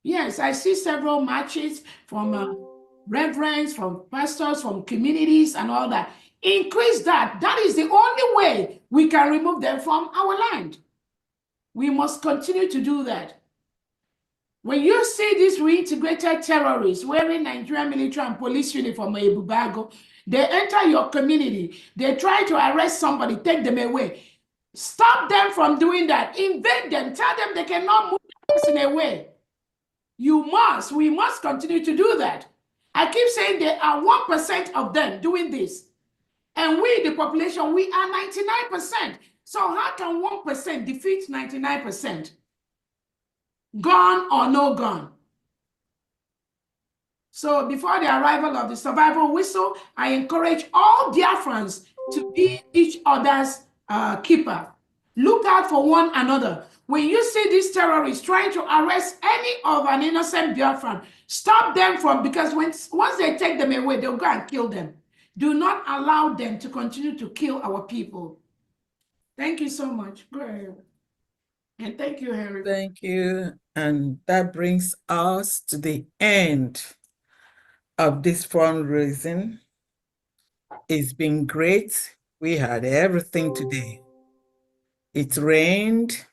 Yes, I see several marches from reverends, from pastors, from communities and all that. Increase that. That is the only way we can remove them from our land. We must continue to do that. When you see these reintegrated terrorists wearing Nigerian military and police uniform, Ebubago, they enter your community, they try to arrest somebody, take them away. Stop them from doing that. Invade them. Tell them they cannot move the person away. We must continue to do that. I keep saying there are 1% of them doing this. And we, the population, we are 99%. So how can 1% defeat 99%? Gun or no gun? So before the arrival of the survival whistle, I encourage all Biafrans to be each other's keeper. Look out for one another. When you see these terrorists trying to arrest any of an innocent Biafran, stop them because once they take them away, they'll go and kill them. Do not allow them to continue to kill our people. Thank you so much. Go ahead. And thank you, Henry. Thank you. And that brings us to the end of this fundraising. It's been great. We had everything today. It rained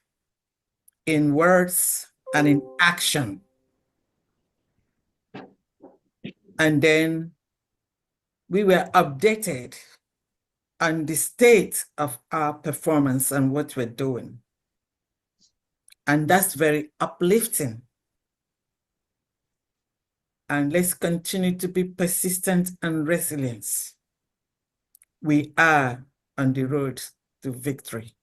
in words and in action. And then we were updated on the state of our performance and what we're doing. And that's very uplifting. And let's continue to be persistent and resilient. We are on the road to victory.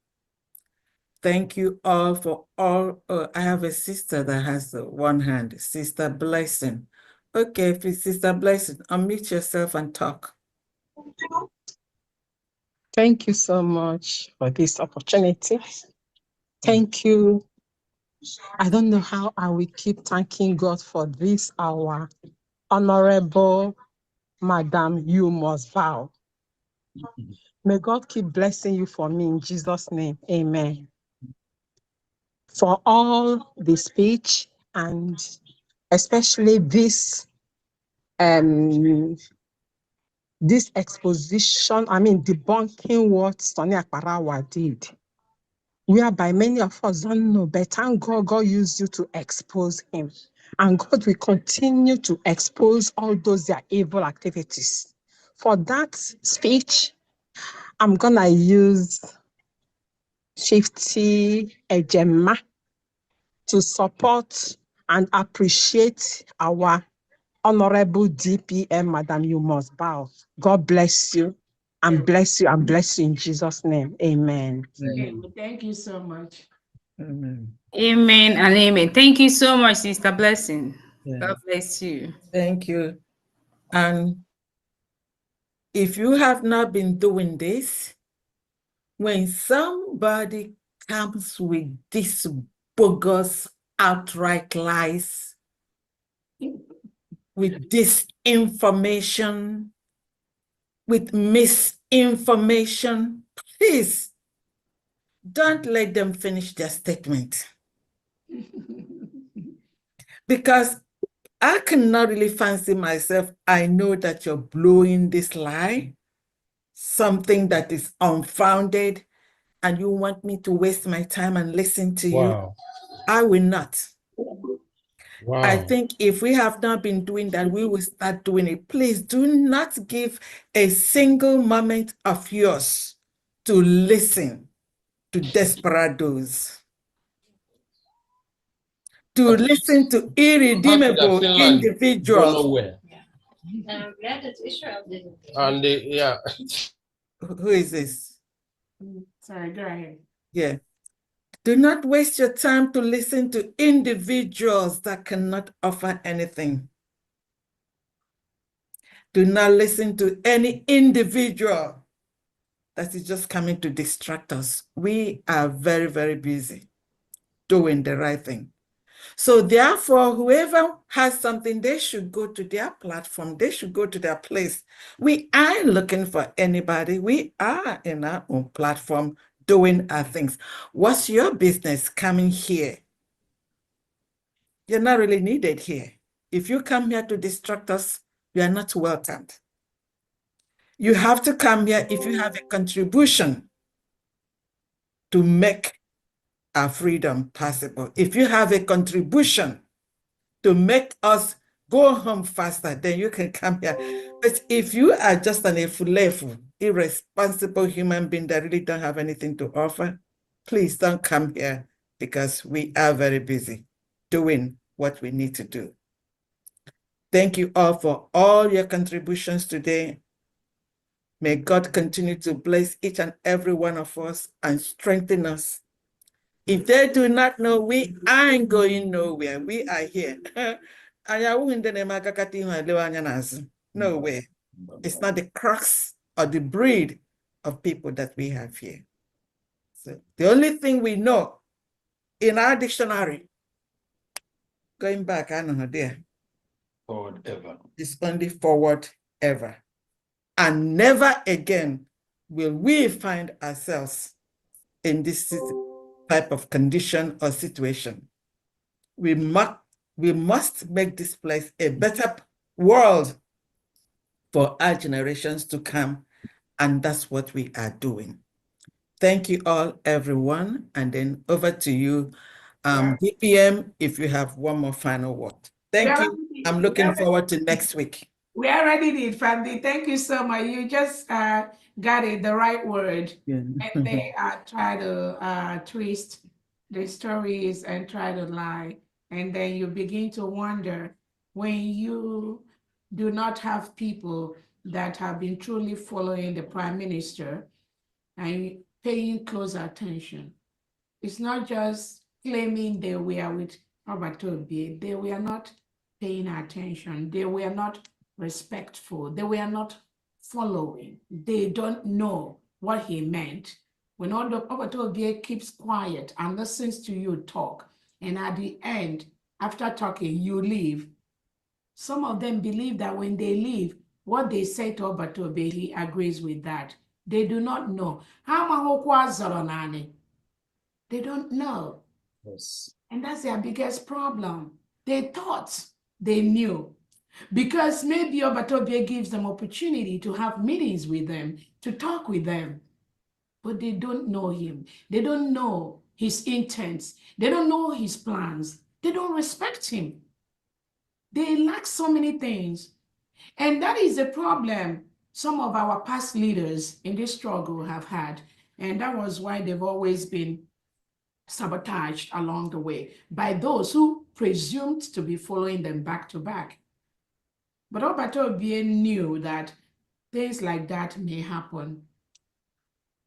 Thank you all for all. I have a sister that has one hand, Sister Blessing. Okay, please, Sister Blessing, unmute yourself and talk. Thank you so much for this opportunity. Thank you. I don't know how I will keep thanking God for this, our honorable Madam, you must vow. May God keep blessing you for me in Jesus' name. Amen. For all the speech and especially this exposition, debunking what Sonny Akparawa did, whereby many of us don't know, but thank God, God used you to expose him. And God will continue to expose all those their evil activities. For that speech, I'm going to use 50 Ejema to support and appreciate our honorable DPM, Madam, you must bow. God bless you and bless you and bless you in Jesus' name. Amen. Amen. Thank you so much. Amen. Amen and amen. Thank you so much, Sister Blessing. Yeah. God bless you. Thank you. And if you have not been doing this, when somebody comes with this bogus outright lies, with disinformation, with misinformation, please don't let them finish their statement. Because I cannot really fancy myself. I know that you're blowing this lie, something that is unfounded, and you want me to waste my time and listen to you. I will not. Wow. I think if we have not been doing that, we will start doing it. Please do not give a single moment of yours to listen to desperados, to listen to irredeemable individuals. And yeah. Who is this? Sorry, go ahead. Yeah. Do not waste your time to listen to individuals that cannot offer anything. Do not listen to any individual that is just coming to distract us. We are very, very busy doing the right thing. So therefore, whoever has something, they should go to their platform. They should go to their place. We aren't looking for anybody. We are in our own platform doing our things. What's your business coming here you're not really needed here. If you come here to distract us, you are not welcomed. You have to come here if you have a contribution to make our freedom possible. If you have a contribution to make us go home faster, then you can come here. But if you are just an efulefu, irresponsible human being that really don't have anything to offer, please don't come here, because we are very busy doing what we need to do. Thank you all for all your contributions today. May God continue to bless each and every one of us and strengthen us. If they do not know, we aren't going nowhere. We are here. No way. It's not the crux or the breed of people that we have here. So the only thing we know in our dictionary, going back, I don't know there. Forward ever. It's only forward ever. And never again will we find ourselves in this type of condition or situation. We must make this place a better world for our generations to come, and that's what we are doing. Thank you all, everyone, and then over to you, DPM, if you have one more final word. Thank you. I'm looking forward to next week. We already did, Family. Thank you so much. You just got it, the right word. Yeah. And they try to twist the stories and try to lie. And then you begin to wonder when you do not have people that have been truly following the Prime Minister and paying close attention. It's not just claiming they were with Robert Obi. They were not paying attention. They were not respectful. They were not following. They don't know what he meant. When Robert Obi keeps quiet and listens to you talk, and at the end, after talking, you leave. Some of them believe that when they leave, what they say to Robert Obi, he agrees with that. They do not know. They don't know. Yes. And that's their biggest problem. They thought they knew. Because maybe Obatobie gives them opportunity to have meetings with them, to talk with them. But they don't know him. They don't know his intents. They don't know his plans. They don't respect him. They lack so many things. And that is a problem some of our past leaders in this struggle have had. And that was why they've always been sabotaged along the way by those who presumed to be following them back to back. But Obatobie knew that things like that may happen,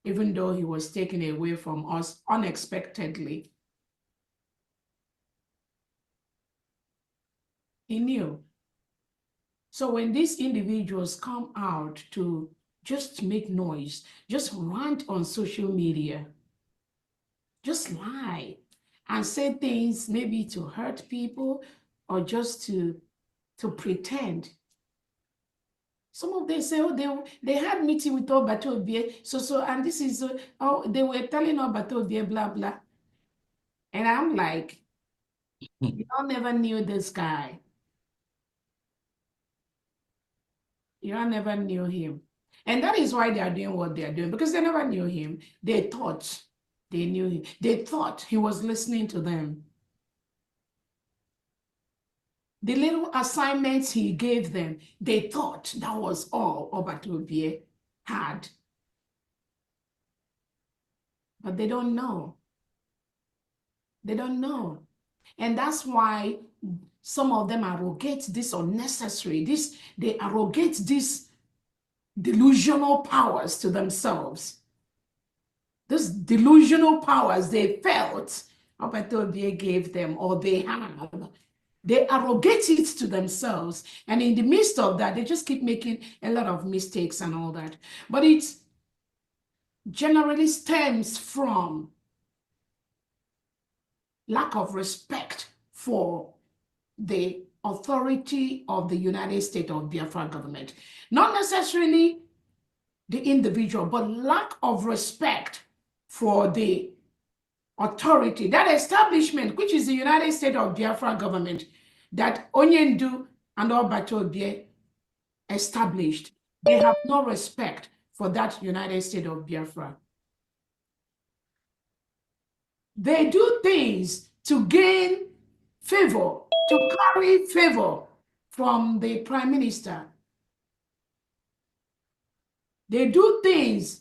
even though he was taken away from us unexpectedly. He knew. So when these individuals come out to just make noise, just rant on social media, just lie and say things maybe to hurt people or just to pretend. Some of them say, oh, they had meeting with Obatobie, and this is, they were telling Obatobie, blah, blah. And I'm like, you all never knew this guy. You all never knew him. And that is why they are doing what they are doing, because they never knew him. They thought they knew him. They thought he was listening to them. The little assignments he gave them, they thought that was all Obatobie had. But they don't know. They don't know. And that's why some of them arrogate this unnecessary, they arrogate these delusional powers to themselves. These delusional powers they felt Obatobie gave them, or they have. They arrogate it to themselves. And in the midst of that, they just keep making a lot of mistakes and all that. But it generally stems from lack of respect for the authority of the United States of Biafra government. Not necessarily the individual, but lack of respect for the authority, that establishment, which is the United States of Biafra government, that Onyendu and Obatobie established, they have no respect for that United States of Biafra. They do things to gain favor, to carry favor from the prime minister. They do things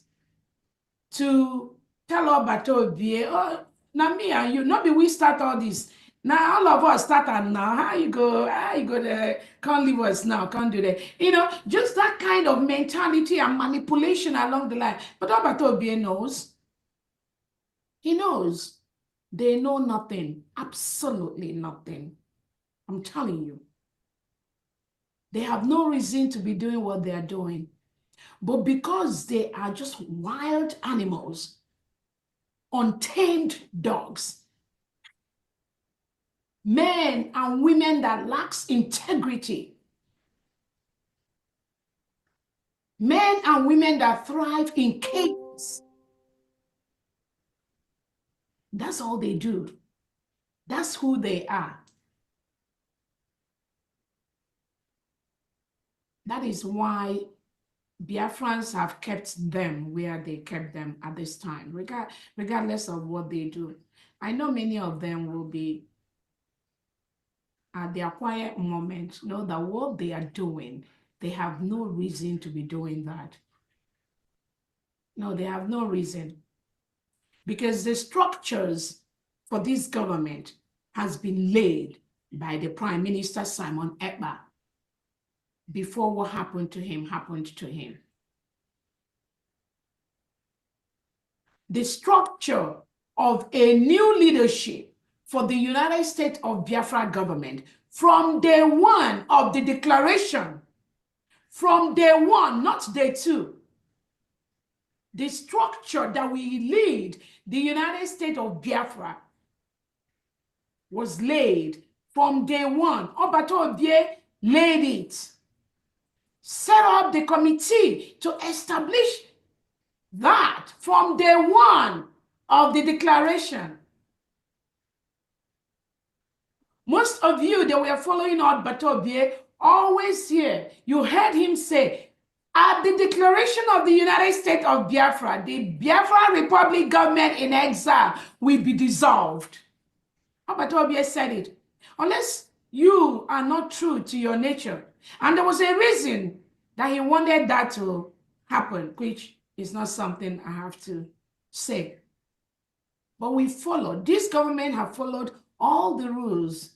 to tell Obatobie, oh, now me and you, not be we start all this. Now all of us start and now how you go there, can't leave us now, can't do that. You know, just that kind of mentality and manipulation along the line. But Obatobie knows. He knows. They know nothing, absolutely nothing. I'm telling you. They have no reason to be doing what they are doing. But because they are just wild animals, untamed dogs, men and women that lacks integrity, men and women that thrive in chaos, that's all they do. That's who they are. That is why Biafrans have kept them where they kept them at this time, regardless of what they do. I know many of them will be at their quiet moment, know that what they are doing, they have no reason to be doing that. No, they have no reason. Because the structures for this government has been laid by the Prime Minister Simon Ekpa before what happened to him happened to him. The structure of a new leadership for the United States of Biafra government from day one of the declaration, from day one, not day two, the structure that will lead the United States of Biafra was laid from day one. Obatobie laid it, set up the committee to establish that from day one of the declaration. Most of you that were following Obatobie always hear, you heard him say, at the declaration of the United States of Biafra, the Biafra Republic government in exile will be dissolved. Obatobie said it. Unless you are not true to your nature. And there was a reason that he wanted that to happen, which is not something I have to say. But we followed. This government have followed all the rules,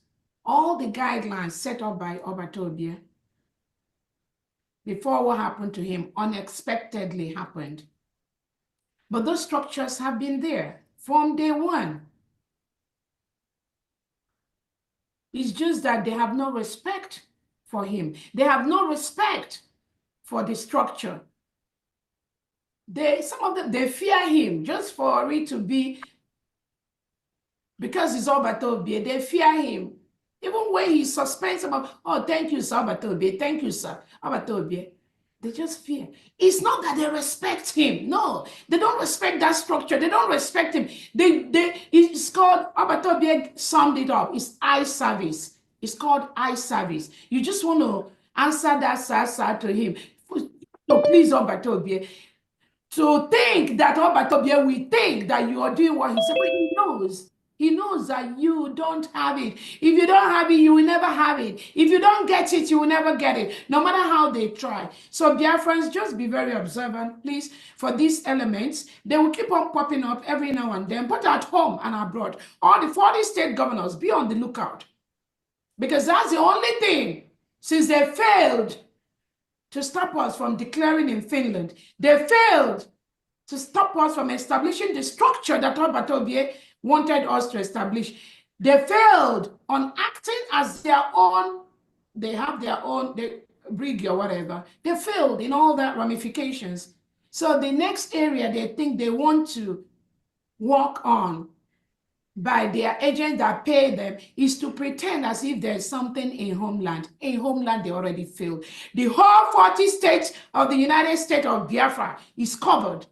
all the guidelines set up by Obatobie before what happened to him unexpectedly happened. But those structures have been there from day one. It's just that they have no respect for him. They have no respect for the structure. Some of them, they fear him just for it to be, because it's Obatobie, they fear him. Even when he suspends about, oh, thank you, sir, Obatobie, thank you, sir, Obatobie. They just fear. It's not that they respect him. No, they don't respect that structure. They don't respect him. It's called, Obatobie summed it up. It's eye service. It's called eye service. You just want to answer that sir to him. So please, Obatobie, to think that Obatobie will think that you are doing what he said, but he knows. He knows that you don't have it. If you don't have it, you will never have it. If you don't get it, you will never get it, no matter how they try. So Biafrans, just be very observant, please, for these elements. They will keep on popping up every now and then, but at home and abroad. All the 40 state governors, be on the lookout. Because that's the only thing, since they failed to stop us from declaring in Finland, they failed to stop us from establishing the structure that Obatobie wanted us to establish. They failed on acting as their own, they have their own brig or whatever. They failed in all that ramifications. So the next area they think they want to work on by their agent that pay them is to pretend as if there's something in homeland. In homeland, they already failed. The whole 40 states of the United States of Biafra is covered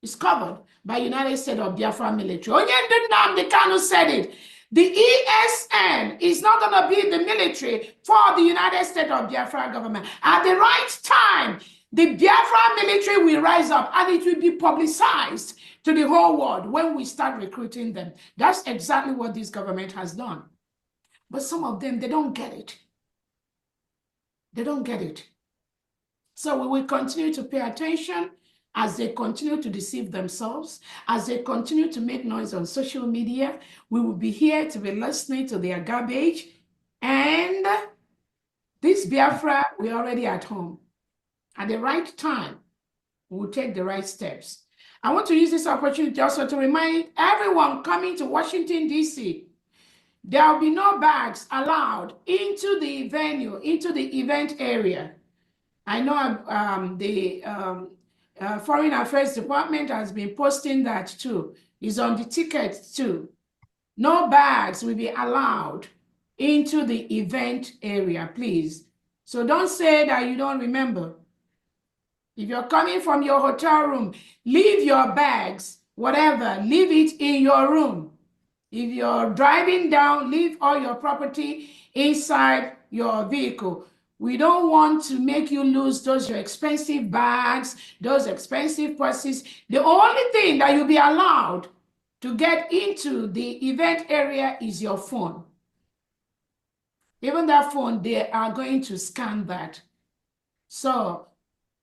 is covered by United States of Biafra military. Onye Nnamdi Kanu said it. The ESN is not going to be the military for the United States of Biafra government. At the right time, the Biafra military will rise up and it will be publicized to the whole world when we start recruiting them. That's exactly what this government has done. But some of them, they don't get it. They don't get it. So we will continue to pay attention as they continue to deceive themselves, as they continue to make noise on social media. We will be here to be listening to their garbage. And this Biafra, we're already at home. At the right time, we'll take the right steps. I want to use this opportunity also to remind everyone coming to Washington, D.C., there will be no bags allowed into the venue, into the event area. I know the Foreign Affairs Department has been posting that too. It's on the ticket too. No bags will be allowed into the event area, please. So don't say that you don't remember. If you're coming from your hotel room, leave your bags, whatever, leave it in your room. If you're driving down, leave all your property inside your vehicle. We don't want to make you lose those your expensive bags, those expensive purses. The only thing that you'll be allowed to get into the event area is your phone. Even that phone, they are going to scan that. So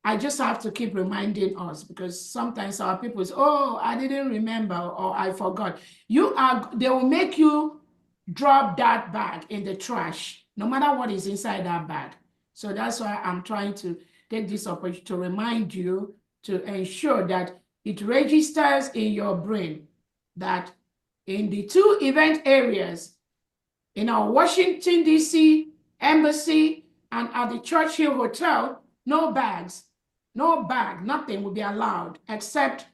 I just have to keep reminding us, because sometimes our people say, oh, I didn't remember, or I forgot. They will make you drop that bag in the trash, no matter what is inside that bag. So that's why I'm trying to take this opportunity to remind you to ensure that it registers in your brain that in the two event areas, in our Washington, D.C. embassy and at the Churchill Hotel, no bags. No bag, nothing will be allowed except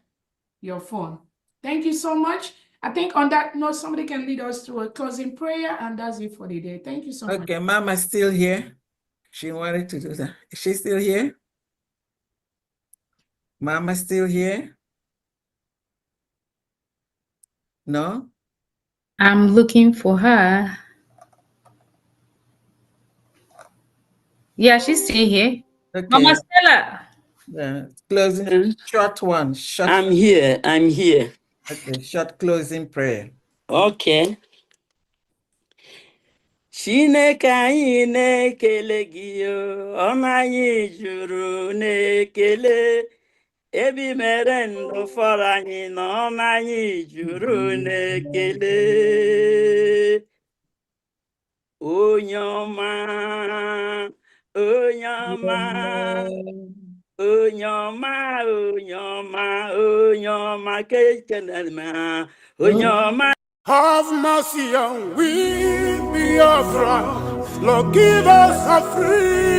your phone. Thank you so much. I think on that note, somebody can lead us through a closing prayer, and that's it for the day. Thank you so much. Okay, Mama's still here. She wanted to do that. Is she still here? Mama's still here? No? I'm looking for her. Yeah, she's still here. Okay. Mama Stella. Yeah, closing, short one. Short. I'm here. Okay, short closing prayer. Okay. Chineke anyị na-ekele gị ọnụ anyị juru na-ekele ebi mere ndụ fọrọ anyị na ọnụ anyị juru na-ekele onye ọma onye ọma onye ọma onye ọma onye ọma ka ekenere m ha onye ọma. Have mercy on we, Biafra, Lord, give us a free